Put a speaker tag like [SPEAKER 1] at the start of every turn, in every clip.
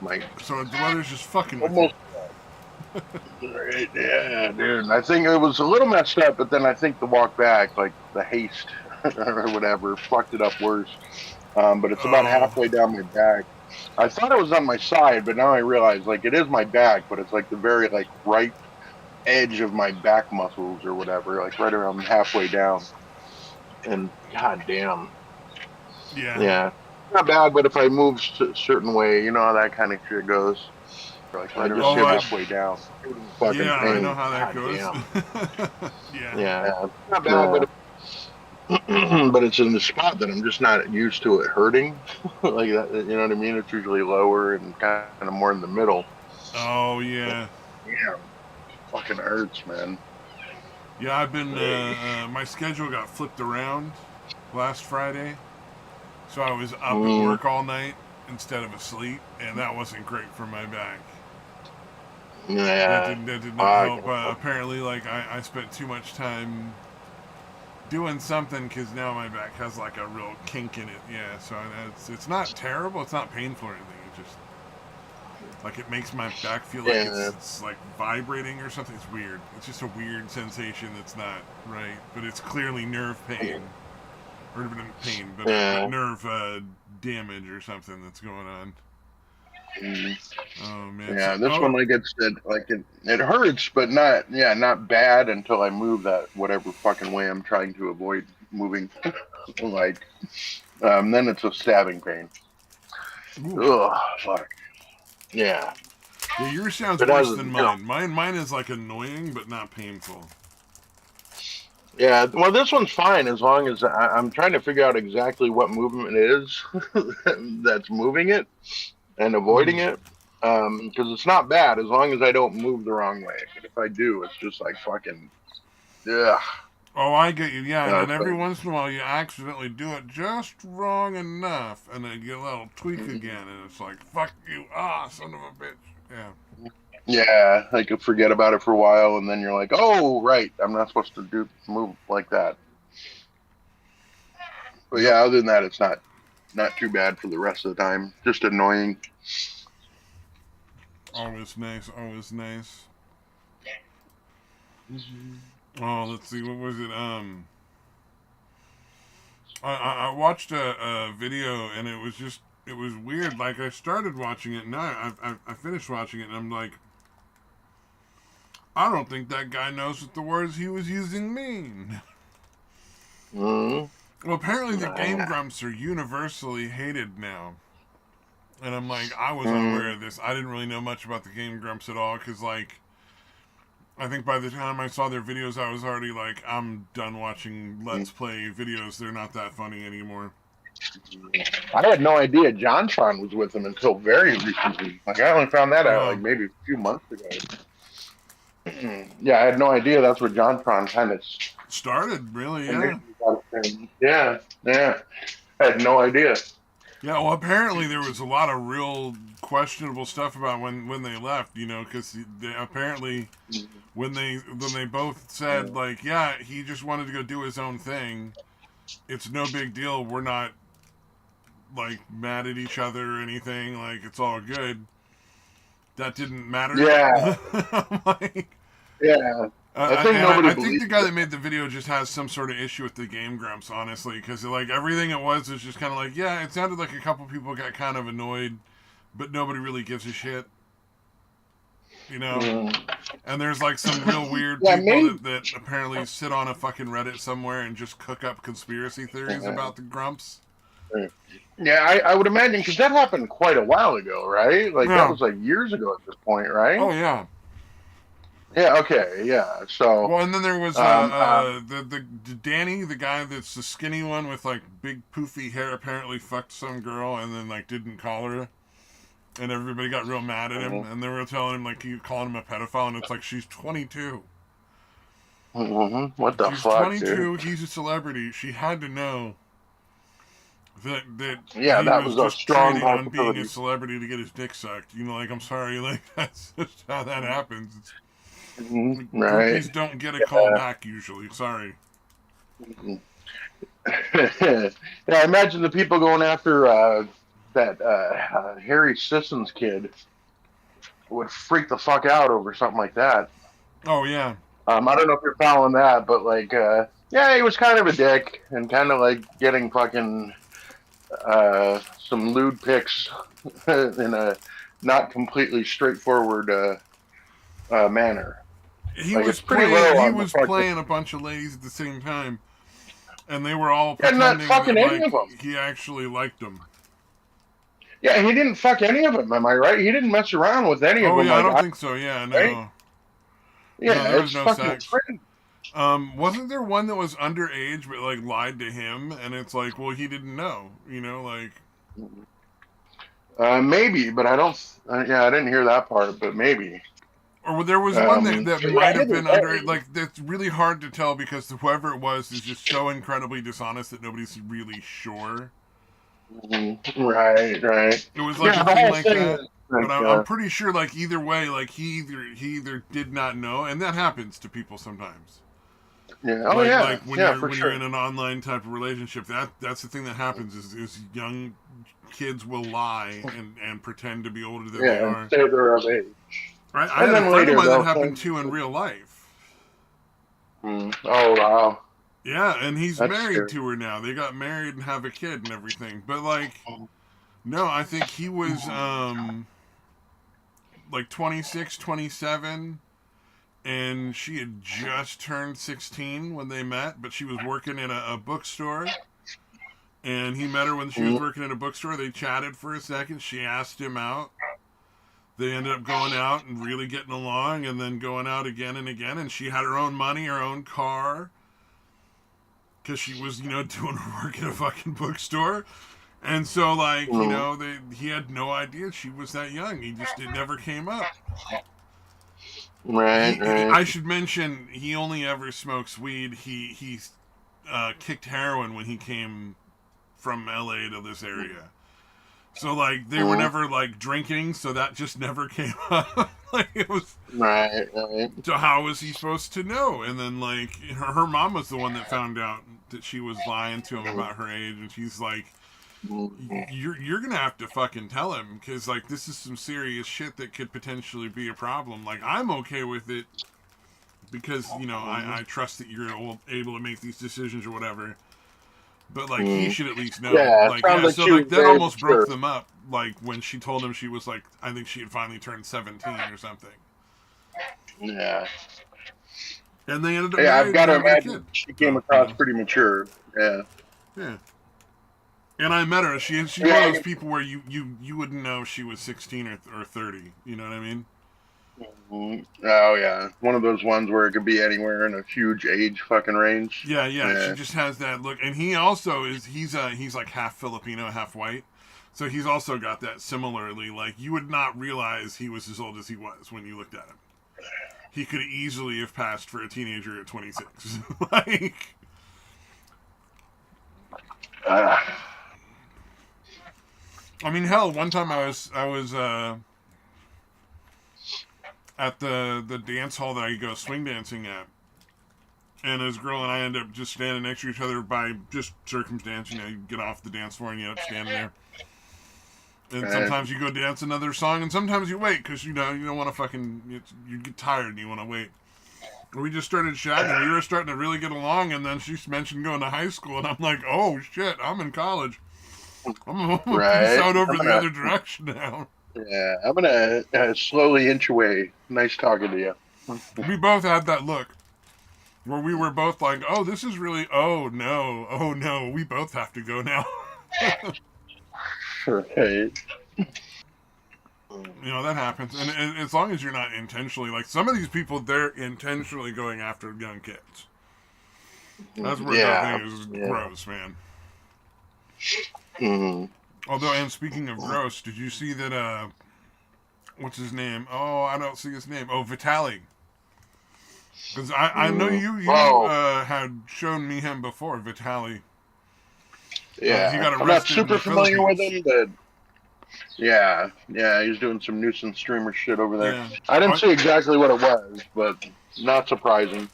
[SPEAKER 1] like my
[SPEAKER 2] So the weather's just fucking with
[SPEAKER 1] almost. Right, yeah, dude. I think it was a little messed up, but then I think the walk back, like the haste or whatever, fucked it up worse. But
[SPEAKER 2] you.
[SPEAKER 1] it's about
[SPEAKER 2] Oh,
[SPEAKER 1] halfway down my back. I thought it was on my side, but now I realize like it is my back, but it's like the very like right edge of my back muscles or whatever, like right around halfway down. And god damn,
[SPEAKER 2] yeah.
[SPEAKER 1] yeah, not bad. But if I move a certain way, you know how that kind of shit goes. Like right around
[SPEAKER 2] Oh,
[SPEAKER 1] halfway down, fucking
[SPEAKER 2] yeah, I know
[SPEAKER 1] pain.
[SPEAKER 2] how that
[SPEAKER 1] God
[SPEAKER 2] goes.
[SPEAKER 1] damn.
[SPEAKER 2] Yeah.
[SPEAKER 1] Yeah, not bad, but but it's in the spot that I'm just not used to it hurting. Like that, you know what I mean? It's usually lower and kind of more in the middle.
[SPEAKER 2] Oh, yeah.
[SPEAKER 1] Yeah, fucking hurts, man.
[SPEAKER 2] Yeah, I've been, my schedule got flipped around last Friday. So I was up at
[SPEAKER 1] Mm,
[SPEAKER 2] work all night instead of asleep, and that wasn't great for my back.
[SPEAKER 1] yeah,
[SPEAKER 2] That did not
[SPEAKER 1] fuck.
[SPEAKER 2] help. Apparently, like I spent too much time doing something because now my back has like a real kink in it. Yeah, so it's not terrible. It's not painful or anything. It just like it makes my back feel like
[SPEAKER 1] Yeah,
[SPEAKER 2] it's like vibrating or something. It's weird. It's just a weird sensation that's not right, but it's clearly nerve pain or pain, but
[SPEAKER 1] yeah.
[SPEAKER 2] nerve damage or something that's going on.
[SPEAKER 1] Mm.
[SPEAKER 2] Oh man. So
[SPEAKER 1] Yeah, this one like it's like it hurts, but not not bad until I move that whatever fucking way I'm trying to avoid moving. Like then it's a stabbing pain.
[SPEAKER 2] ooh.
[SPEAKER 1] Ugh, fuck. Yeah,
[SPEAKER 2] Yeah, yours sounds
[SPEAKER 1] it
[SPEAKER 2] worse
[SPEAKER 1] has
[SPEAKER 2] than mine. Mine is like annoying but not painful.
[SPEAKER 1] yeah. Well, this one's fine as long as I'm trying to figure out exactly what movement it is that's moving it and avoiding
[SPEAKER 2] Mm.
[SPEAKER 1] it. Because it's not bad as long as I don't move the wrong way. But if I do, it's just like fucking yeah.
[SPEAKER 2] Oh, I get you. Yeah, and then every
[SPEAKER 1] So,
[SPEAKER 2] once in a while you accidentally do it just wrong enough, and then you get a little tweak again, and it's like, fuck you, son of a bitch. Yeah.
[SPEAKER 1] yeah, I could forget about it for a while, and then you're like, oh right, I'm not supposed to do move like that. But
[SPEAKER 2] Yep.
[SPEAKER 1] yeah, other than that, it's not too bad for the rest of the time. Just annoying.
[SPEAKER 2] Always nice. Always nice. Oh, let's see. What was it? I watched a video, and it was just it was weird. Like I started watching it, and now I finished watching it, and I'm like, I don't think that guy knows what the words he was using mean.
[SPEAKER 1] Mm,
[SPEAKER 2] Well, apparently the Game
[SPEAKER 1] nah,
[SPEAKER 2] Grumps are universally hated now. And I'm like, I was unaware
[SPEAKER 1] mm,
[SPEAKER 2] of this. I didn't really know much about the Game Grumps at all because, like, I think by the time I saw their videos, I was already like, I'm done watching
[SPEAKER 1] mm.
[SPEAKER 2] Let's Play videos. They're not that funny anymore.
[SPEAKER 1] I had no idea JonTron was with him until very recently. Like I only found that out like
[SPEAKER 2] Oh,
[SPEAKER 1] maybe a few months ago. Yeah, I had no idea that's where JonTron kind of
[SPEAKER 2] started, really, yeah.
[SPEAKER 1] initially got his thing. Yeah, yeah. I had no idea.
[SPEAKER 2] Yeah, well, apparently there was a lot of real questionable stuff about when they left, because apparently when they both said, like, yeah, he just wanted to go do his own thing. It's no big deal. We're not like mad at each other or anything. Like it's all good. That didn't matter.
[SPEAKER 1] Yeah,
[SPEAKER 2] like,
[SPEAKER 1] yeah. I think nobody
[SPEAKER 2] I think
[SPEAKER 1] believes
[SPEAKER 2] the guy
[SPEAKER 1] it.
[SPEAKER 2] that made the video just has some sort of issue with the Game Grumps, honestly, because like everything it was just kind of like, yeah, it sounded like a couple people got kind of annoyed, but nobody really gives a shit, you know.
[SPEAKER 1] Mm.
[SPEAKER 2] And there's like some real weird
[SPEAKER 1] Yeah,
[SPEAKER 2] people
[SPEAKER 1] maybe.
[SPEAKER 2] that apparently sit on a fucking Reddit somewhere and just cook up conspiracy theories about the Grumps.
[SPEAKER 1] Yeah, I would imagine because that happened quite a while ago, right? Like that
[SPEAKER 2] Yeah.
[SPEAKER 1] was like years ago at this point, right?
[SPEAKER 2] Oh yeah.
[SPEAKER 1] Yeah. Okay. Yeah. So,
[SPEAKER 2] Well, and then there was
[SPEAKER 1] um, uh,
[SPEAKER 2] the Danny, the guy that's the skinny one with like big poofy hair, apparently fucked some girl and then like didn't call her, and everybody got real mad at him,
[SPEAKER 1] mhm,
[SPEAKER 2] and they were telling him like he calling him a pedophile, and it's like she's 22.
[SPEAKER 1] what the
[SPEAKER 2] She's
[SPEAKER 1] fuck, dude?
[SPEAKER 2] 22. He's a celebrity. She had to know that
[SPEAKER 1] Yeah,
[SPEAKER 2] he
[SPEAKER 1] that
[SPEAKER 2] was
[SPEAKER 1] was a
[SPEAKER 2] just
[SPEAKER 1] strong
[SPEAKER 2] cheating on being a
[SPEAKER 1] possibility.
[SPEAKER 2] celebrity to get his dick sucked. Like I'm sorry, like that's just how that happens.
[SPEAKER 1] Right.
[SPEAKER 2] Groupies don't get a call back usually. Sorry.
[SPEAKER 1] Yeah, imagine the people going after that Harry Sissons kid would freak the fuck out over something like that.
[SPEAKER 2] Oh yeah.
[SPEAKER 1] I don't know if you're following that, but like, yeah, he was kind of a dick and kind of like getting fucking some lewd pics in a not completely straightforward manner. Like, it's pretty low
[SPEAKER 2] He
[SPEAKER 1] on the
[SPEAKER 2] was
[SPEAKER 1] fucking.
[SPEAKER 2] playing a bunch of ladies at the same time, and they were all
[SPEAKER 1] And not
[SPEAKER 2] pretending that
[SPEAKER 1] fucking any
[SPEAKER 2] like
[SPEAKER 1] of them.
[SPEAKER 2] he actually liked them.
[SPEAKER 1] Yeah, he didn't fuck any of them. Am I right? He didn't mess around with any of
[SPEAKER 2] Oh
[SPEAKER 1] them.
[SPEAKER 2] yeah, I
[SPEAKER 1] Like,
[SPEAKER 2] don't think so. Yeah,
[SPEAKER 1] right?
[SPEAKER 2] no, no,
[SPEAKER 1] Yeah,
[SPEAKER 2] there was
[SPEAKER 1] it's
[SPEAKER 2] no
[SPEAKER 1] fucking
[SPEAKER 2] sex.
[SPEAKER 1] crazy.
[SPEAKER 2] Wasn't there one that was underage but like lied to him, and it's like, well, he didn't know, like.
[SPEAKER 1] Maybe, but I don't. Yeah, I didn't hear that part, but maybe.
[SPEAKER 2] Or there was one that
[SPEAKER 1] But yeah,
[SPEAKER 2] might have
[SPEAKER 1] either
[SPEAKER 2] been under,
[SPEAKER 1] way.
[SPEAKER 2] like, that's really hard to tell because whoever it was is just so incredibly dishonest that nobody's really sure.
[SPEAKER 1] Right, right.
[SPEAKER 2] It was like
[SPEAKER 1] Yeah,
[SPEAKER 2] a
[SPEAKER 1] the
[SPEAKER 2] thing
[SPEAKER 1] whole
[SPEAKER 2] like
[SPEAKER 1] thing
[SPEAKER 2] that.
[SPEAKER 1] is
[SPEAKER 2] But
[SPEAKER 1] like,
[SPEAKER 2] I'm pretty sure, like, either way, like, he either did not know, and that happens to people sometimes.
[SPEAKER 1] yeah, oh yeah,
[SPEAKER 2] Like
[SPEAKER 1] yeah, for
[SPEAKER 2] when you're
[SPEAKER 1] sure.
[SPEAKER 2] in an online type of relationship, that's the thing that happens is young kids will lie and pretend to be older than they
[SPEAKER 1] Yeah, and
[SPEAKER 2] are.
[SPEAKER 1] say they're of age,
[SPEAKER 2] I
[SPEAKER 1] and
[SPEAKER 2] had a
[SPEAKER 1] then
[SPEAKER 2] friend of
[SPEAKER 1] later
[SPEAKER 2] mine that
[SPEAKER 1] they'll
[SPEAKER 2] happened
[SPEAKER 1] claim.
[SPEAKER 2] to in real life.
[SPEAKER 1] Oh wow,
[SPEAKER 2] Yeah, and he's
[SPEAKER 1] that's
[SPEAKER 2] married
[SPEAKER 1] scary.
[SPEAKER 2] to her now. They got married and have a kid and everything. But like, no, I think he was like 26, 27, and she had just turned 16 when they met, but she was working in a bookstore. And he met her when she was working in a bookstore. They chatted for a second. She asked him out. They ended up going out and really getting along, and then going out again and again. And she had her own money, her own car, because she was, doing her work at a fucking bookstore. And so, like, he had no idea she was that young. It never came up.
[SPEAKER 1] Right, right.
[SPEAKER 2] I should mention, he only ever smokes weed. He kicked heroin when he came from LA to this area. So like they were never like drinking, so that just never came up. Like it was
[SPEAKER 1] Right, right.
[SPEAKER 2] so how was he supposed to know? And then like her mom was the one that found out that she was lying to him about her age, and she's like, you're gonna have to fucking tell him because like this is some serious shit that could potentially be a problem. Like I'm okay with it because I trust that you're able to make these decisions or whatever. But like he should at least know.
[SPEAKER 1] Yeah, it
[SPEAKER 2] Like
[SPEAKER 1] sounds like
[SPEAKER 2] so
[SPEAKER 1] she was
[SPEAKER 2] like that
[SPEAKER 1] very
[SPEAKER 2] almost broke
[SPEAKER 1] mature.
[SPEAKER 2] them up. Like when she told him she was like, I think she had finally turned 17 or something,
[SPEAKER 1] Yeah,
[SPEAKER 2] and they ended up
[SPEAKER 1] yeah. I've
[SPEAKER 2] married
[SPEAKER 1] got
[SPEAKER 2] and
[SPEAKER 1] to
[SPEAKER 2] having a
[SPEAKER 1] imagine
[SPEAKER 2] kid.
[SPEAKER 1] she came
[SPEAKER 2] So
[SPEAKER 1] across pretty mature. Yeah.
[SPEAKER 2] yeah. And I met her. She's one of
[SPEAKER 1] Yeah.
[SPEAKER 2] those people where you wouldn't know she was 16 or 30. You know what I mean?
[SPEAKER 1] Oh yeah, one of those ones where it could be anywhere in a huge age fucking range.
[SPEAKER 2] Yeah, yeah. She
[SPEAKER 1] Yeah.
[SPEAKER 2] just has that look, and he also is. He's like half Filipino, half white. So he's also got that similarly. Like you would not realize he was as old as he was when you looked at him. He could easily have passed for a teenager at 26. Like,
[SPEAKER 1] Uh,
[SPEAKER 2] I mean, hell, one time I was at the dance hall that I go swing dancing at, and this girl and I end up just standing next to each other by just circumstance. You get off the dance floor and you end up standing there. And sometimes you go dance another song, and sometimes you wait because you don't want to fucking you get tired and you want to wait. We just started chatting, and we were starting to really get along, and then she mentioned going to high school, and I'm like, oh shit, I'm in college. I'm gonna piece
[SPEAKER 1] right.
[SPEAKER 2] out over the other direction now.
[SPEAKER 1] Yeah, I'm gonna slowly inch away. Nice talking to you.
[SPEAKER 2] We both had that look where we were both like, oh, this is really, oh no, we both have to go now.
[SPEAKER 1] Right.
[SPEAKER 2] That happens, and as long as you're not intentionally, like some of these people, they're intentionally going after young kids. That's where that thing is gross, man.
[SPEAKER 1] Mm-hmm.
[SPEAKER 2] Although, and speaking of gross, did you see that? What's his name? Oh, I don't see his name. Oh, Vitaly. Because I know you had shown me him before, Vitaly.
[SPEAKER 1] Yeah,
[SPEAKER 2] he got
[SPEAKER 1] I'm not
[SPEAKER 2] arrested in
[SPEAKER 1] super
[SPEAKER 2] the
[SPEAKER 1] familiar with
[SPEAKER 2] Philippines.
[SPEAKER 1] him, but yeah, he's doing some nuisance streamer shit over there.
[SPEAKER 2] Yeah.
[SPEAKER 1] I didn't see exactly what it was, but not surprising.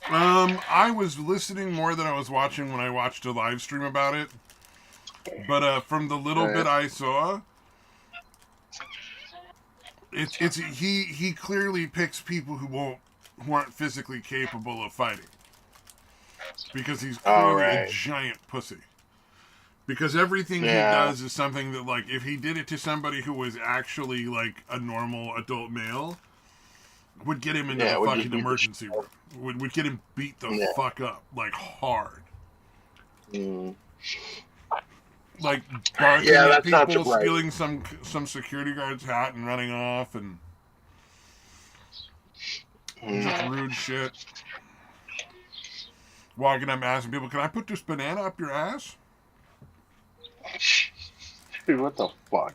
[SPEAKER 2] I was listening more than I was watching when I watched a live stream about it. But from the little bit I saw, it's he clearly picks people who aren't physically capable of fighting because he's
[SPEAKER 1] All
[SPEAKER 2] clearly a
[SPEAKER 1] right.
[SPEAKER 2] giant pussy. Because everything he
[SPEAKER 1] Yeah.
[SPEAKER 2] does is something that, like, if he did it to somebody who was actually like a normal adult male, would get him into
[SPEAKER 1] Yeah.
[SPEAKER 2] the
[SPEAKER 1] It would just
[SPEAKER 2] fucking
[SPEAKER 1] be the
[SPEAKER 2] emergency room. Would get him beat the
[SPEAKER 1] yeah.
[SPEAKER 2] fuck up, like, hard.
[SPEAKER 1] Mm.
[SPEAKER 2] Like, barking
[SPEAKER 1] Yeah,
[SPEAKER 2] at
[SPEAKER 1] that's not
[SPEAKER 2] people,
[SPEAKER 1] surprising.
[SPEAKER 2] stealing some security guard's hat and running off, and just
[SPEAKER 1] Mm.
[SPEAKER 2] rude shit. Walking up asking people, "Can I put this banana up your ass?"
[SPEAKER 1] Dude, what the fuck?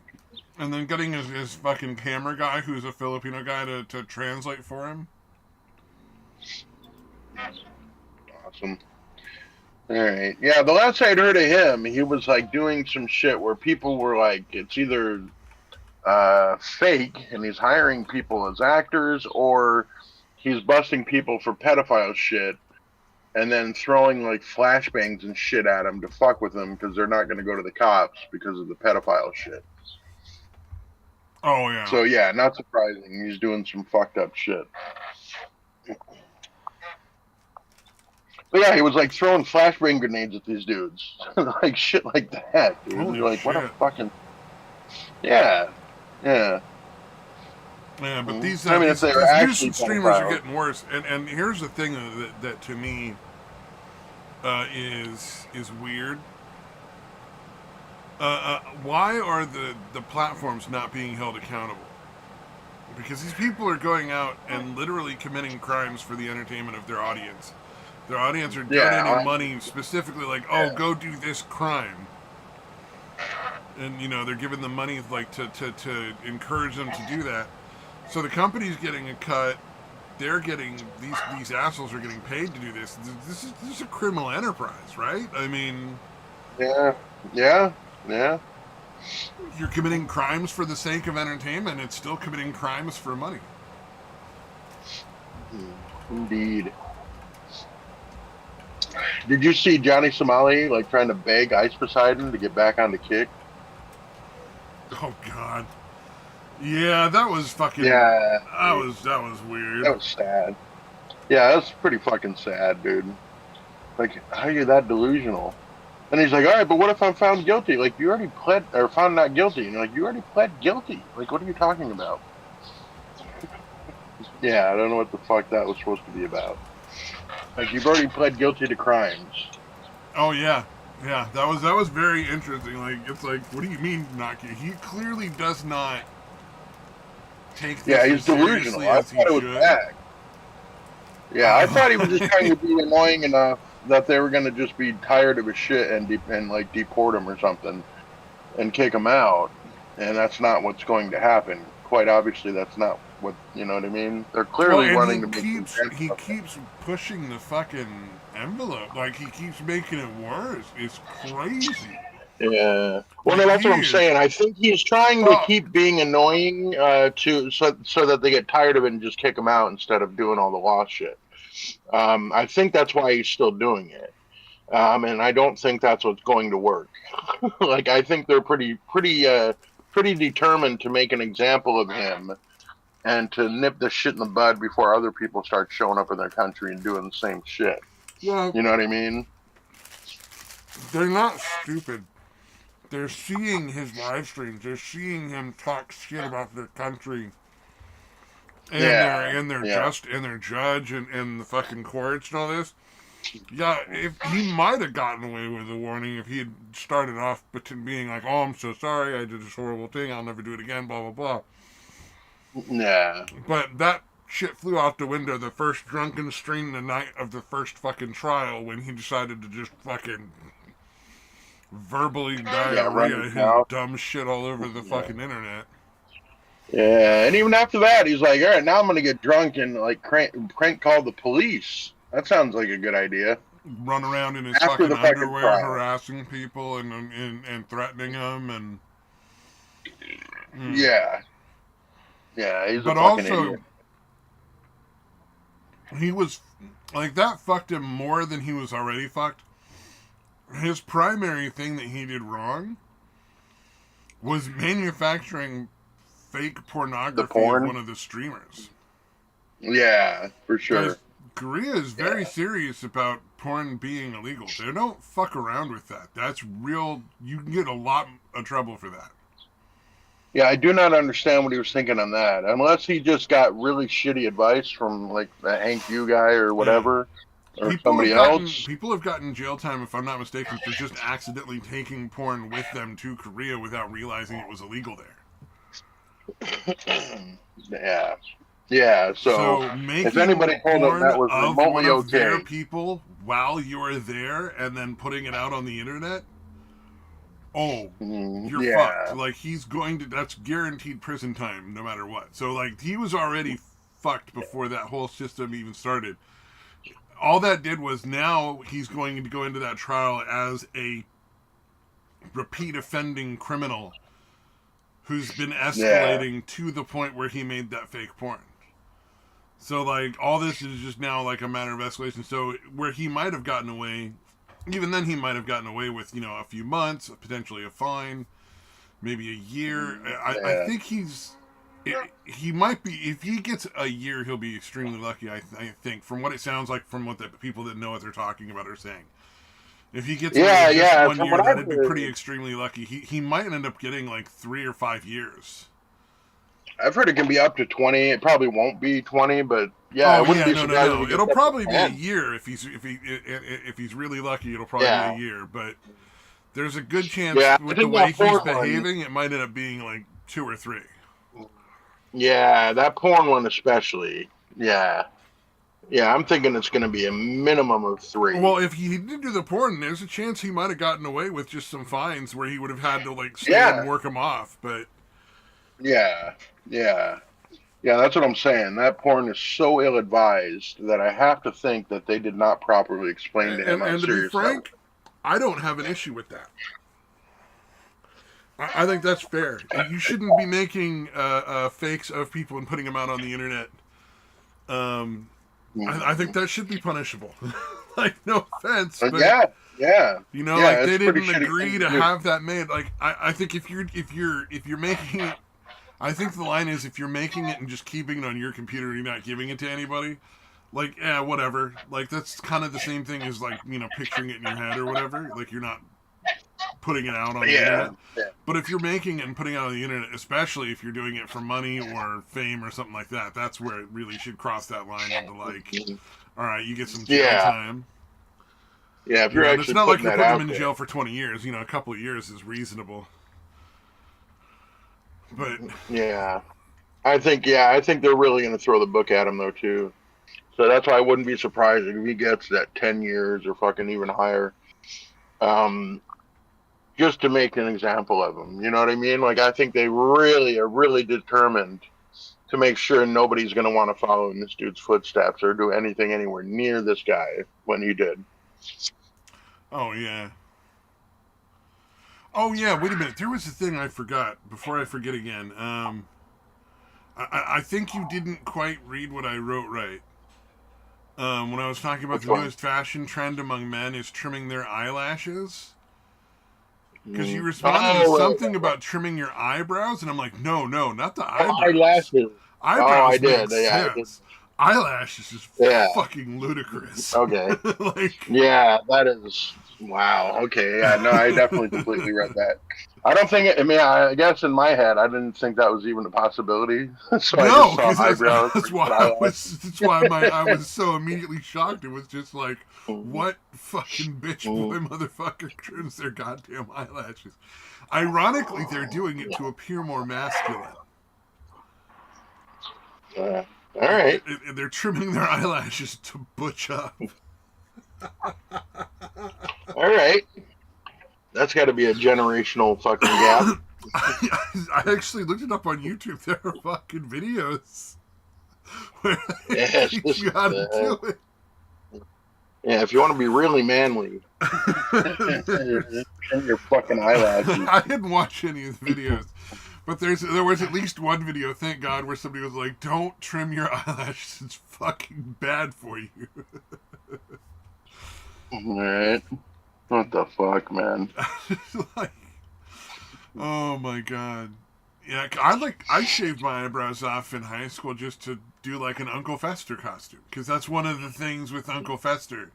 [SPEAKER 2] And then getting his fucking camera guy, who's a Filipino guy, to translate for him.
[SPEAKER 1] Awesome. All right. Yeah, the last I'd heard of him, he was like doing some shit where people were like, it's either fake and he's hiring people as actors, or he's busting people for pedophile shit and then throwing like flashbangs and shit at them to fuck with them because they're not going to go to the cops because of the pedophile shit.
[SPEAKER 2] Oh yeah.
[SPEAKER 1] So yeah, not surprising. He's doing some fucked up shit. But yeah, he was like throwing flashbang grenades at these dudes, like shit like that, dude.
[SPEAKER 2] Holy
[SPEAKER 1] Like what a
[SPEAKER 2] shit.
[SPEAKER 1] fucking yeah, yeah.
[SPEAKER 2] Yeah, but
[SPEAKER 1] Mhm.
[SPEAKER 2] these
[SPEAKER 1] I mean, if they were
[SPEAKER 2] these news
[SPEAKER 1] actually
[SPEAKER 2] streamers are
[SPEAKER 1] pedophiles,
[SPEAKER 2] getting worse. And here's the thing that to me is weird. Why are the platforms not being held accountable? Because these people are going out and literally committing crimes for the entertainment of their audience. Their audience are
[SPEAKER 1] yeah,
[SPEAKER 2] donating money specifically, like, oh,
[SPEAKER 1] yeah.
[SPEAKER 2] go do this crime. And, they're giving them money, like, to encourage them to do that. So the company's getting a cut. They're getting, these assholes are getting paid to do this. This is a criminal enterprise, right? I mean,
[SPEAKER 1] Yeah, yeah, yeah.
[SPEAKER 2] you're committing crimes for the sake of entertainment. It's still committing crimes for money.
[SPEAKER 1] Indeed. Did you see Johnny Somali like trying to beg Ice Poseidon to get back on the kick?
[SPEAKER 2] Oh God. Yeah, that was fucking.
[SPEAKER 1] Yeah, dude,
[SPEAKER 2] That was weird.
[SPEAKER 1] that was sad. Yeah, that's pretty fucking sad, dude. Like, how are you that delusional? And he's like, all right, but what if I'm found guilty? Like, you already pled, or found not guilty. And you're like, you already pled guilty. Like, what are you talking about? Yeah, I don't know what the fuck that was supposed to be about. Like, you've already pled guilty to crimes.
[SPEAKER 2] Oh yeah, yeah. That was very interesting. Like, it's like, what do you mean not? He clearly does not take
[SPEAKER 1] Yeah,
[SPEAKER 2] this
[SPEAKER 1] he's
[SPEAKER 2] as
[SPEAKER 1] delusional.
[SPEAKER 2] seriously
[SPEAKER 1] I
[SPEAKER 2] as he
[SPEAKER 1] thought it was
[SPEAKER 2] should.
[SPEAKER 1] bad. Yeah, I thought he was just trying to
[SPEAKER 2] Uh,
[SPEAKER 1] be annoying enough that they were going to just be tired of his shit and and like deport him or something and kick him out. And that's not what's going to happen. Quite obviously, that's not what you know what I mean. They're
[SPEAKER 2] well,
[SPEAKER 1] clearly
[SPEAKER 2] and
[SPEAKER 1] wanting to make some
[SPEAKER 2] he
[SPEAKER 1] grandpa.
[SPEAKER 2] keeps pushing the fucking envelope. Like, he keeps making it worse. It's crazy.
[SPEAKER 1] Yeah. Well,
[SPEAKER 2] Like,
[SPEAKER 1] no, that's what
[SPEAKER 2] he
[SPEAKER 1] I'm
[SPEAKER 2] is
[SPEAKER 1] saying. I think he's trying to
[SPEAKER 2] fucked.
[SPEAKER 1] keep being annoying to so that they get tired of it and just kick him out instead of doing all the law shit. I think that's why he's still doing it. And I don't think that's what's going to work. Like I think they're pretty determined to make an example of him and to nip the shit in the bud before other people start showing up in their country and doing the same shit.
[SPEAKER 2] Well,
[SPEAKER 1] You know what I mean?
[SPEAKER 2] they're not stupid. They're seeing his live streams. They're seeing him talk shit about their country and their
[SPEAKER 1] Yeah,
[SPEAKER 2] and their
[SPEAKER 1] yeah,
[SPEAKER 2] just and their judge and the fucking courts and all this. Yeah, if he might have gotten away with a warning if he had started off being like, "Oh, I'm so sorry, I did this horrible thing. I'll never do it again." Blah blah blah.
[SPEAKER 1] yeah,
[SPEAKER 2] But that shit flew out the window the first drunken string the night of the first fucking trial when he decided to just fucking verbally
[SPEAKER 1] yeah. Run
[SPEAKER 2] diarrhea
[SPEAKER 1] his
[SPEAKER 2] his
[SPEAKER 1] mouth.
[SPEAKER 2] dumb shit all over the
[SPEAKER 1] Yeah.
[SPEAKER 2] fucking internet.
[SPEAKER 1] Yeah, and even after that, he's like, "All right, now I'm gonna get drunk and like crank call the police." That sounds like a good idea.
[SPEAKER 2] Run around in his
[SPEAKER 1] After
[SPEAKER 2] fucking
[SPEAKER 1] the fucking
[SPEAKER 2] underwear
[SPEAKER 1] trial.
[SPEAKER 2] harassing people and threatening them and mm.
[SPEAKER 1] Yeah, yeah, he's a
[SPEAKER 2] But
[SPEAKER 1] fucking
[SPEAKER 2] also
[SPEAKER 1] idiot.
[SPEAKER 2] he was like that fucked him more than he was already fucked his primary thing that he did wrong was manufacturing fake
[SPEAKER 1] The
[SPEAKER 2] pornography of
[SPEAKER 1] porn.
[SPEAKER 2] one of the streamers.
[SPEAKER 1] Yeah, for
[SPEAKER 2] Guys,
[SPEAKER 1] sure.
[SPEAKER 2] Korea is very
[SPEAKER 1] Yeah.
[SPEAKER 2] serious about porn being illegal. They don't fuck around with that. That's real. You can get a lot of trouble for that.
[SPEAKER 1] Yeah, I do not understand what he was thinking on that. Unless he just got really shitty advice from like the Hank Yu guy or
[SPEAKER 2] Yeah.
[SPEAKER 1] whatever, or somebody else.
[SPEAKER 2] People have gotten jail time, if I'm not mistaken, for just accidentally taking porn with them to Korea without realizing it was illegal there.
[SPEAKER 1] Yeah. Yeah. So
[SPEAKER 2] So
[SPEAKER 1] if
[SPEAKER 2] making
[SPEAKER 1] anybody told him
[SPEAKER 2] porn
[SPEAKER 1] that was
[SPEAKER 2] of one
[SPEAKER 1] remotely
[SPEAKER 2] of their
[SPEAKER 1] okay,
[SPEAKER 2] people while you're there and then putting it out on the internet, oh, you're fucked.
[SPEAKER 1] yeah.
[SPEAKER 2] Like he's going to that's guaranteed prison time no matter what. So like he was already fucked before that whole system even started. All that did was now he's going to go into that trial as a repeat offending criminal who's been
[SPEAKER 1] Yeah.
[SPEAKER 2] escalating to the point where he made that fake porn. So like all this is just now like a matter of escalation. So where he might have gotten away, even then he might have gotten away with a few months, potentially a fine, maybe a year. I
[SPEAKER 1] Yeah.
[SPEAKER 2] think he might be if he gets a year he'll be extremely lucky. I think from what it sounds like from what the people that know what they're talking about are saying. If he gets away
[SPEAKER 1] Yeah.
[SPEAKER 2] with just
[SPEAKER 1] Yeah.
[SPEAKER 2] one
[SPEAKER 1] From
[SPEAKER 2] year,
[SPEAKER 1] what I've
[SPEAKER 2] that'd be pretty
[SPEAKER 1] heard,
[SPEAKER 2] extremely lucky. He might end up getting like 3 or 5 years.
[SPEAKER 1] I've heard it can be up to 20. It probably won't be 20, but yeah, I
[SPEAKER 2] Oh
[SPEAKER 1] wouldn't
[SPEAKER 2] yeah,
[SPEAKER 1] be
[SPEAKER 2] no, no,
[SPEAKER 1] surprised if
[SPEAKER 2] no.
[SPEAKER 1] he gets
[SPEAKER 2] It'll
[SPEAKER 1] up to
[SPEAKER 2] probably be a
[SPEAKER 1] 10.
[SPEAKER 2] year if he's really lucky. It'll probably be a
[SPEAKER 1] Yeah.
[SPEAKER 2] year, but there's a good chance
[SPEAKER 1] Yeah. I
[SPEAKER 2] with the
[SPEAKER 1] think
[SPEAKER 2] way
[SPEAKER 1] that
[SPEAKER 2] he's
[SPEAKER 1] porn one.
[SPEAKER 2] behaving, it might end up being like 2 or 3.
[SPEAKER 1] Yeah, that porn one especially. Yeah. Yeah, I'm thinking it's going to be a minimum of
[SPEAKER 2] Well,
[SPEAKER 1] 3.
[SPEAKER 2] if he didn't do the porn, there's a chance he might have gotten away with just some fines where he would have had to like stay and
[SPEAKER 1] Yeah.
[SPEAKER 2] work him off. But
[SPEAKER 1] Yeah. Yeah. Yeah, that's what I'm saying. That porn is so ill advised that I have to think that they did not properly explain to him how
[SPEAKER 2] and to be
[SPEAKER 1] serious that was.
[SPEAKER 2] frank, I don't have an issue with that. I think that's fair. You shouldn't be making fakes of people and putting them out on the internet. Um, I think that should be punishable. Like, no offense, but
[SPEAKER 1] Yeah, yeah,
[SPEAKER 2] like
[SPEAKER 1] yeah. It's
[SPEAKER 2] they
[SPEAKER 1] a pretty
[SPEAKER 2] didn't
[SPEAKER 1] shitty thing
[SPEAKER 2] agree
[SPEAKER 1] to
[SPEAKER 2] to
[SPEAKER 1] do.
[SPEAKER 2] have that made. Like, I think if you're making it, I think the line is if you're making it and just keeping it on your computer and you're not giving it to anybody, like, yeah, whatever. Like, that's kind of the same thing as like picturing it in your head or whatever. Like, you're not putting it out on the
[SPEAKER 1] Yeah,
[SPEAKER 2] internet.
[SPEAKER 1] yeah,
[SPEAKER 2] But if you're making it and putting it on the internet, especially if you're doing it for money or fame or something like that, that's where it really should cross that line into like, all right, you get some jail
[SPEAKER 1] yeah,
[SPEAKER 2] time.
[SPEAKER 1] yeah. If you're
[SPEAKER 2] And it's
[SPEAKER 1] actually
[SPEAKER 2] not like
[SPEAKER 1] putting
[SPEAKER 2] you're
[SPEAKER 1] that
[SPEAKER 2] putting them
[SPEAKER 1] out
[SPEAKER 2] in
[SPEAKER 1] there,
[SPEAKER 2] jail for 20 years. A couple of years is reasonable. But
[SPEAKER 1] yeah, I think they're really going to throw the book at him though too. So that's why I wouldn't be surprised if he gets that 10 years or fucking even higher. Um, just to make an example of him. You know what I mean? Like I think they really are really determined to make sure nobody's going to want to follow in this dude's footsteps or do anything anywhere near this guy when he did.
[SPEAKER 2] oh yeah, oh yeah. Wait a minute. There was a thing I forgot before I forget again. I think you didn't quite read what I wrote right. When I was talking about
[SPEAKER 1] Which
[SPEAKER 2] the
[SPEAKER 1] one?
[SPEAKER 2] newest fashion trend among men is trimming their eyelashes. Because you
[SPEAKER 1] Mm.
[SPEAKER 2] responded to
[SPEAKER 1] Oh,
[SPEAKER 2] something about trimming your eyebrows, and I'm like, no, no, not the
[SPEAKER 1] oh,
[SPEAKER 2] eyebrows.
[SPEAKER 1] eyelashes. Oh, I
[SPEAKER 2] Eyebrows make
[SPEAKER 1] did. Yeah, I did.
[SPEAKER 2] sense. Eyelashes is
[SPEAKER 1] Yeah.
[SPEAKER 2] fucking ludicrous.
[SPEAKER 1] Okay.
[SPEAKER 2] Like,
[SPEAKER 1] Yeah, that is wow. Okay. Yeah. No, I definitely completely read that. I don't think. I mean, I guess in my head, I didn't think that was even a possibility. So I just
[SPEAKER 2] no,
[SPEAKER 1] saw
[SPEAKER 2] because
[SPEAKER 1] eyebrows
[SPEAKER 2] that's
[SPEAKER 1] where you
[SPEAKER 2] why
[SPEAKER 1] put eyelashes.
[SPEAKER 2] that's why I was so immediately shocked. It was just like,
[SPEAKER 1] Mhm.
[SPEAKER 2] what fucking bitch boy
[SPEAKER 1] Mhm.
[SPEAKER 2] motherfucker trims their goddamn eyelashes? Ironically, they're doing it to appear more masculine.
[SPEAKER 1] All right.
[SPEAKER 2] They're trimming their eyelashes to butch up.
[SPEAKER 1] All right. That's got to be a generational fucking gap.
[SPEAKER 2] I actually looked it up on YouTube. There are fucking videos where they
[SPEAKER 1] Yes.
[SPEAKER 2] teach you how to do it.
[SPEAKER 1] Yeah. If you want to be really manly, trim your fucking eyelashes.
[SPEAKER 2] I didn't watch any of the videos, but there was at least one video, thank God, where somebody was like, "Don't trim your eyelashes; it's fucking bad for you."
[SPEAKER 1] All right. What the fuck, man?
[SPEAKER 2] Like, oh my god. Yeah, I shaved my eyebrows off in high school just to do like an Uncle Fester costume because that's one of the things with Uncle Fester.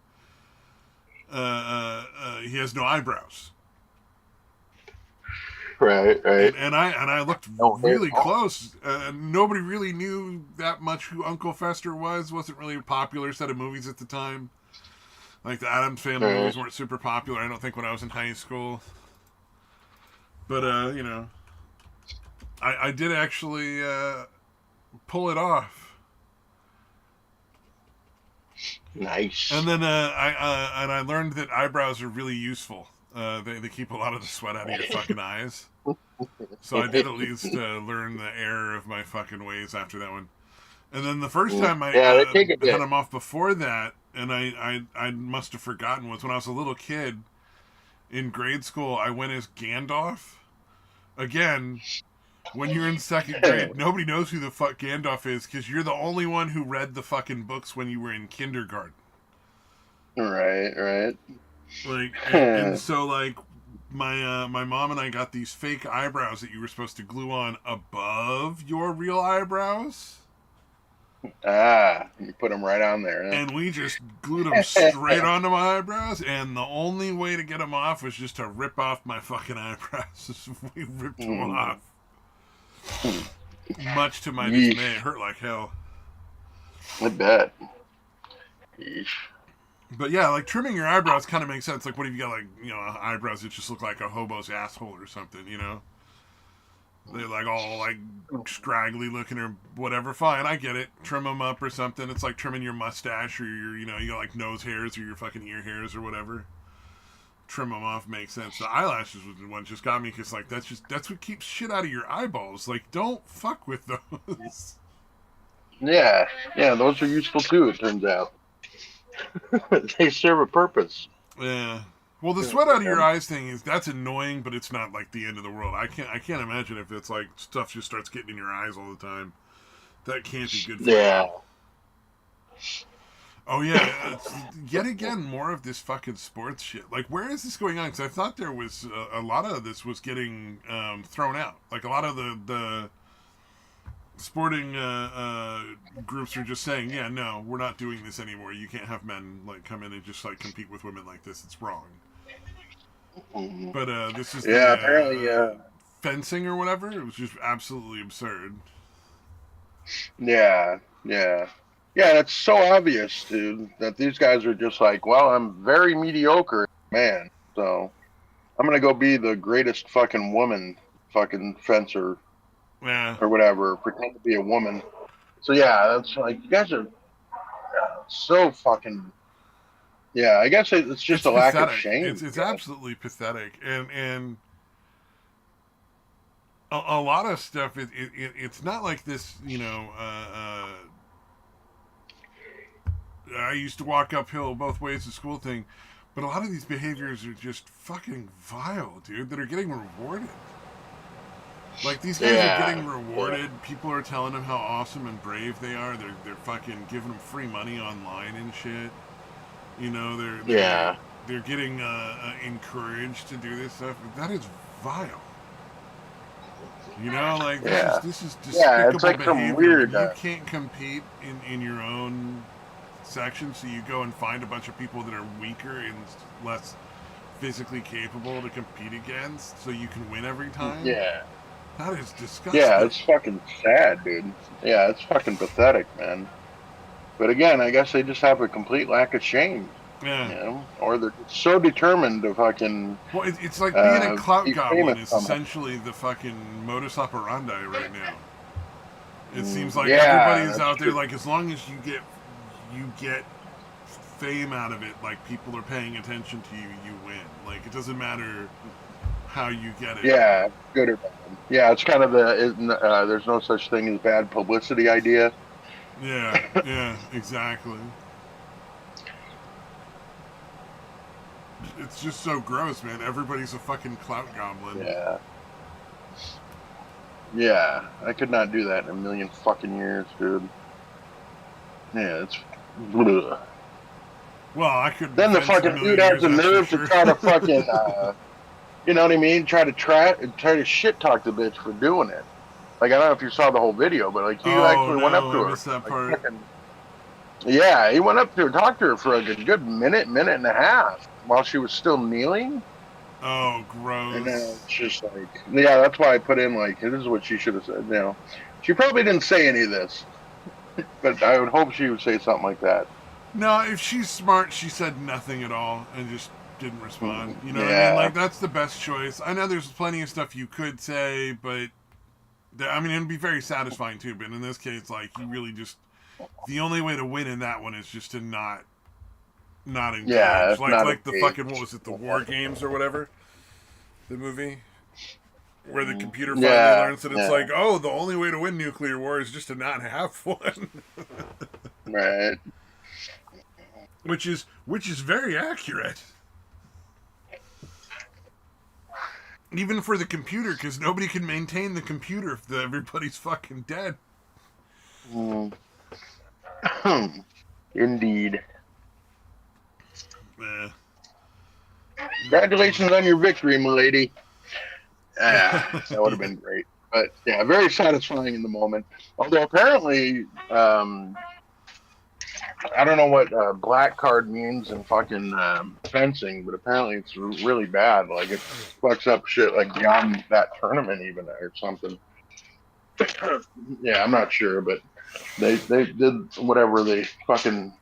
[SPEAKER 2] He has no eyebrows,
[SPEAKER 1] Right, right.
[SPEAKER 2] and I looked
[SPEAKER 1] No hair at
[SPEAKER 2] really
[SPEAKER 1] all.
[SPEAKER 2] close. Nobody really knew that much who Uncle Fester was. Wasn't really a popular set of movies at the time. Like the Addams Family
[SPEAKER 1] Right.
[SPEAKER 2] movies weren't super popular. I don't think when I was in high school. But I did actually pull it off.
[SPEAKER 1] Nice.
[SPEAKER 2] And then I learned that eyebrows are really useful. They keep a lot of the sweat out of your fucking eyes. So I did at least learn the error of my fucking ways after that one. And then the first time I
[SPEAKER 1] Yeah, they take a
[SPEAKER 2] had
[SPEAKER 1] bit.
[SPEAKER 2] them off before that, and I must have forgotten, was when I was a little kid in grade school. I went as Gandalf. Again, when you're in second grade, nobody knows who the fuck Gandalf is because you're the only one who read the fucking books when you were in kindergarten.
[SPEAKER 1] Right, right.
[SPEAKER 2] Like, and so like my mom and I got these fake eyebrows that you were supposed to glue on above your real eyebrows,
[SPEAKER 1] You put them right on there,
[SPEAKER 2] and we just glued them straight
[SPEAKER 1] huh?
[SPEAKER 2] onto my eyebrows. And the only way to get them off was just to rip off my fucking eyebrows. We ripped them
[SPEAKER 1] Hmm.
[SPEAKER 2] off, much to my dismay. It
[SPEAKER 1] Yeesh.
[SPEAKER 2] hurt like hell.
[SPEAKER 1] I bet. Yeesh.
[SPEAKER 2] But yeah, like trimming your eyebrows kind of makes sense. Like, what if you got like eyebrows that just look like a hobo's asshole or something? They're like all like scraggly looking or whatever. Fine, I get it. Trim them up or something. It's like trimming your mustache or your you got like nose hairs or your fucking ear hairs or whatever. Trim them off makes sense. The eyelashes was the one just got me because like that's what keeps shit out of your eyeballs. Like, don't fuck with those.
[SPEAKER 1] Yeah, yeah, those are useful too, it turns out. They serve a purpose.
[SPEAKER 2] Yeah. Well, the
[SPEAKER 1] Yeah,
[SPEAKER 2] sweat out of your eyes thing that's annoying, but it's not like the end of the world. I can't imagine if it's like stuff just starts getting in your eyes all the time. That can't be good for you.
[SPEAKER 1] yeah.
[SPEAKER 2] Oh yeah, it's, yet again more of this fucking sports shit. Like, where is this going on? Because I thought there was a lot of this was getting thrown out. Like a lot of the sporting groups are just saying, yeah, no, we're not doing this anymore. You can't have men like come in and just like compete with women like this. It's wrong.
[SPEAKER 1] Mhm.
[SPEAKER 2] But this is the
[SPEAKER 1] Yeah, apparently,
[SPEAKER 2] fencing or whatever. It was just absolutely absurd.
[SPEAKER 1] yeah, yeah. Yeah, it's so obvious, dude, that these guys are just like, well, I'm very mediocre, man, so I'm gonna go be the greatest fucking woman fucking fencer
[SPEAKER 2] Yeah,
[SPEAKER 1] or whatever, pretend to be a woman. So yeah, that's like you guys are so fucking yeah. I guess it's just
[SPEAKER 2] it's
[SPEAKER 1] a lack of
[SPEAKER 2] pathetic.
[SPEAKER 1] shame.
[SPEAKER 2] It's absolutely pathetic, and a lot of stuff. It's not like this. I used to walk uphill both ways to school thing, but a lot of these behaviors are just fucking vile, dude. That are getting rewarded. Like, these guys are
[SPEAKER 1] Yeah,
[SPEAKER 2] getting
[SPEAKER 1] yeah,
[SPEAKER 2] rewarded. People are telling them how awesome and brave they are. They're fucking giving them free money online and shit. You know,
[SPEAKER 1] yeah,
[SPEAKER 2] they're getting encouraged to do this stuff. That is vile. Like this is
[SPEAKER 1] yeah,
[SPEAKER 2] this is
[SPEAKER 1] yeah. It's
[SPEAKER 2] despicable
[SPEAKER 1] like some
[SPEAKER 2] behavior when
[SPEAKER 1] weird.
[SPEAKER 2] you can't compete in your own section, so you go and find a bunch of people that are weaker and less physically capable to compete against, so you can win every time.
[SPEAKER 1] Yeah,
[SPEAKER 2] That is
[SPEAKER 1] yeah.
[SPEAKER 2] disgusting.
[SPEAKER 1] It's fucking sad, dude. Yeah, it's fucking pathetic, man. But again, I guess they just have a complete lack of shame,
[SPEAKER 2] Yeah.
[SPEAKER 1] or they're so determined to fucking
[SPEAKER 2] Well, it's like being a clout
[SPEAKER 1] be famous
[SPEAKER 2] goblin is
[SPEAKER 1] somehow.
[SPEAKER 2] essentially the fucking modus operandi right now. It seems like everybody
[SPEAKER 1] Yeah,
[SPEAKER 2] is
[SPEAKER 1] that's
[SPEAKER 2] out there.
[SPEAKER 1] true.
[SPEAKER 2] Like, as long as you get fame out of it, like people are paying attention to you, you win. Like, it doesn't matter how you get it.
[SPEAKER 1] Yeah, good or bad. Yeah, it's kind of there's no such thing as bad publicity idea.
[SPEAKER 2] Yeah, yeah, exactly. It's just so gross, man. Everybody's a fucking clout goblin.
[SPEAKER 1] Yeah, yeah, I could not do that in a million fucking years, dude. Yeah, it's. Ugh.
[SPEAKER 2] Well, I couldn't
[SPEAKER 1] Then the
[SPEAKER 2] defend for a
[SPEAKER 1] fucking
[SPEAKER 2] million
[SPEAKER 1] dude has
[SPEAKER 2] years,
[SPEAKER 1] the
[SPEAKER 2] that's for
[SPEAKER 1] nerve to
[SPEAKER 2] sure.
[SPEAKER 1] try to fucking, you know what I mean? Try to shit talk the bitch for doing it. Like I don't know if you saw the whole video, but like he
[SPEAKER 2] Oh
[SPEAKER 1] actually went up
[SPEAKER 2] no,
[SPEAKER 1] to
[SPEAKER 2] I
[SPEAKER 1] her,
[SPEAKER 2] missed that
[SPEAKER 1] like
[SPEAKER 2] part.
[SPEAKER 1] fucking yeah, he went up to her, talked to her for like a good minute, minute and a half while she was still kneeling.
[SPEAKER 2] Oh,
[SPEAKER 1] And then
[SPEAKER 2] gross.
[SPEAKER 1] it's just like, yeah, that's why I put in like, this is what she should have said. You know, she probably didn't say any of this, but I would hope she would say something like that.
[SPEAKER 2] No, if she's smart, she said nothing at all and just didn't respond. You know what I mean?
[SPEAKER 1] Yeah,
[SPEAKER 2] Like, that's the best choice. I know there's plenty of stuff you could say, but I mean, it'd be very satisfying too. But in this case, like, you really just the only way to win in that one is just to not
[SPEAKER 1] yeah,
[SPEAKER 2] engage.
[SPEAKER 1] it's not
[SPEAKER 2] Like the fucking what
[SPEAKER 1] engaged.
[SPEAKER 2] was it, the War Games or whatever, the movie where the computer finally
[SPEAKER 1] Yeah,
[SPEAKER 2] learns that it's
[SPEAKER 1] yeah,
[SPEAKER 2] like, oh, the only way to win nuclear war is just to not have one,
[SPEAKER 1] right.
[SPEAKER 2] which is very accurate. Even for the computer, because nobody can maintain the computer if everybody's fucking dead.
[SPEAKER 1] Mm. Indeed.
[SPEAKER 2] Eh.
[SPEAKER 1] Congratulations on your victory, milady. Ah, that would have
[SPEAKER 2] Yeah.
[SPEAKER 1] been great. But yeah, very satisfying in the moment. Although apparently, I don't know what black card means in fucking fencing, but apparently it's really bad. Like it fucks up shit like beyond that tournament even or something. Yeah, I'm not sure, but they did whatever they fucking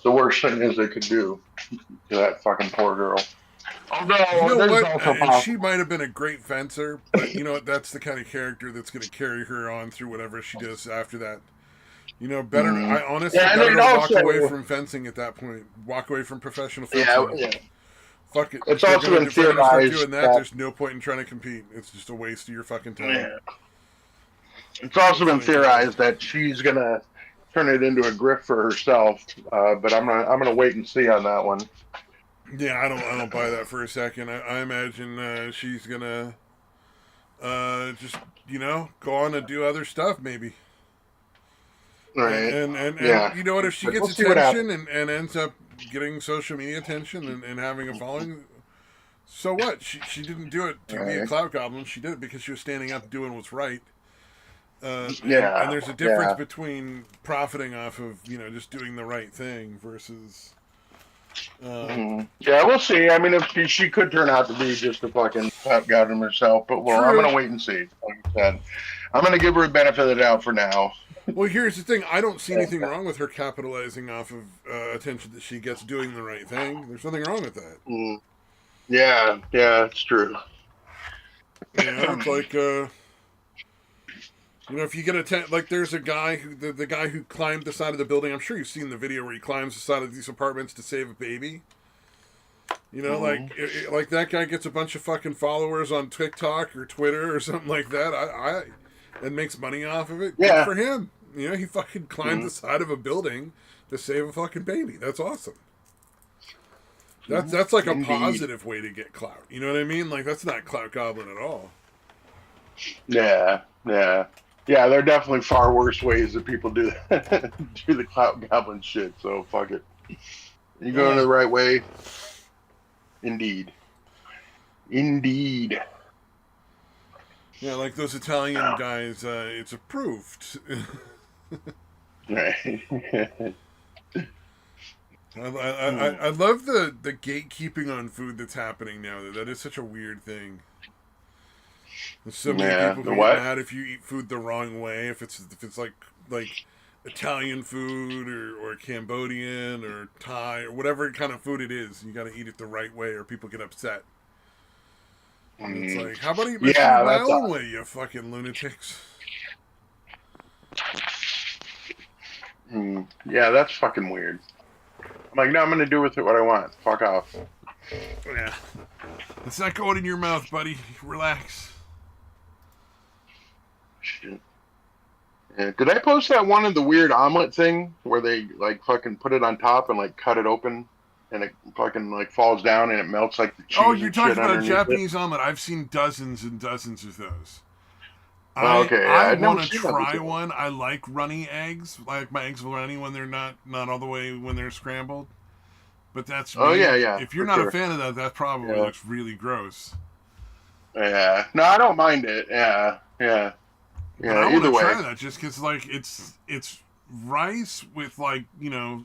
[SPEAKER 1] the worst thing is they could do to that fucking poor girl.
[SPEAKER 2] You
[SPEAKER 1] Although
[SPEAKER 2] know
[SPEAKER 1] there's
[SPEAKER 2] what?
[SPEAKER 1] also
[SPEAKER 2] And she
[SPEAKER 1] possible.
[SPEAKER 2] might have been a great fencer, but you know what? That's the kind of character that's going to carry her on through whatever she does after that. You know, better.
[SPEAKER 1] Mm.
[SPEAKER 2] I honestly
[SPEAKER 1] Yeah, and
[SPEAKER 2] better
[SPEAKER 1] it
[SPEAKER 2] to walk away
[SPEAKER 1] also
[SPEAKER 2] from fencing at that point. Walk away from professional
[SPEAKER 1] yeah,
[SPEAKER 2] fencing.
[SPEAKER 1] yeah.
[SPEAKER 2] Fuck it.
[SPEAKER 1] It's also been
[SPEAKER 2] If they're gonna start
[SPEAKER 1] theorized
[SPEAKER 2] doing that,
[SPEAKER 1] that
[SPEAKER 2] there's no point in trying to compete. It's just a waste of your fucking time.
[SPEAKER 1] yeah, it's also
[SPEAKER 2] It's
[SPEAKER 1] been
[SPEAKER 2] like, uh,
[SPEAKER 1] theorized that she's gonna turn it into a grift for herself. But I'm gonna wait and see on that one.
[SPEAKER 2] yeah, I don't buy that for a second. I imagine she's gonna just go on and do other stuff maybe.
[SPEAKER 1] Right?
[SPEAKER 2] And
[SPEAKER 1] Yeah.
[SPEAKER 2] you know what? If she
[SPEAKER 1] But
[SPEAKER 2] gets
[SPEAKER 1] we'll see what
[SPEAKER 2] attention
[SPEAKER 1] happens.
[SPEAKER 2] and ends up getting social media attention and having a following, so what? She didn't do it to be a
[SPEAKER 1] Right?
[SPEAKER 2] clout goblin. She did it because she was standing up doing what's right. And
[SPEAKER 1] Yeah.
[SPEAKER 2] there's a difference
[SPEAKER 1] Yeah.
[SPEAKER 2] between profiting off of just doing the right thing versus
[SPEAKER 1] Yeah, we'll see. I mean, if she could turn out to be just a fucking top goddamn herself, but well, I'm
[SPEAKER 2] true.
[SPEAKER 1] gonna wait and see. Like I said, I'm gonna give her a benefit of the doubt for now.
[SPEAKER 2] Well, here's the thing. I don't see anything
[SPEAKER 1] Yeah.
[SPEAKER 2] wrong with her capitalizing off of attention that she gets doing the right thing. There's nothing wrong with that.
[SPEAKER 1] Mm. Yeah. Yeah. It's true.
[SPEAKER 2] It's like if you get like there's a guy the guy who climbed the side of the building. I'm sure you've seen the video where he climbs the side of these apartments to save a baby.
[SPEAKER 1] Mhm.
[SPEAKER 2] Like that guy gets a bunch of fucking followers on TikTok or Twitter or something like that. And makes money off of it. Good
[SPEAKER 1] Yeah.
[SPEAKER 2] for him. He fucking climbed the
[SPEAKER 1] Mhm.
[SPEAKER 2] side of a building to save a fucking baby. That's awesome.
[SPEAKER 1] Mhm.
[SPEAKER 2] That's like a
[SPEAKER 1] Indeed.
[SPEAKER 2] positive way to get clout. You know what I mean? Like that's not clout goblin at all.
[SPEAKER 1] Yeah. Yeah. Yeah. There are definitely far worse ways that people do do the clout goblin shit. So fuck it. You going
[SPEAKER 2] Uh,
[SPEAKER 1] the right way? Indeed. Indeed.
[SPEAKER 2] yeah, like those Italian guys. It's approved.
[SPEAKER 1] Right.
[SPEAKER 2] I love the gatekeeping on food that's happening now. That is such a weird thing. So many
[SPEAKER 1] Yeah.
[SPEAKER 2] people
[SPEAKER 1] The
[SPEAKER 2] who get
[SPEAKER 1] what?
[SPEAKER 2] mad if you eat food the wrong way. If it's like Italian food or Cambodian or Thai or whatever kind of food it is, you got to eat it the right way or people get upset. And it's
[SPEAKER 1] Mm.
[SPEAKER 2] like, how about I eat my food
[SPEAKER 1] Yeah,
[SPEAKER 2] my
[SPEAKER 1] that's
[SPEAKER 2] own way, you fucking lunatics?
[SPEAKER 1] yeah, that's fucking weird. I'm like, no, I'm gonna do with it what I want. Fuck off.
[SPEAKER 2] Yeah, it's not going in your mouth, buddy. Relax.
[SPEAKER 1] Shit. Yeah. Did I post that one of the weird omelet thing where they like fucking put it on top and like cut it open and it fucking like falls down and it melts like the
[SPEAKER 2] Oh,
[SPEAKER 1] cheese
[SPEAKER 2] you're
[SPEAKER 1] and shit
[SPEAKER 2] talking about a
[SPEAKER 1] underneath it?
[SPEAKER 2] Japanese omelet. I've seen dozens and dozens of those.
[SPEAKER 1] Oh,
[SPEAKER 2] I
[SPEAKER 1] okay, yeah,
[SPEAKER 2] I
[SPEAKER 1] I'd never
[SPEAKER 2] want to
[SPEAKER 1] seen that
[SPEAKER 2] try
[SPEAKER 1] before.
[SPEAKER 2] one. I like runny eggs. Like my eggs runny when they're not all the way when they're scrambled. But that's
[SPEAKER 1] Oh
[SPEAKER 2] me.
[SPEAKER 1] yeah, yeah,
[SPEAKER 2] If you're
[SPEAKER 1] for
[SPEAKER 2] not a
[SPEAKER 1] sure.
[SPEAKER 2] fan of that, that probably
[SPEAKER 1] Yeah,
[SPEAKER 2] looks really gross.
[SPEAKER 1] yeah. No, I don't mind it. Yeah, yeah,
[SPEAKER 2] But
[SPEAKER 1] yeah.
[SPEAKER 2] I want to
[SPEAKER 1] Either way.
[SPEAKER 2] try that just because, like, it's rice with, like,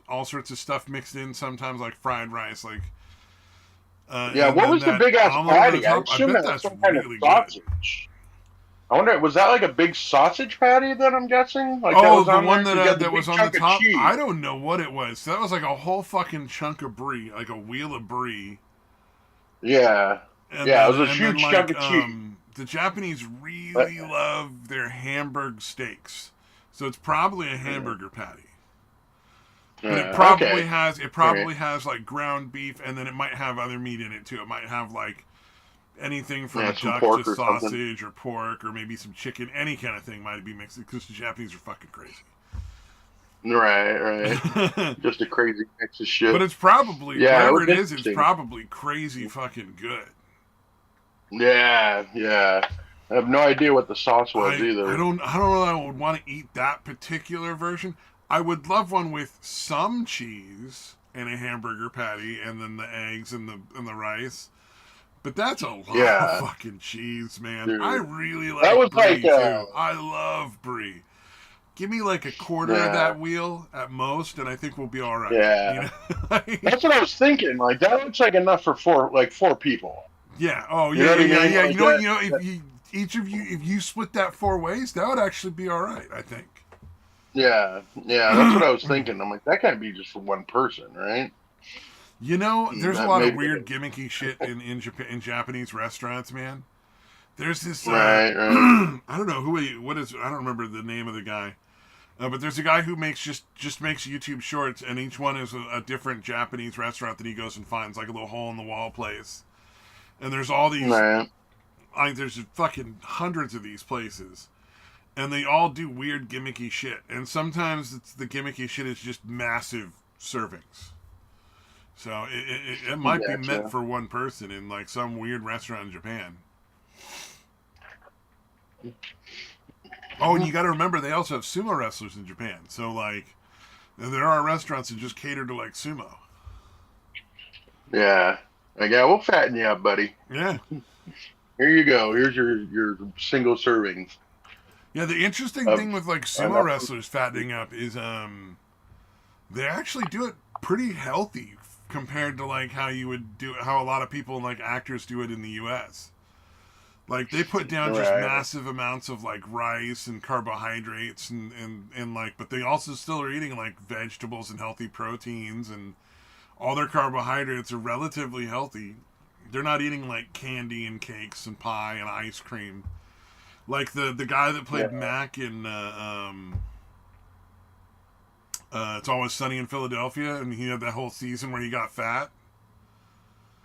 [SPEAKER 2] all sorts of stuff mixed in. Sometimes like fried rice, like,
[SPEAKER 1] Yeah.
[SPEAKER 2] and
[SPEAKER 1] What
[SPEAKER 2] then
[SPEAKER 1] was the
[SPEAKER 2] that
[SPEAKER 1] big ass
[SPEAKER 2] omelet over the
[SPEAKER 1] patty? I
[SPEAKER 2] top. I
[SPEAKER 1] assume
[SPEAKER 2] bet
[SPEAKER 1] that was
[SPEAKER 2] that's
[SPEAKER 1] some kind of
[SPEAKER 2] really good.
[SPEAKER 1] sausage. I wonder, was that like a big sausage patty that I'm guessing? Like that
[SPEAKER 2] Oh,
[SPEAKER 1] was
[SPEAKER 2] the
[SPEAKER 1] on
[SPEAKER 2] one
[SPEAKER 1] there?
[SPEAKER 2] that
[SPEAKER 1] Because you had the
[SPEAKER 2] that was
[SPEAKER 1] big
[SPEAKER 2] on the
[SPEAKER 1] chunk of
[SPEAKER 2] top.
[SPEAKER 1] cheese.
[SPEAKER 2] I don't know what it was. That was like a whole fucking chunk of brie, like a wheel of brie,
[SPEAKER 1] Yeah.
[SPEAKER 2] and
[SPEAKER 1] Yeah, it
[SPEAKER 2] then
[SPEAKER 1] was a huge chunk
[SPEAKER 2] like
[SPEAKER 1] of cheese.
[SPEAKER 2] the Japanese
[SPEAKER 1] But,
[SPEAKER 2] really love their Hamburg steaks, so it's probably a hamburger patty. But
[SPEAKER 1] okay.
[SPEAKER 2] it
[SPEAKER 1] All right.
[SPEAKER 2] probably has like ground beef, and then it might have other meat in it too. It might have like anything
[SPEAKER 1] Yeah,
[SPEAKER 2] from
[SPEAKER 1] some
[SPEAKER 2] duck to
[SPEAKER 1] pork or something.
[SPEAKER 2] sausage or pork or maybe some chicken. Any kind of thing might be mixed because the Japanese are fucking crazy.
[SPEAKER 1] Right, right. Just a crazy mix of
[SPEAKER 2] But
[SPEAKER 1] shit.
[SPEAKER 2] it's probably
[SPEAKER 1] Yeah, it
[SPEAKER 2] whatever
[SPEAKER 1] was
[SPEAKER 2] it is. It's
[SPEAKER 1] interesting.
[SPEAKER 2] probably crazy fucking good.
[SPEAKER 1] Yeah, yeah. I have no idea what the sauce was either.
[SPEAKER 2] I don't know that I would want to eat that particular version. I would love one with some cheese and a hamburger patty and then the eggs and the rice. But that's a lot of
[SPEAKER 1] Yeah,
[SPEAKER 2] fucking cheese, man. I
[SPEAKER 1] dude.
[SPEAKER 2] really
[SPEAKER 1] That
[SPEAKER 2] like
[SPEAKER 1] was like
[SPEAKER 2] brie too. I love brie. Give me like a quarter of
[SPEAKER 1] yeah,
[SPEAKER 2] that wheel at most, and I think we'll be all right. You
[SPEAKER 1] yeah.
[SPEAKER 2] know?
[SPEAKER 1] That's what I was thinking. Like that looks like enough for four people.
[SPEAKER 2] Yeah. Oh,
[SPEAKER 1] You
[SPEAKER 2] yeah,
[SPEAKER 1] know what
[SPEAKER 2] yeah,
[SPEAKER 1] I
[SPEAKER 2] yeah,
[SPEAKER 1] mean?
[SPEAKER 2] yeah.
[SPEAKER 1] Like
[SPEAKER 2] You know, if you each of you, if you split that four ways, that would actually be all right. I think.
[SPEAKER 1] yeah, yeah. That's what I was thinking. I'm like, that can't be just for one person, right?
[SPEAKER 2] You know, there's a
[SPEAKER 1] That
[SPEAKER 2] lot of
[SPEAKER 1] maybe it
[SPEAKER 2] weird
[SPEAKER 1] is.
[SPEAKER 2] gimmicky shit in Japan, in Japanese restaurants, man. There's this
[SPEAKER 1] Right, right.
[SPEAKER 2] I don't know what is, I don't remember the name of the guy. But there's a guy who makes just makes YouTube shorts, and each one is a different Japanese restaurant that he goes and finds, like a little hole in the wall place. And there's all these,
[SPEAKER 1] Right.
[SPEAKER 2] like, there's fucking hundreds of these places, and they all do weird gimmicky shit. And sometimes the gimmicky shit is just massive servings. So it might be meant
[SPEAKER 1] Gotcha.
[SPEAKER 2] for one person in like some weird restaurant in Japan. Oh, and you got to remember they also have sumo wrestlers in Japan. So like there are restaurants that just cater to like sumo.
[SPEAKER 1] Yeah. Like, yeah, we'll fatten you up, buddy.
[SPEAKER 2] Yeah.
[SPEAKER 1] Here you go. Here's your single serving
[SPEAKER 2] Yeah, the interesting
[SPEAKER 1] of
[SPEAKER 2] thing with like sumo
[SPEAKER 1] enough.
[SPEAKER 2] wrestlers fattening up is they actually do it pretty healthy compared to like how a lot of people like actors do it in the US. Like they put down just
[SPEAKER 1] Right.
[SPEAKER 2] massive amounts of like rice and carbohydrates and like, but they also still are eating like vegetables and healthy proteins, and all their carbohydrates are relatively healthy. They're not eating like candy and cakes and pie and ice cream. Like the guy that
[SPEAKER 1] Yeah.
[SPEAKER 2] played Mac in It's Always Sunny in Philadelphia, and he had that whole season where he got fat.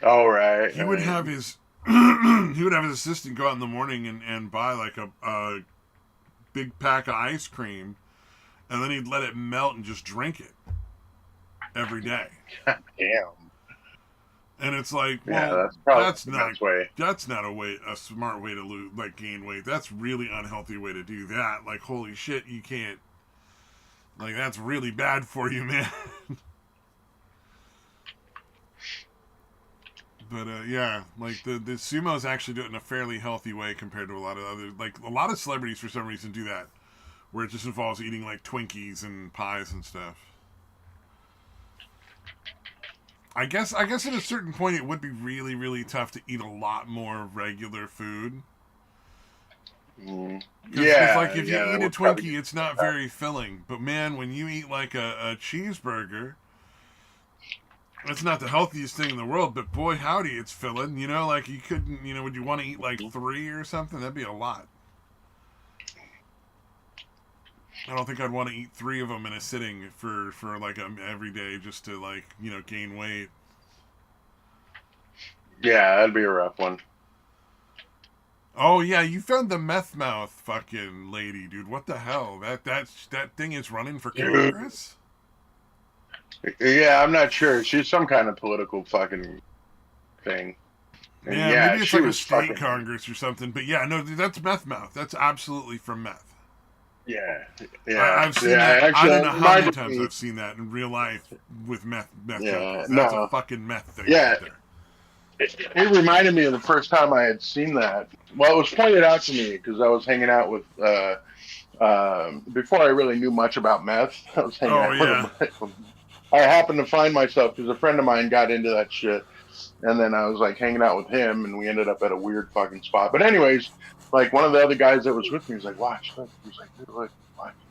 [SPEAKER 1] All right.
[SPEAKER 2] He would
[SPEAKER 1] Right.
[SPEAKER 2] have his he would have his assistant go out in the morning and buy like a big pack of ice cream, and then he'd let it melt and just drink it every day.
[SPEAKER 1] Damn.
[SPEAKER 2] And it's like,
[SPEAKER 1] Yeah,
[SPEAKER 2] well,
[SPEAKER 1] that's probably
[SPEAKER 2] that's
[SPEAKER 1] the
[SPEAKER 2] not
[SPEAKER 1] best way.
[SPEAKER 2] a smart way to lose, like, gain weight. That's really unhealthy way to do that. Like, holy shit, you can't, like, that's really bad for you, man. But yeah, like the sumos actually do it in a fairly healthy way compared to a lot of other, like a lot of celebrities for some reason do that, where it just involves eating like Twinkies and pies and stuff. I guess at a certain point it would be really tough to eat a lot more regular food.
[SPEAKER 1] Mm.
[SPEAKER 2] Because
[SPEAKER 1] Yeah,
[SPEAKER 2] like if you
[SPEAKER 1] yeah, that
[SPEAKER 2] eat a
[SPEAKER 1] would probably
[SPEAKER 2] Twinkie,
[SPEAKER 1] get
[SPEAKER 2] it's not
[SPEAKER 1] tough.
[SPEAKER 2] very filling. But man, when you eat like a cheeseburger, it's not the healthiest thing in the world. But boy, howdy, it's filling. You know, like you couldn't. You know, would you want to eat like three or something? That'd be a lot. I don't think I'd want to eat three of them in a sitting for like every day just to like gain weight.
[SPEAKER 1] Yeah, that'd be a rough one.
[SPEAKER 2] Oh yeah, you found the meth mouth fucking lady, dude. What the hell? That thing is running for Congress?
[SPEAKER 1] Yeah, I'm not sure. She's some kind of political fucking thing. And
[SPEAKER 2] Yeah,
[SPEAKER 1] yeah,
[SPEAKER 2] maybe it's
[SPEAKER 1] she
[SPEAKER 2] like a
[SPEAKER 1] was
[SPEAKER 2] state
[SPEAKER 1] fucking.
[SPEAKER 2] Congress or something. But yeah, no, dude, that's meth mouth. That's absolutely from meth.
[SPEAKER 1] Yeah,
[SPEAKER 2] I've seen
[SPEAKER 1] yeah.
[SPEAKER 2] that. I
[SPEAKER 1] Actually,
[SPEAKER 2] don't
[SPEAKER 1] it
[SPEAKER 2] know how many
[SPEAKER 1] reminded
[SPEAKER 2] times
[SPEAKER 1] me.
[SPEAKER 2] I've seen that in real life with meth
[SPEAKER 1] Yeah,
[SPEAKER 2] junkies. That's a
[SPEAKER 1] no,
[SPEAKER 2] fucking meth thing
[SPEAKER 1] yeah.
[SPEAKER 2] right there.
[SPEAKER 1] It reminded me of the first time I had seen that. Well, it was pointed out to me because I was hanging out with before I really knew much about meth. I was hanging
[SPEAKER 2] Oh
[SPEAKER 1] out with
[SPEAKER 2] yeah.
[SPEAKER 1] him. I happened to find myself because a friend of mine got into that shit, and then I was like hanging out with him, and we ended up at a weird fucking spot. But anyways, like one of the other guys that was with me was like, "Watch, look." He was like, "Dude, look,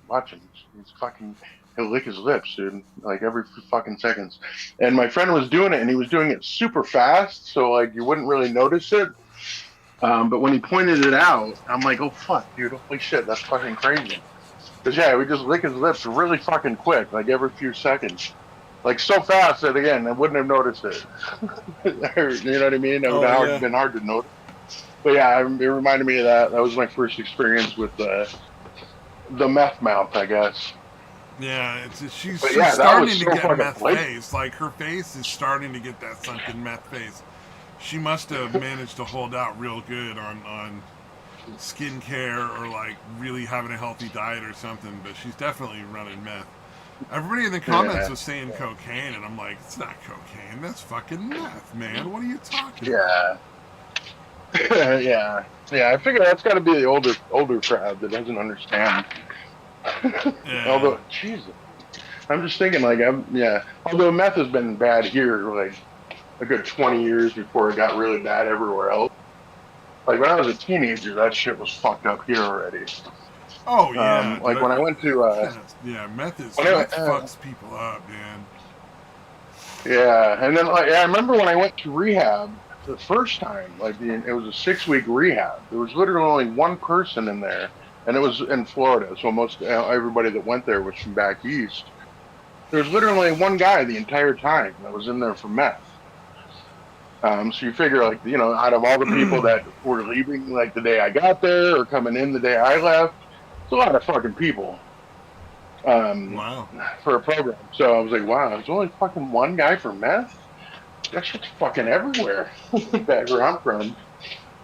[SPEAKER 1] watch him. He's fucking. He'll lick his lips, dude. Like every fucking seconds." And my friend was doing it, and he was doing it super fast, so like you wouldn't really notice it. But when he pointed it out, I'm like, "Oh fuck, dude! Holy shit, that's fucking crazy." Because yeah, we just lick his lips really fucking quick, like every few seconds, like so fast that again I wouldn't have noticed it. You know what I mean? It would
[SPEAKER 2] Oh
[SPEAKER 1] have
[SPEAKER 2] yeah.
[SPEAKER 1] been hard to notice. But yeah, it reminded me of that. That was my first experience with the meth mouth, I guess.
[SPEAKER 2] Yeah,
[SPEAKER 1] But
[SPEAKER 2] she's
[SPEAKER 1] yeah, that was
[SPEAKER 2] starting to
[SPEAKER 1] so
[SPEAKER 2] get
[SPEAKER 1] fucking
[SPEAKER 2] meth
[SPEAKER 1] blatant.
[SPEAKER 2] face. Like her face is starting to get that sunken meth face. She must have managed to hold out real good on skincare or like really having a healthy diet or something. But she's definitely running meth. Everybody in the comments
[SPEAKER 1] Yeah,
[SPEAKER 2] was saying cocaine, and I'm like, it's not cocaine. That's fucking meth, man. What are you talking about?
[SPEAKER 1] yeah, yeah, yeah. I figure that's got to be the older crowd that doesn't understand.
[SPEAKER 2] Yeah.
[SPEAKER 1] Although, Jesus, I'm just thinking like yeah. Although meth has been bad here, like a good 20 years before it got really bad everywhere else. Like when I was a teenager, that shit was fucked up here already.
[SPEAKER 2] Oh yeah, dude.
[SPEAKER 1] Like when I went to
[SPEAKER 2] Yeah,
[SPEAKER 1] when
[SPEAKER 2] meth fucks people up, man.
[SPEAKER 1] yeah, and then like yeah, I remember when I went to rehab the first time, like it was a 6 week rehab. There was literally only one person in there, and it was in Florida. So most everybody that went there was from back east. There was literally one guy the entire time that was in there for meth. So you figure like out of all the people that were leaving like the day I got there or coming in the day I left, it's a lot of fucking people um,
[SPEAKER 2] Wow.
[SPEAKER 1] for a program. So I was like, wow, there's only fucking one guy for meth. That shit's fucking everywhere back where I'm from.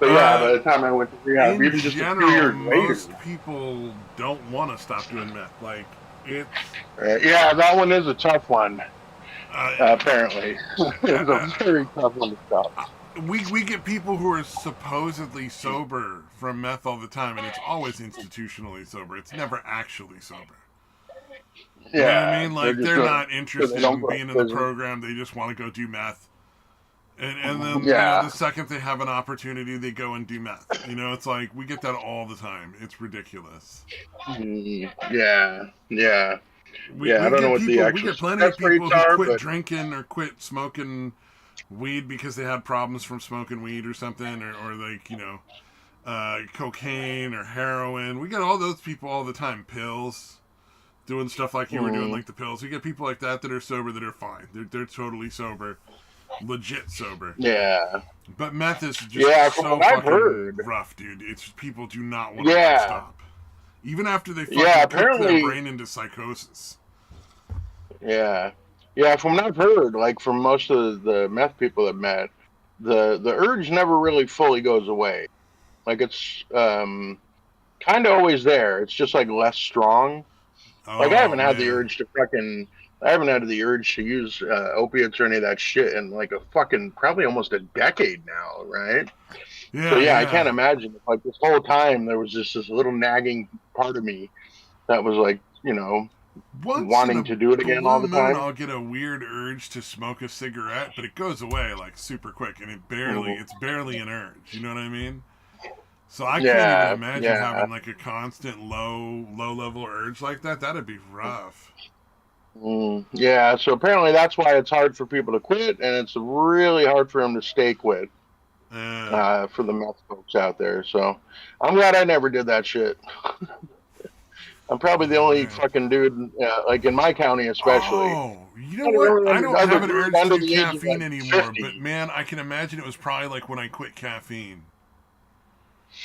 [SPEAKER 1] But yeah, by
[SPEAKER 2] Uh,
[SPEAKER 1] the time I went to rehab,
[SPEAKER 2] in
[SPEAKER 1] even just a few
[SPEAKER 2] general,
[SPEAKER 1] years later,
[SPEAKER 2] most people don't want to stop doing meth. Like it's
[SPEAKER 1] yeah, that one is a tough one.
[SPEAKER 2] uh,
[SPEAKER 1] Apparently, it's
[SPEAKER 2] uh,
[SPEAKER 1] a very tough one to stop.
[SPEAKER 2] we get people who are supposedly sober from meth all the time, and it's always institutionally sober. It's never actually sober. You know what I
[SPEAKER 1] Yeah,
[SPEAKER 2] mean?
[SPEAKER 1] they're
[SPEAKER 2] Like
[SPEAKER 1] just
[SPEAKER 2] they're
[SPEAKER 1] doing it
[SPEAKER 2] not
[SPEAKER 1] so they
[SPEAKER 2] interested
[SPEAKER 1] don't
[SPEAKER 2] in
[SPEAKER 1] go to
[SPEAKER 2] being in the
[SPEAKER 1] prison.
[SPEAKER 2] program. They just want to go do meth. And then the
[SPEAKER 1] Yeah,
[SPEAKER 2] second they have an opportunity, they go and do meth. It's like we get that all the time. It's ridiculous.
[SPEAKER 1] yeah, yeah,
[SPEAKER 2] We
[SPEAKER 1] yeah. I
[SPEAKER 2] we
[SPEAKER 1] don't know
[SPEAKER 2] get
[SPEAKER 1] what the
[SPEAKER 2] people. We
[SPEAKER 1] actual
[SPEAKER 2] get plenty of
[SPEAKER 1] success
[SPEAKER 2] people
[SPEAKER 1] rates
[SPEAKER 2] who
[SPEAKER 1] are,
[SPEAKER 2] quit
[SPEAKER 1] but
[SPEAKER 2] drinking or quit smoking weed because they had problems from smoking weed or something, or like cocaine or heroin. We get all those people all the time. Pills, doing stuff like you were doing,
[SPEAKER 1] mm,
[SPEAKER 2] like the pills. We get people like that are sober that are fine. They're totally sober, legit sober.
[SPEAKER 1] yeah,
[SPEAKER 2] But meth is just
[SPEAKER 1] yeah. From
[SPEAKER 2] so
[SPEAKER 1] what I've
[SPEAKER 2] fucking
[SPEAKER 1] heard,
[SPEAKER 2] rough, dude. It's people do not want to like
[SPEAKER 1] yeah,
[SPEAKER 2] stop, even after they
[SPEAKER 1] yeah.
[SPEAKER 2] fucking cook their
[SPEAKER 1] Apparently,
[SPEAKER 2] brain into psychosis.
[SPEAKER 1] yeah, yeah. From what I've heard, like from most of the meth people I've met, the urge never really fully goes away. Like it's kind of always there. It's just like less strong. Like I
[SPEAKER 2] Oh
[SPEAKER 1] haven't had the
[SPEAKER 2] man,
[SPEAKER 1] urge to fucking. I haven't had the urge to use opiates or any of that shit in like a fucking probably almost a decade now, right? So
[SPEAKER 2] yeah,
[SPEAKER 1] yeah, I
[SPEAKER 2] yeah.
[SPEAKER 1] can't imagine if like this whole time there was just this little nagging part of me that was like,
[SPEAKER 2] Once in
[SPEAKER 1] wanting
[SPEAKER 2] a
[SPEAKER 1] to do it again all
[SPEAKER 2] blue
[SPEAKER 1] the
[SPEAKER 2] moon,
[SPEAKER 1] time.
[SPEAKER 2] I'll get a weird urge to smoke a cigarette, but it goes away like super quick, and
[SPEAKER 1] Mhm.
[SPEAKER 2] it's barely an urge. You know what I mean? So I can't even
[SPEAKER 1] Yeah,
[SPEAKER 2] imagine
[SPEAKER 1] yeah.
[SPEAKER 2] having like a constant low level urge like that. That'd be rough.
[SPEAKER 1] Yeah, so apparently that's why it's hard for people to quit, and it's really hard for them to stay quit.
[SPEAKER 2] Yeah.
[SPEAKER 1] For the meth folks out there, so I'm glad I never did that shit. I'm probably the
[SPEAKER 2] Oh
[SPEAKER 1] only
[SPEAKER 2] man.
[SPEAKER 1] fucking dude, like in my county especially.
[SPEAKER 2] Oh, you know
[SPEAKER 1] Not
[SPEAKER 2] what?
[SPEAKER 1] really
[SPEAKER 2] I
[SPEAKER 1] any
[SPEAKER 2] don't
[SPEAKER 1] other
[SPEAKER 2] have an
[SPEAKER 1] dude
[SPEAKER 2] urge to
[SPEAKER 1] under
[SPEAKER 2] do
[SPEAKER 1] the age of
[SPEAKER 2] caffeine
[SPEAKER 1] like
[SPEAKER 2] anymore, but
[SPEAKER 1] 50.
[SPEAKER 2] man, I can imagine it was probably like when I quit caffeine.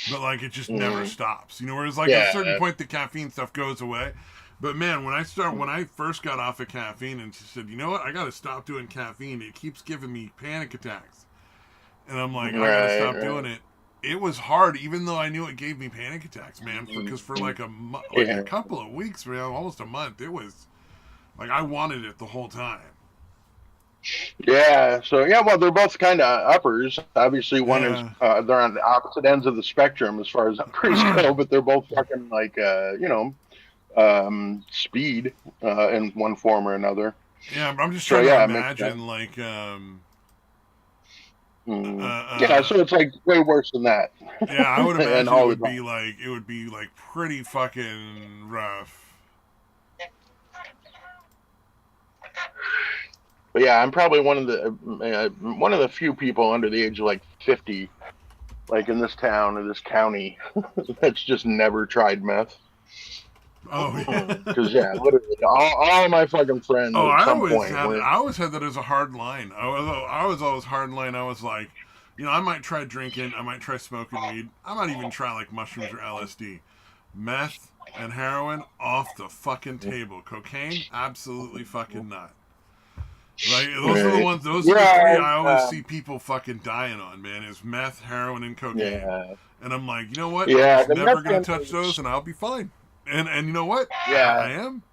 [SPEAKER 2] But like it just never
[SPEAKER 1] Mm,
[SPEAKER 2] stops. Whereas like at a certain
[SPEAKER 1] yeah.
[SPEAKER 2] point the caffeine stuff goes away. But man, when I first got off of caffeine and she said, you know what, I gotta stop doing caffeine. It keeps giving me panic attacks. And I'm like, I gotta
[SPEAKER 1] Right,
[SPEAKER 2] stop doing
[SPEAKER 1] right.
[SPEAKER 2] it. it was hard, even though I knew it gave me panic attacks, man. Because for like like a
[SPEAKER 1] Yeah.
[SPEAKER 2] couple of weeks, man, almost a month, it was like I wanted it the whole time.
[SPEAKER 1] Yeah. So yeah, well, they're both kind of uppers. Obviously, one is
[SPEAKER 2] Yeah.
[SPEAKER 1] they're on the opposite ends of the spectrum as far as uppers go, but they're both fucking like speed in one form or another.
[SPEAKER 2] Yeah, but I'm just
[SPEAKER 1] So
[SPEAKER 2] trying to
[SPEAKER 1] yeah, it makes sense.
[SPEAKER 2] imagine like
[SPEAKER 1] Yeah, so it's like way worse than that,
[SPEAKER 2] yeah, I would
[SPEAKER 1] and
[SPEAKER 2] imagine
[SPEAKER 1] all the time.
[SPEAKER 2] it would be like pretty fucking rough.
[SPEAKER 1] But yeah, I'm probably one of the few people under the age of like 50, like in this town or this county, that's just never tried meth.
[SPEAKER 2] Oh yeah.
[SPEAKER 1] Because yeah, literally all my fucking friends
[SPEAKER 2] Oh,
[SPEAKER 1] at some point were.
[SPEAKER 2] I always had that as a hard line. I was always hard line. I was like, I might try drinking, I might try smoking weed, I might even try like mushrooms or LSD. Meth and heroin off the fucking table. Cocaine, absolutely fucking not. Like those are the
[SPEAKER 1] Right.
[SPEAKER 2] ones. Those are the three
[SPEAKER 1] Yeah,
[SPEAKER 2] I always see people fucking dying on. Man, is meth, heroin, and cocaine.
[SPEAKER 1] yeah,
[SPEAKER 2] And I'm like, you know what? I'm
[SPEAKER 1] yeah.
[SPEAKER 2] just
[SPEAKER 1] The
[SPEAKER 2] never
[SPEAKER 1] meth
[SPEAKER 2] gonna
[SPEAKER 1] one
[SPEAKER 2] touch those,
[SPEAKER 1] was,
[SPEAKER 2] and I'll be fine. And you know what? I
[SPEAKER 1] yeah,
[SPEAKER 2] am.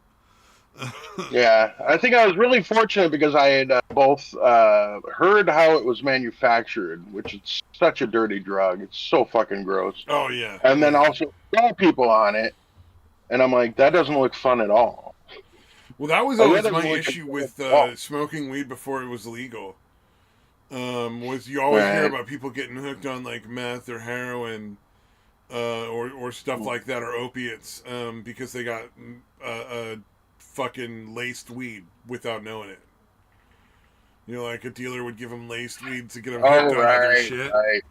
[SPEAKER 1] yeah. I think I was really fortunate because I had both heard how it was manufactured, which is such a dirty drug. It's so fucking gross.
[SPEAKER 2] Oh yeah,
[SPEAKER 1] And then
[SPEAKER 2] yeah.
[SPEAKER 1] also saw people on it, and I'm like, that doesn't look fun at all.
[SPEAKER 2] Well, that was
[SPEAKER 1] Like that
[SPEAKER 2] always my
[SPEAKER 1] doesn't look
[SPEAKER 2] issue
[SPEAKER 1] fun
[SPEAKER 2] with
[SPEAKER 1] at all.
[SPEAKER 2] smoking weed before it was legal. Was you always hear
[SPEAKER 1] Right.
[SPEAKER 2] about people getting hooked on like meth or heroin, or stuff like that, or opiates, because they got fucking laced weed without knowing it. Like a dealer would give them laced weed to get them hooked
[SPEAKER 1] Oh
[SPEAKER 2] on other
[SPEAKER 1] right,
[SPEAKER 2] shit.
[SPEAKER 1] right.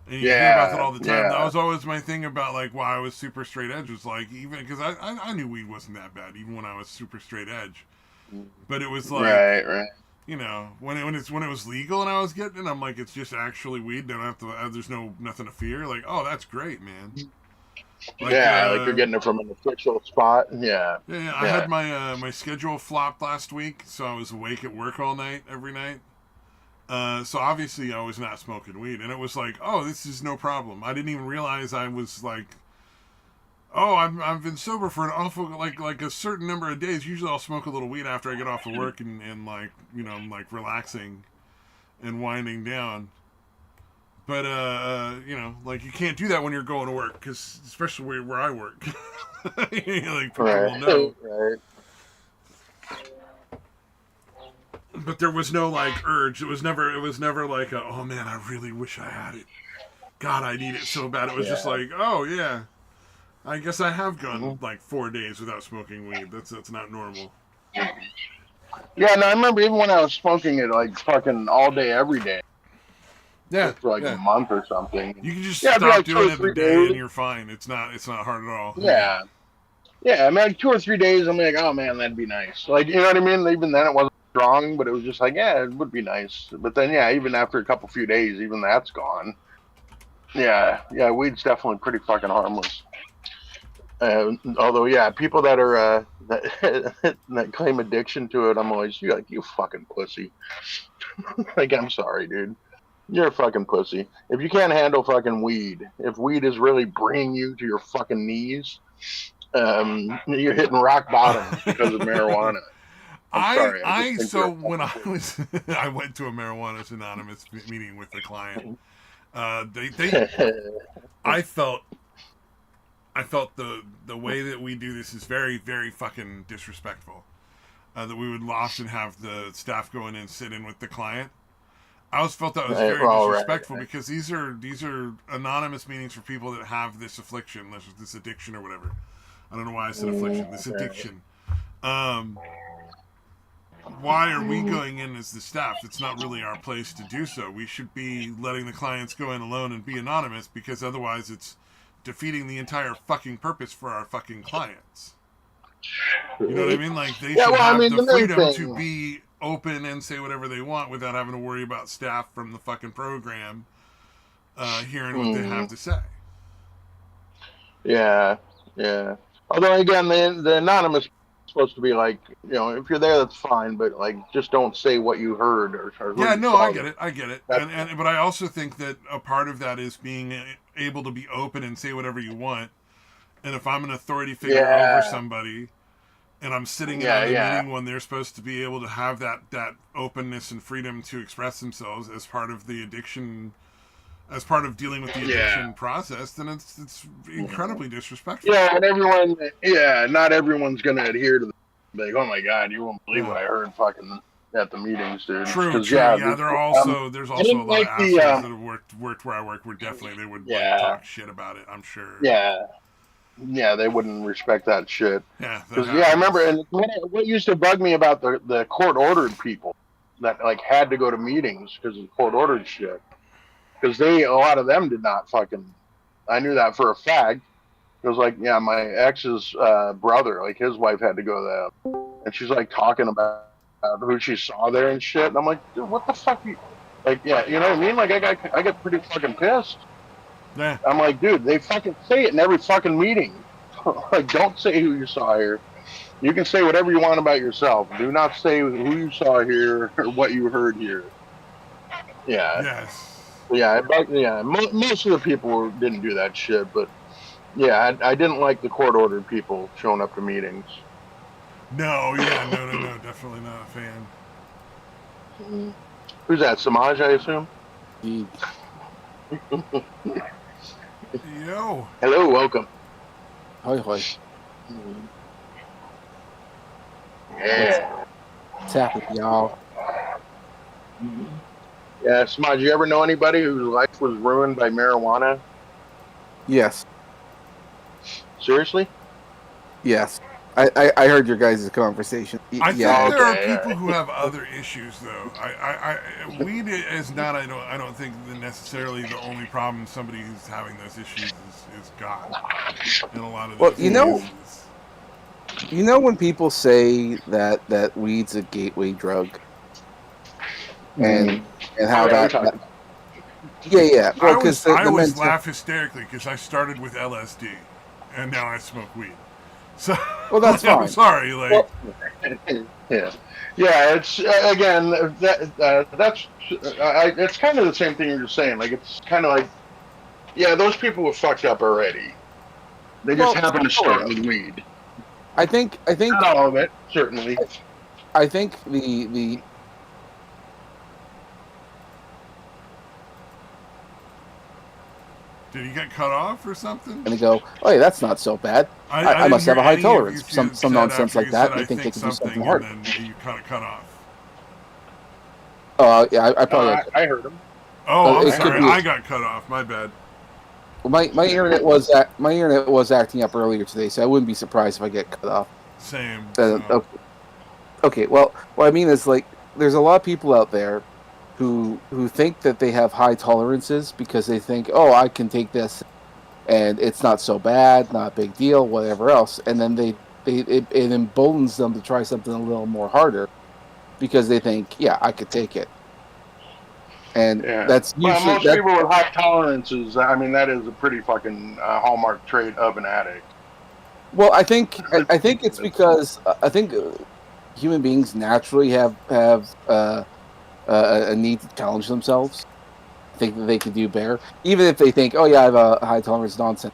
[SPEAKER 2] And you hear about that
[SPEAKER 1] Yeah,
[SPEAKER 2] all the time. That
[SPEAKER 1] yeah.
[SPEAKER 2] was always my thing about like why I was super straight edge. Was like even because I knew weed wasn't that bad even when I was super straight edge. But it was like
[SPEAKER 1] Right, right.
[SPEAKER 2] when it was legal and I was getting it, I'm like it's just actually weed. Don't have to. There's nothing to fear. Like oh that's great man. Like
[SPEAKER 1] Yeah, like you're getting it from an official spot. Yeah,
[SPEAKER 2] yeah, yeah I had
[SPEAKER 1] yeah.
[SPEAKER 2] my schedule flopped last week, so I was awake at work all night every night. So obviously I was not smoking weed, and it was like, oh, this is no problem. I didn't even realize I was like, oh, I've been sober for an awful like a certain number of days. Usually I'll smoke a little weed after I get off of work and like I'm like relaxing and winding down. But like you can't do that when you're going to work, because especially where I work, like people
[SPEAKER 1] Right,
[SPEAKER 2] will know.
[SPEAKER 1] right.
[SPEAKER 2] But there was no like urge. It was never like oh man, I really wish I had it. God, I need it so bad. It was just
[SPEAKER 1] Yeah.
[SPEAKER 2] like, oh yeah, I guess I have gone
[SPEAKER 1] Mhm.
[SPEAKER 2] like 4 days without smoking weed. That's not normal.
[SPEAKER 1] Yeah, no, I remember even when I was smoking it like fucking all day, every day,
[SPEAKER 2] Yeah,
[SPEAKER 1] for like a
[SPEAKER 2] yeah.
[SPEAKER 1] month or something.
[SPEAKER 2] You can just
[SPEAKER 1] Yeah, it'd be
[SPEAKER 2] stop
[SPEAKER 1] like two
[SPEAKER 2] doing
[SPEAKER 1] or
[SPEAKER 2] it a
[SPEAKER 1] three
[SPEAKER 2] day and
[SPEAKER 1] days.
[SPEAKER 2] you're fine. It's not hard at all. Yeah.
[SPEAKER 1] Yeah, yeah. I mean, like 2 or 3 days. I'm like, oh man, that'd be nice. Like, you know what I mean? Even then, it wasn't strong, but it was just like, yeah, it would be nice. But then, yeah, even after a couple few days, even that's gone. Yeah, yeah. Weed's definitely pretty fucking harmless. Although, yeah, people that are that claim addiction to it, I'm always you like you fucking pussy. Like, I'm sorry, dude. You're a fucking pussy. If you can't handle fucking weed, if weed is really bringing you to your fucking knees, you're hitting rock bottom because of marijuana. I'm sorry. I just
[SPEAKER 2] I
[SPEAKER 1] think you're
[SPEAKER 2] so
[SPEAKER 1] a
[SPEAKER 2] when
[SPEAKER 1] fucking
[SPEAKER 2] I
[SPEAKER 1] pussy.
[SPEAKER 2] was I went to a marijuana anonymous meeting with the client. They I felt the way that we do this is very very fucking disrespectful. That we would often have the staff go in and sit in with the client. I always felt that was
[SPEAKER 1] Right,
[SPEAKER 2] very
[SPEAKER 1] all right,
[SPEAKER 2] disrespectful
[SPEAKER 1] right.
[SPEAKER 2] because these are anonymous meetings for people that have this affliction, this addiction or whatever. I don't know why I said affliction. This
[SPEAKER 1] Right.
[SPEAKER 2] addiction. Um, why are we going in as the staff? It's not really our place to do so. We should be letting the clients go in alone and be anonymous, because otherwise it's defeating the entire fucking purpose for our fucking clients. You know what I mean? Like they
[SPEAKER 1] Yeah,
[SPEAKER 2] should
[SPEAKER 1] well, I
[SPEAKER 2] have
[SPEAKER 1] mean,
[SPEAKER 2] the
[SPEAKER 1] the main
[SPEAKER 2] freedom to
[SPEAKER 1] thing.
[SPEAKER 2] be open and say whatever they want without having to worry about staff from the fucking program hearing what they have
[SPEAKER 1] Mm,
[SPEAKER 2] to say.
[SPEAKER 1] yeah, yeah. Although again, the anonymous supposed to be like, if you're there, that's fine, but like, just don't say what you heard or who
[SPEAKER 2] Yeah,
[SPEAKER 1] you
[SPEAKER 2] no, I
[SPEAKER 1] saw
[SPEAKER 2] get
[SPEAKER 1] there.
[SPEAKER 2] it. I get it.
[SPEAKER 1] That's
[SPEAKER 2] And but I also think that a part of that is being able to be open and say whatever you want. And if I'm an authority figure over
[SPEAKER 1] yeah,
[SPEAKER 2] somebody and I'm sitting in
[SPEAKER 1] yeah,
[SPEAKER 2] on the
[SPEAKER 1] yeah,
[SPEAKER 2] meeting when they're supposed to be able to have that openness and freedom to express themselves as part of the addiction, as part of dealing with the
[SPEAKER 1] yeah.
[SPEAKER 2] addiction process, then it's
[SPEAKER 1] Mhm.
[SPEAKER 2] incredibly disrespectful.
[SPEAKER 1] Yeah, and not everyone's gonna adhere to the like. Oh my God, you won't believe what
[SPEAKER 2] Yeah.
[SPEAKER 1] I heard fucking at the meetings, dude.
[SPEAKER 2] True,
[SPEAKER 1] Because
[SPEAKER 2] true.
[SPEAKER 1] yeah,
[SPEAKER 2] Yeah, there's
[SPEAKER 1] I
[SPEAKER 2] also a
[SPEAKER 1] didn't
[SPEAKER 2] lot of
[SPEAKER 1] like the
[SPEAKER 2] assholes that have worked where I work where definitely they would like
[SPEAKER 1] yeah,
[SPEAKER 2] talk shit about it, I'm sure.
[SPEAKER 1] yeah, yeah. They wouldn't respect that shit.
[SPEAKER 2] Yeah, that
[SPEAKER 1] Because yeah, I remember,
[SPEAKER 2] happens.
[SPEAKER 1] and what used to bug me about the court ordered people that like had to go to meetings because of court ordered shit. Because a lot of them did not fucking. I knew that for a fact. It was like, yeah, my ex's brother, like his wife had to go there, and she's like talking about who she saw there and shit. And I'm like, dude, what the fuck? Like, yeah, you know what I mean? Like, I got pretty fucking pissed.
[SPEAKER 2] Yeah.
[SPEAKER 1] I'm like, dude, they fucking say it in every fucking meeting. Like, don't say who you saw here. You can say whatever you want about yourself. Do not say who you saw here or what you heard here. Yeah,
[SPEAKER 2] Yes.
[SPEAKER 1] yeah. Most of the people didn't do that shit, but yeah, I didn't like the court ordered people showing up to meetings.
[SPEAKER 2] No, yeah, no, definitely not a fan.
[SPEAKER 1] Who's that? Samaj, I assume.
[SPEAKER 3] Gee,
[SPEAKER 2] Yo.
[SPEAKER 1] Hello, welcome.
[SPEAKER 3] hoy hoy. What's
[SPEAKER 1] Yeah,
[SPEAKER 3] what's happening, y'all?
[SPEAKER 1] yeah. Samaj, you ever know anybody whose life was ruined by marijuana?
[SPEAKER 3] Yes,
[SPEAKER 1] Seriously?
[SPEAKER 3] yes. I heard your guys' conversation.
[SPEAKER 2] I
[SPEAKER 3] Yeah,
[SPEAKER 2] think
[SPEAKER 3] I
[SPEAKER 2] there
[SPEAKER 3] did.
[SPEAKER 2] are
[SPEAKER 1] Okay,
[SPEAKER 2] people
[SPEAKER 1] all
[SPEAKER 2] who have other issues, though. Weed is not. I don't think that necessarily the only problem somebody who's having those issues is got in a lot of
[SPEAKER 3] Well,
[SPEAKER 2] those cases.
[SPEAKER 3] you know when people say that weed's a gateway drug, and
[SPEAKER 1] right. Oh
[SPEAKER 3] how
[SPEAKER 1] yeah, we
[SPEAKER 3] that
[SPEAKER 1] talked.
[SPEAKER 3] yeah, yeah.
[SPEAKER 2] I
[SPEAKER 3] Well, because
[SPEAKER 2] always I
[SPEAKER 3] the
[SPEAKER 2] always
[SPEAKER 3] mental.
[SPEAKER 2] laugh hysterically because I started with LSD, and now I smoke weed. So
[SPEAKER 3] Well, that's
[SPEAKER 2] like, I'm
[SPEAKER 3] fine.
[SPEAKER 2] sorry, like
[SPEAKER 3] Well,
[SPEAKER 1] Yeah, yeah. It's again that's it's kind of the same thing you're saying. Like it's kind of like yeah, those people were fucked up already. They just
[SPEAKER 3] well,
[SPEAKER 1] happened to
[SPEAKER 3] sort
[SPEAKER 1] start
[SPEAKER 3] of.
[SPEAKER 1] with weed.
[SPEAKER 3] I think
[SPEAKER 1] Not all of it, certainly.
[SPEAKER 3] I think the
[SPEAKER 2] did he get cut off or something?
[SPEAKER 3] and they go, oh yeah, that's not so bad.
[SPEAKER 2] I
[SPEAKER 3] I
[SPEAKER 2] didn't
[SPEAKER 3] must
[SPEAKER 2] hear
[SPEAKER 3] have a high
[SPEAKER 2] any of you
[SPEAKER 3] tolerance. Some
[SPEAKER 2] said
[SPEAKER 3] nonsense
[SPEAKER 2] after
[SPEAKER 3] like
[SPEAKER 2] you said
[SPEAKER 3] that. And
[SPEAKER 2] I
[SPEAKER 3] they think they
[SPEAKER 2] think
[SPEAKER 3] can do something
[SPEAKER 2] something, and
[SPEAKER 3] hard.
[SPEAKER 2] then you kind of cut off.
[SPEAKER 3] Oh yeah, I probably got
[SPEAKER 1] I heard him.
[SPEAKER 2] Oh, I'm
[SPEAKER 1] I
[SPEAKER 3] it could
[SPEAKER 2] sorry,
[SPEAKER 1] heard
[SPEAKER 3] be.
[SPEAKER 2] I got cut off. My bad.
[SPEAKER 3] My internet was acting up earlier today, so I wouldn't be surprised if I get cut off.
[SPEAKER 2] Same.
[SPEAKER 3] Okay, okay. Well, what I mean is like there's a lot of people out there who think that they have high tolerances because they think, oh, I can take this and it's not so bad, not a big deal, whatever else, and then it emboldens them to try something a little more harder because they think, yeah, I could take it, and
[SPEAKER 1] Yeah.
[SPEAKER 3] that's
[SPEAKER 1] Well,
[SPEAKER 3] usually
[SPEAKER 1] most
[SPEAKER 3] that.
[SPEAKER 1] people with high tolerances, I mean, that is a pretty fucking hallmark trait of an addict.
[SPEAKER 3] Well, I think it's because I think human beings naturally have a need to challenge themselves. Think that they can do better, even if they think, oh yeah, I have a high tolerance nonsense.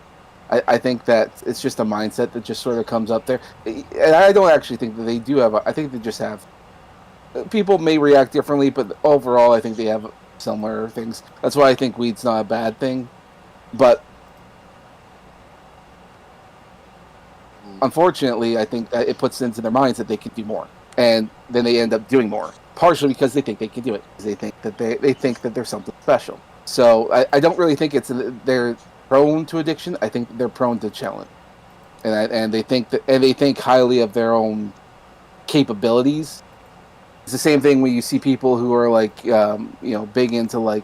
[SPEAKER 3] I think that it's just a mindset that just sort of comes up there, and I don't actually think that they do have. I think they just have. People may react differently, but overall, I think they have similar things. That's why I think weed's not a bad thing, but unfortunately, I think that it puts into their minds that they can do more, and then they end up doing more. Partially because they think they can do it, because they think that they think that there's something special. So I don't really think they're prone to addiction. I think they're prone to challenge, and they think highly of their own capabilities. It's the same thing when you see people who are like big into like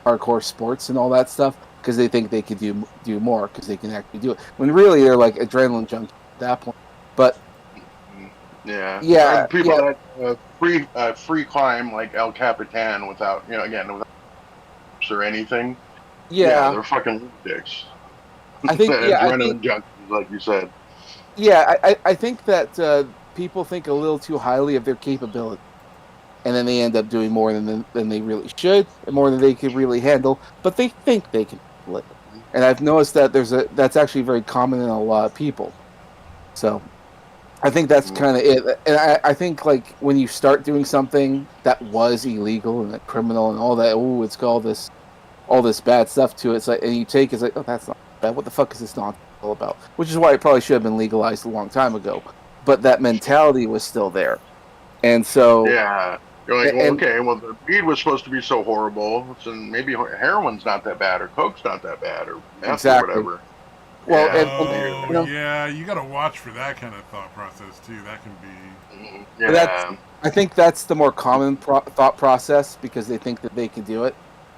[SPEAKER 3] hardcore sports and all that stuff because they think they could do more because they can actually do it when really they're like adrenaline junkies at that point. But
[SPEAKER 1] Yeah.
[SPEAKER 3] yeah,
[SPEAKER 1] People
[SPEAKER 3] yeah,
[SPEAKER 1] that free climb like El Capitan without, again, without or anything. Yeah,
[SPEAKER 3] yeah.
[SPEAKER 1] they're fucking dicks.
[SPEAKER 3] I think yeah, I think
[SPEAKER 1] Adrenaline junkies, like you said.
[SPEAKER 3] Yeah, I think that people think a little too highly of their capability, and then they end up doing more than they really should, and more than they can really handle. But they think they can handle it, and I've noticed that that's actually very common in a lot of people. So I think that's kind of it. And I think like when you start doing something that was illegal and criminal and all that, oh, it's got all this bad stuff to it. It's like, and you take it's like, oh, that's not bad. What the fuck is this nonsense all about? Which is why it probably should have been legalized a long time ago. But that mentality was still there, and so
[SPEAKER 1] Yeah. You're like, well,
[SPEAKER 3] and
[SPEAKER 1] okay, well, the weed was supposed to be so horrible, so maybe heroin's not that bad, or coke's not that bad, or meth, or
[SPEAKER 3] exactly.
[SPEAKER 1] whatever.
[SPEAKER 3] Well,
[SPEAKER 1] Yeah,
[SPEAKER 3] and
[SPEAKER 1] maybe.
[SPEAKER 2] Oh,
[SPEAKER 3] you know,
[SPEAKER 2] yeah, you got to watch for that kind of thought process too. That can be.
[SPEAKER 3] but that's
[SPEAKER 1] Yeah.
[SPEAKER 3] I think that's the more common thought process because they think that they can do it.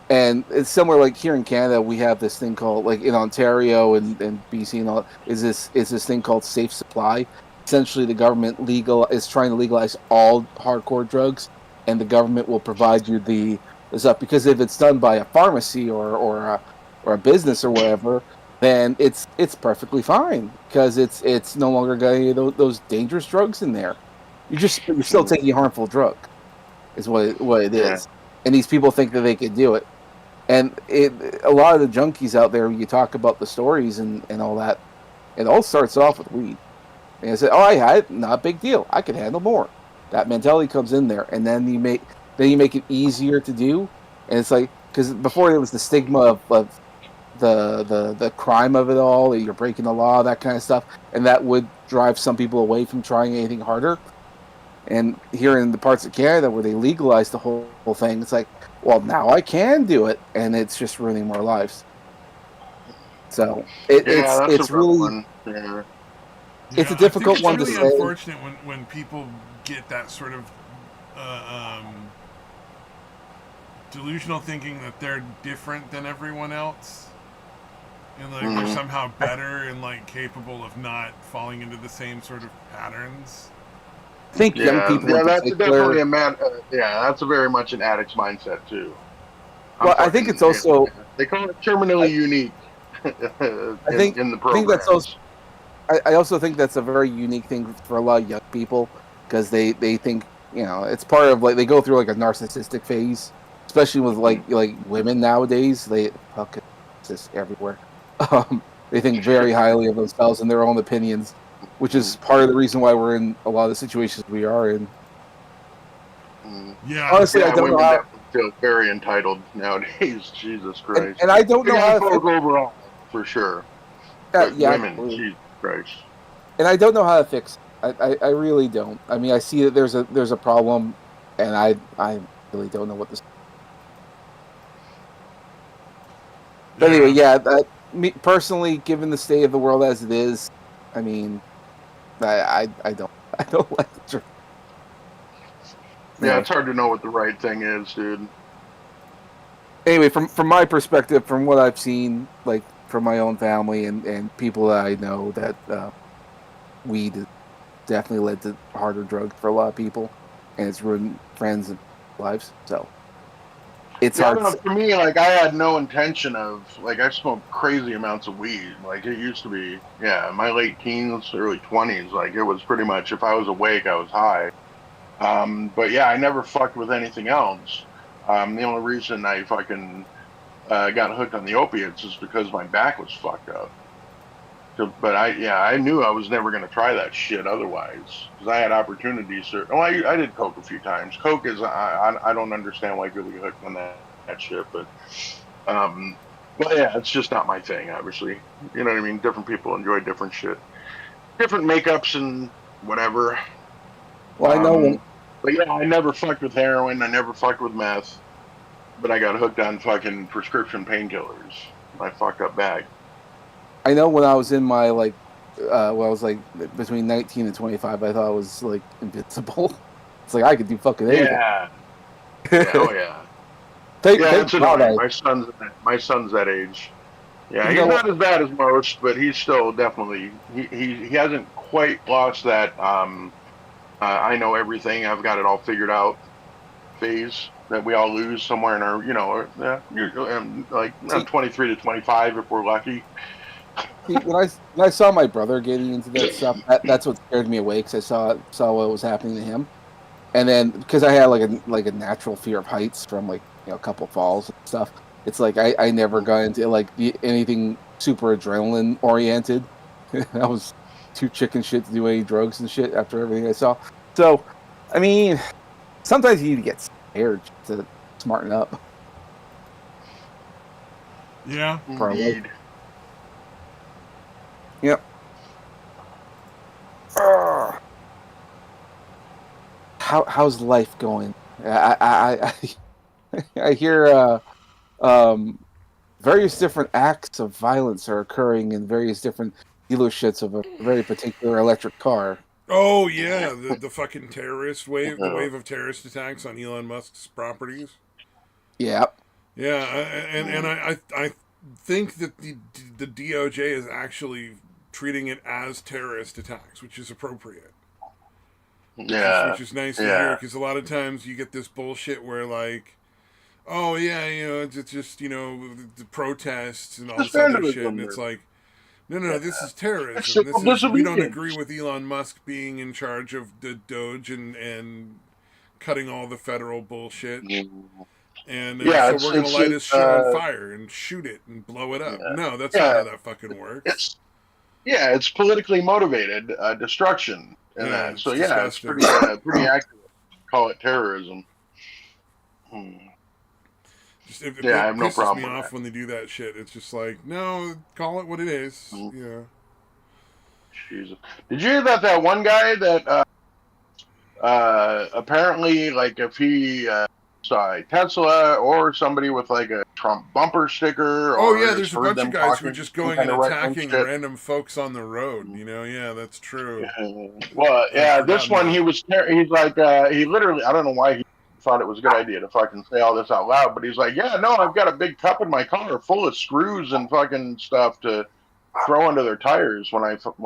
[SPEAKER 3] And it's similar like here in Canada, we have this thing called like in Ontario and BC and all is this thing called safe supply. Essentially, the government legal is trying to legalize all hardcore drugs, and the government will provide you the stuff because if it's done by a pharmacy or a business or whatever, then it's perfectly fine because it's no longer got any of those dangerous drugs in there. You're still taking a harmful drug, is what it
[SPEAKER 1] Yeah.
[SPEAKER 3] is. And these people think that they can do it. And a lot of the junkies out there, you talk about the stories and all that. It all starts off with weed. And I said, "Oh, I had not a big deal. I could handle more." That mentality comes in there, and then you make it easier to do. And it's like because before there was the stigma of the crime of it all. You're breaking the law, that kind of stuff, and that would drive some people away from trying anything harder. And here in the parts of Canada where they legalized the whole thing, it's like, well, now I can do it, and it's just ruining more lives. So
[SPEAKER 1] Yeah, that's a
[SPEAKER 3] it's
[SPEAKER 1] rough
[SPEAKER 3] really
[SPEAKER 1] one. Yeah.
[SPEAKER 3] it's a
[SPEAKER 2] Yeah, I think
[SPEAKER 3] difficult
[SPEAKER 2] it's
[SPEAKER 3] one to
[SPEAKER 2] really
[SPEAKER 3] say.
[SPEAKER 2] unfortunate when people get that sort of delusional thinking that they're different than everyone else, and like they're
[SPEAKER 1] Mm.
[SPEAKER 2] somehow better and like capable of not falling into the same sort of patterns.
[SPEAKER 3] I think young
[SPEAKER 1] Yeah,
[SPEAKER 3] people in
[SPEAKER 1] yeah, that's
[SPEAKER 3] particular.
[SPEAKER 1] definitely a man. Yeah, that's a very much an addict's mindset too. I'm
[SPEAKER 3] Well, I think it's
[SPEAKER 1] fucking.
[SPEAKER 3] also.
[SPEAKER 1] Yeah, they call it terminally unique
[SPEAKER 3] I think
[SPEAKER 1] in the
[SPEAKER 3] I think that's also.
[SPEAKER 1] programs.
[SPEAKER 3] I also think that's a very unique thing for a lot of young people because they think it's part of like they go through like a narcissistic phase, especially with like women nowadays. They fucking just everywhere. They think very highly of themselves and their own opinions, which is part of the reason why we're in a lot of the situations we are in.
[SPEAKER 1] Mm.
[SPEAKER 2] Yeah,
[SPEAKER 3] Honestly, I
[SPEAKER 1] Yeah,
[SPEAKER 3] don't know
[SPEAKER 1] women
[SPEAKER 3] how,
[SPEAKER 1] definitely feel very entitled nowadays. Jesus Christ.
[SPEAKER 3] and I don't
[SPEAKER 1] The
[SPEAKER 3] know
[SPEAKER 1] young
[SPEAKER 3] how to
[SPEAKER 1] folk
[SPEAKER 3] fix.
[SPEAKER 1] overall, for sure, but
[SPEAKER 3] Yeah,
[SPEAKER 1] women,
[SPEAKER 3] absolutely.
[SPEAKER 1] Jesus Christ.
[SPEAKER 3] And I don't know how to fix it. I really don't. I mean, I see that there's a problem, and I really don't know what to. But anyway,
[SPEAKER 2] yeah.
[SPEAKER 3] yeah, me personally, given the state of the world as it is, I mean, I don't I don't like the drug.
[SPEAKER 1] Yeah,
[SPEAKER 3] Anyway,
[SPEAKER 1] it's hard to know what the right thing is, dude.
[SPEAKER 3] anyway, from my perspective, from what I've seen, like from my own family and people that I know, that weed has definitely led to harder drugs for a lot of people, and it's ruined friends and lives. So it's
[SPEAKER 1] Yeah, I
[SPEAKER 3] hard
[SPEAKER 1] don't
[SPEAKER 3] to
[SPEAKER 1] know.
[SPEAKER 3] say.
[SPEAKER 1] For me, like I had no intention of like I smoked crazy amounts of weed. Like it used to be, yeah, my late teens, early 20s. Like it was pretty much if I was awake, I was high. But yeah, I never fucked with anything else. The only reason I fucking got hooked on the opiates is because my back was fucked up. So, but yeah, I knew I was never going to try that shit otherwise because I had opportunities. I did coke a few times. Coke is I don't understand why people get hooked on that shit, um, but yeah, it's just not my thing. Obviously, you know what I mean. Different people enjoy different shit, different makeups and whatever.
[SPEAKER 3] Well, I know when
[SPEAKER 1] Um, but yeah, I never fucked with heroin. I never fucked with meth. But I got hooked on fucking prescription painkillers. My fucked up bag.
[SPEAKER 3] I was in my like when I was like between 19 and 25, I thought I was like invincible. It's like I could do fucking anything.
[SPEAKER 1] Yeah, yeah, oh yeah. Yeah,
[SPEAKER 3] Thank
[SPEAKER 1] it's
[SPEAKER 3] God
[SPEAKER 1] annoying.
[SPEAKER 3] I
[SPEAKER 1] My son's that age. Yeah,
[SPEAKER 3] you
[SPEAKER 1] he's
[SPEAKER 3] know
[SPEAKER 1] not as bad as most, but he's still definitely he hasn't quite lost that I know everything, I've got it all figured out phase that we all lose somewhere in our like
[SPEAKER 3] see
[SPEAKER 1] 23 to 25 if we're lucky.
[SPEAKER 3] See, when I saw my brother getting into that stuff, that's what scared me away because I saw what was happening to him, and then because I had like a natural fear of heights from like a couple falls and stuff. It's like I never got into like anything super adrenaline oriented. I was too chicken shit to do any drugs and shit after everything I saw. So, I mean, sometimes you need to get scared to smarten up.
[SPEAKER 2] Yeah.
[SPEAKER 3] Probably.
[SPEAKER 1] Indeed.
[SPEAKER 3] Yep. Ugh. How's life going? I hear um, various different acts of violence are occurring in various different dealerships of a very particular electric car.
[SPEAKER 2] Oh yeah, the fucking terrorist wave, the
[SPEAKER 1] Uh,
[SPEAKER 2] wave of terrorist attacks on Elon Musk's properties.
[SPEAKER 3] Yeah.
[SPEAKER 2] Yeah, and I think that the DOJ is actually treating it as terrorist attacks, which is appropriate.
[SPEAKER 1] yeah,
[SPEAKER 2] Which is nice to hear
[SPEAKER 1] yeah.
[SPEAKER 2] because a lot of times you get this bullshit where like, oh yeah, it's just the protests and all
[SPEAKER 1] Just
[SPEAKER 2] this other shit, and
[SPEAKER 1] vandalism.
[SPEAKER 2] it's
[SPEAKER 1] Or,
[SPEAKER 2] like, no, no,
[SPEAKER 1] yeah.
[SPEAKER 2] no, this is
[SPEAKER 1] It's
[SPEAKER 2] terrorism.
[SPEAKER 1] civil
[SPEAKER 2] This is we don't agree
[SPEAKER 1] disobedience.
[SPEAKER 2] with Elon Musk being in charge of the Doge and cutting all the federal bullshit. And
[SPEAKER 1] Yeah,
[SPEAKER 2] so we're gonna light his shit on fire and shoot it and blow it
[SPEAKER 1] yeah,
[SPEAKER 2] up. No, that's not
[SPEAKER 1] yeah.
[SPEAKER 2] how that fucking works.
[SPEAKER 1] It's it's politically motivated destruction and
[SPEAKER 2] Yeah,
[SPEAKER 1] that. So
[SPEAKER 2] it's
[SPEAKER 1] yeah, it's
[SPEAKER 2] disgusting.
[SPEAKER 1] pretty accurate. Call it terrorism. Hmm.
[SPEAKER 2] Just it,
[SPEAKER 1] Yeah, I
[SPEAKER 2] it
[SPEAKER 1] have no
[SPEAKER 2] pisses me
[SPEAKER 1] problem with
[SPEAKER 2] off
[SPEAKER 1] that.
[SPEAKER 2] when they do that shit. It's just like, no, call it what it is.
[SPEAKER 1] Hmm.
[SPEAKER 2] Yeah.
[SPEAKER 1] Jesus. Did you hear about that one guy that apparently, like, if he saw a Tesla or somebody with like a Trump bumper sticker
[SPEAKER 2] Oh
[SPEAKER 1] or
[SPEAKER 2] yeah,
[SPEAKER 1] just
[SPEAKER 2] there's a
[SPEAKER 1] heard
[SPEAKER 2] bunch of
[SPEAKER 1] them
[SPEAKER 2] guys who are
[SPEAKER 1] talking
[SPEAKER 2] just
[SPEAKER 1] some
[SPEAKER 2] going and
[SPEAKER 1] kind of right wing
[SPEAKER 2] attacking
[SPEAKER 1] shit.
[SPEAKER 2] random folks on the road. Yeah, that's true.
[SPEAKER 1] Well,
[SPEAKER 2] I'd
[SPEAKER 1] yeah, this
[SPEAKER 2] forgotten
[SPEAKER 1] one
[SPEAKER 2] that.
[SPEAKER 1] he's like he literally, I don't know why he thought it was a good idea to fucking say all this out loud, but he's like, yeah, no, I've got a big cup in my car full of screws and fucking stuff to throw into their tires when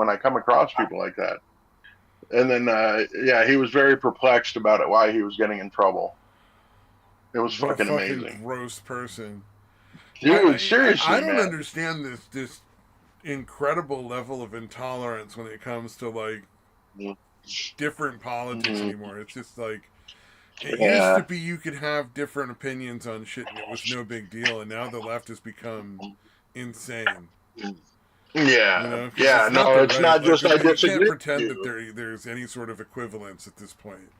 [SPEAKER 1] I come across people like that. And then yeah, he was very perplexed about it, why he was getting in trouble. It was
[SPEAKER 2] What a
[SPEAKER 1] fucking
[SPEAKER 2] fucking
[SPEAKER 1] amazing,
[SPEAKER 2] gross person.
[SPEAKER 1] dude.
[SPEAKER 2] I
[SPEAKER 1] Seriously,
[SPEAKER 2] don't
[SPEAKER 1] man.
[SPEAKER 2] understand this incredible level of intolerance when it comes to like different politics
[SPEAKER 1] Mm-hmm.
[SPEAKER 2] anymore. It's just like it used to
[SPEAKER 1] Yeah,
[SPEAKER 2] be you could have different opinions on shit and it was no big deal, and now the left has become insane.
[SPEAKER 1] yeah,
[SPEAKER 2] Because
[SPEAKER 1] yeah.
[SPEAKER 2] it's not
[SPEAKER 1] No,
[SPEAKER 2] the
[SPEAKER 1] it's
[SPEAKER 2] right.
[SPEAKER 1] not
[SPEAKER 2] Like
[SPEAKER 1] just I
[SPEAKER 2] you can't
[SPEAKER 1] disagree with
[SPEAKER 2] pretend that
[SPEAKER 1] you.
[SPEAKER 2] there's any sort of equivalence at this point.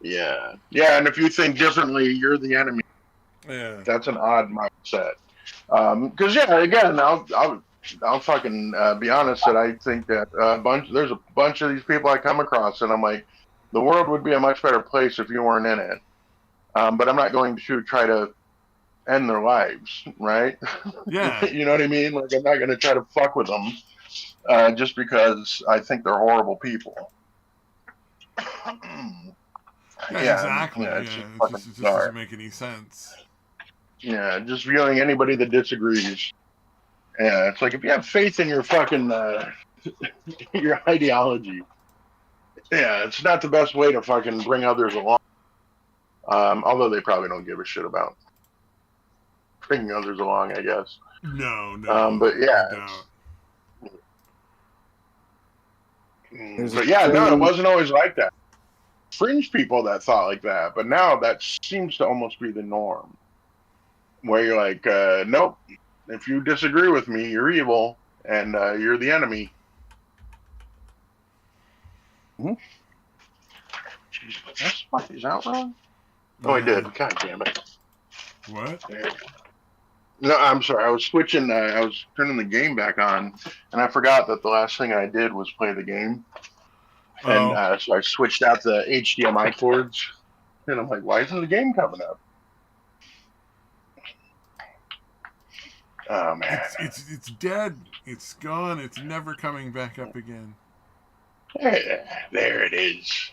[SPEAKER 1] Yeah, yeah. And if you think differently, you're the enemy.
[SPEAKER 2] Yeah.
[SPEAKER 1] That's an odd mindset. Because yeah, again, I'll fucking be honest that I think that there's a bunch of these people I come across, and I'm like, the world would be a much better place if you weren't in it. But I'm not going to try to end their lives, right?
[SPEAKER 2] Yeah.
[SPEAKER 1] You know what I mean? Like I'm not going to try to fuck with them just because I think they're horrible people.
[SPEAKER 2] Yeah,
[SPEAKER 1] Yeah,
[SPEAKER 2] exactly.
[SPEAKER 1] yeah, it's just
[SPEAKER 2] Yeah,
[SPEAKER 1] fucking
[SPEAKER 2] it just
[SPEAKER 1] bizarre.
[SPEAKER 2] doesn't make any sense.
[SPEAKER 1] Yeah, just viewing anybody that disagrees. Yeah, it's like if you have faith in your fucking your ideology, yeah, it's not the best way to fucking bring others along. Although they probably don't give a shit about bringing others along, I guess.
[SPEAKER 2] No, no,
[SPEAKER 1] But
[SPEAKER 2] I
[SPEAKER 1] yeah,
[SPEAKER 2] doubt.
[SPEAKER 3] There's a
[SPEAKER 1] but yeah, no, it
[SPEAKER 3] saying.
[SPEAKER 1] wasn't always like that. Fringe people that thought like that, but now that seems to almost be the norm. Where you're like, nope, if you disagree with me, you're evil and you're the enemy.
[SPEAKER 3] Mhm.
[SPEAKER 1] Jeez, did I spot these out wrong? Oh, I
[SPEAKER 2] Yeah.
[SPEAKER 1] did. God damn it.
[SPEAKER 2] What?
[SPEAKER 1] No, I'm sorry. I was switching. I was turning the game back on, and I forgot that the last thing I did was play the game, and
[SPEAKER 2] Oh,
[SPEAKER 1] so I switched out the HDMI cords, and I'm like, "Why isn't the game coming up?" Oh man,
[SPEAKER 2] it's dead. It's gone. It's never coming back up again.
[SPEAKER 1] there it is.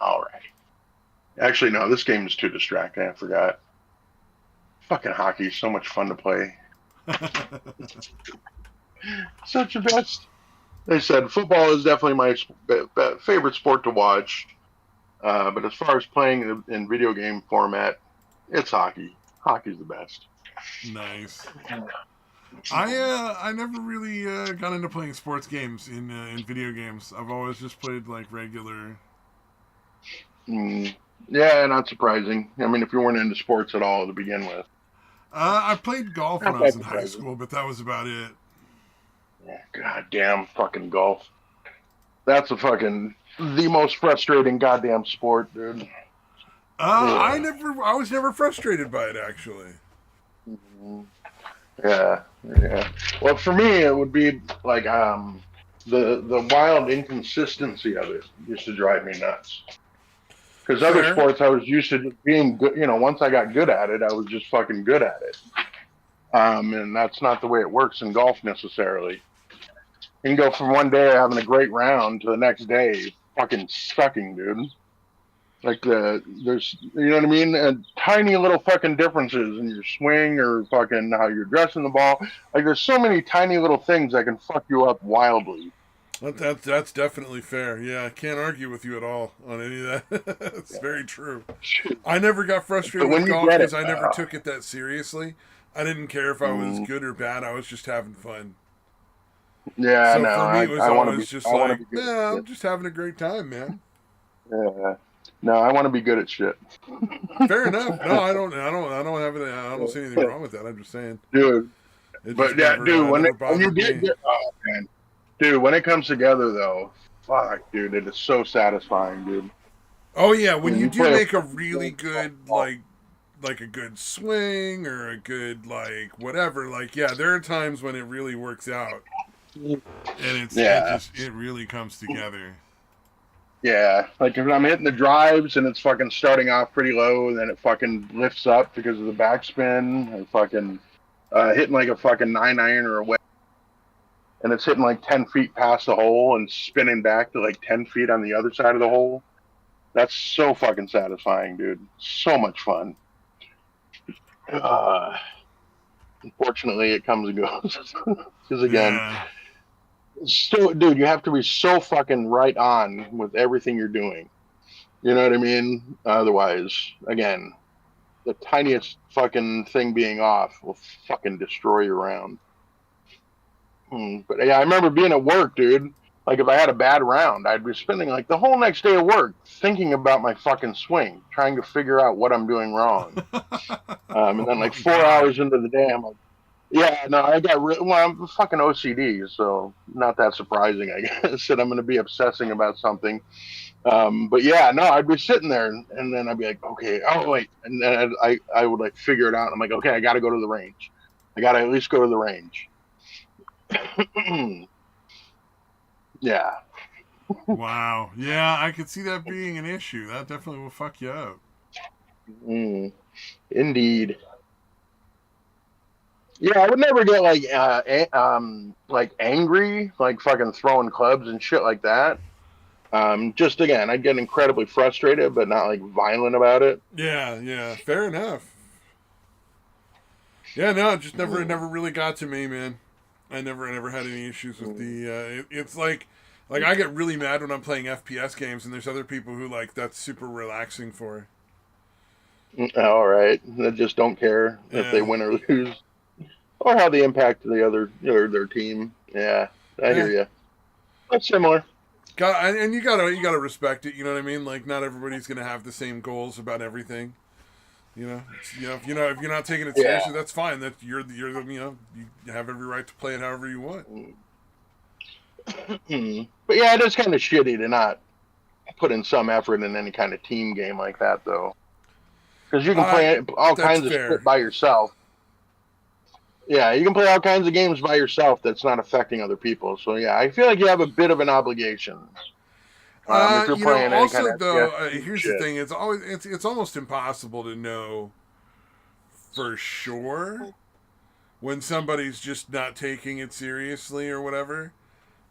[SPEAKER 1] All right. Actually, no, this game is too distracting. I forgot. Fucking hockey is so much fun to play. Such a best. They said football is definitely my favorite sport to watch. But as far as playing in video game format, it's hockey. Hockey's the best.
[SPEAKER 2] Nice. I never really got into playing sports games in video games. I've always just played like regular.
[SPEAKER 1] Mm. Yeah, not surprising. I mean, if you weren't into sports at all to begin with,
[SPEAKER 2] I played golf when
[SPEAKER 1] not
[SPEAKER 2] I was
[SPEAKER 1] that
[SPEAKER 2] in high
[SPEAKER 1] surprising.
[SPEAKER 2] school, but that was about it.
[SPEAKER 1] Yeah, goddamn fucking golf. That's a fucking the most frustrating goddamn sport, dude. Yeah.
[SPEAKER 2] I was never frustrated by it actually.
[SPEAKER 1] Mhm. Yeah, yeah. Well, for me, it would be like the wild inconsistency of it used to drive me nuts. Because other
[SPEAKER 2] Fair.
[SPEAKER 1] sports, I was used to just being good. You know, once I got good at it, I was just fucking good at it. And that's not the way it works in golf necessarily. You can go from one day having a great round to the next day fucking sucking, dude. Like there's, you know what I mean? And tiny little fucking differences in your swing or fucking how you're dressing the ball. Like there's so many tiny little things that can fuck you up wildly.
[SPEAKER 2] That's definitely fair. Yeah, I can't argue with you at all on any of that. It's very true. I never got
[SPEAKER 1] But
[SPEAKER 2] frustrated with
[SPEAKER 1] when you
[SPEAKER 2] golf
[SPEAKER 1] get it,
[SPEAKER 2] because I never took it that seriously. I didn't care if I was
[SPEAKER 1] mm,
[SPEAKER 2] good or bad. I was just having fun.
[SPEAKER 1] yeah,
[SPEAKER 2] So
[SPEAKER 1] no,
[SPEAKER 2] for me, it was always just
[SPEAKER 1] I want to
[SPEAKER 2] like,
[SPEAKER 1] be good at
[SPEAKER 2] yeah, I'm
[SPEAKER 1] shit.
[SPEAKER 2] just having a great time, man.
[SPEAKER 1] Yeah, no, I want to be good at shit.
[SPEAKER 2] Fair enough. No, I don't have it. I don't see anything wrong with that. I'm just saying
[SPEAKER 1] Dude,
[SPEAKER 2] it just
[SPEAKER 1] but yeah, dude,
[SPEAKER 2] never
[SPEAKER 1] when you
[SPEAKER 2] bothered
[SPEAKER 1] get
[SPEAKER 2] me.
[SPEAKER 1] good, oh man, dude, when it comes together though, fuck, dude, it is so satisfying, dude.
[SPEAKER 2] Oh yeah, when
[SPEAKER 1] When
[SPEAKER 2] you
[SPEAKER 1] you
[SPEAKER 2] do
[SPEAKER 1] play a
[SPEAKER 2] make a
[SPEAKER 1] fucking
[SPEAKER 2] really
[SPEAKER 1] game,
[SPEAKER 2] good
[SPEAKER 1] oh,
[SPEAKER 2] like a good swing or a good like whatever, like yeah, there are times when it really works out and
[SPEAKER 1] yeah,
[SPEAKER 2] it really comes together.
[SPEAKER 1] yeah. Like if I'm hitting the drives and it's fucking starting off pretty low, and then it fucking lifts up because of the backspin, and fucking hitting like a fucking 9 iron or a wedge, and it's hitting like 10 feet past the hole and spinning back to like 10 feet on the other side of the hole. That's so fucking satisfying, dude. So much fun. Uh, Unfortunately, it comes and goes. Because again,
[SPEAKER 2] Yeah.
[SPEAKER 1] so dude, you have to be so fucking right on with everything you're doing. You know what I mean? Otherwise, again, the tiniest fucking thing being off will fucking destroy your round. But yeah, I remember being at work, dude. Like if I had a bad round, I'd be spending like the whole next day at work thinking about my fucking swing, trying to figure out what I'm doing wrong. And
[SPEAKER 2] Oh
[SPEAKER 1] then like
[SPEAKER 2] my
[SPEAKER 1] four
[SPEAKER 2] god.
[SPEAKER 1] hours into the day, I'm like, yeah, no, well, I'm fucking OCD, so not that surprising, I guess, that I'm going to be obsessing about something. But yeah, no, I'd be sitting there and then I'd be like, okay, oh wait, and then I would like figure it out. I'm like, okay, I got to go to the range. I got to at least go to the range. Yeah.
[SPEAKER 2] Wow. Yeah, I could see that being an issue. That definitely will fuck you up.
[SPEAKER 1] Mm, indeed. Yeah, I would never get like angry, like fucking throwing clubs and shit like that. Just again, I'd get incredibly frustrated, but not like violent about it.
[SPEAKER 2] Yeah, yeah. Fair enough. Yeah, no, it
[SPEAKER 1] Mm.
[SPEAKER 2] never really got to me, man. I never had any issues with
[SPEAKER 1] Mm.
[SPEAKER 2] the. It's like I get really mad when I'm playing FPS games, and there's other people who like that's super relaxing for.
[SPEAKER 1] All right, they just don't care if they
[SPEAKER 2] Yeah,
[SPEAKER 1] win or lose, or how they impact the other their team. Yeah, I
[SPEAKER 2] yeah.
[SPEAKER 1] hear you. That's similar.
[SPEAKER 2] And you gotta respect it. You know what I mean? Like not everybody's gonna have the same goals about everything. If you're not taking it
[SPEAKER 1] Yeah.
[SPEAKER 2] seriously, that's fine. That you have every right to play it however you want.
[SPEAKER 1] But yeah, it is kind of shitty to not put in some effort in any kind of team game like that, though, because you can
[SPEAKER 2] Uh,
[SPEAKER 1] play all
[SPEAKER 2] that's
[SPEAKER 1] kinds of shit
[SPEAKER 2] fair.
[SPEAKER 1] by yourself. Yeah, you can play all kinds of games by yourself that's not affecting other people. So yeah, I feel like you have a bit of an obligation if you're playing any kind
[SPEAKER 2] Also
[SPEAKER 1] of FPS
[SPEAKER 2] though, here's the
[SPEAKER 1] shit.
[SPEAKER 2] thing: it's almost impossible to know for sure when somebody's just not taking it seriously or whatever,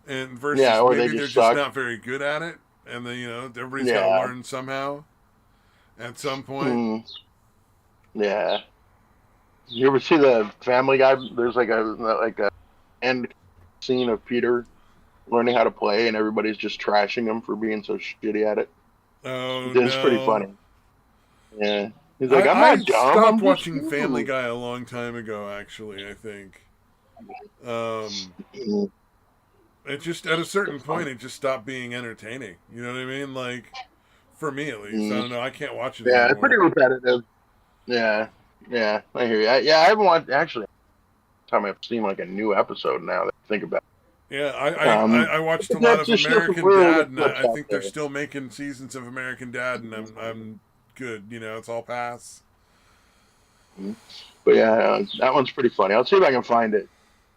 [SPEAKER 2] and
[SPEAKER 1] Yeah,
[SPEAKER 2] versus
[SPEAKER 1] or they
[SPEAKER 2] maybe they're
[SPEAKER 1] just
[SPEAKER 2] just
[SPEAKER 1] suck.
[SPEAKER 2] not very good at it, and then everybody's got to
[SPEAKER 1] Yeah.
[SPEAKER 2] learn somehow at some point.
[SPEAKER 1] Mm, yeah. You ever see the Family Guy? There's like a end scene of Peter learning how to play, and everybody's just trashing him for being so shitty at it.
[SPEAKER 2] Oh
[SPEAKER 1] It's pretty
[SPEAKER 2] no.
[SPEAKER 1] funny. Yeah. He's like, I'm
[SPEAKER 2] I
[SPEAKER 1] not dumb.
[SPEAKER 2] stopped
[SPEAKER 1] I'm just
[SPEAKER 2] watching Family
[SPEAKER 1] new.
[SPEAKER 2] Guy a long time ago. Actually, I think. Um,
[SPEAKER 1] Mm,
[SPEAKER 2] it just at a certain
[SPEAKER 1] that's fun.
[SPEAKER 2] point, it just stopped being entertaining. You know what I mean? Like for me at least, I
[SPEAKER 1] Mm,
[SPEAKER 2] don't know. I can't watch it
[SPEAKER 1] yeah, it's pretty
[SPEAKER 2] anymore.
[SPEAKER 1] repetitive. Yeah, yeah, I hear you. Yeah, I haven't watched actually. Time I've seen like a new episode now that I think about.
[SPEAKER 2] Yeah,
[SPEAKER 1] It.
[SPEAKER 2] I watched a
[SPEAKER 1] But
[SPEAKER 2] lot
[SPEAKER 1] that's
[SPEAKER 2] of
[SPEAKER 1] there's still some
[SPEAKER 2] American
[SPEAKER 1] really good
[SPEAKER 2] Dad, and
[SPEAKER 1] clips
[SPEAKER 2] I
[SPEAKER 1] out
[SPEAKER 2] think they're
[SPEAKER 1] there.
[SPEAKER 2] still making seasons of American Dad, and I'm good. You know, it's all pass.
[SPEAKER 1] Mhm. But yeah, that one's pretty funny. I'll see if I can find it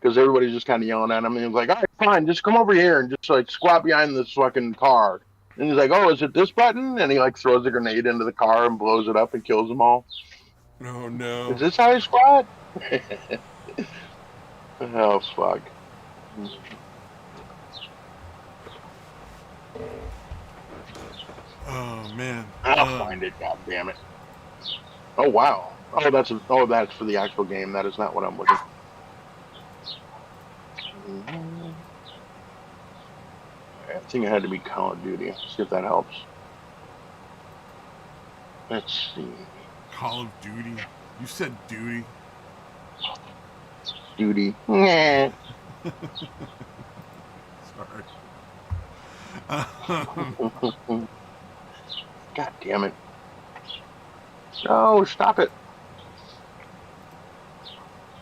[SPEAKER 1] because everybody's just kind of yelling at him, and he's like, "All right, fine, just come over here and just like squat behind this fucking car." And he's like, "Oh, is it this button?" And he like throws a grenade into the car and blows it up and kills them all.
[SPEAKER 2] Oh
[SPEAKER 1] Is
[SPEAKER 2] no.
[SPEAKER 1] this how you squat? Oh fuck!
[SPEAKER 2] Oh man.
[SPEAKER 1] I'll find it. God damn it! Oh wow! That's for the actual game. That is not what I'm looking. For. I think it had to be Call of Duty. See if that helps. Let's see.
[SPEAKER 2] Call of Duty. You said duty.
[SPEAKER 1] Duty. Nah.
[SPEAKER 2] Sorry.
[SPEAKER 1] God damn it. No, stop it.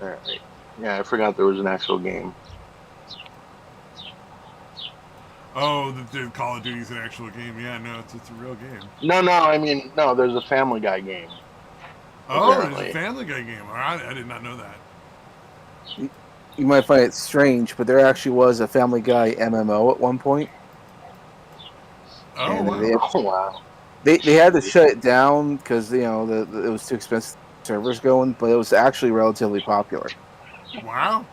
[SPEAKER 1] All right. Yeah, I forgot there was an actual game.
[SPEAKER 2] Oh, the Call of Duty's an actual game. Yeah, no, it's a real game.
[SPEAKER 1] No, no, I mean, no, there's a Family Guy game,
[SPEAKER 2] Oh, there's a
[SPEAKER 1] apparently.
[SPEAKER 2] Family Guy game. I did not know that.
[SPEAKER 3] You might find it strange, but there actually was a Family Guy MMO at one point,
[SPEAKER 2] Oh
[SPEAKER 3] and
[SPEAKER 2] wow.
[SPEAKER 1] Oh, wow.
[SPEAKER 3] they had to shut it down because it was too expensive servers going, but it was actually relatively popular.
[SPEAKER 2] Wow.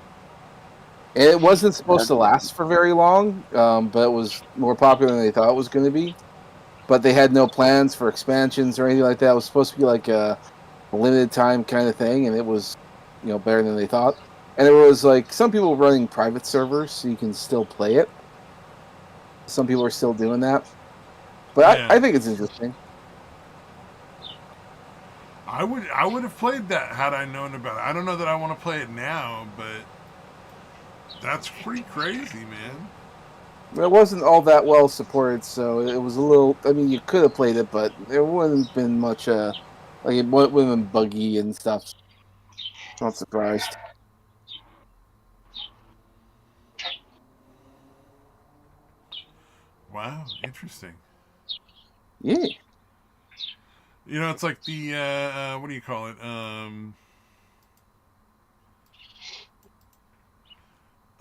[SPEAKER 3] And it wasn't supposed to
[SPEAKER 1] That's,
[SPEAKER 3] last for very long, but it was more popular than they thought it was going to be. But they had no plans for expansions or anything like that. It was supposed to be like a limited time kind of thing, and it was better than they thought. And it was like some people running private servers, so you can still play it. Some people are still doing that, but
[SPEAKER 2] Yeah.
[SPEAKER 3] I think it's interesting.
[SPEAKER 2] I would have played that had I known about it. I don't know that I want to play it now, but that's pretty crazy, man.
[SPEAKER 3] It wasn't all that well supported, so it was a little. I mean, you could have played it, but there wouldn't have been much. Like it would have been buggy and stuff. Not surprised.
[SPEAKER 2] Wow, interesting.
[SPEAKER 3] Yeah.
[SPEAKER 2] You know, it's like the what do you call it?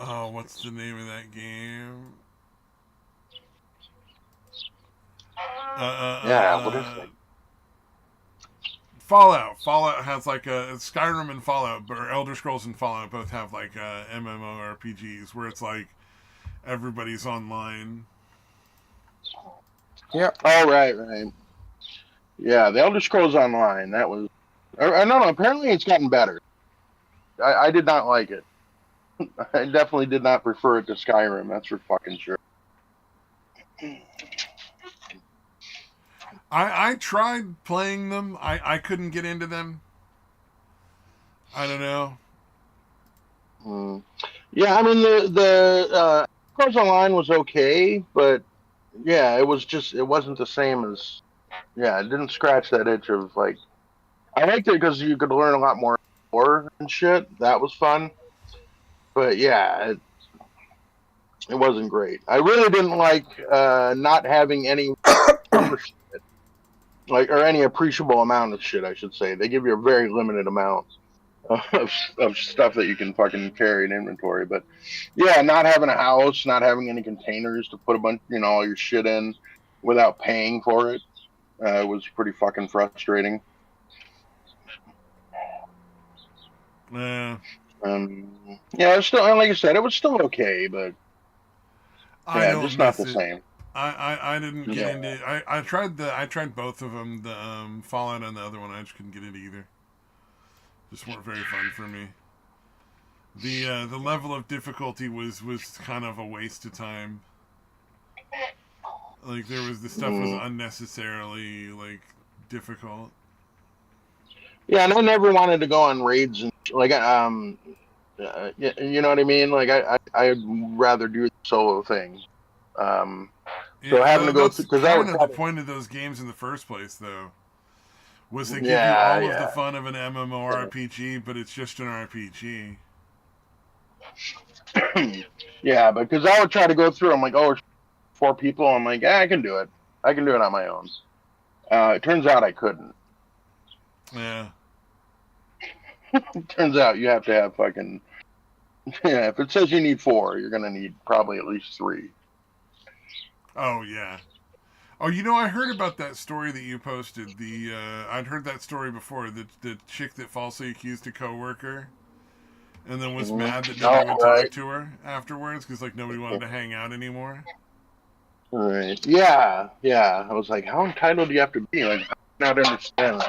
[SPEAKER 2] Oh, what's the name of that game? Uh, uh,
[SPEAKER 1] yeah, what is
[SPEAKER 2] uh,
[SPEAKER 1] that?
[SPEAKER 2] Fallout. Fallout has like a Skyrim and Fallout, or Elder Scrolls and Fallout both have like MMORPGs where it's like everybody's online.
[SPEAKER 3] Yeah.
[SPEAKER 1] Oh, right, right. Yeah, the Elder Scrolls Online, that was. I don't know, apparently it's gotten better. I did not like it. I definitely did not prefer it to Skyrim, that's for fucking sure.
[SPEAKER 2] I tried playing them. I couldn't get into them. I don't know.
[SPEAKER 1] Mm. Yeah, I mean the Scrolls Online was okay, but yeah, it wasn't the same as yeah, it didn't scratch that itch of like I liked it because you could learn a lot more lore and shit. That was fun, but yeah, it wasn't great. I really didn't like not having any super shit, like or any appreciable amount of shit. I should say they give you a very limited amount of stuff that you can fucking carry in inventory. But yeah, not having a house, not having any containers to put a bunch, all your shit in without paying for it was pretty fucking frustrating.
[SPEAKER 2] Uh,
[SPEAKER 1] Yeah, it's still, like I said, it was still okay, but
[SPEAKER 2] I
[SPEAKER 1] yeah,
[SPEAKER 2] don't
[SPEAKER 1] just not
[SPEAKER 2] miss
[SPEAKER 1] the
[SPEAKER 2] it.
[SPEAKER 1] same.
[SPEAKER 2] I didn't get
[SPEAKER 1] Yeah.
[SPEAKER 2] into it. I tried both of them, the Fallout and the other one. I just couldn't get into either. Just weren't very fun for me. The level of difficulty was kind of a waste of time. Like there was the stuff was
[SPEAKER 1] Mm.
[SPEAKER 2] unnecessarily like difficult.
[SPEAKER 1] Yeah, and I never wanted to go on raids and like you know what I mean? Like I'd rather do the solo thing. Um, so
[SPEAKER 2] Yeah,
[SPEAKER 1] having to go
[SPEAKER 2] that's
[SPEAKER 1] through because I
[SPEAKER 2] kind
[SPEAKER 1] would
[SPEAKER 2] of the
[SPEAKER 1] try to.
[SPEAKER 2] point of those games in the first place, though. Was to give you
[SPEAKER 1] Yeah,
[SPEAKER 2] all of the
[SPEAKER 1] yeah,
[SPEAKER 2] fun of an MMORPG, but it's just an RPG.
[SPEAKER 1] yeah. Because I would try to go through. I'm like, oh, 4 people. I'm like, I can do it. I can do it on my own. It turns out I couldn't.
[SPEAKER 2] Yeah.
[SPEAKER 1] It turns out you have to have fucking yeah. If it says you need 4, you're gonna need probably at least 3.
[SPEAKER 2] Oh yeah. Oh, I heard about that story that you posted. I'd heard that story before. The chick that falsely accused a coworker, and then was mad that nobody
[SPEAKER 1] Oh,
[SPEAKER 2] would
[SPEAKER 1] right.
[SPEAKER 2] talk to her afterwards because like nobody wanted to hang out anymore.
[SPEAKER 1] Right. Yeah, yeah. I was like, how entitled do you have to be? Like, not understand.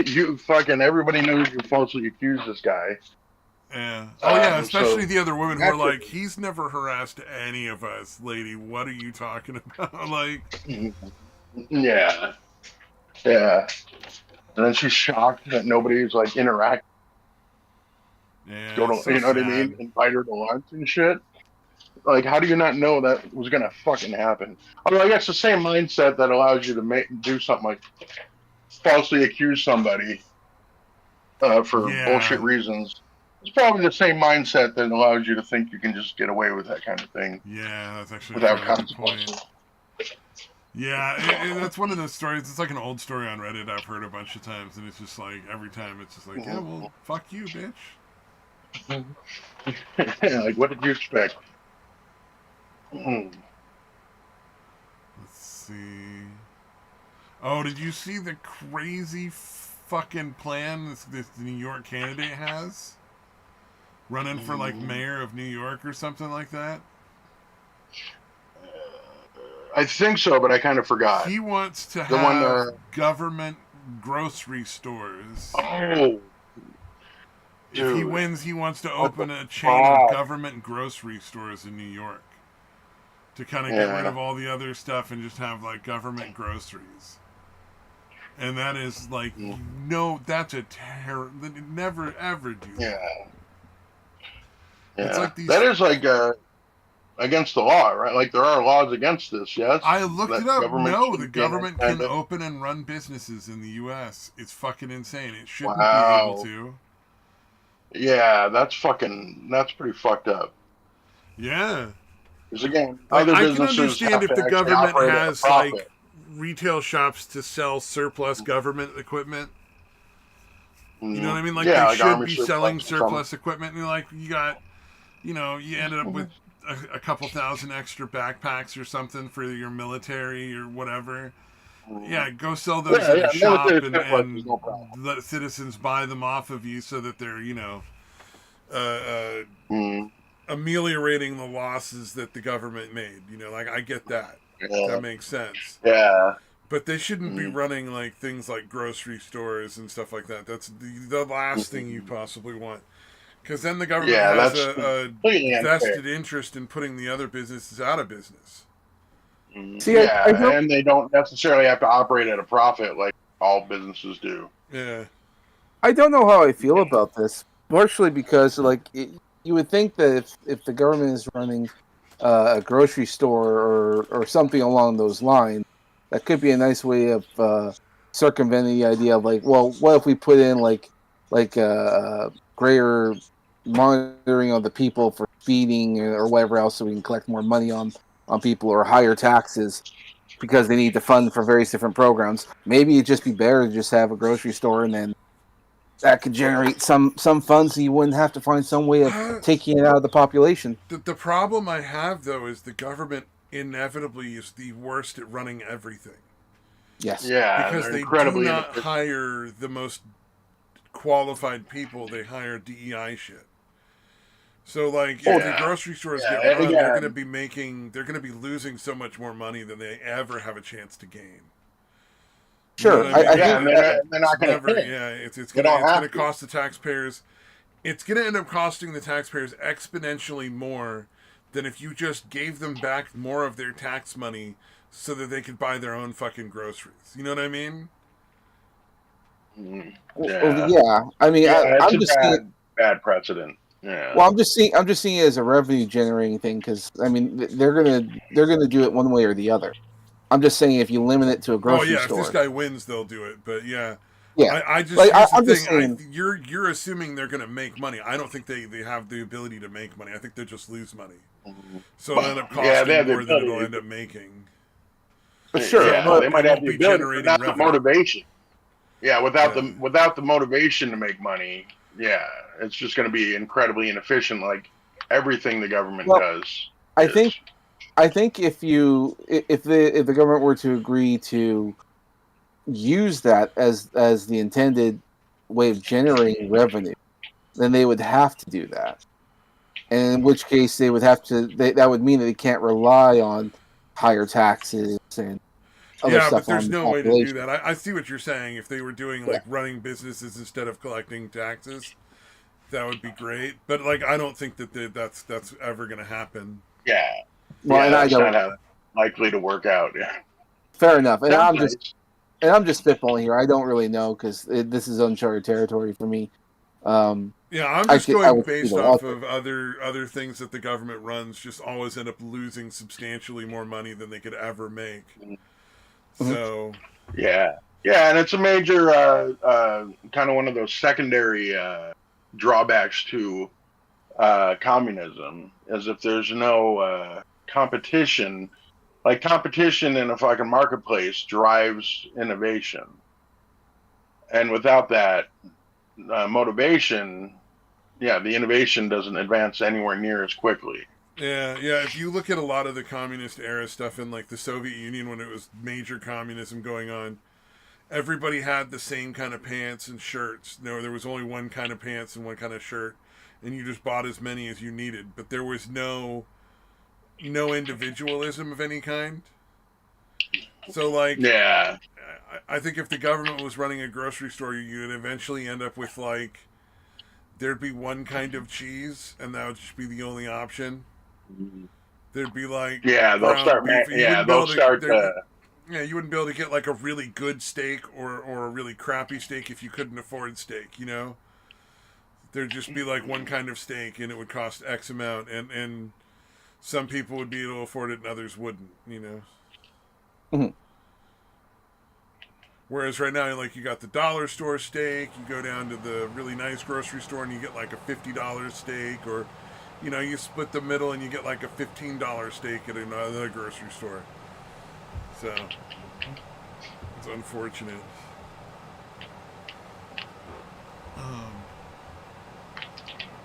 [SPEAKER 1] You fucking everybody knows you falsely accused this guy.
[SPEAKER 2] Yeah. Oh yeah,
[SPEAKER 1] So
[SPEAKER 2] especially the other women who are like,
[SPEAKER 1] naturally,
[SPEAKER 2] he's never harassed any of us, lady. What are you talking about? Like,
[SPEAKER 1] yeah, yeah. And then she's shocked that nobody's like interact. Go
[SPEAKER 2] yeah,
[SPEAKER 1] to,
[SPEAKER 2] so
[SPEAKER 1] you know what I mean?
[SPEAKER 2] sad.
[SPEAKER 1] Invite her to lunch and shit. Like, how do you not know that was gonna fucking happen? Although I guess the same mindset that allows you to do something like falsely accuse somebody for bullshit
[SPEAKER 2] Yeah,
[SPEAKER 1] reasons. It's probably the same mindset that allows you to think you can just get away with that kind of thing
[SPEAKER 2] yeah, that's actually a
[SPEAKER 1] without
[SPEAKER 2] fairly good point.
[SPEAKER 1] consequences.
[SPEAKER 2] Yeah, that's one of those stories. It's like an old story on Reddit I've heard a bunch of times, and it's just like every time it's just like, yeah, well, fuck you, bitch.
[SPEAKER 1] Like, what did you expect?
[SPEAKER 2] Let's see. Oh, did you see the crazy fucking plan this New York candidate has? Running for like mayor of New York or something like that?
[SPEAKER 1] I think so, but I kind of forgot.
[SPEAKER 2] He wants to
[SPEAKER 1] The one,
[SPEAKER 2] have government grocery stores.
[SPEAKER 1] oh,
[SPEAKER 2] If he
[SPEAKER 1] dude,
[SPEAKER 2] wins, he wants to
[SPEAKER 1] what the
[SPEAKER 2] open a chain of
[SPEAKER 1] fuck?
[SPEAKER 2] government grocery stores in New York to kind of get rid
[SPEAKER 1] Yeah,
[SPEAKER 2] of all the other stuff and just have like government groceries. And that is like, no, that's a terror. Never ever do that.
[SPEAKER 1] yeah,
[SPEAKER 2] It's
[SPEAKER 1] yeah.
[SPEAKER 2] like
[SPEAKER 1] That
[SPEAKER 2] these.
[SPEAKER 1] is like against the law, right? Like there are laws against this. Yes,
[SPEAKER 2] I looked it
[SPEAKER 1] that
[SPEAKER 2] up.
[SPEAKER 1] government
[SPEAKER 2] No, the
[SPEAKER 1] shouldn't be in any
[SPEAKER 2] government
[SPEAKER 1] kind
[SPEAKER 2] can
[SPEAKER 1] of.
[SPEAKER 2] open and run businesses in the U.S. It's fucking insane. It shouldn't be able
[SPEAKER 1] Wow.
[SPEAKER 2] to.
[SPEAKER 1] Yeah, that's pretty fucked up.
[SPEAKER 2] Yeah.
[SPEAKER 1] Because again,
[SPEAKER 2] Like,
[SPEAKER 1] other
[SPEAKER 2] I can
[SPEAKER 1] businesses
[SPEAKER 2] understand
[SPEAKER 1] have
[SPEAKER 2] if
[SPEAKER 1] to
[SPEAKER 2] the
[SPEAKER 1] actually
[SPEAKER 2] government
[SPEAKER 1] operate at a
[SPEAKER 2] has, like,
[SPEAKER 1] profit.
[SPEAKER 2] retail shops to sell surplus government equipment. You know what I mean? Like,
[SPEAKER 1] Yeah,
[SPEAKER 2] they
[SPEAKER 1] like
[SPEAKER 2] should
[SPEAKER 1] army
[SPEAKER 2] be selling
[SPEAKER 1] surplus or something.
[SPEAKER 2] surplus equipment. And, like, you ended up with a couple thousand extra backpacks or something for your military or whatever. Yeah, go sell those
[SPEAKER 1] Yeah,
[SPEAKER 2] at
[SPEAKER 1] yeah,
[SPEAKER 2] a shop
[SPEAKER 1] military
[SPEAKER 2] and,
[SPEAKER 1] surplus is
[SPEAKER 2] and
[SPEAKER 1] no problem.
[SPEAKER 2] let citizens buy them off of you so that they're, uh, uh,
[SPEAKER 1] Mm,
[SPEAKER 2] ameliorating the losses that the government made. Like, I get that.
[SPEAKER 1] yeah,
[SPEAKER 2] That makes sense.
[SPEAKER 1] yeah.
[SPEAKER 2] But they shouldn't be
[SPEAKER 1] Mm,
[SPEAKER 2] running like things like grocery stores and stuff like that. That's the last thing you
[SPEAKER 1] mm,
[SPEAKER 2] possibly want. Because then the government
[SPEAKER 1] yeah,
[SPEAKER 2] has
[SPEAKER 1] that's
[SPEAKER 2] a
[SPEAKER 1] completely unfair.
[SPEAKER 2] vested interest in putting the other businesses out of business.
[SPEAKER 3] See, I
[SPEAKER 1] Yeah,
[SPEAKER 3] don't
[SPEAKER 1] and they don't necessarily have to operate at a profit like all businesses do.
[SPEAKER 2] Yeah.
[SPEAKER 3] I don't know how I feel about this. Partially because you would think that if the government is running a grocery store or something along those lines, that could be a nice way of circumventing the idea of like, well, what if we put in greater monitoring of the people for feeding or whatever else, so we can collect more money on people or higher taxes because they need to fund for various different programs. Maybe it'd just be better to just have a grocery store, and then that could generate some funds, so you wouldn't have to find some way of
[SPEAKER 2] Uh,
[SPEAKER 3] taking it out of the population.
[SPEAKER 2] the problem I have though is the government inevitably is the worst at running everything
[SPEAKER 3] Yes.
[SPEAKER 1] Yeah,
[SPEAKER 2] because
[SPEAKER 1] they're
[SPEAKER 2] they do
[SPEAKER 1] incredibly
[SPEAKER 2] not
[SPEAKER 1] inefficient.
[SPEAKER 2] hire the most qualified people. They hire DEI shit. So like if the
[SPEAKER 1] Yeah,
[SPEAKER 2] grocery stores get
[SPEAKER 1] yeah, and
[SPEAKER 2] run,
[SPEAKER 1] again,
[SPEAKER 2] they're gonna be losing so much more money than they ever have a chance to gain. You know what
[SPEAKER 3] Sure.
[SPEAKER 2] I
[SPEAKER 3] I,
[SPEAKER 2] mean?
[SPEAKER 3] I
[SPEAKER 1] yeah,
[SPEAKER 3] think
[SPEAKER 1] and they're
[SPEAKER 2] It's
[SPEAKER 1] not going to
[SPEAKER 2] never,
[SPEAKER 1] pay.
[SPEAKER 2] yeah.
[SPEAKER 1] They don't
[SPEAKER 2] It's
[SPEAKER 1] have
[SPEAKER 2] gonna
[SPEAKER 1] to.
[SPEAKER 2] cost the taxpayers. It's gonna end up costing the taxpayers exponentially more than if you just gave them back more of their tax money so that they could buy their own fucking groceries. You know what I mean?
[SPEAKER 1] Mm,
[SPEAKER 3] well,
[SPEAKER 1] yeah,
[SPEAKER 3] yeah. I mean,
[SPEAKER 1] yeah, it's
[SPEAKER 3] I'm
[SPEAKER 1] a
[SPEAKER 3] just seeing
[SPEAKER 1] bad. bad precedent. Yeah.
[SPEAKER 3] Well, I'm just seeing it as a revenue generating thing because I mean they're gonna do it one way or the other. I'm just saying if you limit it to a
[SPEAKER 2] Oh
[SPEAKER 3] grocery
[SPEAKER 2] yeah, if this
[SPEAKER 3] store,
[SPEAKER 2] guy wins, they'll do it. But yeah,
[SPEAKER 3] yeah.
[SPEAKER 2] I just
[SPEAKER 3] Like
[SPEAKER 2] here's the
[SPEAKER 3] I'm just
[SPEAKER 2] thing.
[SPEAKER 3] saying,
[SPEAKER 2] You're assuming they're gonna make money. I don't think they have the ability to make money. I think they just lose money. So it'll end up
[SPEAKER 1] Yeah, they
[SPEAKER 2] costing
[SPEAKER 1] have the
[SPEAKER 2] more than it'll
[SPEAKER 1] ability.
[SPEAKER 2] end up making.
[SPEAKER 3] but sure,
[SPEAKER 2] So
[SPEAKER 1] Yeah, they might
[SPEAKER 2] it
[SPEAKER 1] have
[SPEAKER 2] won't
[SPEAKER 1] the
[SPEAKER 2] be
[SPEAKER 1] ability, but
[SPEAKER 2] generating
[SPEAKER 1] not the
[SPEAKER 2] revenue.
[SPEAKER 1] motivation. Yeah,
[SPEAKER 2] Yeah.
[SPEAKER 1] without the motivation to make money, yeah, it's just going to be incredibly inefficient, like everything the government
[SPEAKER 3] well,
[SPEAKER 1] does
[SPEAKER 3] I
[SPEAKER 1] is.
[SPEAKER 3] think if the government were to agree to use that as the intended way of generating revenue, then they would have to do that. And in which case they would have to that would mean that they can't rely on higher taxes and other
[SPEAKER 2] Yeah, but
[SPEAKER 3] stuff
[SPEAKER 2] there's
[SPEAKER 3] on the
[SPEAKER 2] no way to do
[SPEAKER 3] population.
[SPEAKER 2] that. I see what you're saying. If they were doing
[SPEAKER 3] Yeah.
[SPEAKER 2] like running businesses instead of collecting taxes, that would be great. But like, I don't think that's ever going to happen.
[SPEAKER 1] Yeah,
[SPEAKER 3] Well,
[SPEAKER 1] yeah,
[SPEAKER 3] and I
[SPEAKER 1] that's
[SPEAKER 3] don't.
[SPEAKER 1] not how likely to work out. Yeah,
[SPEAKER 3] Fair enough.
[SPEAKER 1] sounds nice.
[SPEAKER 3] And I'm just spitballing here. I don't really know because this is uncharted territory for me. Um,
[SPEAKER 2] Yeah, I'm
[SPEAKER 3] I
[SPEAKER 2] just
[SPEAKER 3] could I
[SPEAKER 2] going
[SPEAKER 3] would see the
[SPEAKER 2] based off
[SPEAKER 3] logic.
[SPEAKER 2] of other things that the government runs. Just always end up losing substantially more money than they could ever make.
[SPEAKER 3] Mhm.
[SPEAKER 2] So
[SPEAKER 1] Yeah, yeah, and it's a major kind of one of those secondary drawbacks to communism, is if there's no competition. Like competition in a fucking marketplace drives innovation, and without that motivation, yeah, the innovation doesn't advance anywhere near as quickly.
[SPEAKER 2] yeah, yeah. If you look at a lot of the communist era stuff in like the Soviet Union when it was major communism going on, everybody had the same kind of pants and shirts. No, there was only one kind of pants and one kind of shirt, and you just bought as many as you needed. But there was no individualism of any kind. So like,
[SPEAKER 1] Yeah,
[SPEAKER 2] I think if the government was running a grocery store, you'd eventually end up with like there'd be one kind of cheese, and that would just be the only option. There'd be like
[SPEAKER 1] yeah,
[SPEAKER 2] ground beef. You
[SPEAKER 1] yeah,
[SPEAKER 2] wouldn't be
[SPEAKER 1] they'll
[SPEAKER 2] able to.
[SPEAKER 1] start.
[SPEAKER 2] Yeah, you wouldn't be able to get like a really good steak or a really crappy steak if you couldn't afford steak. You know, there'd just be like one kind of steak, and it would cost X amount, and some people would be able to afford it, and others wouldn't. You know.
[SPEAKER 3] Mhm.
[SPEAKER 2] Whereas right now, like you got the dollar store steak, you go down to the really nice grocery store and you get like a $50 steak, or you split the middle and you get like a $15 steak at another grocery store. So it's unfortunate. Um,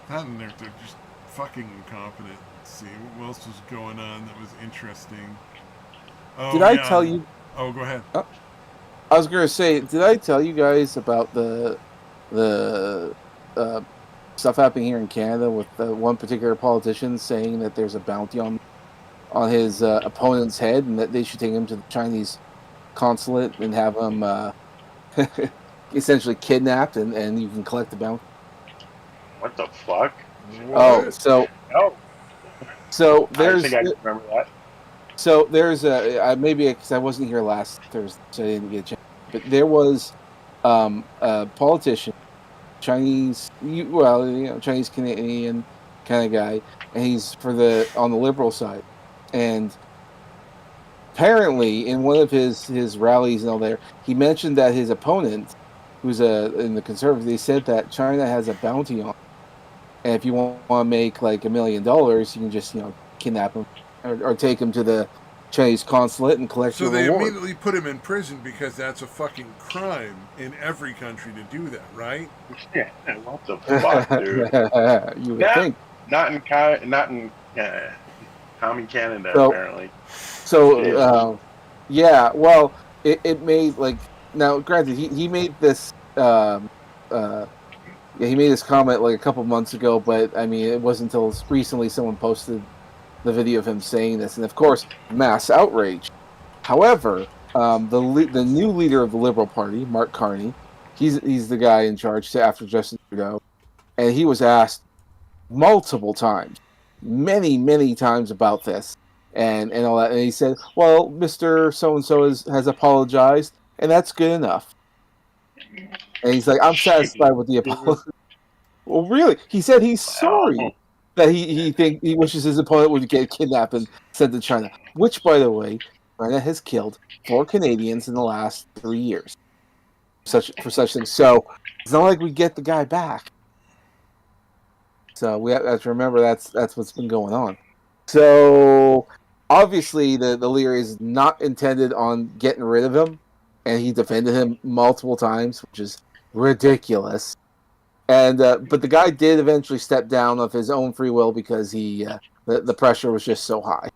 [SPEAKER 2] that and they're just fucking incompetent. Let's see what else was going on that was interesting.
[SPEAKER 3] Did
[SPEAKER 2] Oh
[SPEAKER 3] I
[SPEAKER 2] yeah.
[SPEAKER 3] tell you?
[SPEAKER 2] Oh, go ahead.
[SPEAKER 3] I was going to say, did I tell you guys about the uh, stuff happening here in Canada with one particular politician saying that there's a bounty on his opponent's head and that they should take him to the Chinese consulate and have him essentially kidnapped and you can collect the bounty?
[SPEAKER 1] What the fuck?
[SPEAKER 3] Oh,
[SPEAKER 2] What?
[SPEAKER 1] Oh,
[SPEAKER 3] so
[SPEAKER 1] I think I remember that.
[SPEAKER 3] there's maybe because I wasn't here last Thursday, so I didn't get a chance. But there was a politician, Chinese Canadian kind of guy, and he's on the liberal side. And apparently, in one of his rallies and all there, he mentioned that his opponent, who's in the conservative, they said that China has a bounty on, and if you want to make like $1 million, you can just kidnap him or take him to the Chinese consulate and collect
[SPEAKER 2] So
[SPEAKER 3] your
[SPEAKER 2] they
[SPEAKER 3] reward.
[SPEAKER 2] immediately put him in prison because that's a fucking crime in every country to do that, right?
[SPEAKER 1] Yeah, what the fuck, dude?
[SPEAKER 3] You would
[SPEAKER 1] Not,
[SPEAKER 3] think.
[SPEAKER 1] not in Tommy Canada,
[SPEAKER 3] So,
[SPEAKER 1] apparently.
[SPEAKER 3] so
[SPEAKER 1] Jesus.
[SPEAKER 3] yeah. Well, it made like now. Granted, he made this. Yeah, he made this comment like a couple months ago, but I mean, it wasn't until recently someone posted the video of him saying this, and of course, mass outrage. However, the new leader of the Liberal Party, Mark Carney, he's the guy in charge after Justin Trudeau, and he was asked multiple times, many times about this and all that, and he said, "Well, Mister So and So has apologized, and that's good enough." And he's like, "I'm satisfied with the apology." Well, really, he said he's
[SPEAKER 1] Wow.
[SPEAKER 3] sorry that he wishes his opponent would get kidnapped and sent to China. Which, by the way, China has killed 4 Canadians in the last 3 years. For such things. So it's not like we get the guy back. So we have to remember that's what's been going on. So obviously the leader is not intended on getting rid of him, and he defended him multiple times, which is ridiculous. And but the guy did eventually step down of his own free will because the pressure was just so high.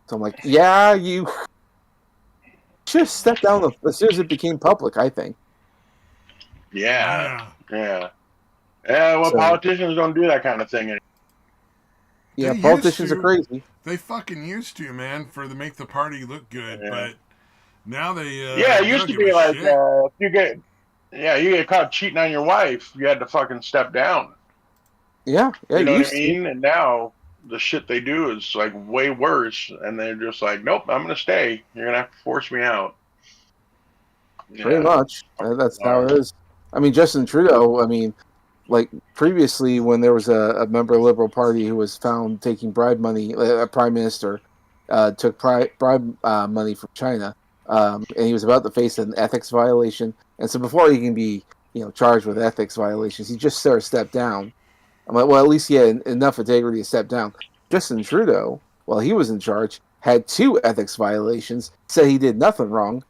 [SPEAKER 3] So I'm like, yeah, you should have stepped down as soon as it became public. I think.
[SPEAKER 1] Yeah.
[SPEAKER 2] Yeah.
[SPEAKER 1] Yeah. Yeah. Well,
[SPEAKER 3] So,
[SPEAKER 1] politicians don't do that kind of thing anymore.
[SPEAKER 3] yeah,
[SPEAKER 2] They used
[SPEAKER 3] politicians are
[SPEAKER 2] to.
[SPEAKER 3] crazy.
[SPEAKER 2] They fucking used to, man, to make the party look good.
[SPEAKER 1] Yeah.
[SPEAKER 2] But now
[SPEAKER 1] Yeah, it
[SPEAKER 2] they
[SPEAKER 1] used
[SPEAKER 2] don't
[SPEAKER 1] to
[SPEAKER 2] give
[SPEAKER 1] be
[SPEAKER 2] a
[SPEAKER 1] like
[SPEAKER 2] shit.
[SPEAKER 1] if you get caught cheating on your wife, you had to fucking step down.
[SPEAKER 3] Yeah,
[SPEAKER 1] You
[SPEAKER 3] it
[SPEAKER 1] know what I
[SPEAKER 3] used to.
[SPEAKER 1] mean? And now the shit they do is like way worse, and they're just like, nope, I'm gonna stay. You're gonna have to force me out.
[SPEAKER 3] Pretty
[SPEAKER 1] Yeah.
[SPEAKER 3] much. That's how it is. I mean, Justin Trudeau, I mean, like previously when there was a member of the Liberal Party who was found taking bribe money, a prime minister took bribe money from China, and he was about to face an ethics violation. And so before he can be, charged with ethics violations, he just sort of stepped down. I'm like, well, at least he had enough integrity to step down. Justin Trudeau, while he was in charge, had 2 ethics violations, said he did nothing wrong,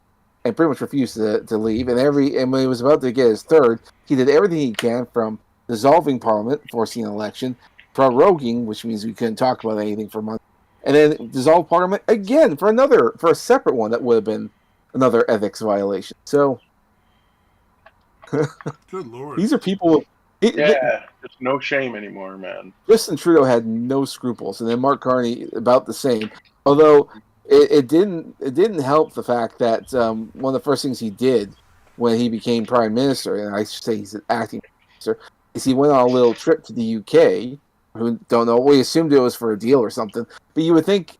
[SPEAKER 3] and pretty much refused to leave. And when he was about to get his third, he did everything he can, from dissolving Parliament, forcing an election, proroguing, which means we couldn't talk about anything for months, and then dissolve Parliament again for a separate one that would have been another ethics violation. So
[SPEAKER 2] Good lord.
[SPEAKER 3] these are people.
[SPEAKER 1] Yeah. There's no shame anymore, man.
[SPEAKER 3] Justin Trudeau had no scruples, and then Mark Carney about the same. Although it didn't help the fact that one of the first things he did when he became prime minister, and I should say he's an acting minister, is he went on a little trip to the UK. Who don't know? We assumed it was for a deal or something, but you would think,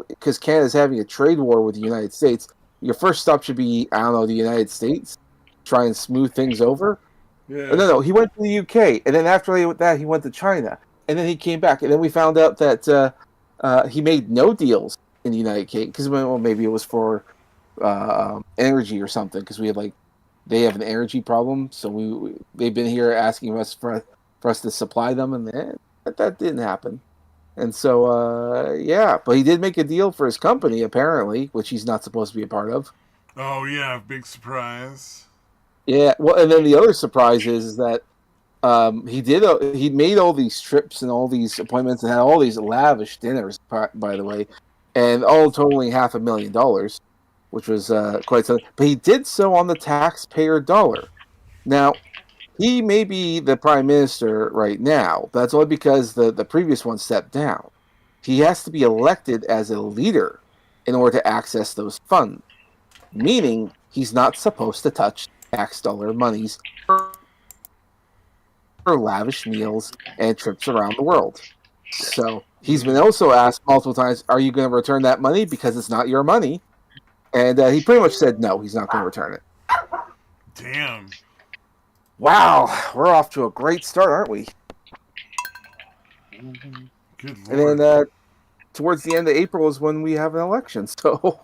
[SPEAKER 3] because Canada's having a trade war with the United States, your first stop should be, I don't know, the United States, try and smooth things over.
[SPEAKER 2] Yeah.
[SPEAKER 3] No, he went to the UK, and then after that, he went to China, and then he came back, and then we found out that he made no deals in the United Kingdom because, well, maybe it was for energy or something, because they have an energy problem, so they've been here asking us for us to supply them, and that didn't happen. And so yeah, but he did make a deal for his company apparently, which he's not supposed to be a part of.
[SPEAKER 2] Oh yeah, big surprise.
[SPEAKER 3] Yeah, well, and then the other surprise is that he made all these trips and all these appointments and had all these lavish dinners, by the way, and all totaling $500,000, which was quite something. But he did so on the taxpayer dollar. Now, he may be the prime minister right now, but that's only because the previous one stepped down. He has to be elected as a leader in order to access those funds, meaning he's not supposed to touch tax dollar monies for lavish meals and trips around the world. So he's been also asked multiple times, "Are you going to return that money? Because it's not your money." And he pretty much said no, he's not going to return it.
[SPEAKER 2] Damn.
[SPEAKER 3] Wow, we're off to a great start, aren't we?
[SPEAKER 2] Good
[SPEAKER 3] And
[SPEAKER 2] lord.
[SPEAKER 3] then towards the end of April is when we have an election. So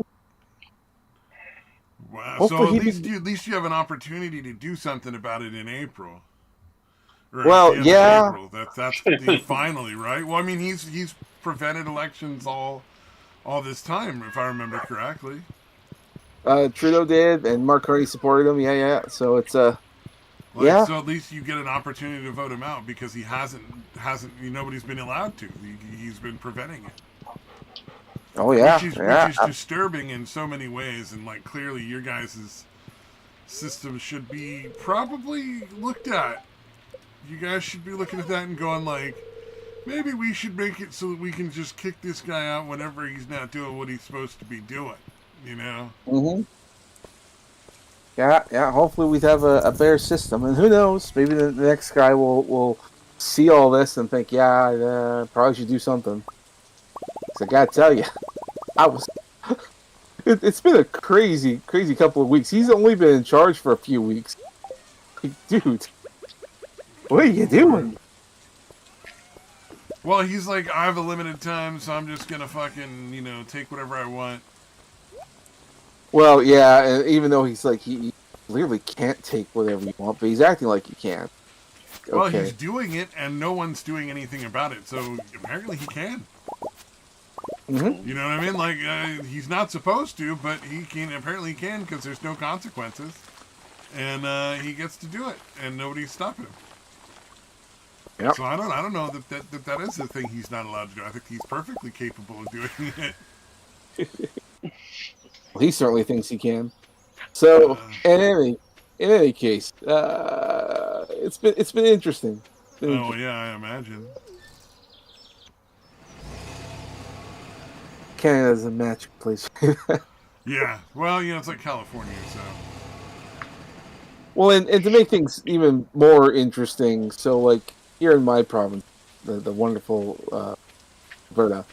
[SPEAKER 2] Wow. So
[SPEAKER 3] hopefully
[SPEAKER 2] at least you have an opportunity to do something about it in April. Or
[SPEAKER 3] Well,
[SPEAKER 2] at the end
[SPEAKER 3] yeah.
[SPEAKER 2] of April. That's finally, right? Well, I mean, he's prevented elections all this time, if I remember correctly.
[SPEAKER 3] Trudeau did, and Mark Carney supported him. Yeah. So it's
[SPEAKER 2] Like,
[SPEAKER 3] yeah.
[SPEAKER 2] so at least you get an opportunity to vote him out because he hasn't nobody's been allowed to. He's been preventing it.
[SPEAKER 3] Oh yeah,
[SPEAKER 2] Which is disturbing in so many ways, and like clearly your guys' system should be probably looked at. You guys should be looking at that and going like, maybe we should make it so that we can just kick this guy out whenever he's not doing what he's supposed to be doing. You know?
[SPEAKER 3] Mm-hmm. Yeah. Hopefully we have a better system, and who knows? Maybe the next guy will see all this and think, yeah, probably should do something. So I gotta tell you, I was. It's been a crazy couple of weeks. He's only been in charge for a few weeks. Like, dude, What are you doing?
[SPEAKER 2] Well, he's like, I have a limited time, so I'm just gonna fucking, take whatever I want.
[SPEAKER 3] Well, yeah, and even though he's like he clearly can't take whatever you want, but he's acting like he can.
[SPEAKER 2] Well, he's
[SPEAKER 3] Okay.
[SPEAKER 2] doing it, and no one's doing anything about it, so apparently he can.
[SPEAKER 3] Mm-hmm.
[SPEAKER 2] You know what I mean? Like, he's not supposed to, but he can. Apparently, he can because there's no consequences, and he gets to do it, and nobody's stopping him.
[SPEAKER 3] Yep.
[SPEAKER 2] So I don't know that is the thing he's not allowed to do. I think he's perfectly capable of doing it.
[SPEAKER 3] Well, he certainly thinks he can. So,
[SPEAKER 2] Uh,
[SPEAKER 3] in any case, it's been interesting.
[SPEAKER 2] oh yeah, I imagine.
[SPEAKER 3] Canada's a magic place.
[SPEAKER 2] Yeah. Well, it's like California, so.
[SPEAKER 3] Well, and to make things even more interesting, so like here in my province, the wonderful Alberta,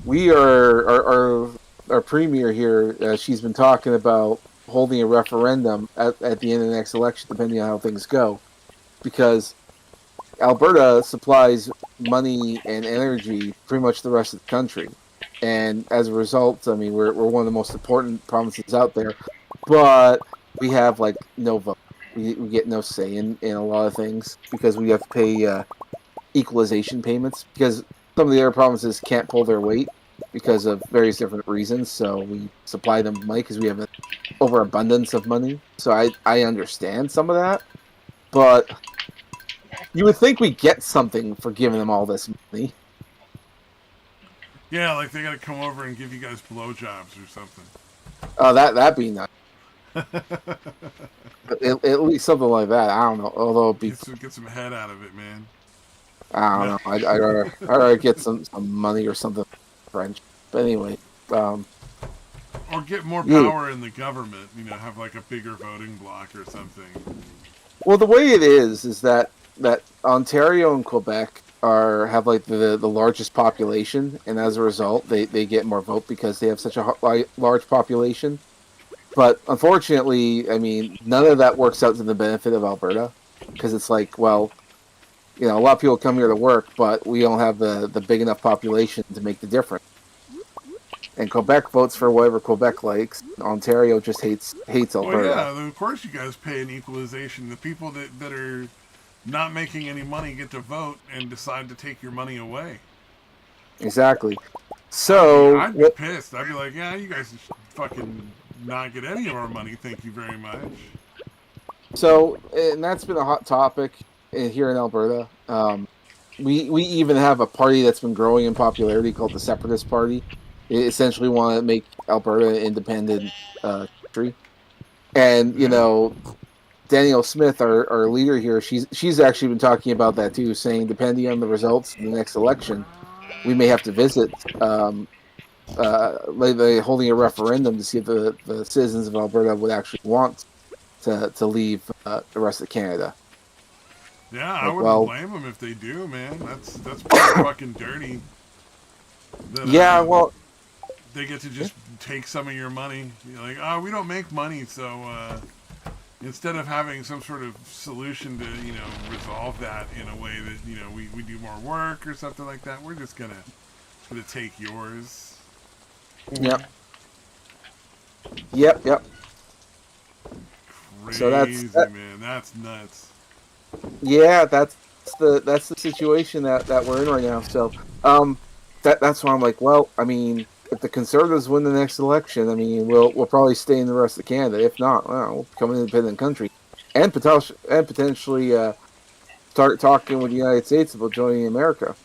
[SPEAKER 3] we are our premier here. She's been talking about holding a referendum at the end of the next election, depending on how things go, because Alberta supplies money and energy pretty much the rest of the country, and as a result, I mean we're one of the most important provinces out there, but we have like no vote. We get no say in a lot of things because we have to pay equalization payments because some of the other provinces can't pull their weight because of various different reasons. So we supply them money because we have an overabundance of money. So I understand some of that, but you would think we get something for giving them all this money.
[SPEAKER 2] Yeah, like they got to come over and give you guys blowjobs or something.
[SPEAKER 3] Oh, that'd be nice. At least something like that. I don't know. Although it'd be,
[SPEAKER 2] Get some head out of it, man.
[SPEAKER 3] I don't
[SPEAKER 2] No.
[SPEAKER 3] know. I'd rather get some money or something French. But anyway,
[SPEAKER 2] Or get more
[SPEAKER 3] yeah.
[SPEAKER 2] power in the government. Have like a bigger voting bloc or something.
[SPEAKER 3] Well, the way it is that Ontario and Quebec have like the largest population, and as a result, they get more vote because they have such a large population. But unfortunately, I mean, none of that works out to the benefit of Alberta because it's like, well, a lot of people come here to work, but we don't have the big enough population to make the difference. And Quebec votes for whatever Quebec likes. Ontario just hates
[SPEAKER 2] Well,
[SPEAKER 3] Alberta.
[SPEAKER 2] yeah, of course you guys pay an equalization. The people that are not making any money get to vote and decide to take your money away.
[SPEAKER 3] Exactly. So
[SPEAKER 2] I'd be pissed. I'd be like, yeah, you guys should fucking not get any of our money. Thank you very much.
[SPEAKER 3] So, and that's been a hot topic here in Alberta. We even have a party that's been growing in popularity called the Separatist Party. They essentially want to make Alberta an independent country. And Danielle Smith, our leader here, she's actually been talking about that too, saying depending on the results in the next election, we may have to visit. Holding a referendum to see if the citizens of Alberta would actually want to leave the rest of Canada.
[SPEAKER 2] Yeah, I wouldn't blame them if they do, man. That's pretty fucking dirty. That,
[SPEAKER 3] yeah, well,
[SPEAKER 2] they get to just take some of your money. You're like, we don't make money, so instead of having some sort of solution to resolve that in a way that we do more work or something like that, we're just gonna take yours.
[SPEAKER 3] Yep. Yep.
[SPEAKER 2] Crazy,
[SPEAKER 3] So
[SPEAKER 2] man. That's nuts.
[SPEAKER 3] Yeah, that's the situation that we're in right now. So, that's why I'm like, well, I mean, if the Conservatives win the next election, I mean, we'll probably stay in the rest of Canada. If not, well, we'll become an independent country, and potentially start talking with the United States about joining America.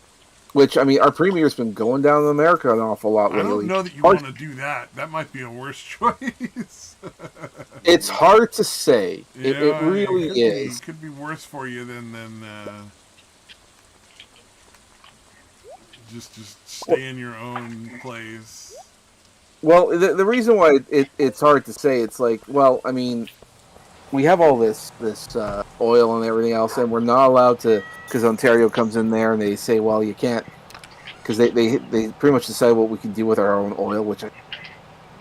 [SPEAKER 3] Which, I mean, our premier's been going down to America an awful lot lately.
[SPEAKER 2] I don't know that you want to do that. That might be a worse choice.
[SPEAKER 3] It's hard to say.
[SPEAKER 2] Yeah,
[SPEAKER 3] it really is.
[SPEAKER 2] It could be worse for you than just stay in your own place.
[SPEAKER 3] Well, the reason why it's hard to say, it's like, well, I mean, we have all this oil and everything else, and we're not allowed to, because Ontario comes in there and they say, well, you can't, because they pretty much decide what we can do with our own oil, which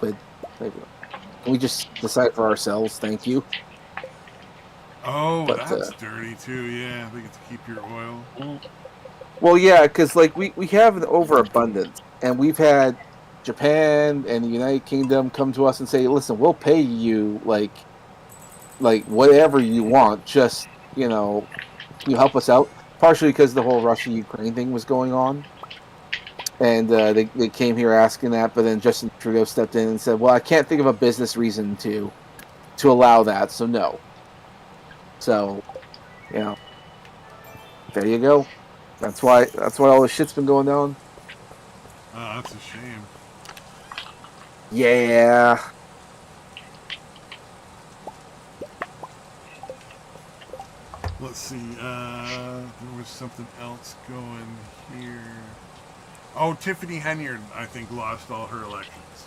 [SPEAKER 3] can we just decide for ourselves? Thank you.
[SPEAKER 2] Oh,
[SPEAKER 3] But
[SPEAKER 2] that's dirty too. Yeah, they get to keep your oil.
[SPEAKER 3] well, yeah, because like we have an overabundance, and we've had Japan and the United Kingdom come to us and say, "Listen, we'll pay you like whatever you want. Just can you help us out?" Partially because the whole Russia Ukraine thing was going on, and they came here asking that, but then Justin Trudeau stepped in and said, "Well, I can't think of a business reason to allow that, so no." So there you go. That's why all this shit's been going down.
[SPEAKER 2] Oh, that's a shame.
[SPEAKER 3] Yeah.
[SPEAKER 2] Let's see. There was something else going here. Oh, Tiffany Henyard, I think, lost all her elections.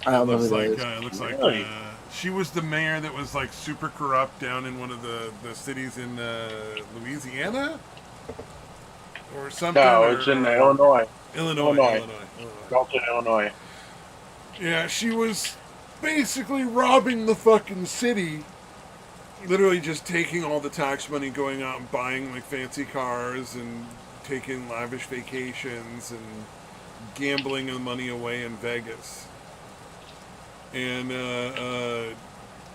[SPEAKER 3] I don't know who that is.
[SPEAKER 2] It looks like
[SPEAKER 1] Really?
[SPEAKER 2] she was the mayor that was like super corrupt down in one of the cities in Louisiana or something.
[SPEAKER 1] No, it's in Illinois.
[SPEAKER 2] Illinois.
[SPEAKER 1] Dalton, Illinois.
[SPEAKER 2] Yeah, she was basically robbing the fucking city. Literally just taking all the tax money, going out and buying like fancy cars and taking lavish vacations and gambling the money away in Vegas. And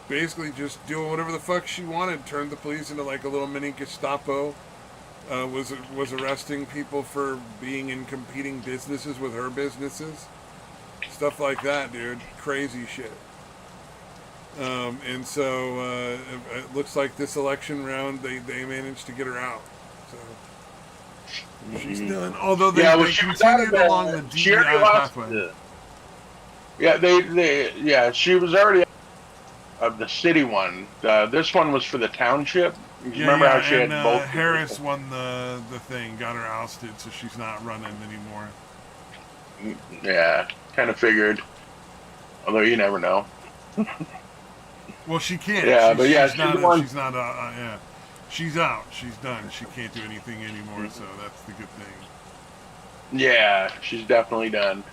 [SPEAKER 2] basically just doing whatever the fuck she wanted. Turned the police into like a little mini Gestapo. Was arresting people for being in competing businesses with her businesses. Stuff like that, dude. Crazy shit. And so it looks like this election round they managed to get her out. So she's done. Although they continued along the DEI pathway.
[SPEAKER 1] She was already of the city one. This one was for the township. Remember how she had both?
[SPEAKER 2] Harris won the thing, got her ousted, so she's not running anymore.
[SPEAKER 1] Yeah, kind of figured. Although you never know.
[SPEAKER 2] Well, she can't.
[SPEAKER 1] Yeah,
[SPEAKER 2] she's out. She's done. She can't do anything anymore, so that's the good thing.
[SPEAKER 1] Yeah, she's definitely done.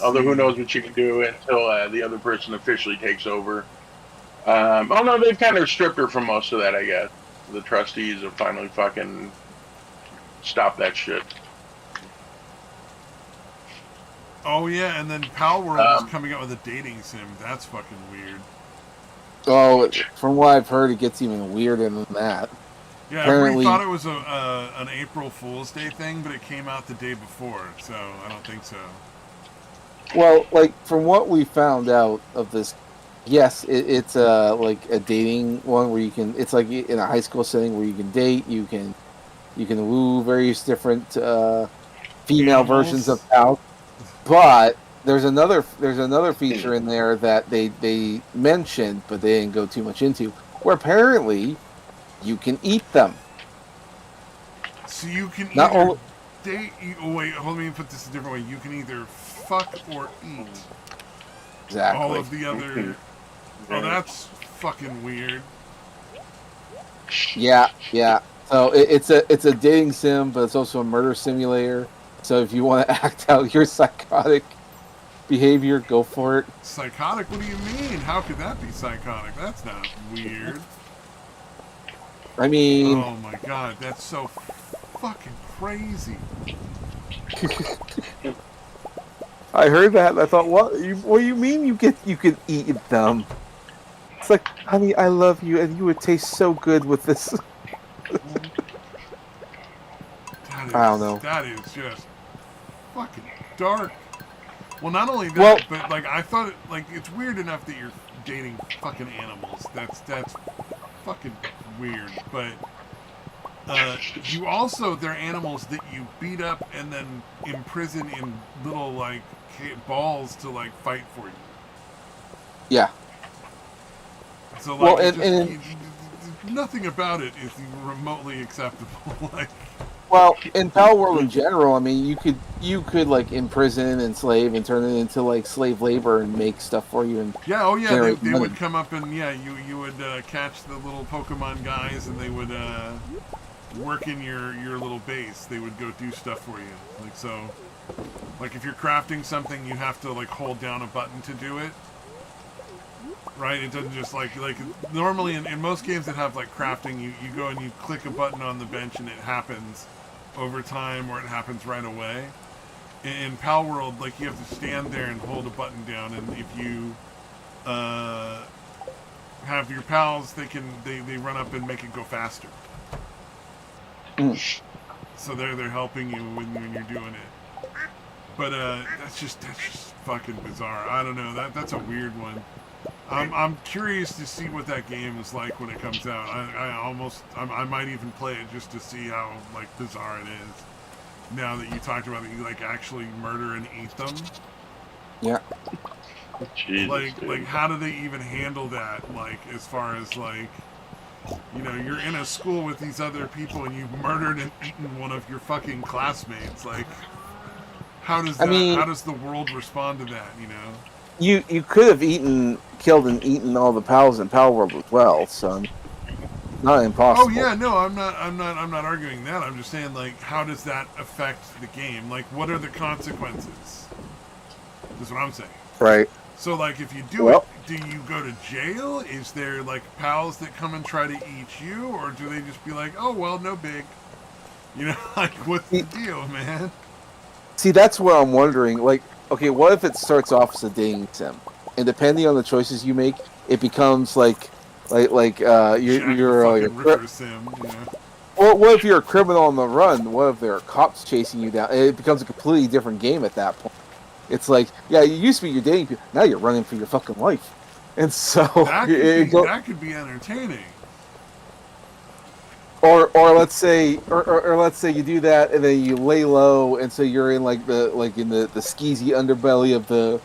[SPEAKER 1] Although who knows what she can do until the other person officially takes over. Oh no, they've kind of stripped her from most of that, I guess. The trustees have finally fucking stopped that shit.
[SPEAKER 2] Oh yeah, and then Pal World is coming out with a dating sim. That's fucking weird.
[SPEAKER 3] Oh, from what I've heard, it gets even weirder than that.
[SPEAKER 2] Yeah, everybody thought it was an April Fool's Day thing, but it came out the day before, so I don't think so.
[SPEAKER 3] Well, like from what we found out of this, yes, it's like a dating one where you can. It's like in a high school setting where you can date, you can woo various different female versions of Pal. But there's another feature in there that they mentioned, but they didn't go too much into, where apparently you can eat them.
[SPEAKER 2] So you can
[SPEAKER 3] Not
[SPEAKER 2] either date. Oh wait, let me put this a different way. You can either fuck or eat.
[SPEAKER 3] Exactly.
[SPEAKER 2] All of the other. Oh, that's fucking weird.
[SPEAKER 3] Yeah. So it's a dating sim, but it's also a murder simulator. So if you want to act out your psychotic behavior, go for it.
[SPEAKER 2] Psychotic? What do you mean? How could that be psychotic? That's not weird.
[SPEAKER 3] I mean...
[SPEAKER 2] Oh my god, that's so fucking crazy.
[SPEAKER 3] I heard that and I thought, what do you mean you could eat them? It's like, honey, I love you and you would taste so good with this. I don't know.
[SPEAKER 2] That is just fucking dark. Well, not only that, but like I thought, it's weird enough that you're dating fucking animals. That's fucking weird. But you also, they're animals that you beat up and then imprison in little like balls to like fight for you.
[SPEAKER 3] Yeah.
[SPEAKER 2] So like, nothing about it is remotely acceptable. Like.
[SPEAKER 3] Well, in Pal World in general, I mean, you could like imprison, enslave, and turn it into like slave labor and make stuff for you. And
[SPEAKER 2] they would come up and you would catch the little Pokemon guys and they would work in your little base. They would go do stuff for you. Like so, like if you're crafting something, you have to like hold down a button to do it. right? It doesn't just like normally in most games that have like crafting, you go and you click a button on the bench and it happens over time or it happens right away. In Pal World, like you have to stand there and hold a button down, and if you have your pals, they run up and make it go faster. So they're helping you when you're doing it. But that's just fucking bizarre. I don't know. That's a weird one. I'm curious to see what that game is like when it comes out. I might even play it just to see how like bizarre it is. Now that you talked about it, you like actually murder and eat them.
[SPEAKER 3] Yeah.
[SPEAKER 1] Jesus,
[SPEAKER 2] like how do they even handle that? Like as far as like, you know, you're in a school with these other people and you've murdered and eaten one of your fucking classmates. Like, how does how does the world respond to that? You know.
[SPEAKER 3] You could have killed and eaten all the pals in Pal World as well, so not impossible.
[SPEAKER 2] Oh yeah, no, I'm not arguing that. I'm just saying, like, how does that affect the game? Like, what are the consequences? That's what I'm saying.
[SPEAKER 3] Right.
[SPEAKER 2] So, like, if you do it, do you go to jail? Is there like pals that come and try to eat you, or do they just be like, oh well, no big? You know, like, what's the deal, man?
[SPEAKER 3] See, that's what I'm wondering. Like, okay, what if it starts off as a dating sim, and depending on the choices you make, it becomes like you're
[SPEAKER 2] Ripper sim, you know?
[SPEAKER 3] Well, what if you're a criminal on the run? What if there are cops chasing you down? It becomes a completely different game at that point. It's like, yeah, you used to be you're dating people, now you're running for your fucking life, and so
[SPEAKER 2] that could be entertaining.
[SPEAKER 3] Or let's say let's say you do that and then you lay low, and so you're in like the skeezy underbelly of the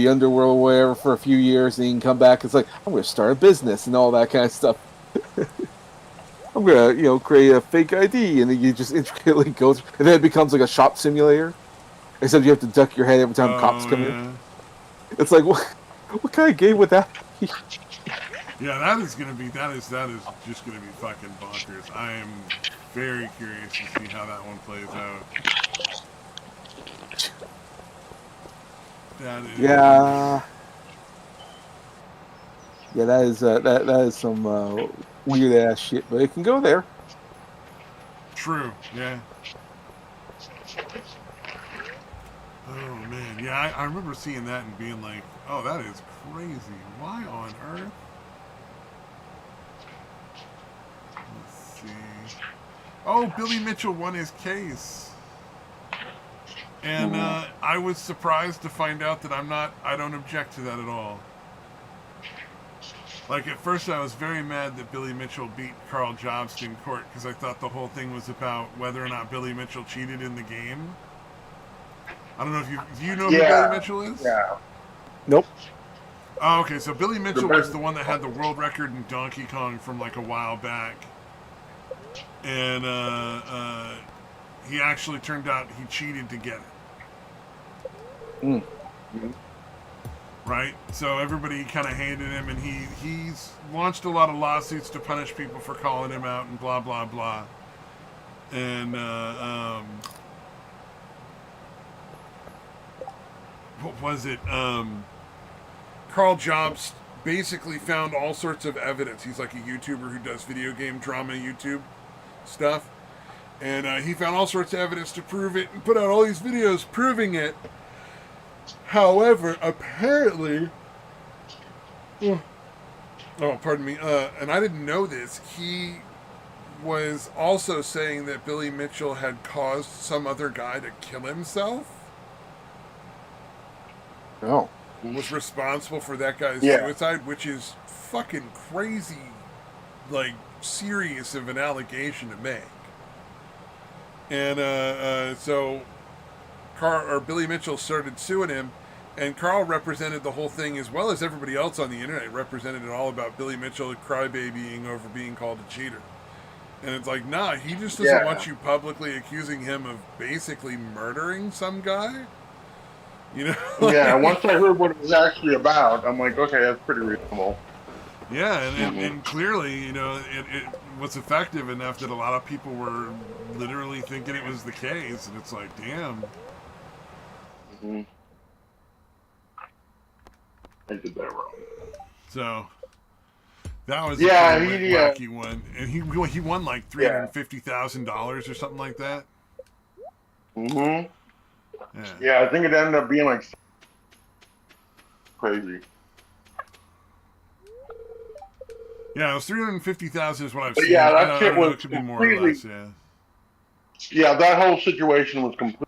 [SPEAKER 3] underworld or whatever for a few years, and you can come back. It's like, I'm going to start a business and all that kind of stuff. I'm going to create a fake ID, and then you just intricately go through, and then it becomes like a shop simulator. Except you have to duck your head every time cops come in. It's like, what kind of game would that be?
[SPEAKER 2] Yeah, that is just gonna be fucking bonkers. I am very curious to see how that one plays out. That is
[SPEAKER 3] that is some weird ass shit, but it can go there.
[SPEAKER 2] True. Yeah. Oh man, yeah, I remember seeing that and being like, oh, that is crazy. Why on earth? Let's see. Oh, Billy Mitchell won his case. And I was surprised to find out that I don't object to that at all. Like, at first I was very mad that Billy Mitchell beat Carl Jobst in court, because I thought the whole thing was about whether or not Billy Mitchell cheated in the game. I don't know if do you know who Billy Mitchell is?
[SPEAKER 1] Yeah.
[SPEAKER 3] Nope.
[SPEAKER 2] Oh, okay, so Billy Mitchell was the one that had the world record in Donkey Kong from like a while back. And he actually turned out he cheated to get it.
[SPEAKER 3] Mm-hmm.
[SPEAKER 2] Right? So everybody kind of hated him, and he's launched a lot of lawsuits to punish people for calling him out and blah, blah, blah. And, what was it? Carl Jobst basically found all sorts of evidence. He's like a YouTuber who does video game drama YouTube stuff. And he found all sorts of evidence to prove it and put out all these videos proving it. However, apparently... Oh, pardon me. And I didn't know this. He was also saying that Billy Mitchell had caused some other guy to kill himself.
[SPEAKER 3] Oh.
[SPEAKER 2] Was responsible for that guy's suicide, which is fucking crazy, like, serious of an allegation to make. And so Billy Mitchell started suing him, and Carl represented the whole thing, as well as everybody else on the internet represented it all about Billy Mitchell crybabying over being called a cheater. And it's like, nah, he just doesn't want you publicly accusing him of basically murdering some guy. You know?
[SPEAKER 1] Yeah, once I heard what it was actually about, I'm like, okay, that's pretty reasonable.
[SPEAKER 2] Yeah, and clearly, you know, it was effective enough that a lot of people were literally thinking it was the case, and it's like, damn.
[SPEAKER 1] Mm-hmm. I did that wrong.
[SPEAKER 2] So that was a
[SPEAKER 1] Yeah,
[SPEAKER 2] pretty wacky one, and he won like $350,000 or something like that.
[SPEAKER 1] Mm-hmm.
[SPEAKER 2] Yeah.
[SPEAKER 1] Yeah, I think it ended up being like crazy.
[SPEAKER 2] Yeah, it was 350,000 is what I've
[SPEAKER 1] But
[SPEAKER 2] seen.
[SPEAKER 1] yeah,
[SPEAKER 2] I
[SPEAKER 1] that shit
[SPEAKER 2] don't know.
[SPEAKER 1] was
[SPEAKER 2] It could be more or
[SPEAKER 1] completely.
[SPEAKER 2] less. Yeah.
[SPEAKER 1] Yeah, that whole situation was completely.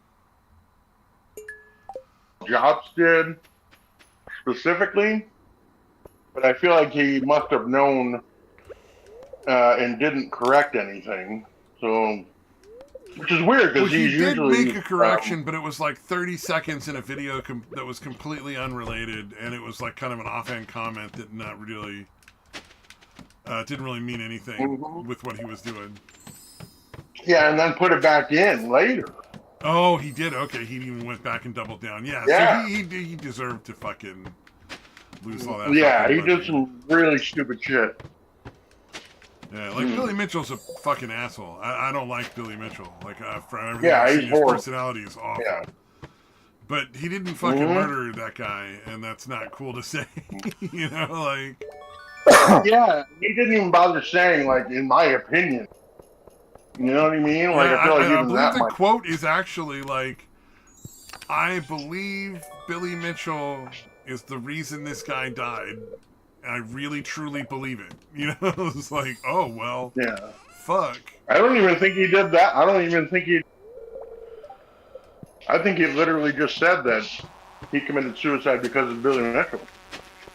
[SPEAKER 1] Jobs did specifically, but I feel like he must have known and didn't correct anything. So, which is weird
[SPEAKER 2] Well,
[SPEAKER 1] because
[SPEAKER 2] he
[SPEAKER 1] he's
[SPEAKER 2] did make
[SPEAKER 1] usually.
[SPEAKER 2] a correction, but it was like 30 seconds in a video that was completely unrelated, and it was like kind of an offhand comment that not really didn't really mean anything
[SPEAKER 1] Mhm.
[SPEAKER 2] with what he was doing.
[SPEAKER 1] Yeah, and then put it back in later.
[SPEAKER 2] Oh, he did. Okay, he even went back and doubled down. Yeah, so
[SPEAKER 1] Yeah.
[SPEAKER 2] he deserved to fucking lose all that
[SPEAKER 1] Yeah,
[SPEAKER 2] fucking
[SPEAKER 1] he
[SPEAKER 2] money.
[SPEAKER 1] did some really stupid shit.
[SPEAKER 2] Yeah, like Billy Mitchell's a fucking asshole. I don't like Billy Mitchell. Like from everything
[SPEAKER 1] Yeah,
[SPEAKER 2] I've
[SPEAKER 1] he's
[SPEAKER 2] seen, his
[SPEAKER 1] horrible.
[SPEAKER 2] personality is awful.
[SPEAKER 1] Yeah.
[SPEAKER 2] But he didn't fucking murder that guy, and that's not cool to say. You know, like.
[SPEAKER 1] Yeah, he didn't even bother saying, like, in my opinion. You know what I mean? Like,
[SPEAKER 2] Yeah,
[SPEAKER 1] I feel like
[SPEAKER 2] I
[SPEAKER 1] even
[SPEAKER 2] believe
[SPEAKER 1] that
[SPEAKER 2] the
[SPEAKER 1] much.
[SPEAKER 2] quote is actually like, I believe Billy Mitchell is the reason this guy died. I really truly believe it. You know, it's like, oh well,
[SPEAKER 1] Yeah.
[SPEAKER 2] fuck.
[SPEAKER 1] I don't even think he did that. I don't even think he. I think he literally just said that he committed suicide because of Billy Mitchell.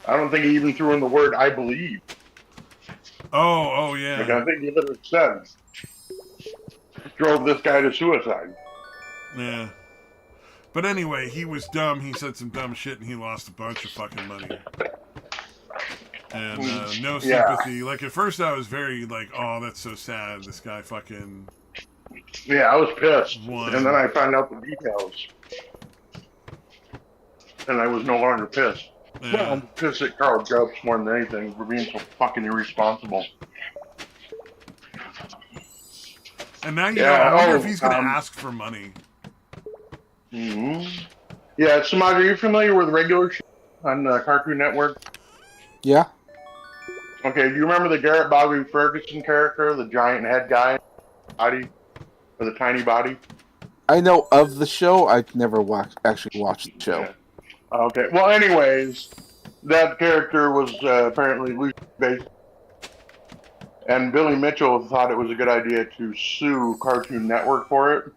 [SPEAKER 1] I don't think he even threw in the word "I believe."
[SPEAKER 2] Oh
[SPEAKER 1] Like,
[SPEAKER 2] yeah,
[SPEAKER 1] I think he literally said, drove this guy to suicide.
[SPEAKER 2] yeah. But anyway, he was dumb. He said some dumb shit, and he lost a bunch of fucking money. And no
[SPEAKER 1] Yeah.
[SPEAKER 2] sympathy. Like at first, I was very like, "Oh, that's so sad. This guy fucking
[SPEAKER 1] Yeah, I was pissed.
[SPEAKER 2] won."
[SPEAKER 1] And then I found out the details. And I was no longer pissed.
[SPEAKER 2] Yeah.
[SPEAKER 1] Well, I'm pissed at Carl Jobs more than anything for being so fucking irresponsible.
[SPEAKER 2] And now you know.
[SPEAKER 1] Yeah,
[SPEAKER 2] I wonder if he's gonna ask for money.
[SPEAKER 1] Mm-hmm. Yeah, Samaj, are you familiar with regular shit on Cartoon Network?
[SPEAKER 3] Yeah.
[SPEAKER 1] Okay, do you remember the Garrett Bobby Ferguson character, the giant head guy, body, with a tiny body?
[SPEAKER 3] I know of the show. I've never actually watched the show.
[SPEAKER 1] Yeah. Okay. Well, anyways, that character was apparently loosely based, and Billy Mitchell thought it was a good idea to sue Cartoon Network for it.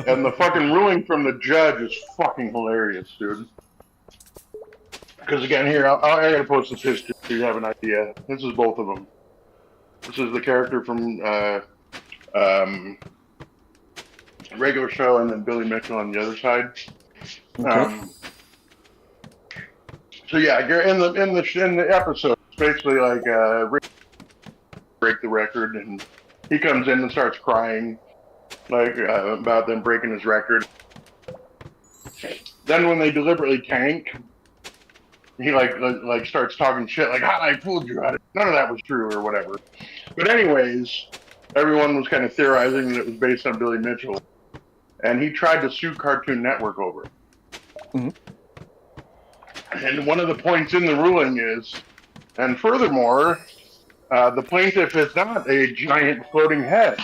[SPEAKER 1] And the fucking ruling from the judge is fucking hilarious, dude. Because again, here, I gotta post this history so you have an idea. This is both of them. This is the character from regular show, and then Billy Mitchell on the other side.
[SPEAKER 3] Okay.
[SPEAKER 1] So yeah, in the episode, it's basically like break the record, and he comes in and starts crying, like about them breaking his record. Then when they deliberately tank, he like starts talking shit, like, "Ha, I fooled you. None of that was true," or whatever. But anyways, everyone was kind of theorizing that it was based on Billy Mitchell, and he tried to sue Cartoon Network over it.
[SPEAKER 3] Mm-hmm.
[SPEAKER 1] And one of the points in the ruling is, and furthermore, the plaintiff is not a giant floating head.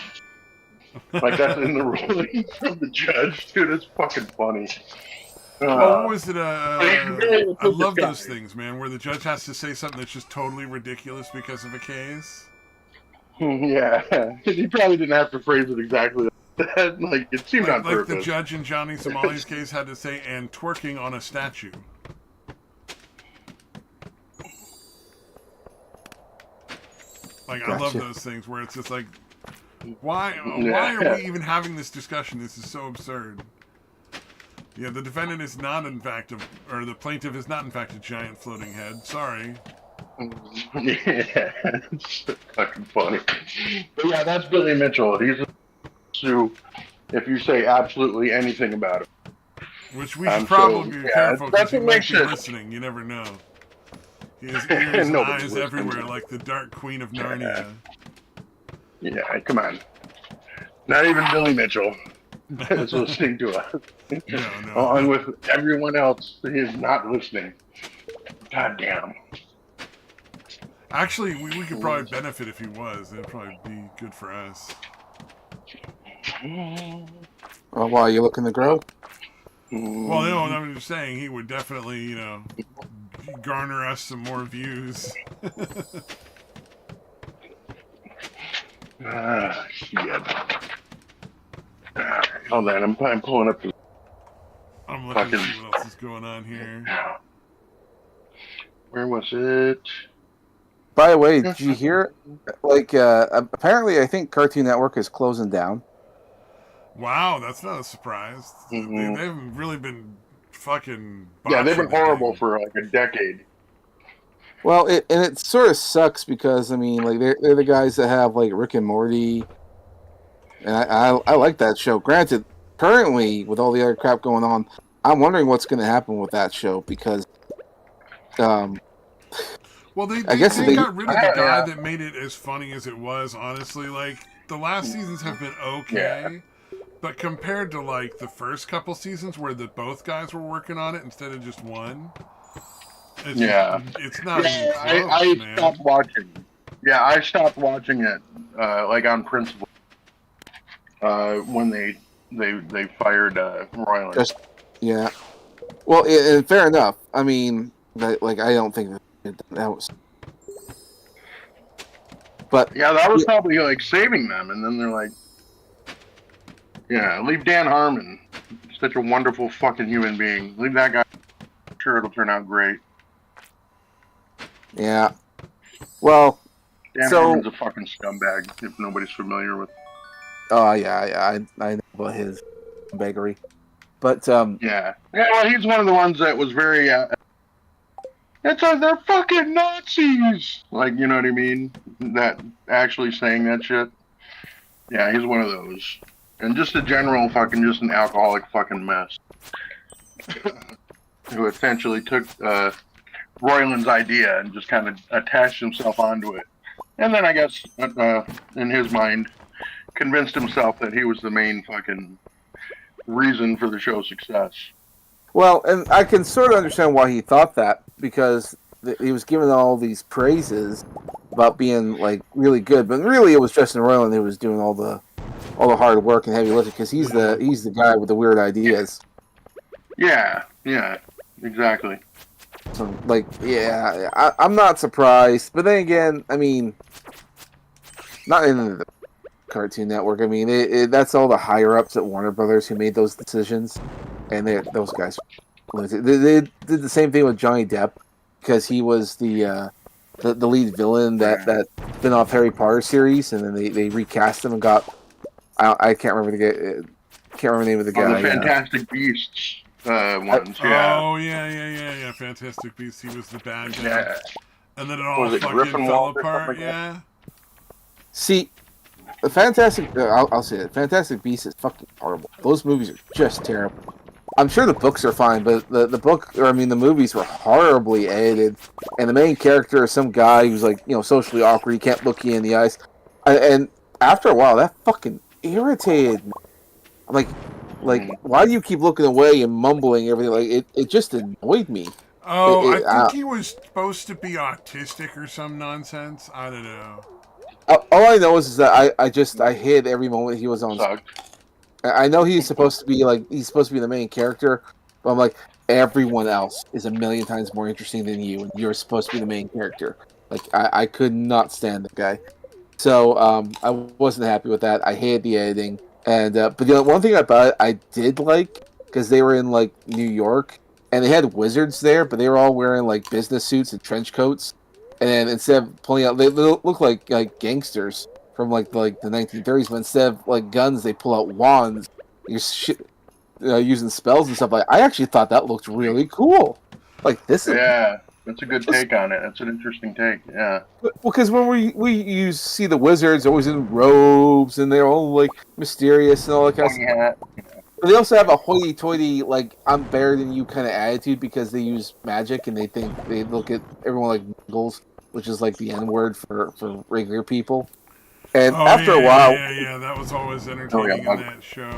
[SPEAKER 1] Like, that's in the ruling from the judge. Dude, it's fucking funny.
[SPEAKER 2] Oh, what was it?
[SPEAKER 1] Really
[SPEAKER 2] I love those things, man, where the judge has to say something that's just totally ridiculous because of a case.
[SPEAKER 1] Yeah, he probably didn't have to phrase it exactly like that. Like, it seemed on
[SPEAKER 2] Like
[SPEAKER 1] purpose.
[SPEAKER 2] the judge in Johnny Somali's case had to say, "and twerking on a statue." Like, I love those things where it's just like, why are we even having this discussion? This is so absurd. Yeah, the defendant is not in fact or the plaintiff is not in fact a giant floating head. Sorry.
[SPEAKER 1] Yeah, it's fucking funny. But yeah, that's Billy Mitchell. He's a sue if you say absolutely anything about it.
[SPEAKER 2] Which we should probably be careful because he might be
[SPEAKER 1] it.
[SPEAKER 2] listening. You never know. He has ears and eyes
[SPEAKER 1] listening.
[SPEAKER 2] everywhere, like the Dark Queen of Narnia.
[SPEAKER 1] Yeah, come on. Not even Billy Mitchell is listening to us.
[SPEAKER 2] No.
[SPEAKER 1] Along with everyone else, he is not listening. God damn.
[SPEAKER 2] Actually, we could probably benefit if he was. It'd probably be good for us.
[SPEAKER 3] Well, why are you looking to grow?
[SPEAKER 2] Well, no, I'm just saying he would definitely, garner us some more views.
[SPEAKER 1] Shit. Hold on, I'm pulling up the
[SPEAKER 2] I'm looking to
[SPEAKER 1] fucking.
[SPEAKER 2] see what else is going on here.
[SPEAKER 1] Where was it?
[SPEAKER 3] By the way, did you hear? Like, apparently, I think Cartoon Network is closing down.
[SPEAKER 2] Wow, that's not a surprise.
[SPEAKER 1] Mm-hmm.
[SPEAKER 2] They haven't really been fucking
[SPEAKER 1] Yeah, they've been
[SPEAKER 2] botching the
[SPEAKER 1] horrible
[SPEAKER 2] thing.
[SPEAKER 1] for like a decade.
[SPEAKER 3] Well, it sort of sucks because I mean, like they're the guys that have like Rick and Morty, and I like that show. Granted, currently with all the other crap going on, I'm wondering what's going to happen with that show because, um,
[SPEAKER 2] Well, they,
[SPEAKER 3] I
[SPEAKER 2] they,
[SPEAKER 3] guess if
[SPEAKER 2] they
[SPEAKER 3] they
[SPEAKER 2] got rid of the guy
[SPEAKER 1] Yeah,
[SPEAKER 2] that made it as funny as it was, honestly. Like, the last seasons have been
[SPEAKER 1] yeah.
[SPEAKER 2] okay, but compared to, like, the first couple seasons where both guys were working on it instead of just one,
[SPEAKER 1] Yeah.
[SPEAKER 2] it's not even
[SPEAKER 1] Yeah,
[SPEAKER 2] close,
[SPEAKER 1] I stopped
[SPEAKER 2] man.
[SPEAKER 1] watching. Yeah, I stopped watching it, like on principle, when they fired Royland.
[SPEAKER 3] just yeah. Well, and fair enough. I mean, like I don't think that was, but
[SPEAKER 1] Yeah, that was probably like saving them, and then they're like, yeah, leave Dan Harmon, such a wonderful fucking human being. Leave that guy. I'm sure it'll turn out great.
[SPEAKER 3] yeah. Well,
[SPEAKER 1] Dan
[SPEAKER 3] so
[SPEAKER 1] Harmon's a fucking scumbag. If nobody's familiar with.
[SPEAKER 3] oh yeah, I know about his beggary, but
[SPEAKER 1] Yeah, yeah. Well, he's one of the ones that was very. They're fucking Nazis. Like, you know what I mean? That actually saying that shit. Yeah, he's one of those. And just a general fucking, just an alcoholic fucking mess. Who essentially took Royland's idea and just kind of attached himself onto it. And then I guess, in his mind, convinced himself that he was the main fucking reason for the show's success.
[SPEAKER 3] well, and I can sort of understand why he thought that because he was given all these praises about being like really good, but really it was Justin Roiland who was doing all the hard work and heavy lifting because he's the guy with the weird ideas.
[SPEAKER 1] Yeah, yeah, exactly.
[SPEAKER 3] So like, yeah, I'm not surprised, but then again, I mean, not in the Cartoon Network. I mean, that's all the higher ups at Warner Brothers who made those decisions, and those guys. They did the same thing with Johnny Depp because he was the lead villain that spin-off Harry Potter series, and then they recast him and got I can't remember the name of the
[SPEAKER 1] Oh, the
[SPEAKER 3] guy.
[SPEAKER 1] Fantastic Beasts ones, yeah.
[SPEAKER 2] Oh, yeah. Fantastic Beasts, he was the bad guy.
[SPEAKER 1] Yeah.
[SPEAKER 2] And then it
[SPEAKER 1] What
[SPEAKER 2] all
[SPEAKER 1] was it,
[SPEAKER 2] fucking fell
[SPEAKER 1] Gryffindor or something
[SPEAKER 2] apart,
[SPEAKER 1] like that?
[SPEAKER 2] yeah.
[SPEAKER 3] See, the Fantastic. I'll say it. Fantastic Beasts is fucking horrible. Those movies are just terrible. I'm sure the books are fine, but the book, or I mean, the movies were horribly edited, and the main character is some guy who's like, socially awkward. He can't look you in the eyes, and after a while, that fucking irritated me. I'm like, why do you keep looking away and mumbling everything? Like, it just annoyed me.
[SPEAKER 2] Oh, I think he was supposed to be autistic or some nonsense. I don't know.
[SPEAKER 3] All I know is that I hid every moment he was on.
[SPEAKER 1] Sucked.
[SPEAKER 3] I know he's supposed to be the main character, but I'm like, everyone else is a million times more interesting than you, and you're supposed to be the main character. Like I could not stand the guy. So I wasn't happy with that. I hated the editing, and but the one thing about it I did like because they were in like New York and they had wizards there, but they were all wearing like business suits and trench coats, and then instead of pulling out, they look like gangsters from like the 1930s, but instead of like guns, they pull out wands. You're using spells and stuff. Like I actually thought that looked really cool. Like this is
[SPEAKER 1] Yeah, that's a good take on it. That's an interesting take. Yeah.
[SPEAKER 3] well, because when we see the wizards always in robes and they're all like mysterious and all that kind of
[SPEAKER 1] Pointy
[SPEAKER 3] stuff.
[SPEAKER 1] hat.
[SPEAKER 3] But they also have a hoity-toity, like I'm better than you kind of attitude because they use magic and they look at everyone like muggles, which is like the N word for regular people. And
[SPEAKER 2] Oh,
[SPEAKER 3] after a while,
[SPEAKER 2] yeah. That was always
[SPEAKER 1] Oh,
[SPEAKER 2] entertaining
[SPEAKER 1] yeah,
[SPEAKER 2] in that show.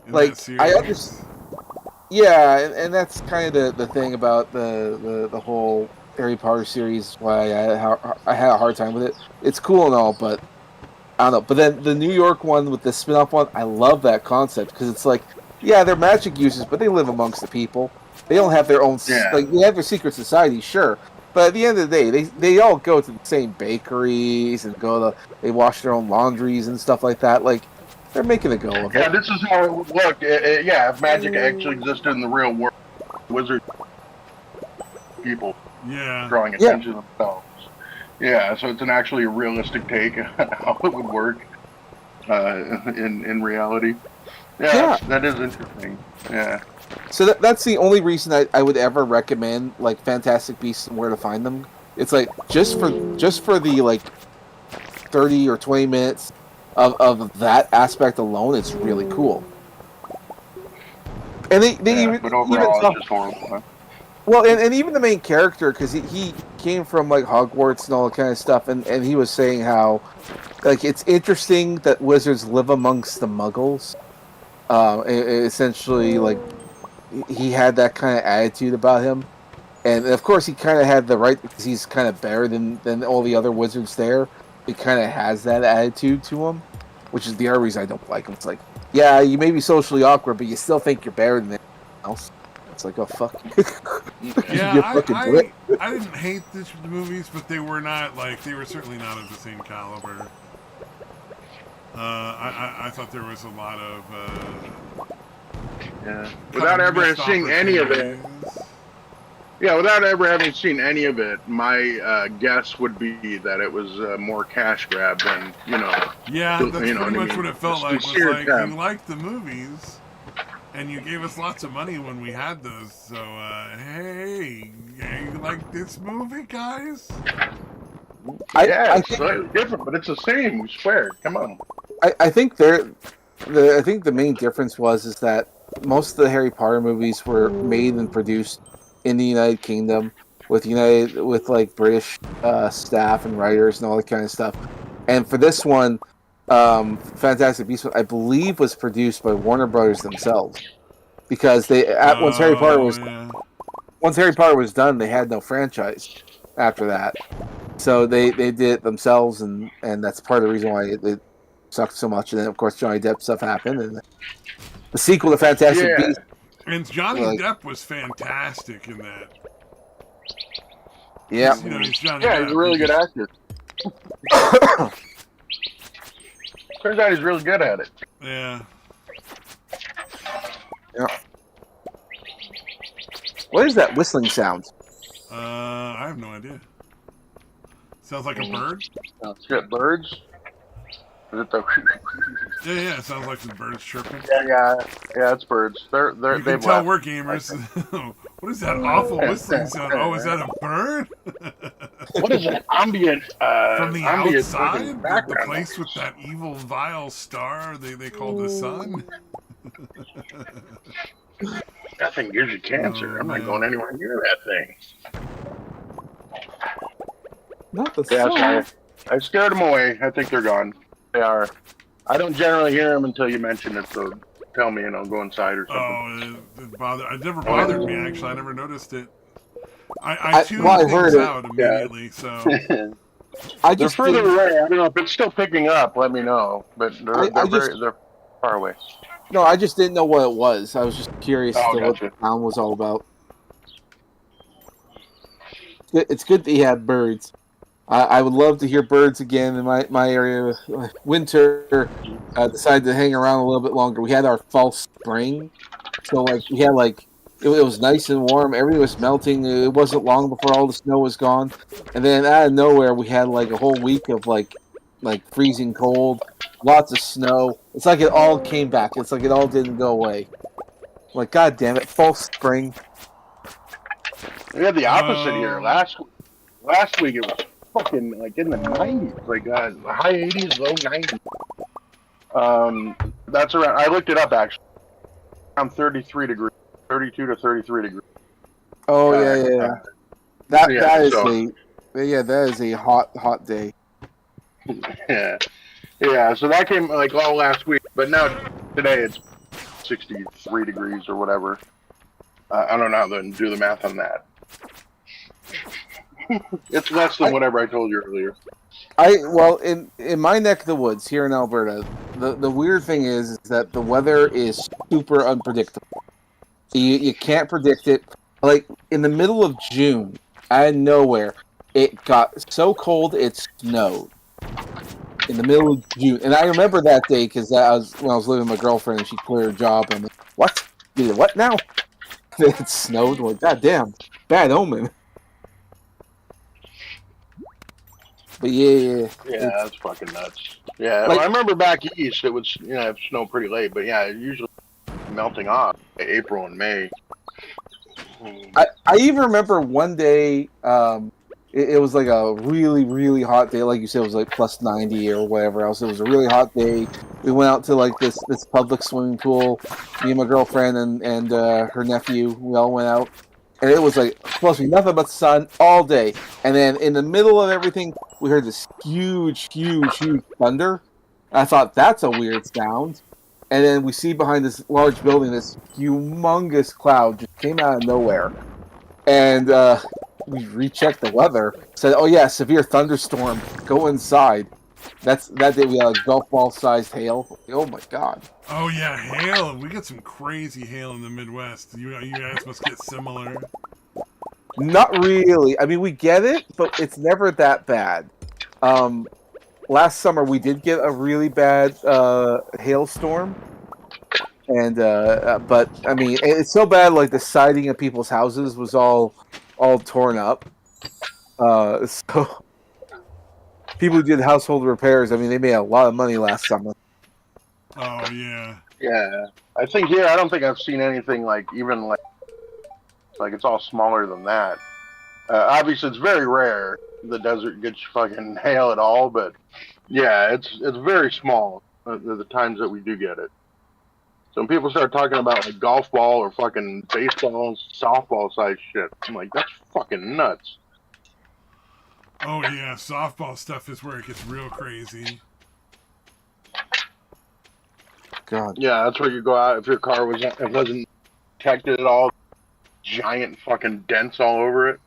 [SPEAKER 2] In
[SPEAKER 3] like
[SPEAKER 2] that
[SPEAKER 3] I
[SPEAKER 2] series.
[SPEAKER 3] understand. Yeah, and that's kind of the thing about the whole Harry Potter series. Why I had a hard time with it. It's cool and all, but I don't know. But then the New York one with the spin-off one, I love that concept because it's like, yeah, they're magic users, but they live amongst the people. They don't have their own
[SPEAKER 1] Yeah.
[SPEAKER 3] like they have their secret society, sure. But at the end of the day, they all go to the same bakeries and they wash their own laundries and stuff like that. Like they're making a go of it.
[SPEAKER 1] Yeah, this is how it would look. Yeah, if magic actually existed in the real world, wizard people
[SPEAKER 2] Yeah.
[SPEAKER 1] drawing attention to themselves. Yeah, so it's actually a realistic take on how it would work in reality. Yeah, that is interesting. Yeah.
[SPEAKER 3] So that's the only reason I would ever recommend like Fantastic Beasts and Where to Find Them. It's like just for the like 30 or 20 minutes of that aspect alone, it's really cool. And they
[SPEAKER 1] but overall, it's just horrible. Huh?
[SPEAKER 3] Well, and even the main character, because he came from like Hogwarts and all that kind of stuff, and he was saying how like it's interesting that wizards live amongst the Muggles. Essentially, like he had that kind of attitude about him, and of course he kind of had the right because he's kind of better than all the other wizards there. He kind of has that attitude to him, which is the other reason I don't like him. It's like, yeah, you may be socially awkward, but you still think you're better than anyone else. It's like, oh fuck.
[SPEAKER 2] Yeah, I didn't hate the movies, but they were certainly not of the same caliber. I thought there was a lot of
[SPEAKER 1] without ever seeing any of it. Yeah, without ever having seen any of it, my guess would be that it was more cash grab than
[SPEAKER 2] Yeah, that's pretty much what it felt like. Was like
[SPEAKER 1] attempt.
[SPEAKER 2] you liked the movies, and you gave us lots of money when we had those. So hey, you like this movie, guys?
[SPEAKER 1] It's slightly different, but it's the same. We swear. Come on.
[SPEAKER 3] I think I think the main difference is that most of the Harry Potter movies were made and produced in the United Kingdom with like British staff and writers and all that kind of stuff. And for this one, Fantastic Beasts, I believe, was produced by Warner Brothers themselves because once Harry Potter was done, they had no franchise after that. So they did it themselves, and that's part of the reason why it sucked so much. And then, of course, Johnny Depp stuff happened, and the sequel to Fantastic Beasts.
[SPEAKER 2] And Johnny Depp was fantastic in that.
[SPEAKER 3] Yeah,
[SPEAKER 2] he's Johnny
[SPEAKER 1] Depp. He's a really good actor. Turns out he's really good at it.
[SPEAKER 2] Yeah.
[SPEAKER 3] Yeah. What is that whistling sound?
[SPEAKER 2] I have no idea. Sounds like a bird.
[SPEAKER 1] Sounds good. Birds. Is it the?
[SPEAKER 2] Yeah. It sounds like some birds chirping.
[SPEAKER 1] Yeah. It's birds. They're
[SPEAKER 2] you can tell we're gamers. What is that awful whistling sound? Oh, is that a bird?
[SPEAKER 1] What is that ambient?
[SPEAKER 2] From the outside, the
[SPEAKER 1] background
[SPEAKER 2] place with that evil, vile star they call the sun.
[SPEAKER 1] That thing gives you cancer. I'm not going anywhere near that thing.
[SPEAKER 3] Not the sun.
[SPEAKER 1] I scared them away. I think they're gone. They are. I don't generally hear them until you mention it, so tell me and I'll go inside or something.
[SPEAKER 2] Oh, it never bothered me, actually. I never noticed it. I tuned
[SPEAKER 3] things
[SPEAKER 2] out immediately, so...
[SPEAKER 1] They're further away. I don't know if it's still picking up. Let me know. But they're far away.
[SPEAKER 3] No, I just didn't know what it was. I was just curious as to what the sound was all about. It's good that you had birds. I would love to hear birds again in my area. Winter decided to hang around a little bit longer. We had our false spring, so we had it was nice and warm. Everything was melting. It wasn't long before all the snow was gone, and then out of nowhere we had a whole week of like freezing cold, lots of snow. It's like it all came back. It's like it all didn't go away. Like, god damn it, false spring.
[SPEAKER 1] We had the opposite here. Last week it was fucking in the 90s, high 80s, low 90s. That's around. I looked it up actually. Around 33 degrees, 32 to 33 degrees.
[SPEAKER 3] Oh yeah. That is a hot day.
[SPEAKER 1] Yeah. So that came all last week, but now today it's 63 degrees or whatever. I don't know how to do the math on that. It's less than whatever I told you earlier.
[SPEAKER 3] Well, in my neck of the woods here in Alberta, the weird thing is that the weather is super unpredictable. You can't predict it. Like in the middle of June, out of nowhere, it got so cold it snowed in the middle of June. And I remember that day because I was when I was living with my girlfriend and she quit her job. And I'm like, what? Did it what now? It snowed. I'm like, God damn, bad omen. But
[SPEAKER 1] Yeah, that's fucking nuts. Yeah, well,
[SPEAKER 3] like
[SPEAKER 1] I remember back east it would snow pretty late, but yeah, it usually melting off April and May.
[SPEAKER 3] I even remember one day, it was like a really, really hot day. Like you said, it was like plus 90 or whatever else. It was a really hot day. We went out to like this public swimming pool. Me and my girlfriend and her nephew, we all went out. And it was like supposed to be nothing but sun all day. And then in the middle of everything, we heard this huge, huge, huge thunder. I thought that's a weird sound. And then we see behind this large building this humongous cloud just came out of nowhere. And we rechecked the weather. Said, "Oh yeah, severe thunderstorm. Go inside." That day we had like golf ball sized hail. Oh my god!
[SPEAKER 2] Oh yeah, hail. We get some crazy hail in the Midwest. You guys must get similar.
[SPEAKER 3] Not really. I mean, we get it, but it's never that bad. Um, Last summer we did get a really bad hailstorm, and but I mean, it's so bad. Like the siding of people's houses was all torn up. So people who did household repairs, I mean, they made a lot of money last summer.
[SPEAKER 2] Oh yeah.
[SPEAKER 1] Yeah, I think here I don't think I've seen anything like even like it's all smaller than that. Obviously, it's very rare the desert gets fucking hail at all, but yeah, it's very small the times that we do get it. So when people start talking about like golf ball or fucking baseball, softball size shit, I'm like, that's fucking nuts.
[SPEAKER 2] Oh yeah. Softball stuff is where it gets real crazy.
[SPEAKER 3] God.
[SPEAKER 1] Yeah, that's where you go out if your car wasn't protected at all, giant fucking dents all over it.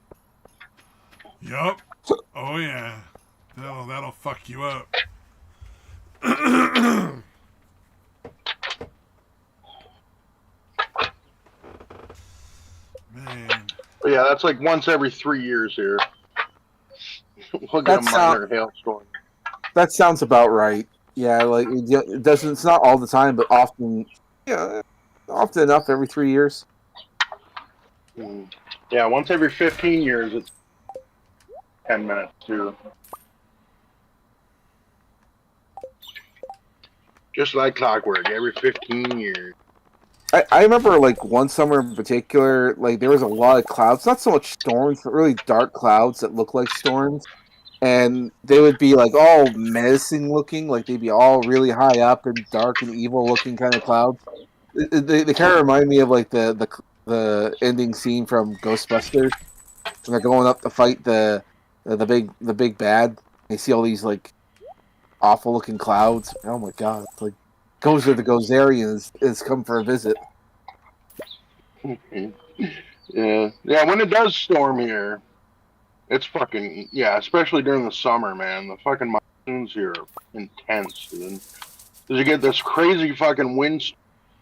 [SPEAKER 2] Yup. Oh yeah. That'll fuck you up. Man.
[SPEAKER 1] But yeah, that's like once every 3 years here. We'll get a
[SPEAKER 3] That sound
[SPEAKER 1] minor hailstorm.
[SPEAKER 3] that sounds about right. Yeah, like it doesn't. It's not all the time, but often. Yeah, often enough every 3 years.
[SPEAKER 1] Yeah, once every 15 years, it's 10 minutes too. Just like clockwork, every 15 years.
[SPEAKER 3] I remember like one summer in particular, like there was a lot of clouds, not so much storms, but really dark clouds that look like storms. And they would be like all menacing looking, like they'd be all really high up and dark and evil looking kind of clouds. They kind of remind me of like the ending scene from Ghostbusters when they're going up to fight the big bad. They see all these like awful looking clouds. Oh my god! It's like Gozer the Gozerian is come for a visit.
[SPEAKER 1] Yeah, yeah. When it does storm here, it's fucking yeah. Especially during the summer, man. The fucking monsoons here are intense, dude. Because you get this crazy fucking wind,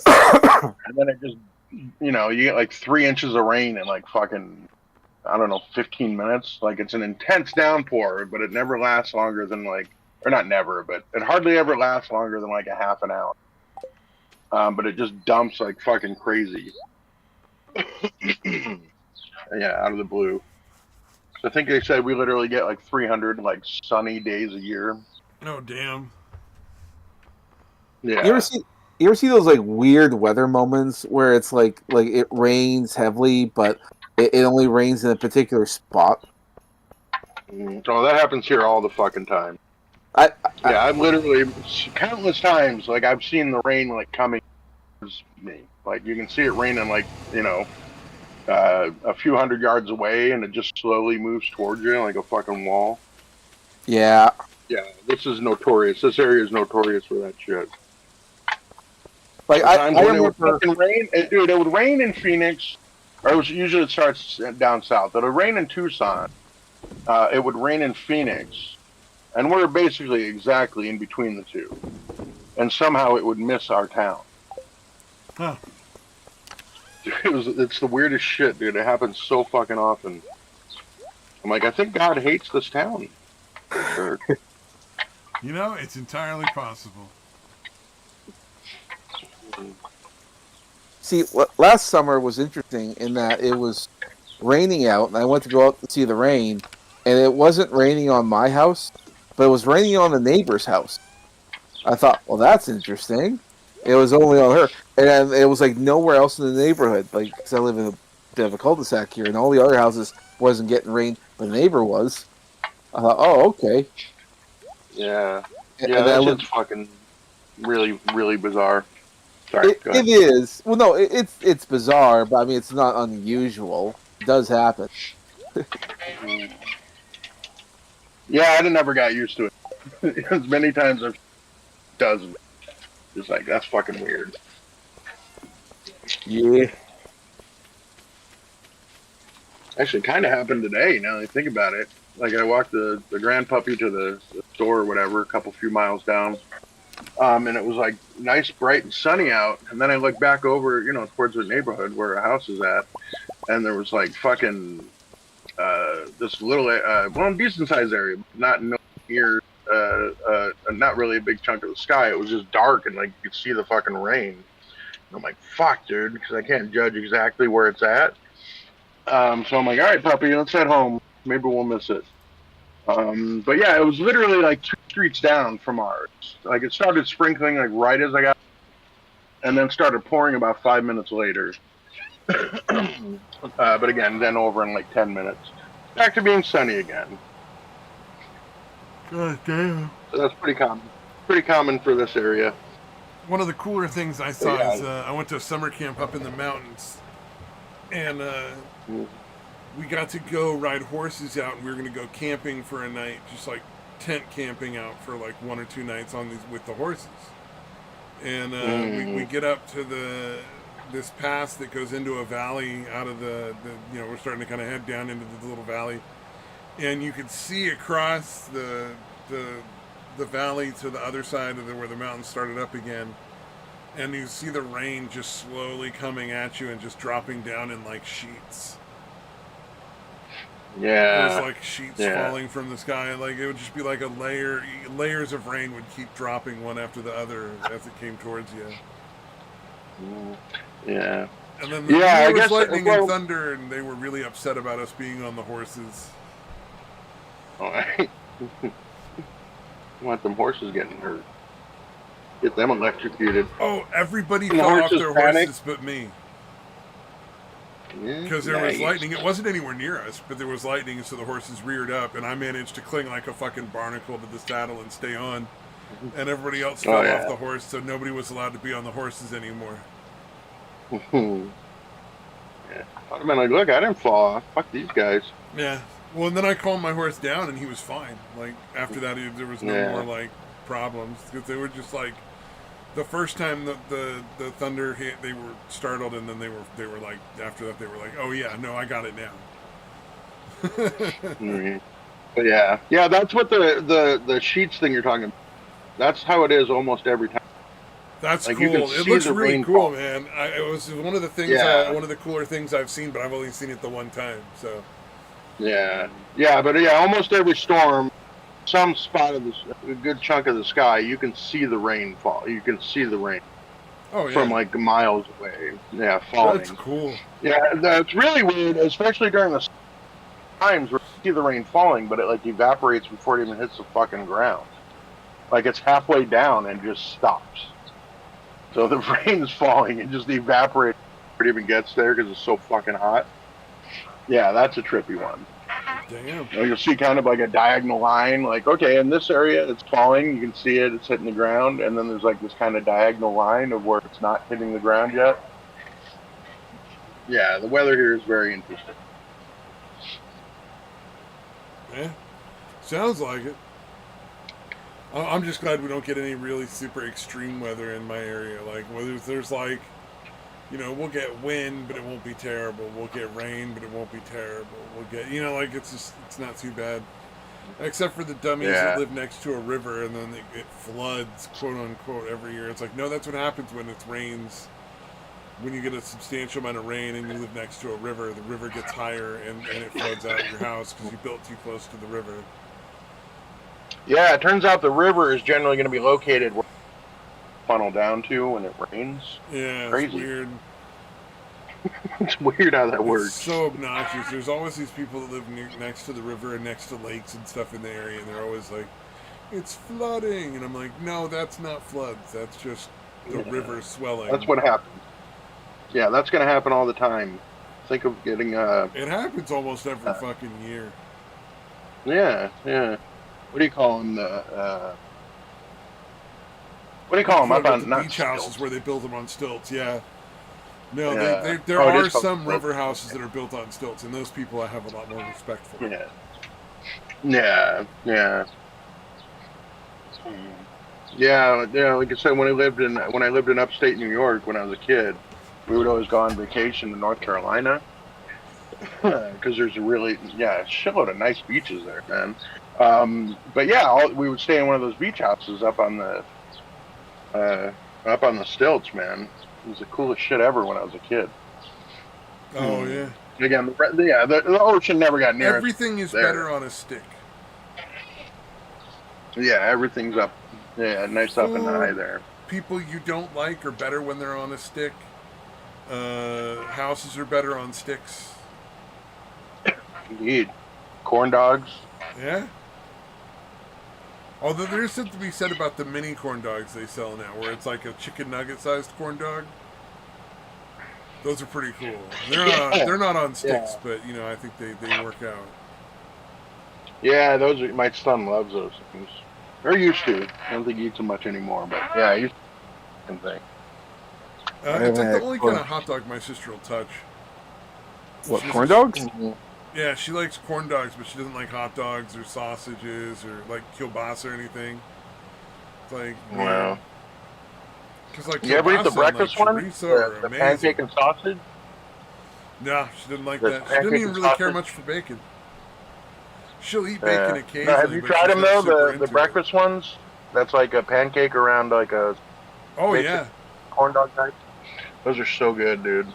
[SPEAKER 1] and then it just you get like 3 inches of rain in like fucking I don't know 15 minutes. Like it's an intense downpour, but it never lasts longer than like or not never, but it hardly ever lasts longer than like a half an hour. But it just dumps like fucking crazy. Yeah, out of the blue. I think they said we literally get like 300 like sunny days a year.
[SPEAKER 2] Oh damn.
[SPEAKER 1] Yeah.
[SPEAKER 3] You ever see those like weird weather moments where it's like it rains heavily, but it only rains in a particular spot?
[SPEAKER 1] So that happens here all the fucking time. Yeah, I've literally countless times like I've seen the rain like coming towards me. Like you can see it raining like a few hundred yards away, and it just slowly moves towards you like a fucking wall.
[SPEAKER 3] Yeah.
[SPEAKER 1] Yeah, this is notorious. This area is notorious for that shit.
[SPEAKER 3] Like I
[SPEAKER 1] When it
[SPEAKER 3] remember,
[SPEAKER 1] would fucking rain, dude, it would rain in Phoenix, or usually it starts down south. It would rain in Tucson, it would rain in Phoenix, and we're basically exactly in between the two. And somehow it would miss our town.
[SPEAKER 2] Huh.
[SPEAKER 1] It's the weirdest shit, dude. It happens so fucking often. I'm like, I think God hates this town. Sure.
[SPEAKER 2] You know, it's entirely possible.
[SPEAKER 3] See, last summer was interesting in that it was raining out, and I went to go out to see the rain, and it wasn't raining on my house, but it was raining on the neighbor's house. I thought, well, that's interesting. It was only on her, and it was like nowhere else in the neighborhood. Like, because I live in a bit of a cul-de-sac here, and all the other houses wasn't getting rain, but the neighbor was. I thought, oh, okay.
[SPEAKER 1] Yeah.
[SPEAKER 3] And
[SPEAKER 1] Yeah,
[SPEAKER 3] I
[SPEAKER 1] that
[SPEAKER 3] looked.
[SPEAKER 1] shit's fucking really, really bizarre. Sorry, go
[SPEAKER 3] It
[SPEAKER 1] ahead.
[SPEAKER 3] is. Well, no, it's bizarre, but I mean, it's not unusual. It does happen.
[SPEAKER 1] Yeah, I never got used to it. As many times as it does. It's like, that's fucking weird.
[SPEAKER 3] Yeah.
[SPEAKER 1] Actually, kind of happened today, now that I think about it. Like, I walked the grand puppy to the store or whatever, a few miles down. And it was like nice, bright, and sunny out. And then I looked back over, towards the neighborhood where our house is at, and there was like fucking this little, well, decent sized area, not near, not really a big chunk of the sky. It was just dark, and like you could see the fucking rain. And I'm like, fuck, dude, because I can't judge exactly where it's at. So I'm like, all right, puppy, let's head home. Maybe we'll miss it. But yeah, it was literally like 2 streets down from ours. Like it started sprinkling like right as I got, and then started pouring about 5 minutes later. But again, then over in like 10 minutes, back to being sunny again.
[SPEAKER 2] God damn.
[SPEAKER 1] So that's pretty common. Pretty common for this area.
[SPEAKER 2] One of the cooler things I
[SPEAKER 1] But
[SPEAKER 2] saw
[SPEAKER 1] yeah.
[SPEAKER 2] is I went to a summer camp up in the mountains, and we got to go ride horses out, and we were going to go camping for a night, just like tent camping out for like 1 or 2 nights on these with the horses. And we get up to this pass that goes into a valley out of we're starting to kind of head down into the little valley, and you could see across the valley to the other side of where the mountains started up again, and you see the rain just slowly coming at you and just dropping down in like sheets.
[SPEAKER 1] Yeah.
[SPEAKER 2] It was like sheets falling from the sky. Like it would just be like layers of rain would keep dropping one after the other as it came towards you.
[SPEAKER 1] Yeah.
[SPEAKER 2] And then
[SPEAKER 1] I
[SPEAKER 2] there was
[SPEAKER 1] guess,
[SPEAKER 2] lightning and thunder, and they were really upset about us being on the horses.
[SPEAKER 1] All right. I want them horses getting hurt. Get them electrocuted.
[SPEAKER 2] Oh, everybody
[SPEAKER 1] And the
[SPEAKER 2] fell off
[SPEAKER 1] horses
[SPEAKER 2] their
[SPEAKER 1] panic?
[SPEAKER 2] horses but me.
[SPEAKER 1] Yeah,
[SPEAKER 2] Because there was
[SPEAKER 1] nice.
[SPEAKER 2] lightning. It wasn't anywhere near us, but there was lightning, so the horses reared up, and I managed to cling like a fucking barnacle to the saddle and stay on. And everybody else fell off the horse, so nobody was allowed to be on the horses anymore.
[SPEAKER 1] Yeah. I'd have been like, look, I didn't fall off. Fuck these guys.
[SPEAKER 2] Yeah. Well, and then I calmed my horse down, and he was fine. Like, after that, there was no more, like, problems. Because they were just, like, the first time the thunder hit, they were startled, and then they were like, after that, they were like, oh, yeah, no, I got it now.
[SPEAKER 1] But yeah, that's what the sheets thing you're talking about. That's how it is almost every time.
[SPEAKER 2] That's
[SPEAKER 1] like,
[SPEAKER 2] cool. It looks really cool,
[SPEAKER 1] fall.
[SPEAKER 2] man. It was one of the things, one of the cooler things I've seen, but I've only seen it the one time. So.
[SPEAKER 1] Yeah, but almost every storm, some spot of a good chunk of the sky, you can see the rain fall. You can see the rain.
[SPEAKER 2] Oh, yeah.
[SPEAKER 1] From like miles away. Yeah, falling.
[SPEAKER 2] That's cool.
[SPEAKER 1] Yeah, that's really weird, especially during the times where you see the rain falling, but it like evaporates before it even hits the fucking ground. Like it's halfway down and just stops. So the rain's falling and just evaporates before it even gets there because it's so fucking hot. Yeah, that's a trippy one.
[SPEAKER 2] Damn.
[SPEAKER 1] You'll see kind of like a diagonal line, like, okay, in this area it's falling, you can see it, it's hitting the ground, and then there's like this kind of diagonal line of where it's not hitting the ground yet. Yeah, the weather here is very interesting.
[SPEAKER 2] Yeah, sounds like it. I'm just glad we don't get any really super extreme weather in my area. Like, whether there's like You know, we'll get wind, but it won't be terrible. We'll get rain, but it won't be terrible. We'll get, you know, like it's not too bad. Except for the dummies that
[SPEAKER 1] Yeah.
[SPEAKER 2] live next to a river and then it floods, quote unquote, every year. It's like, no, that's what happens when it rains. When you get a substantial amount of rain and you live next to a river, the river gets higher and it floods out your house because you built too close to the river.
[SPEAKER 1] Yeah, it turns out the river is generally going to be located where it funnel down to when it rains.
[SPEAKER 2] Yeah, it's
[SPEAKER 1] Crazy.
[SPEAKER 2] weird.
[SPEAKER 1] It's weird how that
[SPEAKER 2] It's
[SPEAKER 1] works.
[SPEAKER 2] so obnoxious. There's always these people that live next to the river and next to lakes and stuff in the area, and they're always like, it's flooding. And I'm like, no, that's not floods. That's just the river swelling.
[SPEAKER 1] That's what happens. Yeah, that's going to happen all the time. Think of getting
[SPEAKER 2] It happens almost every fucking year.
[SPEAKER 1] Yeah. What do you call them? What do you call them? Up on
[SPEAKER 2] the
[SPEAKER 1] not
[SPEAKER 2] beach
[SPEAKER 1] stilts.
[SPEAKER 2] houses where they build them on stilts. Yeah. No,
[SPEAKER 1] Yeah.
[SPEAKER 2] there
[SPEAKER 1] Oh, it
[SPEAKER 2] are
[SPEAKER 1] is called
[SPEAKER 2] some
[SPEAKER 1] stilts.
[SPEAKER 2] river houses that are built on stilts, and those people I have a lot more respect for.
[SPEAKER 1] Yeah. Yeah, like I said, when I lived in upstate New York when I was a kid, we would always go on vacation to North Carolina because there's a shitload of nice beaches there, man. But yeah, we would stay in one of those beach houses up on the stilts, man. It was the coolest shit ever when I was a kid.
[SPEAKER 2] Oh yeah.
[SPEAKER 1] Again, the ocean never got near us.
[SPEAKER 2] Everything is
[SPEAKER 1] there.
[SPEAKER 2] better on a stick.
[SPEAKER 1] Yeah, everything's up. Yeah, nice up and high there.
[SPEAKER 2] People you don't like are better when they're on a stick. Houses are better on sticks.
[SPEAKER 1] Indeed. Corn dogs.
[SPEAKER 2] Yeah. Although there's something to be said about the mini corn dogs they sell now, where it's like a chicken nugget sized corn dog. Those are pretty cool. They're not on sticks, but you know, I think they work out.
[SPEAKER 1] Yeah, my son loves those things. Or used to. I don't think he eats them much anymore, but yeah, he used to thing.
[SPEAKER 2] It's like the only kind of hot dog my sister will touch.
[SPEAKER 3] What, corn dogs?
[SPEAKER 2] Yeah, she likes corn dogs, but she doesn't like hot dogs or sausages or like kielbasa or anything. It's like,
[SPEAKER 1] wow.
[SPEAKER 2] Because like,
[SPEAKER 1] you ever eat the breakfast one? The pancake and sausage?
[SPEAKER 2] No, she didn't like that. She didn't even really care much for bacon. She'll eat bacon occasionally.
[SPEAKER 1] No, have you tried them though? The breakfast ones? That's like a pancake around like a.
[SPEAKER 2] Oh yeah.
[SPEAKER 1] Corn dog type. Those are so good, dude.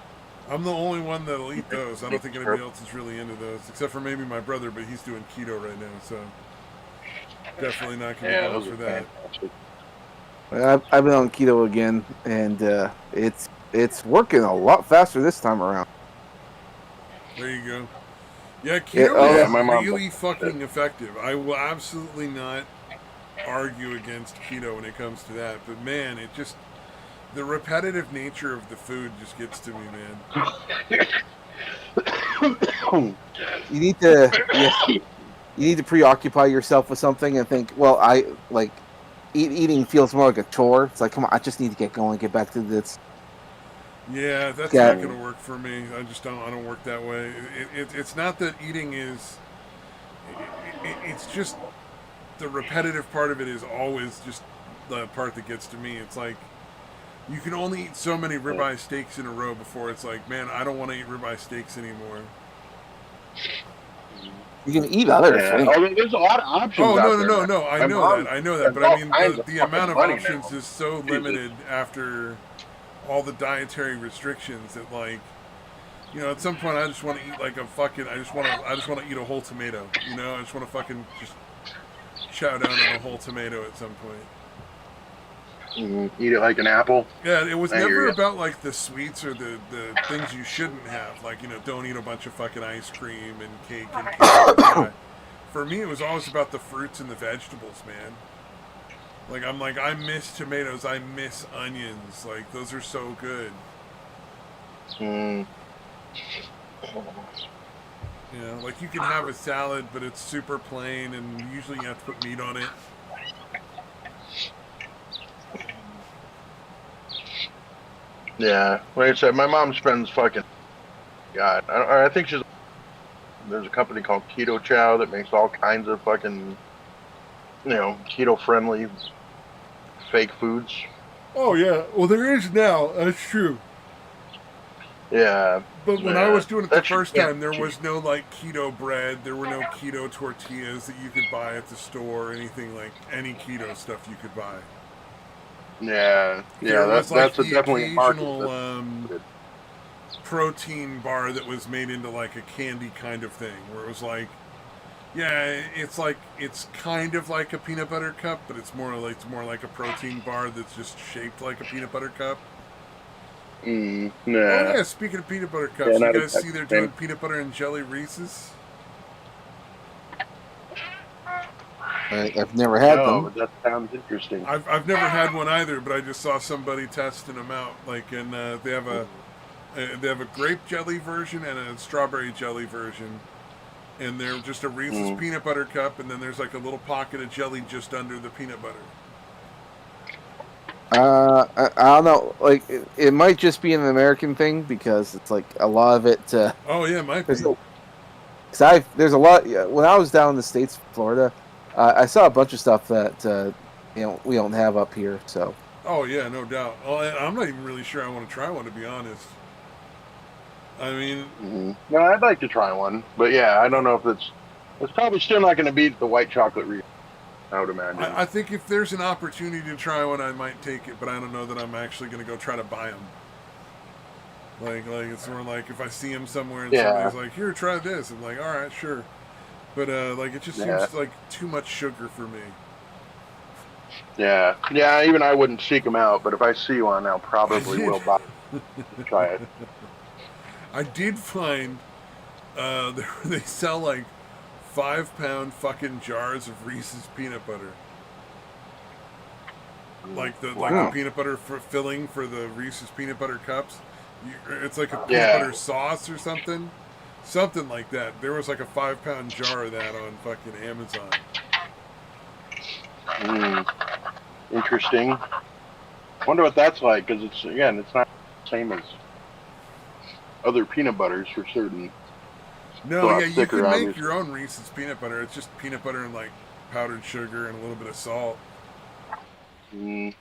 [SPEAKER 2] I'm the only one that'll eat those. I don't think anybody else is really into those, except for maybe my brother, but he's doing keto right now, so definitely not going to go for that.
[SPEAKER 3] I've been on keto again, and it's working a lot faster this time around.
[SPEAKER 2] There you go. Yeah, keto is really fucking
[SPEAKER 1] it.
[SPEAKER 2] effective. I will absolutely not argue against keto when it comes to that, but man, it just, the repetitive nature of the food just gets to me, man.
[SPEAKER 3] You need to preoccupy yourself with something and think, well, eating feels more like a chore. It's like, come on, I just need to get going, get back to this.
[SPEAKER 2] Yeah, that's not going to work for me. I don't work that way. It's not that eating is, it's just the repetitive part of it is always just the part that gets to me. It's like, you can only eat so many ribeye steaks in a row before it's like, man, I don't want to eat ribeye steaks anymore.
[SPEAKER 3] You can eat other things.
[SPEAKER 1] I mean, there's a lot of options.
[SPEAKER 2] Oh, no. I know that. But I mean, the amount of options is so limited after all the dietary restrictions that, like, you know, at some point I just want to eat like a fucking, I just want to eat a whole tomato. You know, I just want to fucking just chow down on a whole tomato at some point.
[SPEAKER 1] Eat it like an apple.
[SPEAKER 2] Yeah, it was never about like the sweets or the things you shouldn't have. Like, you know, don't eat a bunch of fucking ice cream and cake and cake. For me, it was always about the fruits and the vegetables, man. Like, I miss tomatoes. I miss onions. Like, those are so good. Yeah, like you can have a salad, but it's super plain, and usually you have to put meat on it.
[SPEAKER 1] Yeah, like I said, my mom spends fucking. God, I think there's a company called Keto Chow that makes all kinds of fucking, you know, keto-friendly fake foods.
[SPEAKER 2] Oh yeah, well there is now. That's true.
[SPEAKER 1] Yeah.
[SPEAKER 2] But when I
[SPEAKER 1] Yeah.
[SPEAKER 2] was doing it the
[SPEAKER 1] That should
[SPEAKER 2] first
[SPEAKER 1] get
[SPEAKER 2] time, there
[SPEAKER 1] cheap.
[SPEAKER 2] was no like keto bread. There were no keto tortillas that you could buy at the store or anything like any keto stuff you could buy.
[SPEAKER 1] Yeah.
[SPEAKER 2] There
[SPEAKER 1] Yeah.
[SPEAKER 2] was like
[SPEAKER 1] That's
[SPEAKER 2] the
[SPEAKER 1] definitely a market.
[SPEAKER 2] occasional protein bar that was made into like a candy kind of thing, where it was like, yeah, it's kind of like a peanut butter cup, but it's more like a protein bar that's just shaped like a peanut butter cup. Oh
[SPEAKER 1] Nah.
[SPEAKER 2] yeah, speaking of peanut butter
[SPEAKER 1] Yeah.
[SPEAKER 2] cups, you
[SPEAKER 1] Not
[SPEAKER 2] guys see
[SPEAKER 1] exactly
[SPEAKER 2] they're
[SPEAKER 1] the
[SPEAKER 2] doing
[SPEAKER 1] same.
[SPEAKER 2] peanut butter and jelly Reese's.
[SPEAKER 3] I've never had
[SPEAKER 1] No,
[SPEAKER 3] them.
[SPEAKER 1] but that sounds interesting.
[SPEAKER 2] I've never had one either, but I just saw somebody testing them out. Like, and they have a grape jelly version and a strawberry jelly version, and they're just a Reese's
[SPEAKER 1] Mm.
[SPEAKER 2] peanut butter cup, and then there's like a little pocket of jelly just under the peanut butter.
[SPEAKER 3] I don't know. Like, it might just be an American thing because it's like a lot of it.
[SPEAKER 2] Oh yeah, it might
[SPEAKER 3] There's
[SPEAKER 2] be.
[SPEAKER 3] a, cause there's a lot. Yeah, when I was down in the states, Florida, I saw a bunch of stuff that we don't have up here. So
[SPEAKER 2] Oh yeah, no doubt. Oh, I'm not even really sure I want to try one, to be honest. I mean,
[SPEAKER 1] No, I'd like to try one, but yeah, I don't know if it's probably still not going to beat the white chocolate Reese. I would imagine.
[SPEAKER 2] I think if there's an opportunity to try one, I might take it, but I don't know that I'm actually going to go try to buy them. Like it's more like if I see them somewhere and
[SPEAKER 1] Yeah.
[SPEAKER 2] somebody's like, "Here, try this," I'm like, "All right, sure," but like it just
[SPEAKER 1] Yeah.
[SPEAKER 2] seems like too much sugar for me.
[SPEAKER 1] Yeah. Yeah. Even I wouldn't seek them out, but if I see one, I'll
[SPEAKER 2] I
[SPEAKER 1] probably
[SPEAKER 2] did.
[SPEAKER 1] will buy try it.
[SPEAKER 2] I did find they sell like 5 pound fucking jars of Reese's peanut butter. Like the
[SPEAKER 1] Wow.
[SPEAKER 2] peanut butter filling for the Reese's peanut butter cups. It's like a peanut
[SPEAKER 1] Yeah.
[SPEAKER 2] butter sauce or something like that. There was like a 5 pound jar of that on fucking Amazon.
[SPEAKER 1] Interesting. Wonder what that's like because it's not the same as other peanut butters for certain. It's a
[SPEAKER 2] No, yeah,
[SPEAKER 1] lot
[SPEAKER 2] you
[SPEAKER 1] thicker,
[SPEAKER 2] can make your
[SPEAKER 1] obviously.
[SPEAKER 2] own Reese's peanut butter. It's just peanut butter and like powdered sugar and a little bit of salt.
[SPEAKER 1] Mm,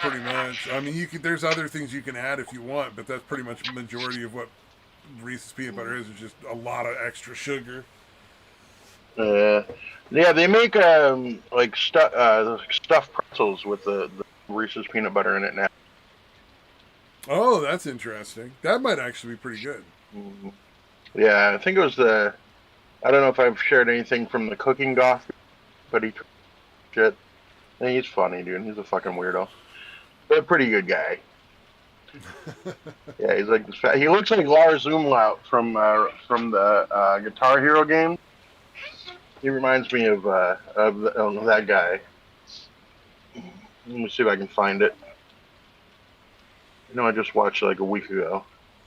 [SPEAKER 2] Pretty much. I mean, you could. There's other things you can add if you want, but that's pretty much the majority of what Reese's peanut butter is just a lot of extra sugar.
[SPEAKER 1] uh, yeah, they make like stuffed pretzels with the Reese's peanut butter in it now.
[SPEAKER 2] Oh, that's interesting. That might actually be pretty good.
[SPEAKER 1] Mm, yeah, I think it was the. I don't know if I've shared anything from the cooking goth, but he shit. And he's funny, dude. He's a fucking weirdo, but a pretty good guy. Yeah, he's like this. He looks like Lars Umlaut from the Guitar Hero game. He reminds me of that guy. Let me see if I can find it. I just watched it like a week ago.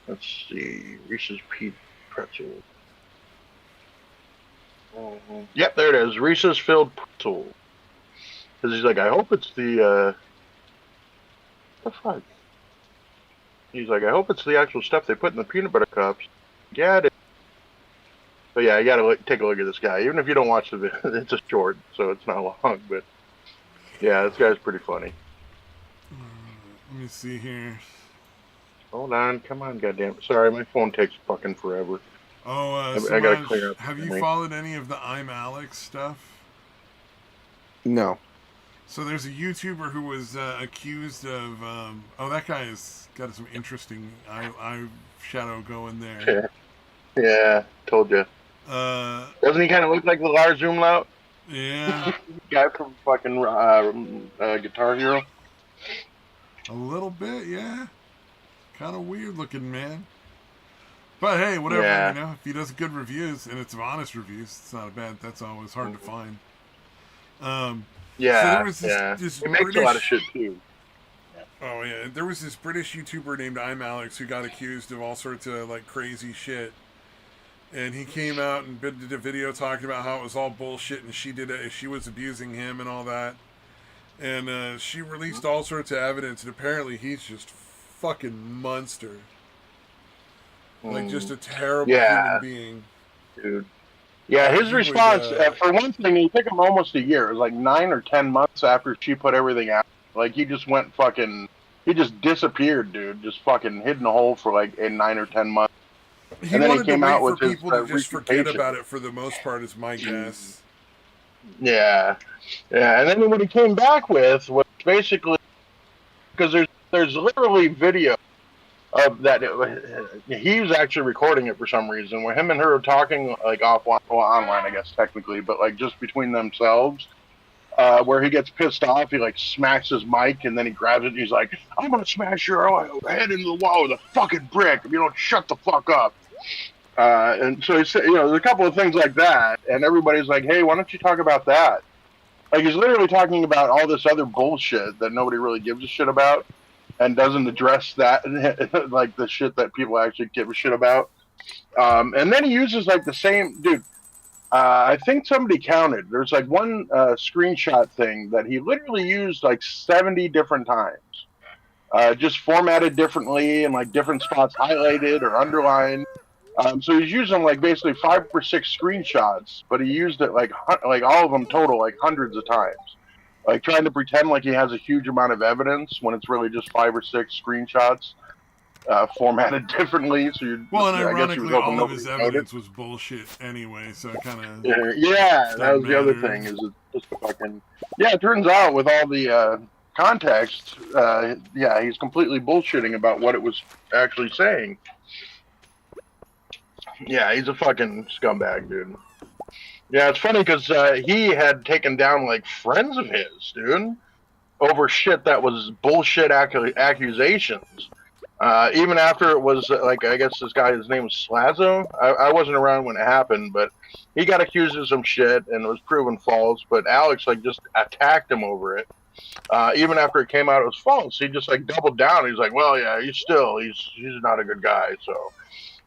[SPEAKER 1] Let's see, Reese's Pete Pretzel. Yep, there it is. Reese's filled pretzel. Because he's like, I hope it's the fuck. He's like, I hope it's the actual stuff they put in the peanut butter cups. Yeah, it is. But yeah, you gotta take a look at this guy. Even if you don't watch the video, it's a short, so it's not long. But yeah, this guy's pretty funny.
[SPEAKER 2] Let me see here.
[SPEAKER 1] Hold on, come on, goddamn. Sorry, my phone takes fucking forever.
[SPEAKER 2] Oh,
[SPEAKER 1] I gotta clear
[SPEAKER 2] Samaj,
[SPEAKER 1] up.
[SPEAKER 2] have you followed any of the I'm Alex stuff?
[SPEAKER 3] no.
[SPEAKER 2] So there's a YouTuber who was accused of. That guy has got some interesting eye shadow going there.
[SPEAKER 1] Yeah, told you. Doesn't he kind of look like the Lars Umlaut
[SPEAKER 2] Yeah,
[SPEAKER 1] guy from fucking Guitar Hero?
[SPEAKER 2] a little bit. Yeah, kind of weird looking, man. But hey, whatever,
[SPEAKER 1] Yeah.
[SPEAKER 2] if he does good reviews and it's honest reviews, it's not a bad. That's always hard to find. So
[SPEAKER 1] Yeah,
[SPEAKER 2] there was this
[SPEAKER 1] he makes
[SPEAKER 2] British.
[SPEAKER 1] a lot of shit too.
[SPEAKER 2] Oh yeah, there was this British YouTuber named I'm Alex who got accused of all sorts of like crazy shit, and he came out and did a video talking about how it was all bullshit and she was abusing him and all that, and she released all sorts of evidence and apparently he's just fucking monster, like just a terrible human being.
[SPEAKER 1] Dude. Yeah, his
[SPEAKER 2] He would,
[SPEAKER 1] response, for one thing, it took him almost a year. It was like 9 or 10 months after she put everything out. Like, he just went fucking he just disappeared, dude. Just fucking hid in a hole for like 9 or 10 months,
[SPEAKER 2] He
[SPEAKER 1] and then he
[SPEAKER 2] wanted to
[SPEAKER 1] came out
[SPEAKER 2] wait for
[SPEAKER 1] with his
[SPEAKER 2] people to just forget
[SPEAKER 1] refutation.
[SPEAKER 2] about it for the most part, is my guess.
[SPEAKER 1] Yeah, yeah, and then what he came back with was basically because there's literally video of that. He was actually recording it for some reason, where him and her are talking like offline, well, online, I guess technically, but like just between themselves. Where he gets pissed off, he like smacks his mic, and then he grabs it. And he's like, "I'm gonna smash your head into the wall with a fucking brick if you don't shut the fuck up." And so he said, there's a couple of things like that, and everybody's like, "Hey, why don't you talk about that?" Like he's literally talking about all this other bullshit that nobody really gives a shit about, and doesn't address that, like the shit that people actually give a shit about. And then he uses like the same dude. I think somebody counted. There's like one screenshot thing that he literally used like 70 different times, just formatted differently and like different spots highlighted or underlined. So he's using like basically 5 or 6 screenshots, but he used it like all of them total like hundreds of times, like trying to pretend like he has a huge amount of evidence when it's really just 5 or 6 screenshots formatted differently. So
[SPEAKER 2] Well, and
[SPEAKER 1] I guess he was
[SPEAKER 2] ironically,
[SPEAKER 1] hoping
[SPEAKER 2] all of
[SPEAKER 1] nobody
[SPEAKER 2] his
[SPEAKER 1] noticed.
[SPEAKER 2] evidence was bullshit anyway, so it kind of
[SPEAKER 1] Yeah, that
[SPEAKER 2] doesn't
[SPEAKER 1] was the other
[SPEAKER 2] matter.
[SPEAKER 1] thing. Is it just a fucking yeah? It turns out with all the context, yeah, he's completely bullshitting about what it was actually saying. Yeah, he's a fucking scumbag, dude. Yeah, it's funny because he had taken down like friends of his, dude, over shit that was bullshit accusations. Even after it was like I guess this guy, his name was Slazo. I wasn't around when it happened, but he got accused of some shit and it was proven false. But Alex like just attacked him over it. Even after it came out it was false, he just like doubled down. He's like, well, yeah, he's not a good guy. So,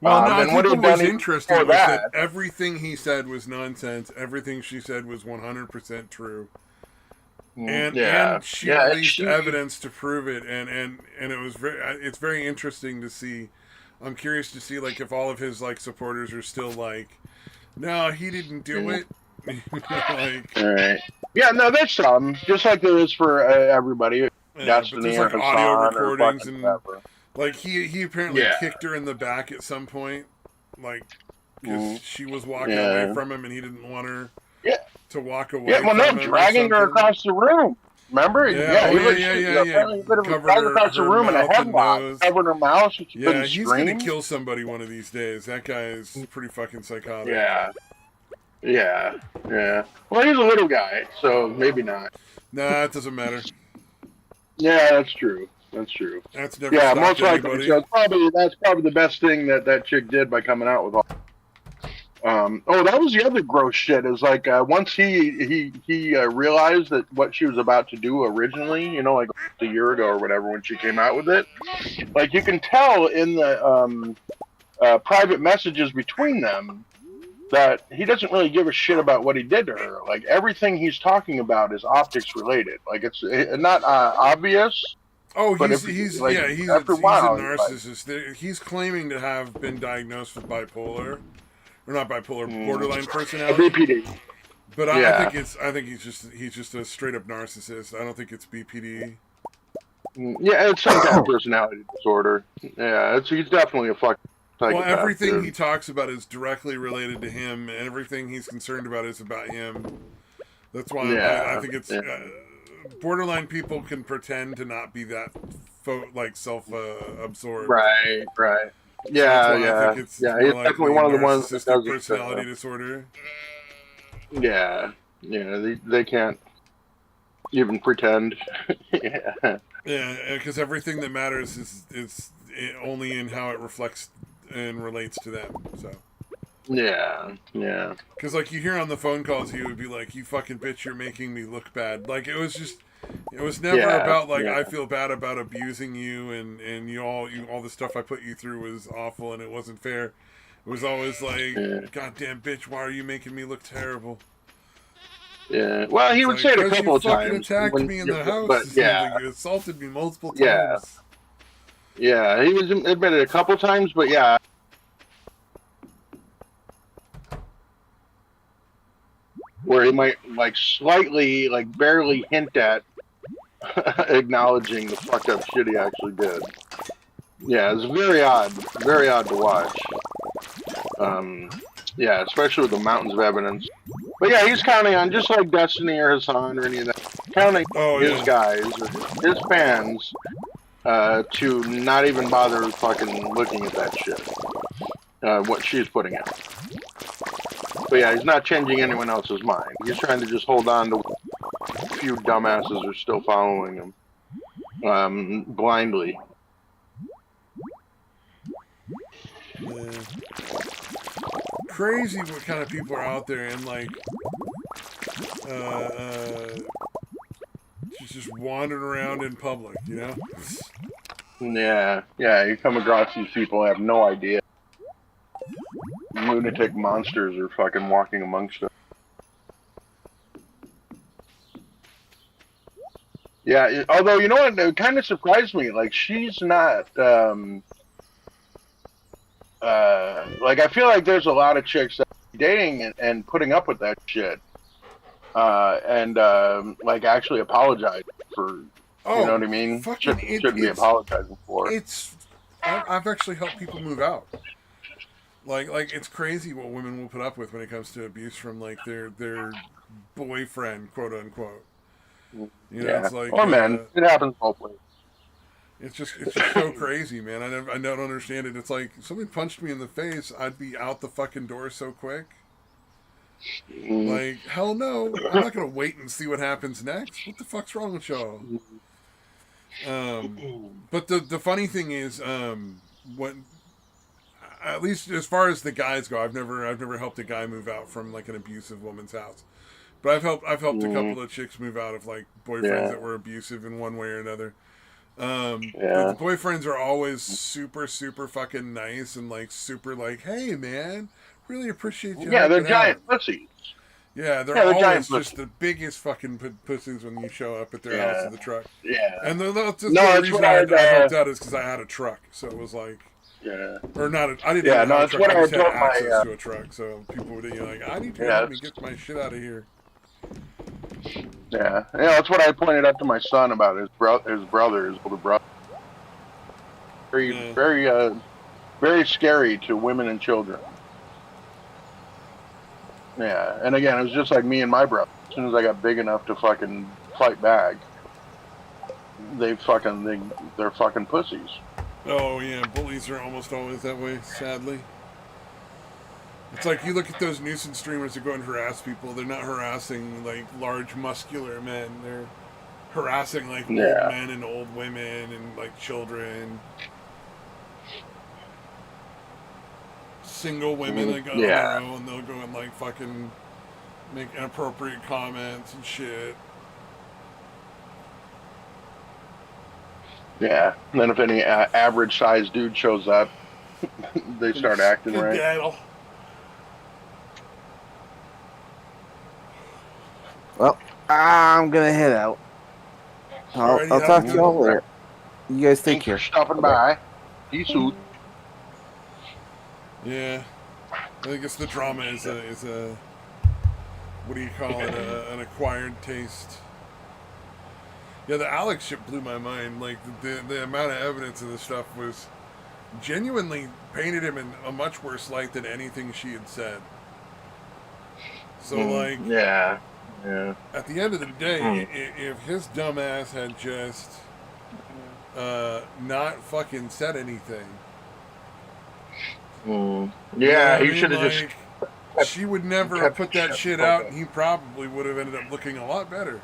[SPEAKER 2] Well, no, I
[SPEAKER 1] and what
[SPEAKER 2] think what
[SPEAKER 1] he'd done
[SPEAKER 2] was
[SPEAKER 1] even
[SPEAKER 2] interesting
[SPEAKER 1] before
[SPEAKER 2] was that
[SPEAKER 1] that,
[SPEAKER 2] everything he said was nonsense. Everything she said was 100% true.
[SPEAKER 1] yeah,
[SPEAKER 2] And she
[SPEAKER 1] yeah,
[SPEAKER 2] released evidence to prove it, and it was it's very interesting to see. I'm curious to see like if all of his like supporters are still like, no, he didn't do
[SPEAKER 1] yeah.
[SPEAKER 2] it. Like,
[SPEAKER 1] All right. Yeah, no, there's some, just like there is for everybody,
[SPEAKER 2] yeah, but
[SPEAKER 1] Destiny
[SPEAKER 2] there's
[SPEAKER 1] or
[SPEAKER 2] like audio
[SPEAKER 1] Hassan or
[SPEAKER 2] recordings,
[SPEAKER 1] fucking
[SPEAKER 2] and
[SPEAKER 1] whatever.
[SPEAKER 2] like he apparently
[SPEAKER 1] Yeah.
[SPEAKER 2] kicked her in the back at some point, like because
[SPEAKER 1] Mm,
[SPEAKER 2] she was walking away
[SPEAKER 1] yeah.
[SPEAKER 2] from him and he didn't want her
[SPEAKER 1] Yeah.
[SPEAKER 2] to walk
[SPEAKER 1] Yeah.
[SPEAKER 2] away
[SPEAKER 1] Well, no,
[SPEAKER 2] from him or
[SPEAKER 1] dragging her
[SPEAKER 2] something.
[SPEAKER 1] across the room. Remember?
[SPEAKER 2] Yeah.
[SPEAKER 1] Yeah.
[SPEAKER 2] Oh yeah. Yeah.
[SPEAKER 1] She
[SPEAKER 2] Yeah. Yeah.
[SPEAKER 1] apparently literally
[SPEAKER 2] Covered
[SPEAKER 1] dragged her across the
[SPEAKER 2] her
[SPEAKER 1] room in a
[SPEAKER 2] mouth and
[SPEAKER 1] headlock,
[SPEAKER 2] nose.
[SPEAKER 1] covered her mouth so she
[SPEAKER 2] Yeah,
[SPEAKER 1] couldn't
[SPEAKER 2] he's gonna
[SPEAKER 1] scream.
[SPEAKER 2] kill somebody one of these days. That guy is pretty fucking psychotic.
[SPEAKER 1] Yeah. Yeah. Yeah. Well, he's a little guy, so maybe not.
[SPEAKER 2] Nah, it doesn't matter.
[SPEAKER 1] Yeah, that's true. That's true.
[SPEAKER 2] That's never
[SPEAKER 1] Yeah,
[SPEAKER 2] stopped
[SPEAKER 1] most likely.
[SPEAKER 2] anybody.
[SPEAKER 1] So that's probably the best thing that chick did by coming out with all. Oh, that was the other gross shit. Is like once he realized that what she was about to do originally, like a year ago or whatever, when she came out with it, like you can tell in the private messages between them that he doesn't really give a shit about what he did to her. Like everything he's talking about is optics related. Like it's not obvious,
[SPEAKER 2] Oh,
[SPEAKER 1] but
[SPEAKER 2] he's
[SPEAKER 1] if
[SPEAKER 2] he's
[SPEAKER 1] like
[SPEAKER 2] yeah
[SPEAKER 1] after a
[SPEAKER 2] he's a
[SPEAKER 1] while, you're like,
[SPEAKER 2] narcissist. He's claiming to have been diagnosed with bipolar, or not bipolar,
[SPEAKER 1] mm,
[SPEAKER 2] borderline
[SPEAKER 1] a
[SPEAKER 2] personality.
[SPEAKER 1] BPD.
[SPEAKER 2] But
[SPEAKER 1] Yeah.
[SPEAKER 2] I think he's just a straight up narcissist. I don't think it's BPD.
[SPEAKER 1] Yeah, it's some kind of personality disorder. Yeah, he's definitely a fucking
[SPEAKER 2] Well,
[SPEAKER 1] psychopath,
[SPEAKER 2] everything he
[SPEAKER 1] dude.
[SPEAKER 2] talks about is directly related to him, and everything he's concerned about is about him. That's why I
[SPEAKER 1] Yeah,
[SPEAKER 2] think it's
[SPEAKER 1] yeah,
[SPEAKER 2] borderline people can pretend to not be that like self absorbed.
[SPEAKER 1] right, right.
[SPEAKER 2] So that's
[SPEAKER 1] Yeah,
[SPEAKER 2] why I think
[SPEAKER 1] yeah,
[SPEAKER 2] it's
[SPEAKER 1] yeah.
[SPEAKER 2] more
[SPEAKER 1] He's definitely
[SPEAKER 2] likely
[SPEAKER 1] one of the ones that
[SPEAKER 2] narcissistic
[SPEAKER 1] doesn't.
[SPEAKER 2] personality disorder.
[SPEAKER 1] Yeah, yeah. They can't even pretend. Yeah,
[SPEAKER 2] Yeah, because everything that matters is only in how it reflects and relates to them. So.
[SPEAKER 1] yeah, yeah,
[SPEAKER 2] Because, like, you hear on the phone calls, he would be like, you fucking bitch, you're making me look bad. Like, it was never
[SPEAKER 1] yeah,
[SPEAKER 2] about, like,
[SPEAKER 1] yeah,
[SPEAKER 2] I feel bad about abusing you and all the stuff I put you through was awful and it wasn't fair. It was always like,
[SPEAKER 1] yeah.
[SPEAKER 2] goddamn bitch, why are you making me look terrible?
[SPEAKER 1] Yeah. Well, he
[SPEAKER 2] It's
[SPEAKER 1] would
[SPEAKER 2] like,
[SPEAKER 1] say it a
[SPEAKER 2] because you
[SPEAKER 1] couple of
[SPEAKER 2] fucking
[SPEAKER 1] times
[SPEAKER 2] attacked
[SPEAKER 1] when,
[SPEAKER 2] me in the house.
[SPEAKER 1] but
[SPEAKER 2] It's
[SPEAKER 1] yeah,
[SPEAKER 2] like, you assaulted me multiple
[SPEAKER 1] yeah,
[SPEAKER 2] times.
[SPEAKER 1] yeah. He was admitted a couple times, but yeah, where he might like slightly, like barely hint at acknowledging the fucked up shit he actually did. Yeah, it's very odd to watch. Yeah, especially with the mountains of evidence. But yeah, he's counting on, just like Destiny or Hassan or any of that, counting
[SPEAKER 2] Oh
[SPEAKER 1] on his
[SPEAKER 2] yeah.
[SPEAKER 1] guys or his fans to not even bother fucking looking at that shit. What she's putting out. But yeah, he's not changing anyone else's mind. He's trying to just hold on to a few dumbasses are still following him blindly.
[SPEAKER 2] Yeah. Crazy what kind of people are out there and like just wandering around in public, you know?
[SPEAKER 1] Yeah, yeah, you come across these people have no idea. Lunatic monsters are fucking walking amongst them. Yeah, although, you know what, it kind of surprised me. Like, she's not, like, I feel like there's a lot of chicks that are dating and putting up with that shit. And like, actually apologize for, you know
[SPEAKER 2] Oh,
[SPEAKER 1] what I mean?
[SPEAKER 2] fucking
[SPEAKER 1] Shouldn't be apologizing for.
[SPEAKER 2] it's I've actually helped people move out. Like it's crazy what women will put up with when it comes to abuse from like their boyfriend, quote unquote. You know,
[SPEAKER 1] Yeah.
[SPEAKER 2] it's like
[SPEAKER 1] Or men. It happens both ways.
[SPEAKER 2] it's just so crazy, man. I don't understand it. It's like if somebody punched me in the face, I'd be out the fucking door so quick.
[SPEAKER 1] Mm.
[SPEAKER 2] Like hell no, I'm not gonna wait and see what happens next. What the fuck's wrong with y'all? But the funny thing is, when at least as far as the guys go, I've never helped a guy move out from like an abusive woman's house. But I've helped a couple of chicks move out of like boyfriends
[SPEAKER 1] Yeah.
[SPEAKER 2] that were abusive in one way or another. The
[SPEAKER 1] Yeah.
[SPEAKER 2] boyfriends are always super super fucking nice and like super like, hey man, really appreciate you
[SPEAKER 1] Yeah, they're
[SPEAKER 2] helping out.
[SPEAKER 1] giant pussies.
[SPEAKER 2] Yeah, they're
[SPEAKER 1] Yeah, they're giant
[SPEAKER 2] always just
[SPEAKER 1] pussies.
[SPEAKER 2] the biggest fucking pussies when you show up at their house
[SPEAKER 1] Yeah.
[SPEAKER 2] with a truck.
[SPEAKER 1] Yeah.
[SPEAKER 2] And that's the
[SPEAKER 1] No,
[SPEAKER 2] only
[SPEAKER 1] it's
[SPEAKER 2] reason
[SPEAKER 1] what I'd,
[SPEAKER 2] I helped out is because I had a truck. So it was like,
[SPEAKER 1] yeah.
[SPEAKER 2] or not, I didn't
[SPEAKER 1] Yeah,
[SPEAKER 2] even have
[SPEAKER 1] no,
[SPEAKER 2] a
[SPEAKER 1] it's
[SPEAKER 2] truck.
[SPEAKER 1] what
[SPEAKER 2] I
[SPEAKER 1] I
[SPEAKER 2] just
[SPEAKER 1] had
[SPEAKER 2] had
[SPEAKER 1] told
[SPEAKER 2] access
[SPEAKER 1] my,
[SPEAKER 2] to a truck. So people would, like, I need you to
[SPEAKER 1] yeah,
[SPEAKER 2] help me get my shit out of here.
[SPEAKER 1] yeah. Yeah, that's what I pointed out to my son about his brother, his older brother. Very,
[SPEAKER 2] Yeah.
[SPEAKER 1] very, very scary to women and children. Yeah, and again, it was just like me and my brother. As soon as I got big enough to fucking fight back, they're fucking pussies.
[SPEAKER 2] Oh, yeah. Bullies are almost always that way, sadly. It's like you look at those nuisance streamers that go and harass people. They're not harassing, like, large, muscular men. They're harassing, like, old
[SPEAKER 1] Yeah.
[SPEAKER 2] men and old women and, like, children. Single women that go on their
[SPEAKER 1] Yeah.
[SPEAKER 2] own. They'll go and, like, fucking make inappropriate comments and shit.
[SPEAKER 1] Yeah. And then if any average sized dude shows up, they start acting right.
[SPEAKER 2] Skedaddle.
[SPEAKER 3] Well, I'm gonna head out.
[SPEAKER 2] Alrighty,
[SPEAKER 3] I'll
[SPEAKER 2] have a
[SPEAKER 3] talk to
[SPEAKER 2] good
[SPEAKER 3] y'all
[SPEAKER 2] one.
[SPEAKER 3] later. You guys take
[SPEAKER 1] Thanks for
[SPEAKER 3] care.
[SPEAKER 1] stopping
[SPEAKER 3] Bye-bye.
[SPEAKER 1] by. Peace out.
[SPEAKER 2] Yeah, I think it's the drama is a what do you call it? An acquired taste. Yeah, the Alex shit blew my mind. Like the amount of evidence of this stuff was genuinely painted him in a much worse light than anything she had said. So like,
[SPEAKER 1] Yeah. Yeah.
[SPEAKER 2] at the end of the day, if his dumbass had just not fucking said anything.
[SPEAKER 1] Yeah,
[SPEAKER 2] You know what I
[SPEAKER 1] he
[SPEAKER 2] mean?
[SPEAKER 1] should have just
[SPEAKER 2] Like, she would never have
[SPEAKER 1] kept
[SPEAKER 2] put that
[SPEAKER 1] shut
[SPEAKER 2] shit
[SPEAKER 1] the fuck
[SPEAKER 2] out,
[SPEAKER 1] up.
[SPEAKER 2] and he probably would have ended up looking a lot better.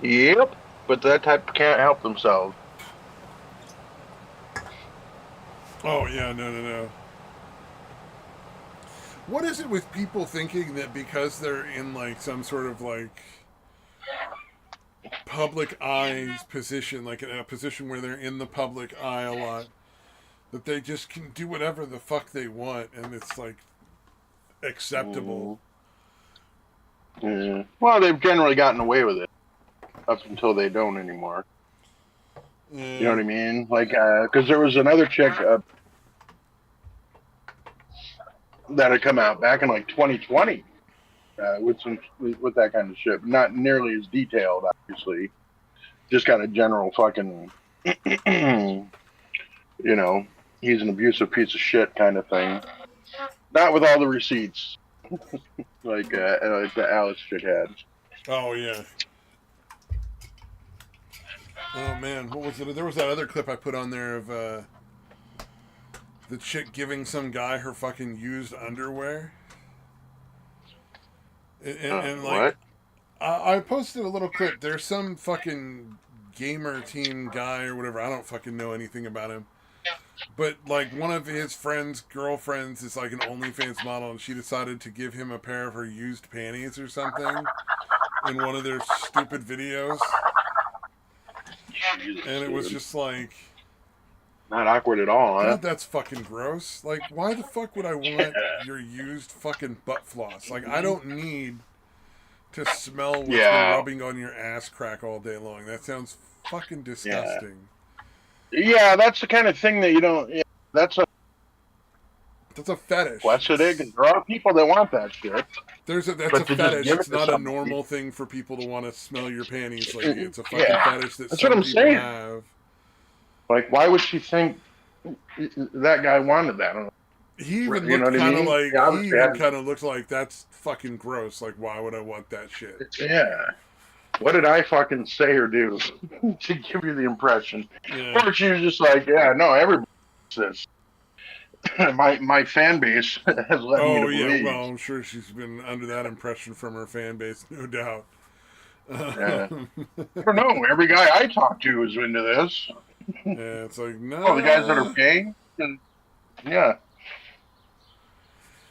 [SPEAKER 1] Yep. But that type can't help themselves.
[SPEAKER 2] Oh yeah, no. What is it with people thinking that because they're in like some sort of like public eye position, like in a position where they're in the public eye a lot, that they just can do whatever the fuck they want and it's like acceptable?
[SPEAKER 1] Yeah. Well, they've generally gotten away with it up until they don't anymore. You know what I mean? Like, because there was another chick that had come out back in like 2020. with that kind of shit. Not nearly as detailed, obviously. Just kind of general fucking, you know, he's an abusive piece of shit kind of thing. Not with all the receipts like the Alice chick had.
[SPEAKER 2] Oh yeah. Oh man, what was it? There was that other clip I put on there of the chick giving some guy her fucking used underwear, and like
[SPEAKER 1] What?
[SPEAKER 2] I posted a little clip. There's some fucking gamer team guy or whatever. I don't fucking know anything about him. But like one of his friends' girlfriends is like an OnlyFans model, and she decided to give him a pair of her used panties or something in one of their stupid videos,
[SPEAKER 1] Jesus,
[SPEAKER 2] and it was
[SPEAKER 1] dude.
[SPEAKER 2] just like,
[SPEAKER 1] Not awkward at all, huh?
[SPEAKER 2] God, that's fucking gross. Like, why the fuck would I want your used fucking butt floss? Like, I don't need to smell what's been
[SPEAKER 1] Yeah,
[SPEAKER 2] rubbing on your ass crack all day long. That sounds fucking
[SPEAKER 1] yeah,
[SPEAKER 2] disgusting.
[SPEAKER 1] yeah. That's the kind of thing that you don't. Yeah, that's a
[SPEAKER 2] That's a fetish.
[SPEAKER 1] Placidig, and there are people that want that shit.
[SPEAKER 2] That's a
[SPEAKER 1] But to just
[SPEAKER 2] fetish.
[SPEAKER 1] give it
[SPEAKER 2] It's
[SPEAKER 1] to
[SPEAKER 2] not a
[SPEAKER 1] somebody,
[SPEAKER 2] normal thing for people to want to smell your panties. Like, it's a fucking
[SPEAKER 1] yeah,
[SPEAKER 2] fetish that
[SPEAKER 1] that's what
[SPEAKER 2] some
[SPEAKER 1] I'm
[SPEAKER 2] people
[SPEAKER 1] saying.
[SPEAKER 2] have.
[SPEAKER 1] Like, why would she think that guy wanted that? I don't
[SPEAKER 2] He
[SPEAKER 1] know.
[SPEAKER 2] even
[SPEAKER 1] You know
[SPEAKER 2] looked
[SPEAKER 1] what I
[SPEAKER 2] kind of
[SPEAKER 1] mean?
[SPEAKER 2] like
[SPEAKER 1] He obviously had.
[SPEAKER 2] that's fucking gross. Like, why would I want that shit?
[SPEAKER 1] Yeah. What did I fucking say or do to give you the impression?
[SPEAKER 2] Yeah.
[SPEAKER 1] Or she was just like, yeah, no, everybody says. My fan base has led me to
[SPEAKER 2] Oh yeah.
[SPEAKER 1] believe.
[SPEAKER 2] Well, I'm sure she's been under that impression from her fan base, no doubt.
[SPEAKER 1] Yeah. I don't know. Every guy I talk to is into this.
[SPEAKER 2] Yeah, it's like,
[SPEAKER 1] Oh, the guys that are
[SPEAKER 2] nah.
[SPEAKER 1] paying? And yeah,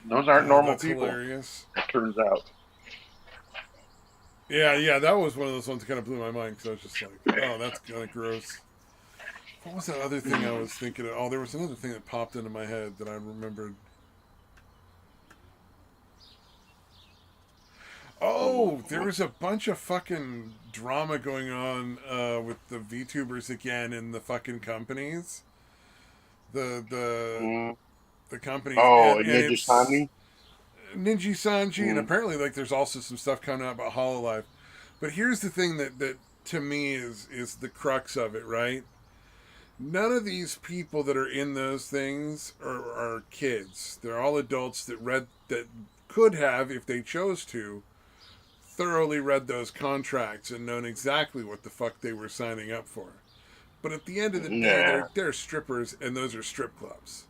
[SPEAKER 1] those aren't
[SPEAKER 2] God,
[SPEAKER 1] normal
[SPEAKER 2] that's
[SPEAKER 1] people,
[SPEAKER 2] hilarious.
[SPEAKER 1] it turns out.
[SPEAKER 2] Yeah, that was one of those ones that kind of blew my mind because I was just like, oh, that's kind of gross. What was that other thing I was thinking of? Oh, there was another thing that popped into my head that I remembered. Oh, there was a bunch of fucking drama going on with the VTubers again and the fucking companies. The the
[SPEAKER 1] Mm.
[SPEAKER 2] the companies
[SPEAKER 1] Oh, and
[SPEAKER 2] and
[SPEAKER 1] Ninja
[SPEAKER 2] it's
[SPEAKER 1] Sanji?
[SPEAKER 2] Ninja Sanji, and
[SPEAKER 1] Mm.
[SPEAKER 2] apparently like there's also some stuff coming out about Hololive. But here's the thing that to me is the crux of it, right? None of these people that are in those things are kids. They're all adults that could have, if they chose to, thoroughly read those contracts and known exactly what the fuck they were signing up for. But at the end of the day,
[SPEAKER 1] Yeah,
[SPEAKER 2] they're strippers, and those are strip clubs.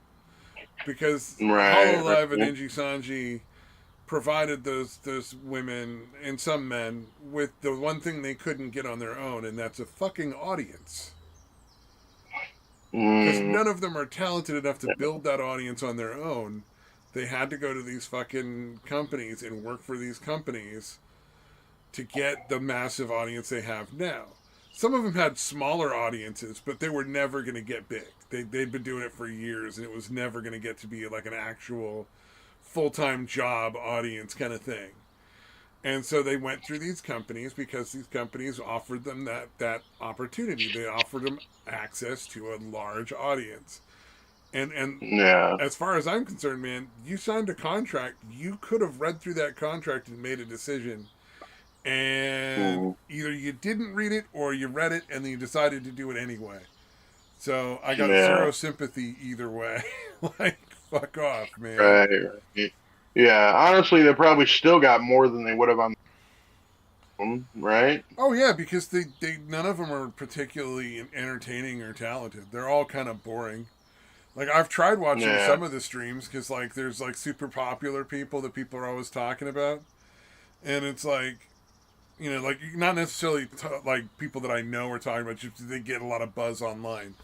[SPEAKER 2] Because
[SPEAKER 1] right,
[SPEAKER 2] Hololive and
[SPEAKER 1] right.
[SPEAKER 2] Inji Sanji provided those women and some men with the one thing they couldn't get on their own, and that's a fucking audience. Because
[SPEAKER 1] Mm.
[SPEAKER 2] none of them are talented enough to build that audience on their own. They had to go to these fucking companies and work for these companies to get the massive audience they have now. Some of them had smaller audiences, but they were never going to get big. They'd been doing it for years, and it was never going to get to be like an actual full time job audience kind of thing. And so they went through these companies because these companies offered them that opportunity. They offered them access to a large audience. And
[SPEAKER 1] Yeah.
[SPEAKER 2] as far as I'm concerned, man, you signed a contract. You could have read through that contract and made a decision. And
[SPEAKER 1] Mm.
[SPEAKER 2] either you didn't read it or you read it and then you decided to do it anyway. So I got
[SPEAKER 1] Yeah.
[SPEAKER 2] zero sympathy either way. Like, fuck off, man.
[SPEAKER 1] Right, right. Yeah, honestly, they probably still got more than they would have on their own, right?
[SPEAKER 2] Oh yeah, because they none of them are particularly entertaining or talented. They're all kind of boring. Like I've tried watching
[SPEAKER 1] Yeah.
[SPEAKER 2] some of the streams because like there's like super popular people that people are always talking about, and it's like like not necessarily like people that I know are talking about. Just they get a lot of buzz online,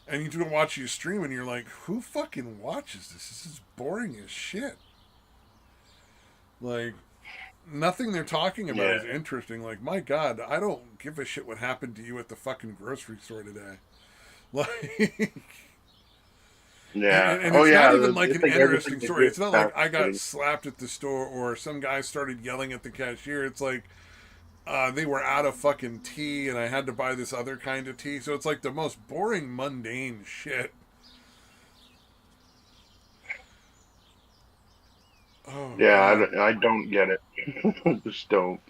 [SPEAKER 2] and you do watch you stream and you're like, who fucking watches this? This is boring as shit. Like nothing they're talking about
[SPEAKER 1] Yeah.
[SPEAKER 2] is interesting. Like, my God, I don't give a shit what happened to you at the fucking grocery store today. Like,
[SPEAKER 1] Yeah.
[SPEAKER 2] and
[SPEAKER 1] Oh,
[SPEAKER 2] it's not
[SPEAKER 1] yeah.
[SPEAKER 2] even like
[SPEAKER 1] They
[SPEAKER 2] an
[SPEAKER 1] think everything
[SPEAKER 2] interesting
[SPEAKER 1] they
[SPEAKER 2] story.
[SPEAKER 1] do is
[SPEAKER 2] It's not like I got
[SPEAKER 1] fascinating.
[SPEAKER 2] slapped at the store or some guy started yelling at the cashier. It's like they were out of fucking tea and I had to buy this other kind of tea. So it's like the most boring, mundane shit. Oh
[SPEAKER 1] Yeah, I don't get it. Just don't.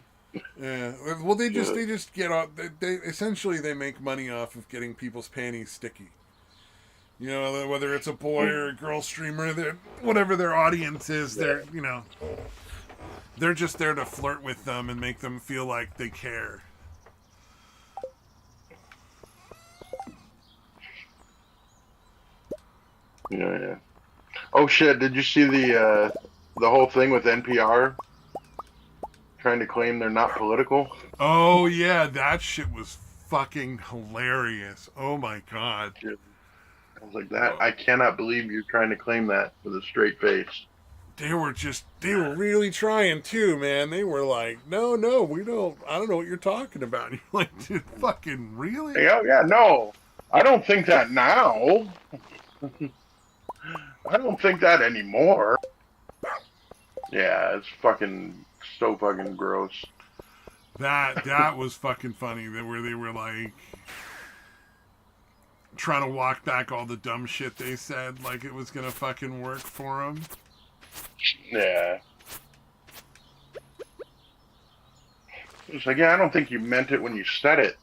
[SPEAKER 2] yeah. Well, they
[SPEAKER 1] Just,
[SPEAKER 2] just get off. They essentially they make money off of getting people's panties sticky. You know, whether it's a boy or a girl streamer, whatever their audience is,
[SPEAKER 1] yeah,
[SPEAKER 2] they're just there to flirt with them and make them feel like they care.
[SPEAKER 1] yeah. Oh shit! Did you see the whole thing with NPR trying to claim they're not political?
[SPEAKER 2] Oh yeah, that shit was fucking hilarious. Oh my god.
[SPEAKER 1] I was like, that. I cannot believe you're trying to claim that with a straight face.
[SPEAKER 2] They were really trying too, man. They were like, no, we don't, I don't know what you're talking about. And you're like, dude, fucking really?
[SPEAKER 1] Oh yeah, no, I don't think that now. I don't think that anymore. Yeah, it's fucking so fucking gross.
[SPEAKER 2] That was fucking funny. That where they were like trying to walk back all the dumb shit they said, like it was gonna fucking work for them.
[SPEAKER 1] Yeah. It's like, yeah, I don't think you meant it when you said it.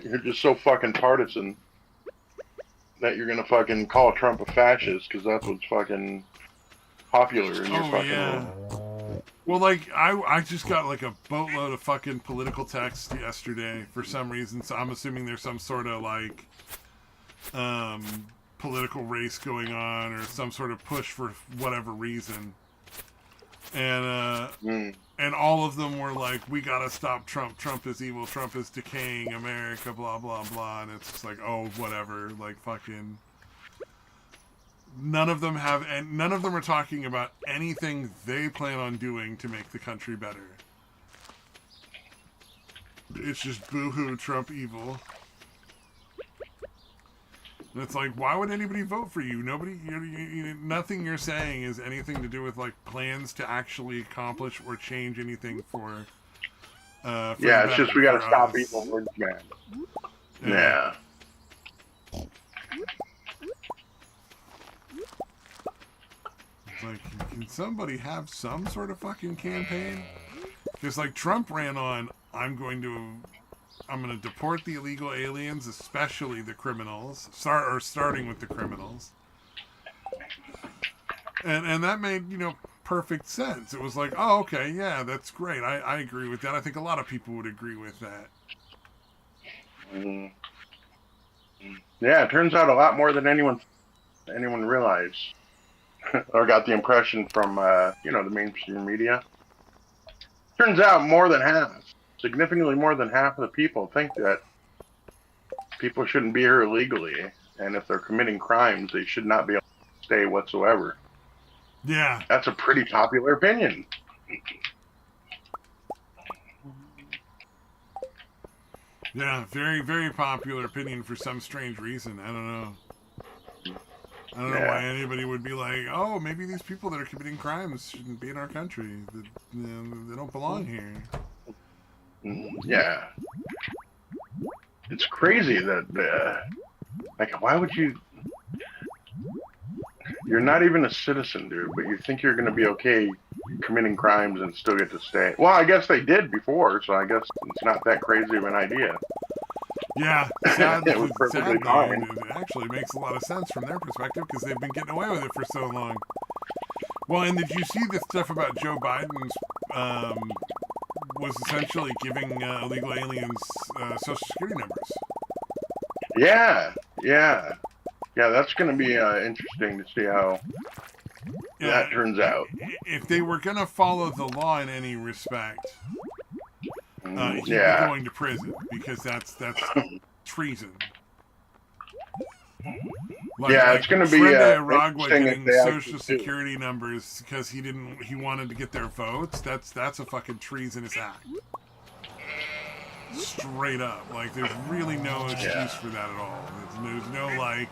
[SPEAKER 1] You're just so fucking partisan that you're gonna fucking call Trump a fascist because that's what's fucking popular in your fucking
[SPEAKER 2] Yeah. Well, like I just got like a boatload of fucking political text yesterday for some reason. So I'm assuming there's some sort of like political race going on or some sort of push for whatever reason. And all of them were like, we gotta stop Trump. Trump is evil. Trump is decaying America. Blah blah blah. And it's just like, oh, whatever. Like fucking. None of them have, and none of them are talking about anything they plan on doing to make the country better. It's just boo-hoo Trump evil. And it's like, why would anybody vote for you? Nobody, nothing you're saying is anything to do with like plans to actually accomplish or change anything for.
[SPEAKER 1] Yeah, it's just we gotta stop evil words, man. Yeah.
[SPEAKER 2] It's like, can somebody have some sort of fucking campaign? Because like Trump ran on, I'm going to deport the illegal aliens, especially the criminals, starting with the criminals. And that made, perfect sense. It was like, oh, okay, yeah, that's great. I agree with that. I think a lot of people would agree with that.
[SPEAKER 1] Yeah, it turns out a lot more than anyone realized. Or got the impression from, the mainstream media. Turns out more than half, significantly more than half of the people think that people shouldn't be here illegally. And if they're committing crimes, they should not be able to stay whatsoever.
[SPEAKER 2] Yeah.
[SPEAKER 1] That's a pretty popular opinion.
[SPEAKER 2] Yeah, very, very popular opinion for some strange reason. I don't know. I don't know why anybody would be like, oh, maybe these people that are committing crimes shouldn't be in our country. They don't belong here.
[SPEAKER 1] Yeah. It's crazy that, why would you... You're not even a citizen, dude, but you think you're going to be okay committing crimes and still get to stay. Well, I guess they did before, so I guess it's not that crazy of an idea.
[SPEAKER 2] Yeah, sadly,
[SPEAKER 1] it was perfectly fine.
[SPEAKER 2] It actually makes a lot of sense from their perspective because they've been getting away with it for so long. Well, and did you see the stuff about Joe Biden's was essentially giving illegal aliens social security numbers?
[SPEAKER 1] Yeah. That's going to be interesting to see how that turns out.
[SPEAKER 2] If they were going to follow the law in any respect, he'd be going to prison because that's treason.
[SPEAKER 1] It's going to be
[SPEAKER 2] Aragua getting social security numbers because he wanted to get their votes. That's a fucking treasonous act. Straight up, like there's really no excuse for that at all. There's no like,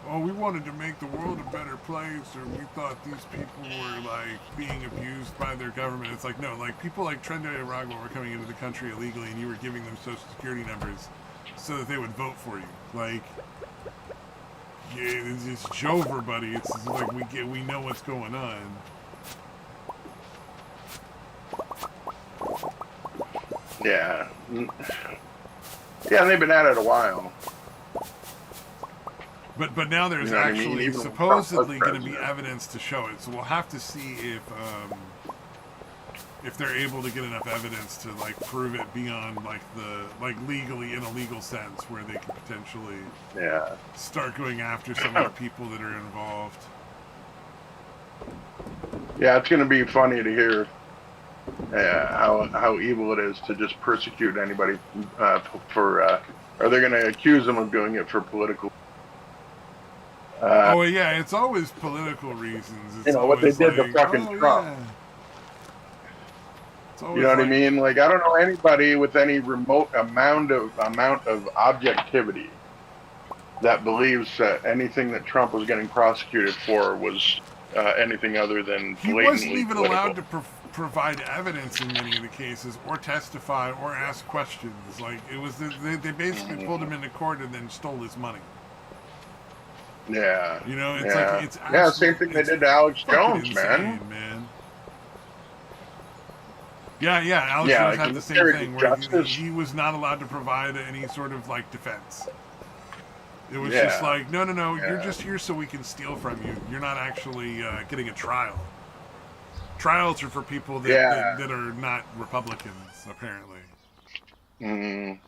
[SPEAKER 2] oh, we wanted to make the world a better place, or we thought these people were like being abused by their government. It's like, no, like people like Trenda Aragua were coming into the country illegally, and you were giving them social security numbers so that they would vote for you. Like, yeah, it's over, buddy. It's like we know what's going on.
[SPEAKER 1] Yeah. Yeah, and they've been at it a while.
[SPEAKER 2] But now there's
[SPEAKER 1] You know what I mean?
[SPEAKER 2] actually
[SPEAKER 1] Even when Trump was
[SPEAKER 2] supposedly going to be
[SPEAKER 1] president.
[SPEAKER 2] evidence to show it. So we'll have to see if they're able to get enough evidence to like prove it beyond like the like legally in a legal sense where they can potentially
[SPEAKER 1] Yeah.
[SPEAKER 2] start going after some of the people that are involved.
[SPEAKER 1] Yeah, it's going to be funny to hear how evil it is to just persecute anybody for. Are they going to accuse them of doing it for political?
[SPEAKER 2] Oh yeah, it's always political reasons.
[SPEAKER 1] You
[SPEAKER 2] It's
[SPEAKER 1] know what they
[SPEAKER 2] always
[SPEAKER 1] did to
[SPEAKER 2] like,
[SPEAKER 1] fucking
[SPEAKER 2] oh
[SPEAKER 1] Trump.
[SPEAKER 2] yeah. It's
[SPEAKER 1] You know
[SPEAKER 2] always
[SPEAKER 1] what I
[SPEAKER 2] like,
[SPEAKER 1] mean? Like I don't know anybody with any remote amount of objectivity that believes that anything that Trump was getting prosecuted for was anything other than
[SPEAKER 2] he wasn't
[SPEAKER 1] blatantly
[SPEAKER 2] even
[SPEAKER 1] political.
[SPEAKER 2] allowed to provide evidence in many of the cases, or testify, or ask questions. Like it was, they basically pulled him into court and then stole his money.
[SPEAKER 1] Yeah,
[SPEAKER 2] You know, it's like
[SPEAKER 1] yeah,
[SPEAKER 2] it's
[SPEAKER 1] yeah. Same
[SPEAKER 2] absolute.
[SPEAKER 1] thing they
[SPEAKER 2] It's
[SPEAKER 1] did to Alex
[SPEAKER 2] fucking
[SPEAKER 1] Jones, man.
[SPEAKER 2] insane, man. Yeah. Alex
[SPEAKER 1] Yeah,
[SPEAKER 2] Jones
[SPEAKER 1] like the
[SPEAKER 2] had the same
[SPEAKER 1] miscarriage
[SPEAKER 2] thing
[SPEAKER 1] of
[SPEAKER 2] where
[SPEAKER 1] justice.
[SPEAKER 2] he was not allowed to provide any sort of like defense. It was just
[SPEAKER 1] Yeah,
[SPEAKER 2] like, no, you're
[SPEAKER 1] yeah,
[SPEAKER 2] just here so we can steal from you. You're not actually getting a trial. Trials are for people
[SPEAKER 1] yeah.
[SPEAKER 2] that are not Republicans, apparently.
[SPEAKER 1] Mm,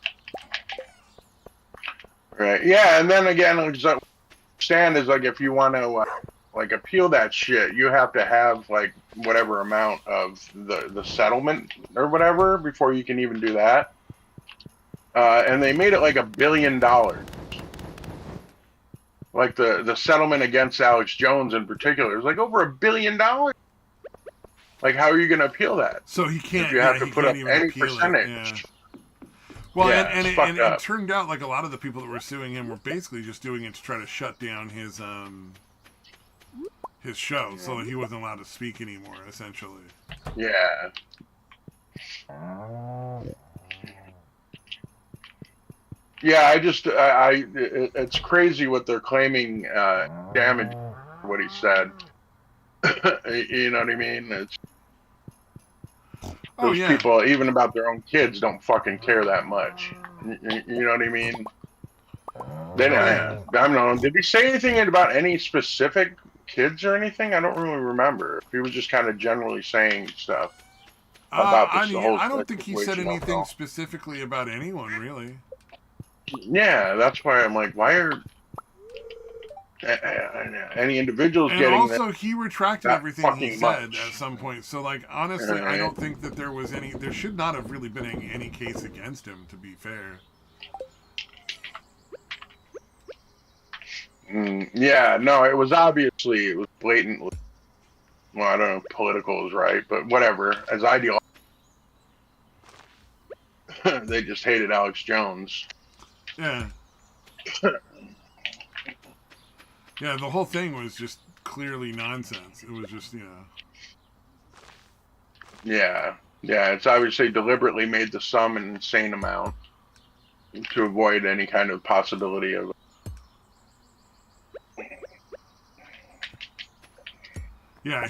[SPEAKER 1] right. Yeah, and then again, like, so stand is like if you want to like appeal that shit, you have to have like whatever amount of the settlement or whatever before you can even do that. And they made it like $1 billion. Like the settlement against Alex Jones in particular is like over $1 billion. Like, how are you going to appeal that
[SPEAKER 2] So he
[SPEAKER 1] if
[SPEAKER 2] can't,
[SPEAKER 1] you have
[SPEAKER 2] yeah,
[SPEAKER 1] to
[SPEAKER 2] he
[SPEAKER 1] put
[SPEAKER 2] can't
[SPEAKER 1] up
[SPEAKER 2] even
[SPEAKER 1] any
[SPEAKER 2] appeal it. Yeah.
[SPEAKER 1] percentage?
[SPEAKER 2] Well,
[SPEAKER 1] Yeah, it's fucked
[SPEAKER 2] and it
[SPEAKER 1] up.
[SPEAKER 2] turned out like a lot of the people that were suing him were basically just doing it to try to shut down his show, so that he wasn't allowed to speak anymore. Essentially.
[SPEAKER 1] Yeah. Yeah, it's crazy what they're claiming damage what he said. You know what I mean? It's
[SPEAKER 2] Oh
[SPEAKER 1] those
[SPEAKER 2] yeah.
[SPEAKER 1] people, even about their own kids, don't fucking care that much. You know what I mean? Then
[SPEAKER 2] Oh yeah.
[SPEAKER 1] I don't know. Did he say anything about any specific kids or anything? I don't really remember. He was just kind of generally saying stuff about
[SPEAKER 2] I
[SPEAKER 1] this the
[SPEAKER 2] mean,
[SPEAKER 1] whole
[SPEAKER 2] I don't think he said
[SPEAKER 1] situation. I don't
[SPEAKER 2] anything
[SPEAKER 1] know.
[SPEAKER 2] specifically about anyone really.
[SPEAKER 1] Yeah, that's why I'm like, why are any individuals
[SPEAKER 2] And
[SPEAKER 1] getting that
[SPEAKER 2] also, he retracted everything he
[SPEAKER 1] fucking
[SPEAKER 2] said at
[SPEAKER 1] much?
[SPEAKER 2] some point. So, like, honestly, I don't think that there was any. There should not have really been any case against him. To be fair.
[SPEAKER 1] Yeah, no, it was blatantly. Well, I don't know if political is right, but whatever. As ideal, they just hated Alex Jones.
[SPEAKER 2] Yeah. Yeah, the whole thing was just clearly nonsense. It was just,
[SPEAKER 1] Yeah, yeah. It's obviously deliberately made the sum an insane amount to avoid any kind of possibility of.
[SPEAKER 2] yeah,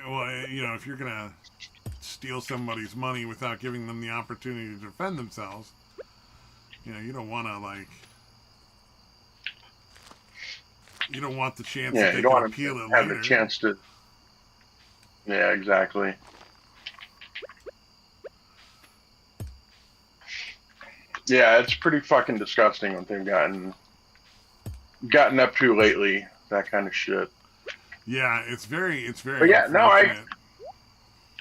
[SPEAKER 2] well, if you're gonna steal somebody's money without giving them the opportunity to defend themselves, you don't want to you don't want the chance
[SPEAKER 1] Yeah,
[SPEAKER 2] that
[SPEAKER 1] you
[SPEAKER 2] they
[SPEAKER 1] don't
[SPEAKER 2] can
[SPEAKER 1] want to
[SPEAKER 2] appeal it
[SPEAKER 1] have the
[SPEAKER 2] later.
[SPEAKER 1] chance to. Yeah, exactly. Yeah, it's pretty fucking disgusting what they've gotten up to lately. That kind of shit.
[SPEAKER 2] Yeah, it's very
[SPEAKER 1] But yeah, no,
[SPEAKER 2] unfortunate.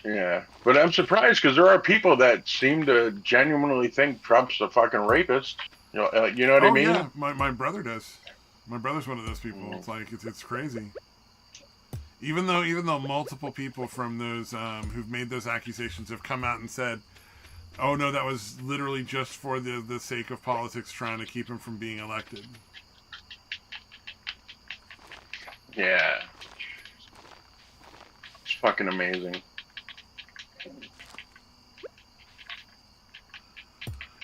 [SPEAKER 1] yeah, but I'm surprised because there are people that seem to genuinely think Trump's a fucking rapist. You know what I
[SPEAKER 2] Oh
[SPEAKER 1] mean?
[SPEAKER 2] yeah, my brother does. My brother's one of those people. It's like it's crazy. Even though multiple people from those who've made those accusations have come out and said, "Oh no, that was literally just for the sake of politics, trying to keep him from being elected."
[SPEAKER 1] Yeah, it's fucking amazing.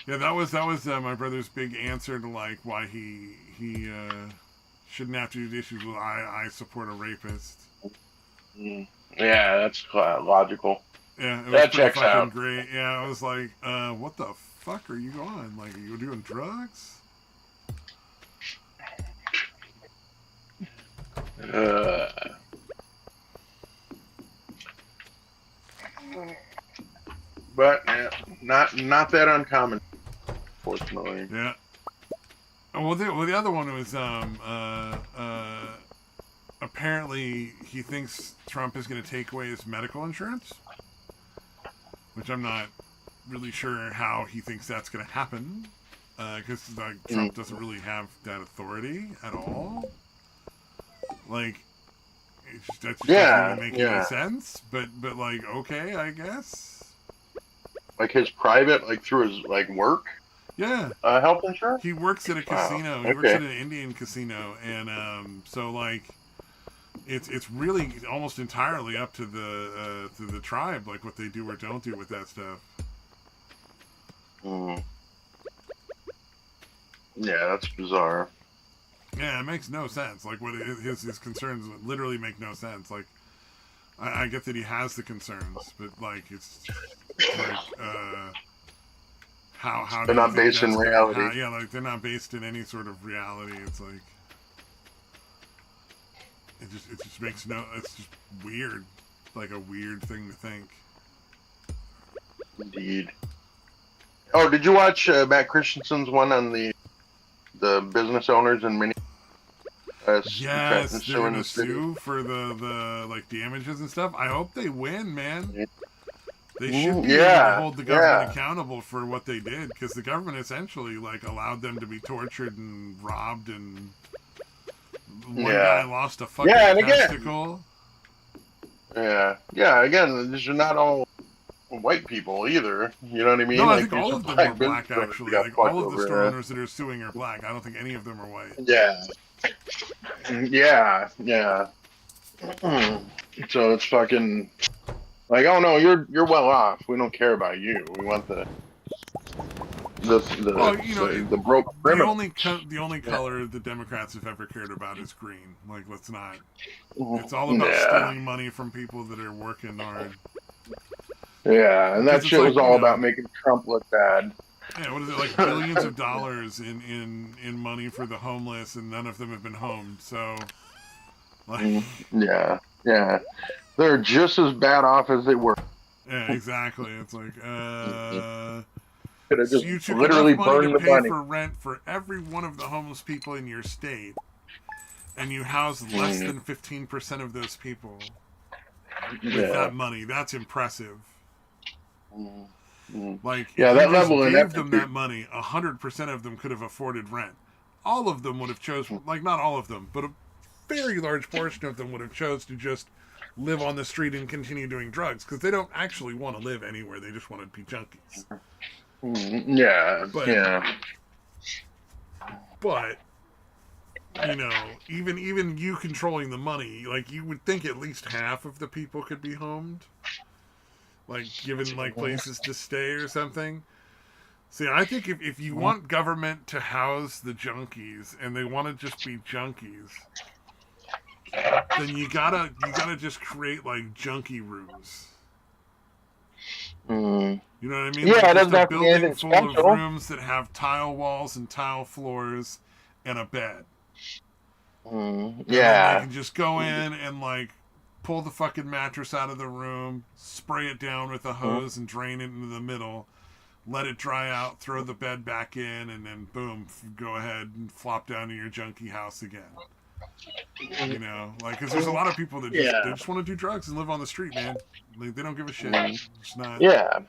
[SPEAKER 2] Yeah, that was my brother's big answer to like why he shouldn't have to do issues with I support a rapist.
[SPEAKER 1] Mm. Yeah, that's logical.
[SPEAKER 2] Yeah, it was
[SPEAKER 1] That
[SPEAKER 2] pretty
[SPEAKER 1] checks
[SPEAKER 2] fucking
[SPEAKER 1] out.
[SPEAKER 2] great. Yeah, I was like, what the fuck are you on? Like, are you doing drugs?
[SPEAKER 1] Uh, but yeah, not that uncommon, fortunately.
[SPEAKER 2] Yeah. Oh, well, the other one was apparently he thinks Trump is going to take away his medical insurance, which I'm not really sure how he thinks that's going to happen, because like
[SPEAKER 1] Mm.
[SPEAKER 2] Trump doesn't really have that authority at all. Like, that just doesn't
[SPEAKER 1] Yeah,
[SPEAKER 2] even make any
[SPEAKER 1] yeah.
[SPEAKER 2] sense. But like, okay, I guess.
[SPEAKER 1] Like his private, like through his like work,
[SPEAKER 2] Yeah,
[SPEAKER 1] health insurance.
[SPEAKER 2] he works at a
[SPEAKER 1] Wow.
[SPEAKER 2] casino. He works
[SPEAKER 1] Okay.
[SPEAKER 2] at an Indian casino, and so like it's really almost entirely up to the tribe, like what they do or don't do with that stuff.
[SPEAKER 1] Mm. Yeah, that's bizarre.
[SPEAKER 2] Yeah, it makes no sense. Like what his concerns literally make no sense. Like I get that he has the concerns, but like it's like how do
[SPEAKER 1] They're
[SPEAKER 2] you
[SPEAKER 1] not
[SPEAKER 2] think
[SPEAKER 1] based in
[SPEAKER 2] that's gonna
[SPEAKER 1] reality.
[SPEAKER 2] yeah, like they're not based in any sort of reality. It's like it just makes no, it's just weird, like a weird thing to think.
[SPEAKER 1] Indeed. Oh, did you watch Matt Christensen's one on the business owners in Minneapolis
[SPEAKER 2] Yes, they're
[SPEAKER 1] suing
[SPEAKER 2] gonna
[SPEAKER 1] the city?
[SPEAKER 2] sue for the like damages and stuff. I hope they win, man. They should
[SPEAKER 1] Mm,
[SPEAKER 2] be able to
[SPEAKER 1] yeah,
[SPEAKER 2] hold the government
[SPEAKER 1] yeah,
[SPEAKER 2] accountable for what they did, because the government essentially like allowed them to be tortured and robbed, and one guy
[SPEAKER 1] yeah,
[SPEAKER 2] lost a
[SPEAKER 1] yeah.
[SPEAKER 2] fucking
[SPEAKER 1] And again,
[SPEAKER 2] testicle.
[SPEAKER 1] yeah, yeah. Again, these are not all white people either. You know what I
[SPEAKER 2] No,
[SPEAKER 1] mean?
[SPEAKER 2] I
[SPEAKER 1] Like
[SPEAKER 2] think
[SPEAKER 1] these
[SPEAKER 2] all
[SPEAKER 1] are
[SPEAKER 2] of them were
[SPEAKER 1] black business
[SPEAKER 2] black
[SPEAKER 1] owners that
[SPEAKER 2] actually.
[SPEAKER 1] got
[SPEAKER 2] Like all
[SPEAKER 1] fucked
[SPEAKER 2] of the
[SPEAKER 1] over
[SPEAKER 2] store
[SPEAKER 1] here.
[SPEAKER 2] owners that are suing are black. I don't think any of them are white.
[SPEAKER 1] Yeah, yeah, yeah. So it's fucking like, oh no, you're well off. We don't care about you. We want the the
[SPEAKER 2] Well,
[SPEAKER 1] the broke criminals.
[SPEAKER 2] the only
[SPEAKER 1] Yeah,
[SPEAKER 2] color the Democrats have ever cared about is green. Like, let's not. It's
[SPEAKER 1] mhm,
[SPEAKER 2] all about
[SPEAKER 1] yeah,
[SPEAKER 2] stealing money from people that are working hard.
[SPEAKER 1] yeah. And that
[SPEAKER 2] Because it's
[SPEAKER 1] shit was
[SPEAKER 2] like,
[SPEAKER 1] all about making Trump look bad.
[SPEAKER 2] yeah, what is it, like billions of dollars in money for the homeless, and none of them have been homed. So, like,
[SPEAKER 1] Mm, yeah, yeah. They're just as bad off as they were.
[SPEAKER 2] yeah, exactly. It's like,
[SPEAKER 1] Could have
[SPEAKER 2] so
[SPEAKER 1] just
[SPEAKER 2] you took enough
[SPEAKER 1] literally
[SPEAKER 2] money to
[SPEAKER 1] burned the
[SPEAKER 2] pay
[SPEAKER 1] money.
[SPEAKER 2] for rent for every one of the homeless people in your state, and you housed less
[SPEAKER 1] Mm,
[SPEAKER 2] than 15% of those people with
[SPEAKER 1] yeah.
[SPEAKER 2] that money. That's impressive.
[SPEAKER 1] Mm, mm.
[SPEAKER 2] Like,
[SPEAKER 1] Yeah,
[SPEAKER 2] if you
[SPEAKER 1] that
[SPEAKER 2] just
[SPEAKER 1] level of
[SPEAKER 2] gave them
[SPEAKER 1] ineptitude.
[SPEAKER 2] that money, 100% of them could have afforded rent. All of them would have chose, like, not all of them, but a very large portion of them would have chose to just live on the street and continue doing drugs, because they don't actually want to live anywhere. They just want to be junkies.
[SPEAKER 1] Mm, yeah,
[SPEAKER 2] But
[SPEAKER 1] yeah.
[SPEAKER 2] but even you controlling the money, like you would think at least half of the people could be homed, like given like places to stay or something. See, I think if you want government to house the junkies and they want to just be junkies, then you gotta just create like junkie rooms.
[SPEAKER 1] Mm.
[SPEAKER 2] You know what I mean? Like
[SPEAKER 1] Yeah, it
[SPEAKER 2] just
[SPEAKER 1] doesn't
[SPEAKER 2] a
[SPEAKER 1] have to be
[SPEAKER 2] building
[SPEAKER 1] anything
[SPEAKER 2] full of
[SPEAKER 1] special.
[SPEAKER 2] rooms that have tile walls and tile floors and a bed.
[SPEAKER 1] Mm.
[SPEAKER 2] And then they
[SPEAKER 1] Yeah.
[SPEAKER 2] can just go in and like pull the fucking mattress out of the room, spray it down with a
[SPEAKER 1] Mm.
[SPEAKER 2] hose and drain it into the middle, let it dry out, throw the bed back in, and then boom, go ahead and flop down to your junkie house again. Like, because there's a lot of people that just they
[SPEAKER 1] Yeah.
[SPEAKER 2] just want to do drugs and live on the street, man. Like, they don't give a shit.
[SPEAKER 1] Mm.
[SPEAKER 2] It's not.
[SPEAKER 1] Yeah.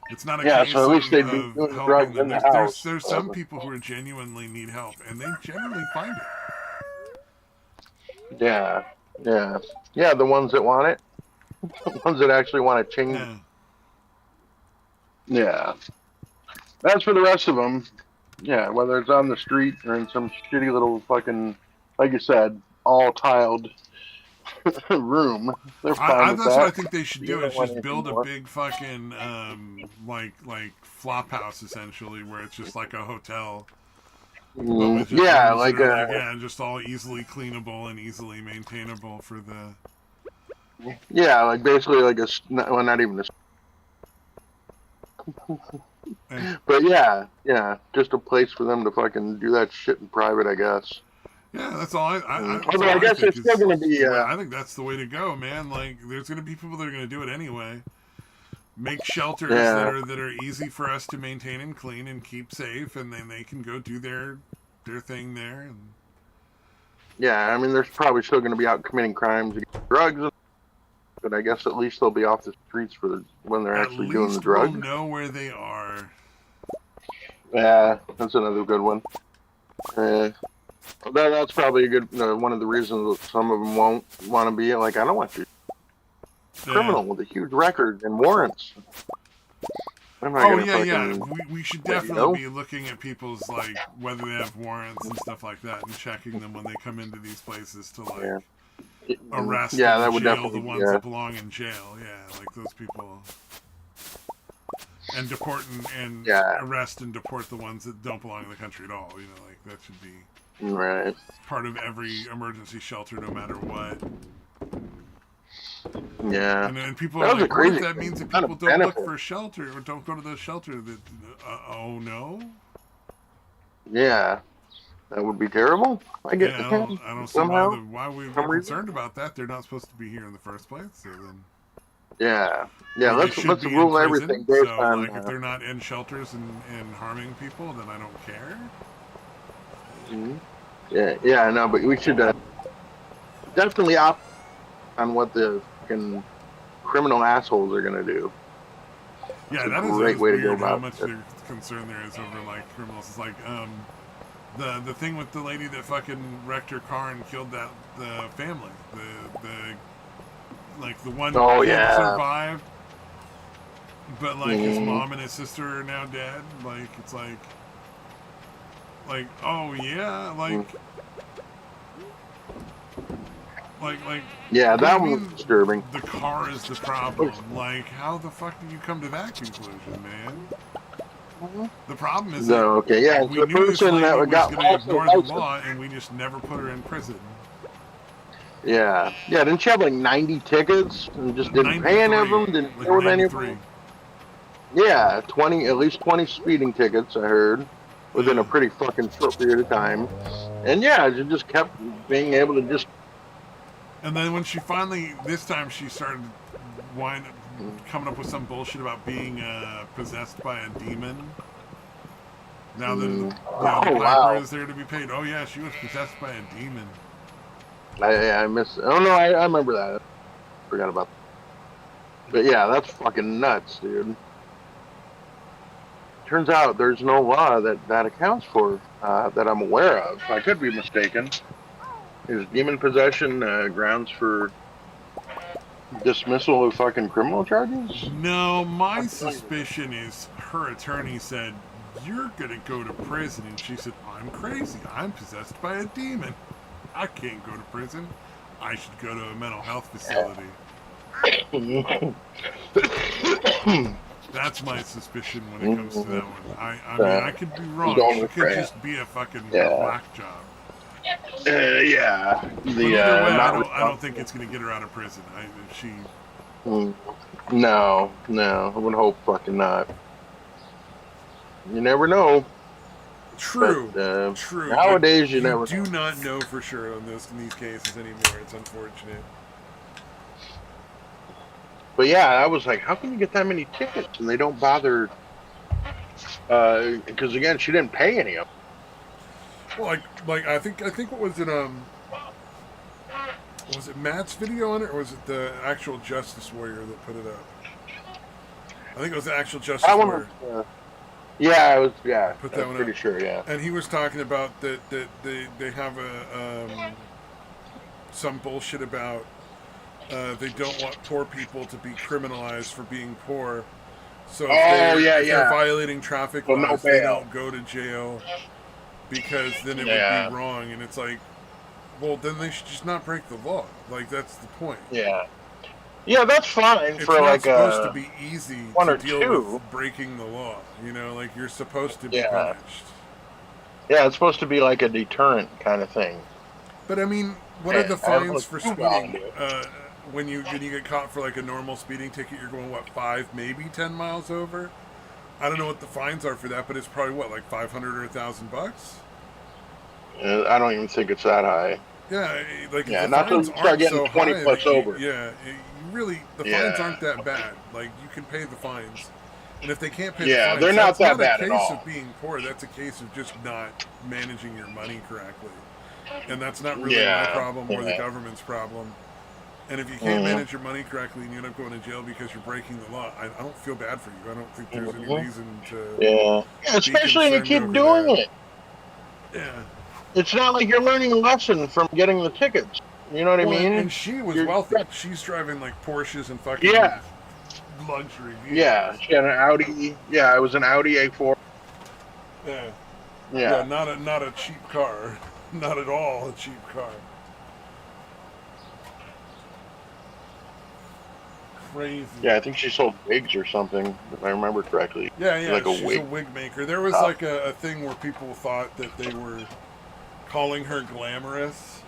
[SPEAKER 2] It's not a
[SPEAKER 1] Yeah. So
[SPEAKER 2] case
[SPEAKER 1] at least they'd be
[SPEAKER 2] of
[SPEAKER 1] doing the
[SPEAKER 2] helping
[SPEAKER 1] drugs
[SPEAKER 2] them.
[SPEAKER 1] in the
[SPEAKER 2] There's
[SPEAKER 1] house.
[SPEAKER 2] some people who are genuinely need help, and they generally find it.
[SPEAKER 1] Yeah. Yeah. Yeah. The ones that want it, the ones that actually want to change.
[SPEAKER 2] Yeah.
[SPEAKER 1] Yeah. As for the rest of them, yeah, whether it's on the street or in some shitty little fucking, like you said, all tiled room, they're fine with
[SPEAKER 2] That's what I
[SPEAKER 1] that.
[SPEAKER 2] think they should
[SPEAKER 1] You
[SPEAKER 2] do
[SPEAKER 1] don't
[SPEAKER 2] is
[SPEAKER 1] want
[SPEAKER 2] just
[SPEAKER 1] anything
[SPEAKER 2] build a
[SPEAKER 1] more.
[SPEAKER 2] big fucking like flop house essentially, where it's just like a hotel, but with just
[SPEAKER 1] Yeah,
[SPEAKER 2] rooms that
[SPEAKER 1] like
[SPEAKER 2] are like, yeah, just all easily cleanable and easily maintainable for the
[SPEAKER 1] Yeah, like basically like well, not even a,
[SPEAKER 2] And
[SPEAKER 1] but yeah, just a place for them to fucking do that shit in private, I guess.
[SPEAKER 2] yeah, that's all that's
[SPEAKER 1] Although
[SPEAKER 2] all
[SPEAKER 1] I
[SPEAKER 2] I
[SPEAKER 1] guess
[SPEAKER 2] think
[SPEAKER 1] it's still
[SPEAKER 2] is
[SPEAKER 1] going to be,
[SPEAKER 2] the way. I think that's the way to go, man. Like, there's gonna be people that are gonna do it anyway. Make shelters
[SPEAKER 1] yeah,
[SPEAKER 2] that are easy for us to maintain and clean and keep safe, and then they can go do their thing there. And
[SPEAKER 1] yeah. I mean, there's probably still going to be out committing crimes against drugs, but I guess at least they'll be off the streets for when they're
[SPEAKER 2] at
[SPEAKER 1] actually doing the
[SPEAKER 2] least we'll
[SPEAKER 1] drugs.
[SPEAKER 2] know where they are.
[SPEAKER 1] Yeah, that's another good one. That's probably a good one of the reasons that some of them won't want to be like, I don't want you
[SPEAKER 2] Yeah.
[SPEAKER 1] criminal with a huge record and warrants. I'm not
[SPEAKER 2] Oh
[SPEAKER 1] gonna
[SPEAKER 2] yeah, yeah.
[SPEAKER 1] fucking,
[SPEAKER 2] We should
[SPEAKER 1] you
[SPEAKER 2] definitely
[SPEAKER 1] know.
[SPEAKER 2] be looking at people's like whether they have warrants and stuff like that, and checking them when they come into these places to like
[SPEAKER 1] Yeah,
[SPEAKER 2] arrest
[SPEAKER 1] yeah,
[SPEAKER 2] and
[SPEAKER 1] that would
[SPEAKER 2] jail the
[SPEAKER 1] definitely be.
[SPEAKER 2] ones that belong in jail. Yeah, like those people, and deport and
[SPEAKER 1] Yeah,
[SPEAKER 2] arrest and deport the ones that don't belong in the country at all. You know, like that should be
[SPEAKER 1] right.
[SPEAKER 2] part of every emergency shelter, no matter what.
[SPEAKER 1] Yeah,
[SPEAKER 2] And then people are
[SPEAKER 1] that was a
[SPEAKER 2] like, "What if
[SPEAKER 1] crazy
[SPEAKER 2] that means that
[SPEAKER 1] kind
[SPEAKER 2] people
[SPEAKER 1] of
[SPEAKER 2] don't look
[SPEAKER 1] benefit.
[SPEAKER 2] for shelter or don't go to the shelter?" That oh no.
[SPEAKER 1] Yeah, that would be terrible. I get
[SPEAKER 2] Yeah,
[SPEAKER 1] okay.
[SPEAKER 2] I don't see
[SPEAKER 1] Somehow,
[SPEAKER 2] why we're
[SPEAKER 1] some reason.
[SPEAKER 2] concerned about that. They're not supposed to be here in the first place. So then,
[SPEAKER 1] Yeah.
[SPEAKER 2] or they should
[SPEAKER 1] Let's
[SPEAKER 2] be in
[SPEAKER 1] rule everything
[SPEAKER 2] prison.
[SPEAKER 1] based
[SPEAKER 2] So
[SPEAKER 1] on.
[SPEAKER 2] like, if they're not in shelters and harming people, then I don't care.
[SPEAKER 1] Mhm. Yeah. No, but we should definitely opt on what the fucking criminal assholes are gonna do. That's
[SPEAKER 2] Yeah,
[SPEAKER 1] a
[SPEAKER 2] that
[SPEAKER 1] great
[SPEAKER 2] is
[SPEAKER 1] way to go
[SPEAKER 2] weird how
[SPEAKER 1] about
[SPEAKER 2] much
[SPEAKER 1] it.
[SPEAKER 2] concern there is over like criminals. It's like the thing with the lady that fucking wrecked her car and killed the family. The like the one
[SPEAKER 1] Oh
[SPEAKER 2] kid
[SPEAKER 1] yeah.
[SPEAKER 2] survived, but like his
[SPEAKER 1] Mhm.
[SPEAKER 2] mom and his sister are now dead. Like it's like oh yeah, like
[SPEAKER 1] Yeah,
[SPEAKER 2] what do you
[SPEAKER 1] that one was
[SPEAKER 2] mean
[SPEAKER 1] disturbing.
[SPEAKER 2] the car is the problem? Like how the fuck did you come to that conclusion, man? The problem is that
[SPEAKER 1] No, okay, yeah.
[SPEAKER 2] we
[SPEAKER 1] So the
[SPEAKER 2] knew this
[SPEAKER 1] person
[SPEAKER 2] lady
[SPEAKER 1] that
[SPEAKER 2] was
[SPEAKER 1] got
[SPEAKER 2] going to
[SPEAKER 1] falsely
[SPEAKER 2] ignore the
[SPEAKER 1] licensed.
[SPEAKER 2] law, and we just never put her in prison.
[SPEAKER 1] Yeah. Didn't she have like 90 tickets and just didn't pay any of
[SPEAKER 2] 93,
[SPEAKER 1] them? Didn't
[SPEAKER 2] like
[SPEAKER 1] deal with any of
[SPEAKER 2] 93.
[SPEAKER 1] them? Yeah, 20, at least 20 speeding tickets. I heard within a
[SPEAKER 2] Yeah.
[SPEAKER 1] pretty fucking short period of time. And yeah, she just kept being able to just.
[SPEAKER 2] And then when she finally, this time she started coming up with some bullshit about being possessed by a demon. Now that the
[SPEAKER 1] Oh
[SPEAKER 2] piper
[SPEAKER 1] wow,
[SPEAKER 2] is there to be paid. Oh yeah, she was possessed by a demon.
[SPEAKER 1] I missed. Oh no, I remember that. Forgot about that. But yeah, that's fucking nuts, dude. Turns out there's no law that accounts for that I'm aware of. I could be mistaken. Is demon possession grounds for dismissal of fucking criminal charges?
[SPEAKER 2] No, my
[SPEAKER 1] I'm telling you.
[SPEAKER 2] suspicion is her attorney said, "You're gonna go to prison," and she said, "I'm crazy. I'm possessed by a demon. I can't go to prison. I should go to a mental health facility." That's my suspicion when it comes to that one. I mean, I could be
[SPEAKER 1] I'm
[SPEAKER 2] wrong.
[SPEAKER 1] going
[SPEAKER 2] She
[SPEAKER 1] with
[SPEAKER 2] could
[SPEAKER 1] Fran.
[SPEAKER 2] just be a fucking
[SPEAKER 1] Yeah.
[SPEAKER 2] whack job.
[SPEAKER 1] Yeah.
[SPEAKER 2] But
[SPEAKER 1] The
[SPEAKER 2] either way,
[SPEAKER 1] not
[SPEAKER 2] I don't think
[SPEAKER 1] responsible.
[SPEAKER 2] it's gonna get her out of prison. She
[SPEAKER 1] Mm, No, I would hope fucking not. You never know, but
[SPEAKER 2] true, true.
[SPEAKER 1] nowadays you
[SPEAKER 2] You
[SPEAKER 1] never
[SPEAKER 2] do
[SPEAKER 1] know.
[SPEAKER 2] not know for sure in these cases anymore. It's unfortunate.
[SPEAKER 1] But yeah, I was like, how can you get that many tickets and they don't bother? Because again, she didn't pay any of
[SPEAKER 2] Well, like I think what was it Matt's video on it, or was it the actual Justice Warrior that put it up? I think it was the actual
[SPEAKER 1] them.
[SPEAKER 2] Justice
[SPEAKER 1] That one was,
[SPEAKER 2] Warrior
[SPEAKER 1] yeah, it was, yeah,
[SPEAKER 2] put that
[SPEAKER 1] I'm
[SPEAKER 2] one up,
[SPEAKER 1] pretty sure, yeah.
[SPEAKER 2] and he was talking about that they have some bullshit about they don't want poor people to be criminalized for being poor. So
[SPEAKER 1] Oh yeah,
[SPEAKER 2] if they're
[SPEAKER 1] yeah.
[SPEAKER 2] violating traffic
[SPEAKER 1] So no
[SPEAKER 2] laws, they
[SPEAKER 1] bail.
[SPEAKER 2] don't go to jail because then it would be
[SPEAKER 1] Yeah,
[SPEAKER 2] wrong. And it's like, well, then they should just not break the law. Like that's the point.
[SPEAKER 1] yeah, yeah. That's fine
[SPEAKER 2] It's
[SPEAKER 1] for
[SPEAKER 2] not
[SPEAKER 1] like
[SPEAKER 2] supposed to be easy
[SPEAKER 1] one
[SPEAKER 2] to
[SPEAKER 1] or
[SPEAKER 2] deal with
[SPEAKER 1] two.
[SPEAKER 2] breaking the law. You know, like you're supposed to be
[SPEAKER 1] Yeah,
[SPEAKER 2] punished.
[SPEAKER 1] yeah. It's supposed to be like a deterrent kind of thing.
[SPEAKER 2] But I mean, what are
[SPEAKER 1] Yeah,
[SPEAKER 2] the
[SPEAKER 1] I don't know
[SPEAKER 2] fines
[SPEAKER 1] if
[SPEAKER 2] for
[SPEAKER 1] you
[SPEAKER 2] speeding?
[SPEAKER 1] volunteer.
[SPEAKER 2] when you get caught for like a normal speeding ticket, you're going what 5, maybe 10 miles over. I don't know what the fines are for that, but it's probably what like 500 or $1,000.
[SPEAKER 1] I don't even think it's that high.
[SPEAKER 2] Yeah, like if
[SPEAKER 1] Yeah,
[SPEAKER 2] the
[SPEAKER 1] not till
[SPEAKER 2] fines
[SPEAKER 1] you start
[SPEAKER 2] aren't
[SPEAKER 1] getting
[SPEAKER 2] so
[SPEAKER 1] 20
[SPEAKER 2] high
[SPEAKER 1] plus
[SPEAKER 2] that you,
[SPEAKER 1] over.
[SPEAKER 2] you really the fines
[SPEAKER 1] Yeah.
[SPEAKER 2] aren't that bad. Like you can pay the fines, and if they can't pay the
[SPEAKER 1] Yeah, they're
[SPEAKER 2] fines,
[SPEAKER 1] not
[SPEAKER 2] that's
[SPEAKER 1] that
[SPEAKER 2] not a
[SPEAKER 1] bad at
[SPEAKER 2] case of
[SPEAKER 1] all.
[SPEAKER 2] being poor. That's a case of just not managing your money correctly, and that's not really my
[SPEAKER 1] Yeah.
[SPEAKER 2] problem or the
[SPEAKER 1] Yeah.
[SPEAKER 2] government's problem. And if you can't
[SPEAKER 1] Mm-hmm.
[SPEAKER 2] manage your money correctly and you end up going to jail because you're breaking the law, I don't feel bad for you. I don't think there's any
[SPEAKER 1] Mm-hmm.
[SPEAKER 2] reason to
[SPEAKER 1] Yeah. Yeah,
[SPEAKER 2] be
[SPEAKER 1] especially when you
[SPEAKER 2] concerned
[SPEAKER 1] keep
[SPEAKER 2] over
[SPEAKER 1] doing
[SPEAKER 2] that.
[SPEAKER 1] it.
[SPEAKER 2] Yeah.
[SPEAKER 1] It's not like you're learning a lesson from getting the tickets. You know what I
[SPEAKER 2] Well,
[SPEAKER 1] mean?
[SPEAKER 2] and she was
[SPEAKER 1] You're,
[SPEAKER 2] wealthy. She's driving like Porsches and fucking
[SPEAKER 1] yeah.
[SPEAKER 2] luxury
[SPEAKER 1] Yeah.
[SPEAKER 2] vehicles.
[SPEAKER 1] She had an Audi. Yeah, it was an Audi A4.
[SPEAKER 2] Yeah. Yeah,
[SPEAKER 1] Yeah.
[SPEAKER 2] not a cheap car. Not at all a cheap car. Crazy.
[SPEAKER 1] Yeah, I think she sold wigs or something, if I remember correctly.
[SPEAKER 2] Yeah,
[SPEAKER 1] Like a
[SPEAKER 2] she's a
[SPEAKER 1] wig
[SPEAKER 2] wig maker. There was
[SPEAKER 1] shop.
[SPEAKER 2] like a thing where people thought that they were calling her glamorous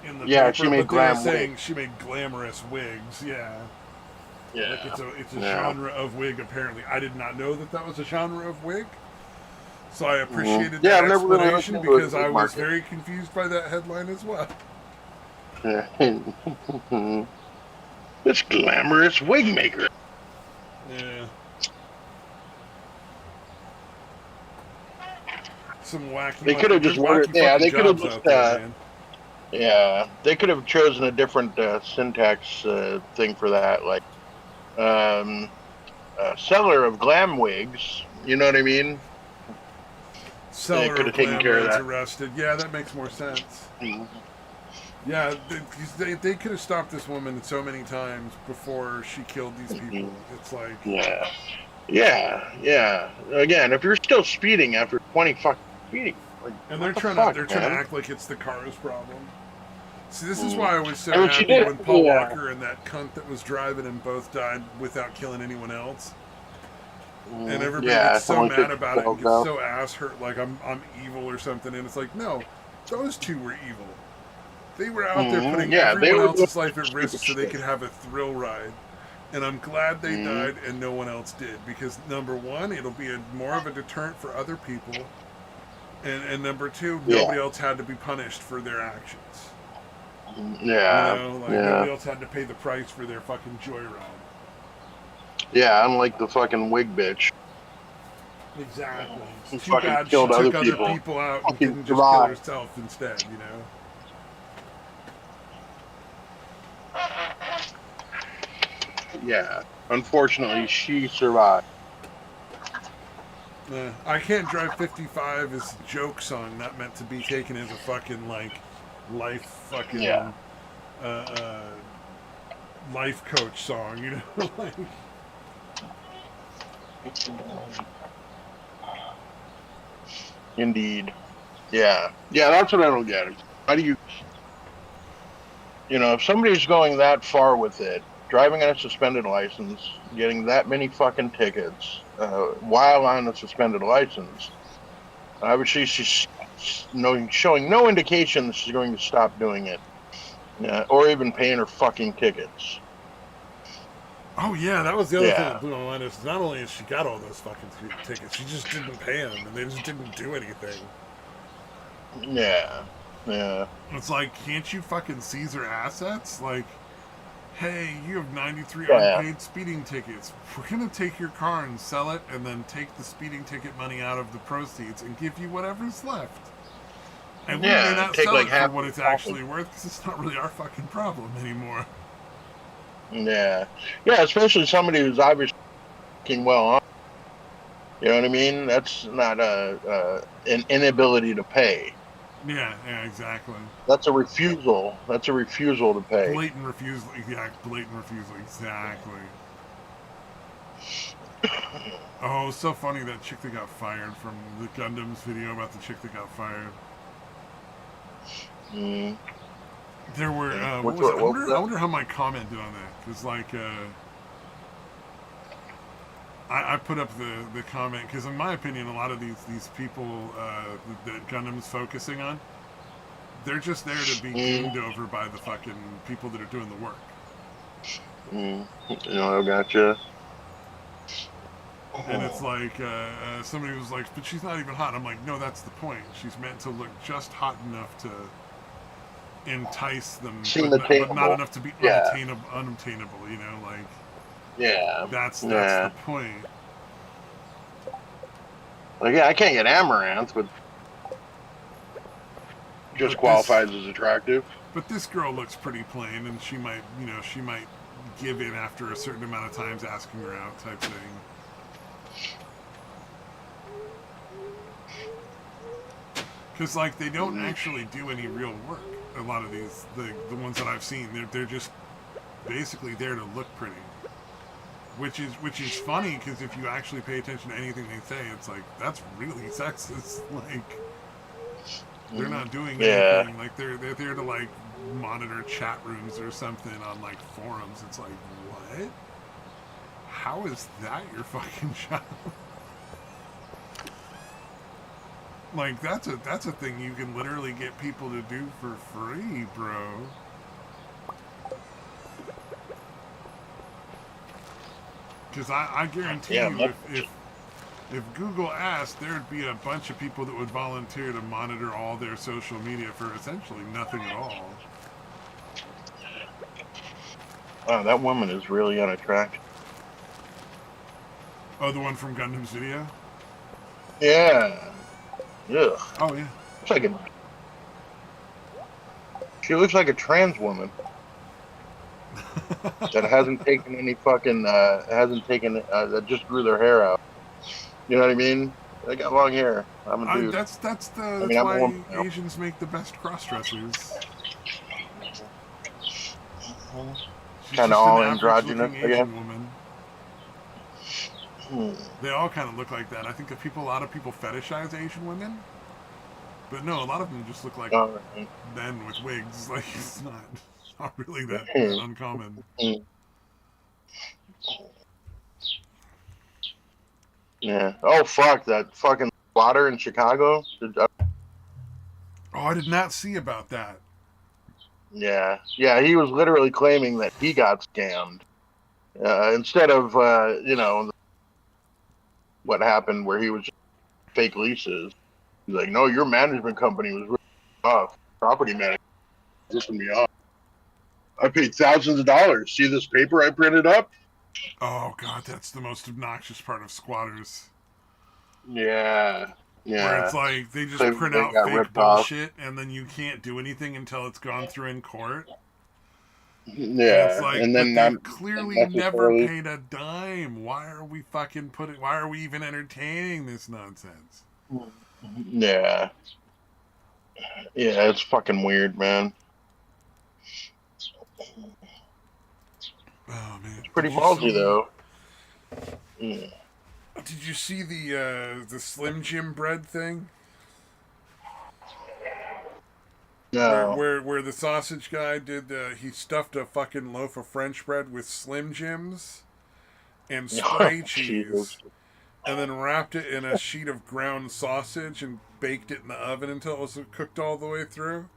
[SPEAKER 2] in the
[SPEAKER 1] Yeah, she
[SPEAKER 2] paper,
[SPEAKER 1] made
[SPEAKER 2] but they were
[SPEAKER 1] glam wigs.
[SPEAKER 2] saying she made glamorous wigs. Yeah, like
[SPEAKER 1] Yeah.
[SPEAKER 2] it's a
[SPEAKER 1] Yeah.
[SPEAKER 2] genre of wig. Apparently, I did not know that was a genre of wig. So I
[SPEAKER 1] Mm-hmm.
[SPEAKER 2] appreciated
[SPEAKER 1] Yeah,
[SPEAKER 2] that
[SPEAKER 1] I've never really looked
[SPEAKER 2] explanation
[SPEAKER 1] into it,
[SPEAKER 2] because
[SPEAKER 1] the
[SPEAKER 2] I
[SPEAKER 1] wig
[SPEAKER 2] was
[SPEAKER 1] market.
[SPEAKER 2] very confused by that headline as well.
[SPEAKER 1] Yeah. This glamorous wig maker.
[SPEAKER 2] Yeah. Some wacky,
[SPEAKER 1] They could have
[SPEAKER 2] there's
[SPEAKER 1] just worded.
[SPEAKER 2] wacky
[SPEAKER 1] Yeah,
[SPEAKER 2] fucking
[SPEAKER 1] they could have
[SPEAKER 2] jobs
[SPEAKER 1] just.
[SPEAKER 2] out there, man.
[SPEAKER 1] Yeah, they could have chosen a different syntax thing for that, like um, seller of glam wigs. You know what I mean? They
[SPEAKER 2] Seller
[SPEAKER 1] could
[SPEAKER 2] of
[SPEAKER 1] have taken
[SPEAKER 2] glam
[SPEAKER 1] care of
[SPEAKER 2] wigs
[SPEAKER 1] that.
[SPEAKER 2] arrested. Yeah, that makes more sense.
[SPEAKER 1] Mhm.
[SPEAKER 2] Yeah, they could have stopped this woman so many times before she killed these people. It's like,
[SPEAKER 1] Yeah, yeah. Again, if you're still speeding after 20 fucking speeding, like
[SPEAKER 2] and
[SPEAKER 1] what the
[SPEAKER 2] they're
[SPEAKER 1] fuck,
[SPEAKER 2] trying to
[SPEAKER 1] man?
[SPEAKER 2] act like it's the car's problem. See, this is
[SPEAKER 1] Mm.
[SPEAKER 2] why I was so
[SPEAKER 1] I mean, she
[SPEAKER 2] happy
[SPEAKER 1] did.
[SPEAKER 2] when Paul
[SPEAKER 1] Yeah.
[SPEAKER 2] Walker and that cunt that was driving them both died without killing anyone else. And everybody
[SPEAKER 1] Yeah,
[SPEAKER 2] gets
[SPEAKER 1] it's
[SPEAKER 2] so
[SPEAKER 1] only
[SPEAKER 2] mad about it and
[SPEAKER 1] 50
[SPEAKER 2] gets
[SPEAKER 1] though.
[SPEAKER 2] so ass hurt, like I'm evil or something. And it's like, no, those two were evil. They were out there putting
[SPEAKER 1] Yeah, they
[SPEAKER 2] everyone
[SPEAKER 1] were doing
[SPEAKER 2] else's life at risk
[SPEAKER 1] stupid
[SPEAKER 2] so they
[SPEAKER 1] shit.
[SPEAKER 2] could have a thrill ride. And I'm glad they
[SPEAKER 1] Mhm.
[SPEAKER 2] died and no one else did. Because number one, it'll be more of a deterrent for other people. And number two,
[SPEAKER 1] Yeah,
[SPEAKER 2] nobody else had to be punished for their actions. You
[SPEAKER 1] yeah,
[SPEAKER 2] know, like
[SPEAKER 1] yeah,
[SPEAKER 2] nobody else had to pay the price for their fucking joyride.
[SPEAKER 1] yeah. Unlike the fucking wig bitch
[SPEAKER 2] Exactly.
[SPEAKER 1] who
[SPEAKER 2] It's too
[SPEAKER 1] fucking
[SPEAKER 2] bad she
[SPEAKER 1] killed other
[SPEAKER 2] took other
[SPEAKER 1] people,
[SPEAKER 2] people out and
[SPEAKER 1] fucking
[SPEAKER 2] didn't just kill
[SPEAKER 1] survived.
[SPEAKER 2] herself instead, you know?
[SPEAKER 1] Yeah, unfortunately, she survived.
[SPEAKER 2] I Can't Drive 55 is a joke song, not meant to be taken as a fucking, like, life
[SPEAKER 1] Yeah,
[SPEAKER 2] fucking, uh, uh, life coach song, you know? Like,
[SPEAKER 1] indeed. Yeah, yeah. That's what I don't get. How do you, if somebody's going that far with it, driving on a suspended license, getting that many fucking tickets while on a suspended license, obviously she's showing no indication that she's going to stop doing it, or even paying her fucking tickets.
[SPEAKER 2] oh yeah, that was the other thing
[SPEAKER 1] Yeah,
[SPEAKER 2] that blew my mind is not only has she got all those fucking tickets, she just didn't pay them, and they just didn't do anything.
[SPEAKER 1] yeah, yeah,
[SPEAKER 2] It's like, can't you fucking seize her assets? Like, hey, you have 93
[SPEAKER 1] yeah,
[SPEAKER 2] unpaid speeding tickets. We're going to take your car and sell it and then take the speeding ticket money out of the proceeds and give you whatever's left. And we may
[SPEAKER 1] yeah.
[SPEAKER 2] not
[SPEAKER 1] Take
[SPEAKER 2] sell
[SPEAKER 1] like
[SPEAKER 2] it for
[SPEAKER 1] half
[SPEAKER 2] what
[SPEAKER 1] the
[SPEAKER 2] it's
[SPEAKER 1] profit.
[SPEAKER 2] actually worth because it's not really our fucking problem anymore.
[SPEAKER 1] Yeah, yeah. Especially somebody who's obviously working well on. You know what I mean? That's not an inability to pay.
[SPEAKER 2] Yeah, exactly.
[SPEAKER 1] That's a refusal. That's a refusal to pay.
[SPEAKER 2] Blatant refusal. Yeah, blatant refusal. Exactly. Oh, so funny that chick that got fired from the Gundam's video about the chick that got fired.
[SPEAKER 1] Mm.
[SPEAKER 2] There were what
[SPEAKER 1] What,
[SPEAKER 2] was it?
[SPEAKER 1] what was
[SPEAKER 2] I
[SPEAKER 1] that?
[SPEAKER 2] wonder how my comment did on that because like I put up the comment because in my opinion a lot of these people that Gundam's focusing on They're just there to be gooned over by the fucking people that are doing the work.
[SPEAKER 1] I gotcha.
[SPEAKER 2] And it's like somebody was like, but she's not even hot. I'm like, no, that's the point. She's meant to look just hot enough to entice them, but not enough to be unobtainable. You know, like that's the point.
[SPEAKER 1] Like, yeah, I can't get amaranth, but just qualifies as attractive.
[SPEAKER 2] But this girl looks pretty plain, and she might give in after a certain amount of times asking her out, type thing. Because like they don't actually do any real work. A lot of these, the ones that I've seen, they're just basically there to look pretty. Which is funny, because if you actually pay attention to anything they say, it's like, that's really sexist. Like, they're not doing anything. Like, they're there to like monitor chat rooms or something on like forums. It's like, what? How is that your fucking job? Like, that's a thing you can literally get people to do for free, bro. Because I guarantee you, if Google asked, there'd be a bunch of people that would volunteer to monitor all their social media for essentially nothing at all.
[SPEAKER 1] Wow, that woman is really unattractive.
[SPEAKER 2] Oh, the one from Gundam's video?
[SPEAKER 1] Yeah. Ugh.
[SPEAKER 2] Oh, yeah.
[SPEAKER 1] She looks like a trans woman. That hasn't taken any fucking, that just grew their hair out. You know what I mean? They got long hair. I'm a dude.
[SPEAKER 2] That's why Asians make the best cross-dressers.
[SPEAKER 1] Kind of all androgynous, I guess.
[SPEAKER 2] Woman. They all kind of look like that. I think that a lot of people fetishize Asian women. But no, a lot of them just look like men with wigs. Like, it's not really that uncommon.
[SPEAKER 1] Yeah. Oh, fuck. That fucking plotter in Chicago.
[SPEAKER 2] Oh, I did not see about that.
[SPEAKER 1] Yeah. Yeah, he was literally claiming that he got scammed. Instead of, what happened where he was just fake leases. He's like, no, your management company was really off. Property management ripping me off. I paid thousands of dollars. See this paper I printed up?
[SPEAKER 2] Oh, God, that's the most obnoxious part of squatters.
[SPEAKER 1] Yeah. Yeah.
[SPEAKER 2] Where it's like they just print out fake bullshit and then you can't do anything until it's gone through in court.
[SPEAKER 1] Yeah.
[SPEAKER 2] And it's like, and then they've clearly never paid a dime. Why are we even entertaining this nonsense?
[SPEAKER 1] Yeah. Yeah, it's fucking weird, man.
[SPEAKER 2] Oh, man.
[SPEAKER 1] It's pretty ballsy, though. Yeah.
[SPEAKER 2] Did you see the Slim Jim bread thing?
[SPEAKER 1] No.
[SPEAKER 2] Where the sausage guy did, he stuffed a fucking loaf of French bread with Slim Jims and spray cheese, and then wrapped it in a sheet of ground sausage and baked it in the oven until it was cooked all the way through.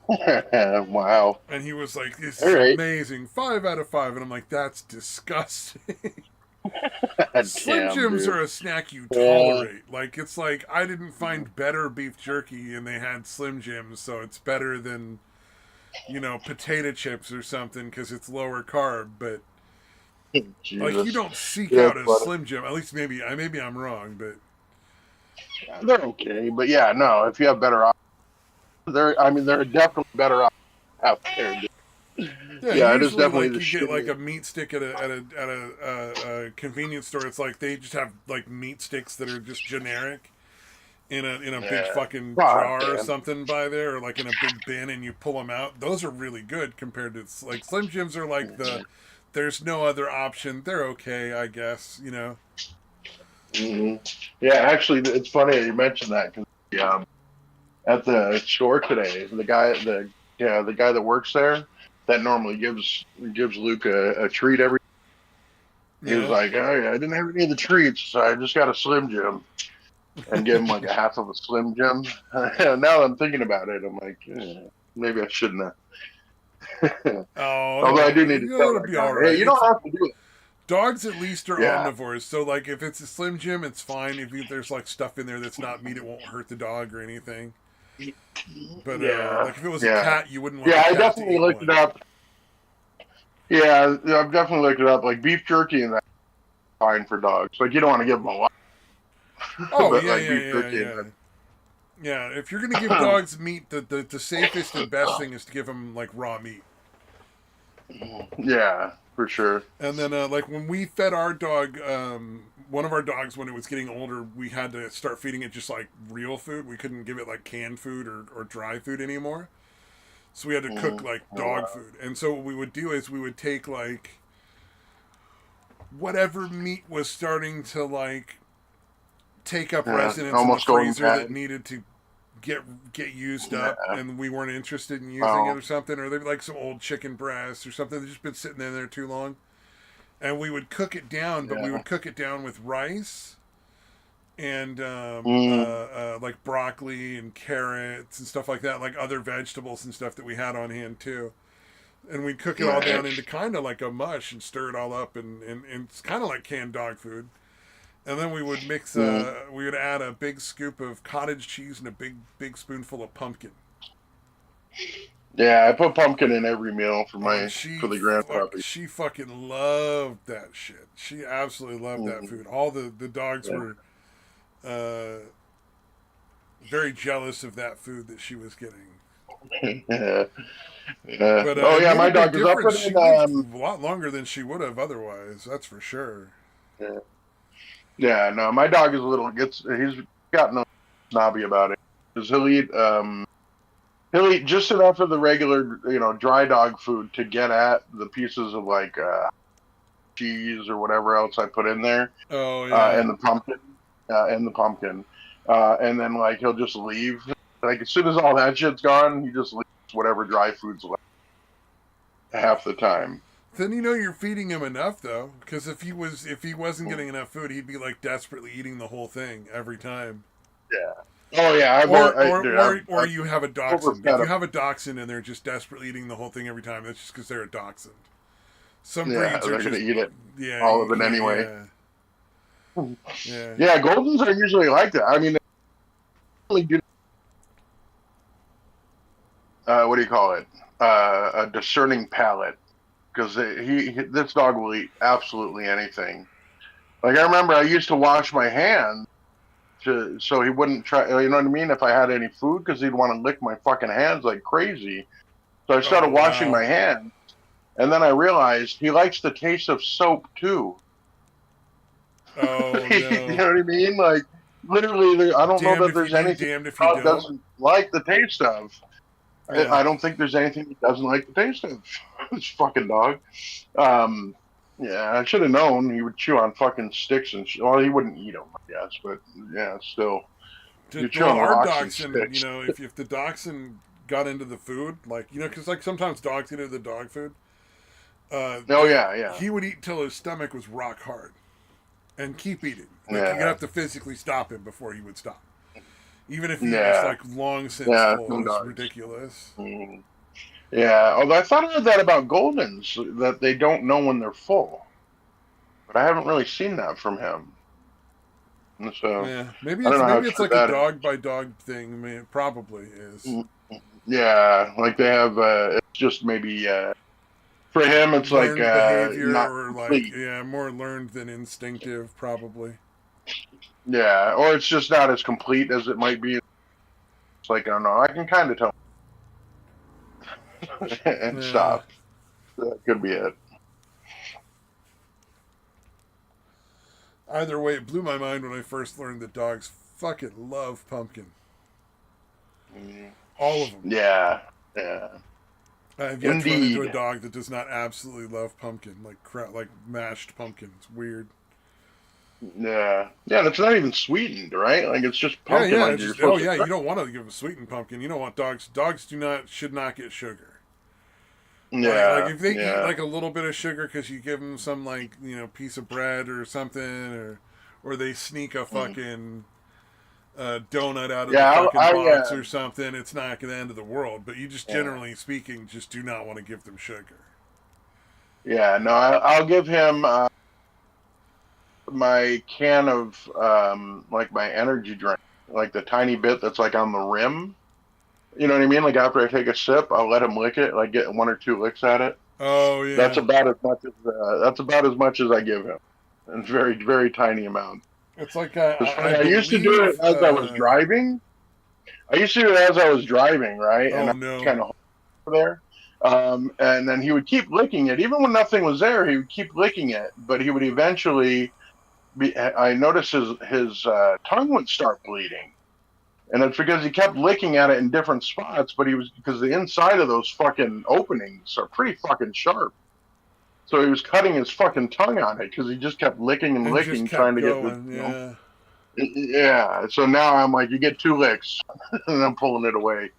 [SPEAKER 1] Wow.
[SPEAKER 2] And he was like, this is amazing. 5 out of 5. And I'm like, that's disgusting. Slim Jims are a snack you tolerate. Like, it's like, I didn't find better beef jerky and they had Slim Jims, so it's better than, potato chips or something because it's lower carb. But, like, you don't seek out a Slim Jim. At least maybe I'm wrong, but.
[SPEAKER 1] Yeah, they're okay. But yeah, no, if you have better options, there are definitely better options out there.
[SPEAKER 2] Yeah, it is definitely like you get like a meat stick at a convenience store. It's like they just have like meat sticks that are just generic in a big fucking jar or something by there, or like in a big bin, and you pull them out. Those are really good compared to like Slim Jims are like there's no other option. They're okay, I guess.
[SPEAKER 1] Mm-hmm. Yeah, actually, it's funny that you mentioned that because at the store today, the guy that works there that normally gives Luke a treat every. He was like, oh yeah, I didn't have any of the treats, so I just got a Slim Jim. and give him like a half of a Slim Jim. Now that I'm thinking about it, I'm like, maybe I shouldn't have. Although I do
[SPEAKER 2] Oh,
[SPEAKER 1] need to tell
[SPEAKER 2] it'll
[SPEAKER 1] that
[SPEAKER 2] be
[SPEAKER 1] guy,
[SPEAKER 2] all
[SPEAKER 1] hey,
[SPEAKER 2] right.
[SPEAKER 1] you
[SPEAKER 2] It's
[SPEAKER 1] don't have to do it.
[SPEAKER 2] dogs at least are
[SPEAKER 1] Yeah.
[SPEAKER 2] omnivores, so like if it's a Slim Jim, it's fine. If there's like stuff in there that's not meat, it won't hurt the dog or anything. But
[SPEAKER 1] Yeah.
[SPEAKER 2] like if it was a
[SPEAKER 1] Yeah.
[SPEAKER 2] cat, you wouldn't want the
[SPEAKER 1] Yeah, I
[SPEAKER 2] cat to
[SPEAKER 1] definitely
[SPEAKER 2] eat
[SPEAKER 1] looked it
[SPEAKER 2] one.
[SPEAKER 1] up. Yeah, I've definitely looked it up. Like beef jerky and that's fine for dogs. Like you don't want to give them a lot,
[SPEAKER 2] Oh
[SPEAKER 1] but
[SPEAKER 2] yeah,
[SPEAKER 1] like
[SPEAKER 2] yeah,
[SPEAKER 1] beef
[SPEAKER 2] yeah,
[SPEAKER 1] jerky and
[SPEAKER 2] yeah. Yeah, if you're gonna give dogs meat, the safest and best thing is to give them like raw meat.
[SPEAKER 1] yeah, for sure.
[SPEAKER 2] And then like when we fed our dog, one of our dogs when it was getting older, we had to start feeding it just like real food. We couldn't give it like canned food or dry food anymore. So we had to cook like
[SPEAKER 1] Oh, wow.
[SPEAKER 2] dog food. And so what we would do is we would take like whatever meat was starting to like take up
[SPEAKER 1] Yeah,
[SPEAKER 2] residence in the
[SPEAKER 1] almost going
[SPEAKER 2] freezer that
[SPEAKER 1] bad.
[SPEAKER 2] needed to get used up,
[SPEAKER 1] Yeah.
[SPEAKER 2] and we weren't interested in using it
[SPEAKER 1] Oh,
[SPEAKER 2] or something, or they'd like some old chicken breast or something that's just been sitting in there too long, and we would cook it down, but we
[SPEAKER 1] yeah.
[SPEAKER 2] would cook it down with rice and
[SPEAKER 1] Mm,
[SPEAKER 2] like broccoli and carrots and stuff like that, like other vegetables and stuff that we had on hand too. And we'd cook it all down into
[SPEAKER 1] nice.
[SPEAKER 2] kind of like a mush and stir it all up, and it's kind of like canned dog food. And then we would mix.
[SPEAKER 1] Mm.
[SPEAKER 2] We would add a big scoop of cottage cheese and a big spoonful of pumpkin.
[SPEAKER 1] Yeah, I put pumpkin in every meal for
[SPEAKER 2] Oh, and
[SPEAKER 1] for the grand puppy.
[SPEAKER 2] she fucking loved that shit. She absolutely loved that
[SPEAKER 1] Mm,
[SPEAKER 2] food. All the dogs
[SPEAKER 1] yeah.
[SPEAKER 2] were uh, very jealous of that food that she was getting.
[SPEAKER 1] Yeah. Yeah.
[SPEAKER 2] But
[SPEAKER 1] Oh
[SPEAKER 2] it
[SPEAKER 1] yeah,
[SPEAKER 2] made a
[SPEAKER 1] my
[SPEAKER 2] big
[SPEAKER 1] dog is up
[SPEAKER 2] difference.
[SPEAKER 1] in
[SPEAKER 2] She lived a lot longer than she would have otherwise. That's for sure.
[SPEAKER 1] yeah. Yeah, no, my dog is a little gets he's got no snobby about it. 'Cause he'll eat just enough of the regular, dry dog food to get at the pieces of like cheese or whatever else I put in there,
[SPEAKER 2] Oh yeah.
[SPEAKER 1] and the pumpkin, and then like he'll just leave. Like as soon as all that shit's gone, he just leaves whatever dry food's left half the time.
[SPEAKER 2] Then you know you're feeding him enough though, because if he wasn't getting enough food, he'd be like desperately eating the whole thing every time.
[SPEAKER 1] Yeah. Oh yeah, dude,
[SPEAKER 2] Or you have a dachshund. If
[SPEAKER 1] overfed
[SPEAKER 2] you
[SPEAKER 1] him.
[SPEAKER 2] have a dachshund and they're just desperately eating the whole thing every time, that's just because they're a dachshund. Some
[SPEAKER 1] Yeah,
[SPEAKER 2] breeds are
[SPEAKER 1] they're gonna
[SPEAKER 2] just
[SPEAKER 1] eat it,
[SPEAKER 2] yeah,
[SPEAKER 1] all
[SPEAKER 2] you
[SPEAKER 1] of it
[SPEAKER 2] can't
[SPEAKER 1] anyway.
[SPEAKER 2] yeah yeah.
[SPEAKER 1] Yeah, Goldens are usually like that. I mean, they really do. What do you call it? A discerning palate, because this dog will eat absolutely anything. Like I remember, I used to wash my hands so he wouldn't try. You know what I mean? If I had any food, because he'd want to lick my fucking hands like crazy. So I started
[SPEAKER 2] Oh
[SPEAKER 1] washing
[SPEAKER 2] wow.
[SPEAKER 1] my hands, and then I realized he likes the taste of soap too.
[SPEAKER 2] Oh
[SPEAKER 1] You
[SPEAKER 2] no.
[SPEAKER 1] know what I mean? Like literally, I don't know
[SPEAKER 2] Damned
[SPEAKER 1] that
[SPEAKER 2] if you
[SPEAKER 1] there's
[SPEAKER 2] do,
[SPEAKER 1] anything
[SPEAKER 2] damned if
[SPEAKER 1] the
[SPEAKER 2] you
[SPEAKER 1] dog
[SPEAKER 2] don't.
[SPEAKER 1] doesn't like the taste of.
[SPEAKER 2] Yeah.
[SPEAKER 1] I don't think there's anything he doesn't like the taste of. This fucking dog. Um, yeah, I should have known he would chew on fucking sticks well, he wouldn't eat them, I guess, but yeah, still, you chew
[SPEAKER 2] Well,
[SPEAKER 1] on
[SPEAKER 2] our
[SPEAKER 1] rocks and
[SPEAKER 2] dachshund,
[SPEAKER 1] sticks.
[SPEAKER 2] if the dachshund got into the food, like because like sometimes dogs get into the dog food,
[SPEAKER 1] Oh yeah, yeah,
[SPEAKER 2] he would eat till his stomach was rock hard and keep eating. Like you'd
[SPEAKER 1] yeah,
[SPEAKER 2] have to physically stop him before he would stop. Even if he was
[SPEAKER 1] yeah,
[SPEAKER 2] like long since
[SPEAKER 1] yeah.
[SPEAKER 2] full,
[SPEAKER 1] Some
[SPEAKER 2] it was
[SPEAKER 1] dogs.
[SPEAKER 2] ridiculous.
[SPEAKER 1] Mm. Yeah, although I thought I heard that about Goldens that they don't know when they're full, but I haven't really seen that from him. And so
[SPEAKER 2] Yeah,
[SPEAKER 1] I don't know how
[SPEAKER 2] maybe it's
[SPEAKER 1] true
[SPEAKER 2] like a
[SPEAKER 1] that is.
[SPEAKER 2] dog by dog thing. I mean, it probably is.
[SPEAKER 1] Mm. Yeah, like they have. It's just maybe for him, it's like
[SPEAKER 2] Learned behavior
[SPEAKER 1] not
[SPEAKER 2] or like
[SPEAKER 1] complete.
[SPEAKER 2] yeah, more learned than instinctive, probably.
[SPEAKER 1] Yeah, or it's just not as complete as it might be. It's like I don't know. I can kind of tell and
[SPEAKER 2] Yeah.
[SPEAKER 1] stop. That could be it.
[SPEAKER 2] Either way, it blew my mind when I first learned that dogs fucking love pumpkin.
[SPEAKER 1] Mm.
[SPEAKER 2] All of them.
[SPEAKER 1] Yeah, yeah,
[SPEAKER 2] I have yet to run into a
[SPEAKER 1] indeed.
[SPEAKER 2] dog that does not absolutely love pumpkin, like mashed pumpkin. It's weird.
[SPEAKER 1] Yeah, yeah. And it's not even sweetened, right? Like it's just
[SPEAKER 2] Yeah,
[SPEAKER 1] pumpkin.
[SPEAKER 2] yeah.
[SPEAKER 1] Like
[SPEAKER 2] It's
[SPEAKER 1] you're
[SPEAKER 2] just oh
[SPEAKER 1] supposed
[SPEAKER 2] yeah.
[SPEAKER 1] to.
[SPEAKER 2] You don't want to give them sweetened pumpkin. You don't want dogs. Dogs should not get sugar. Like
[SPEAKER 1] Yeah,
[SPEAKER 2] if they eat
[SPEAKER 1] yeah.
[SPEAKER 2] like a little bit of sugar because you give them some like piece of bread or something or they sneak a
[SPEAKER 1] Mm.
[SPEAKER 2] fucking a donut out of the
[SPEAKER 1] Yeah,
[SPEAKER 2] fucking
[SPEAKER 1] I
[SPEAKER 2] box or something, it's not the end of the world. But you just
[SPEAKER 1] yeah.
[SPEAKER 2] generally speaking, just do not want to give them sugar.
[SPEAKER 1] Yeah, no, I'll give him my can of like my energy drink, like the tiny bit that's like on the rim. You know what I mean? Like after I take a sip, I'll let him lick it, like get one or two licks at it.
[SPEAKER 2] Oh
[SPEAKER 1] That's
[SPEAKER 2] yeah,
[SPEAKER 1] about as much as I give him. It's very very tiny amount.
[SPEAKER 2] it's like
[SPEAKER 1] It's
[SPEAKER 2] I
[SPEAKER 1] funny. I used to do it
[SPEAKER 2] believe.
[SPEAKER 1] as I was driving. I used to do it as I was driving, right? And
[SPEAKER 2] Oh
[SPEAKER 1] I
[SPEAKER 2] no,
[SPEAKER 1] kind of there. And then he would keep licking it, even when nothing was there. He would keep licking it, but he would eventually I noticed his tongue would start bleeding, and it's because he kept licking at it in different spots. But he was because the inside of those fucking openings are pretty fucking sharp. So he was cutting his fucking tongue on it because he just kept licking and
[SPEAKER 2] and just
[SPEAKER 1] licking, trying
[SPEAKER 2] kept
[SPEAKER 1] to get the
[SPEAKER 2] going. Yeah.
[SPEAKER 1] yeah. So now I'm like, you get two licks, and I'm pulling it away.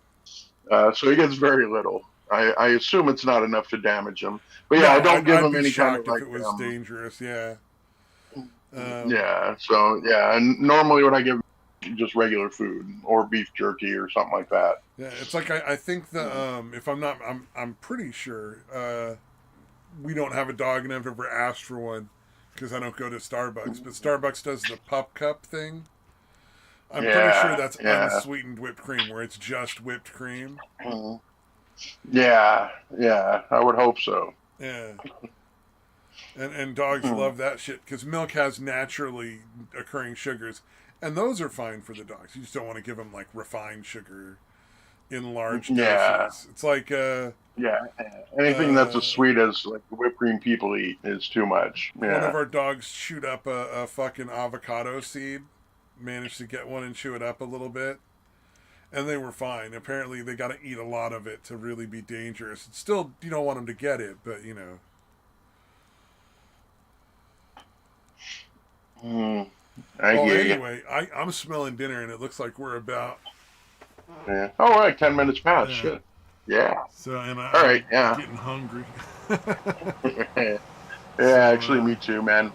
[SPEAKER 1] So he gets very little. I assume it's not enough to damage him. But yeah, I
[SPEAKER 2] No,
[SPEAKER 1] don't give
[SPEAKER 2] I'd
[SPEAKER 1] him
[SPEAKER 2] be
[SPEAKER 1] any kind of
[SPEAKER 2] shocked if
[SPEAKER 1] like
[SPEAKER 2] it was dangerous. Yeah. Um,
[SPEAKER 1] yeah. So yeah, and normally when I give just regular food or beef jerky or something like that.
[SPEAKER 2] yeah, it's like I think the if I'm not I'm pretty sure we don't have a dog and I've never asked for one because I don't go to Starbucks. But Starbucks does the pup cup thing. I'm pretty sure
[SPEAKER 1] Yeah,
[SPEAKER 2] that's
[SPEAKER 1] yeah,
[SPEAKER 2] unsweetened whipped cream, where it's just whipped cream.
[SPEAKER 1] yeah, yeah. I would hope so.
[SPEAKER 2] Yeah, and dogs love that shit because milk has naturally occurring sugars, and those are fine for the dogs. You just don't want to give them like refined sugar in large
[SPEAKER 1] Yeah,
[SPEAKER 2] doses. It's like
[SPEAKER 1] yeah. Anything that's as sweet as like the whipped cream people eat is too much.
[SPEAKER 2] one of
[SPEAKER 1] Yeah.
[SPEAKER 2] our dogs chewed up a fucking avocado seed, managed to get one and chew it up a little bit, and they were fine. Apparently, they got to eat a lot of it to really be dangerous. It's still, you don't want them to get it, but you know.
[SPEAKER 1] I
[SPEAKER 2] Well,
[SPEAKER 1] hear you.
[SPEAKER 2] anyway, I'm smelling dinner, and it looks like we're about.
[SPEAKER 1] Yeah. All right, 10 minutes past.
[SPEAKER 2] Yeah.
[SPEAKER 1] Shit. Yeah.
[SPEAKER 2] So, and
[SPEAKER 1] All
[SPEAKER 2] I'm
[SPEAKER 1] right. Yeah.
[SPEAKER 2] getting hungry.
[SPEAKER 1] Yeah.
[SPEAKER 2] So,
[SPEAKER 1] Actually, me too, man.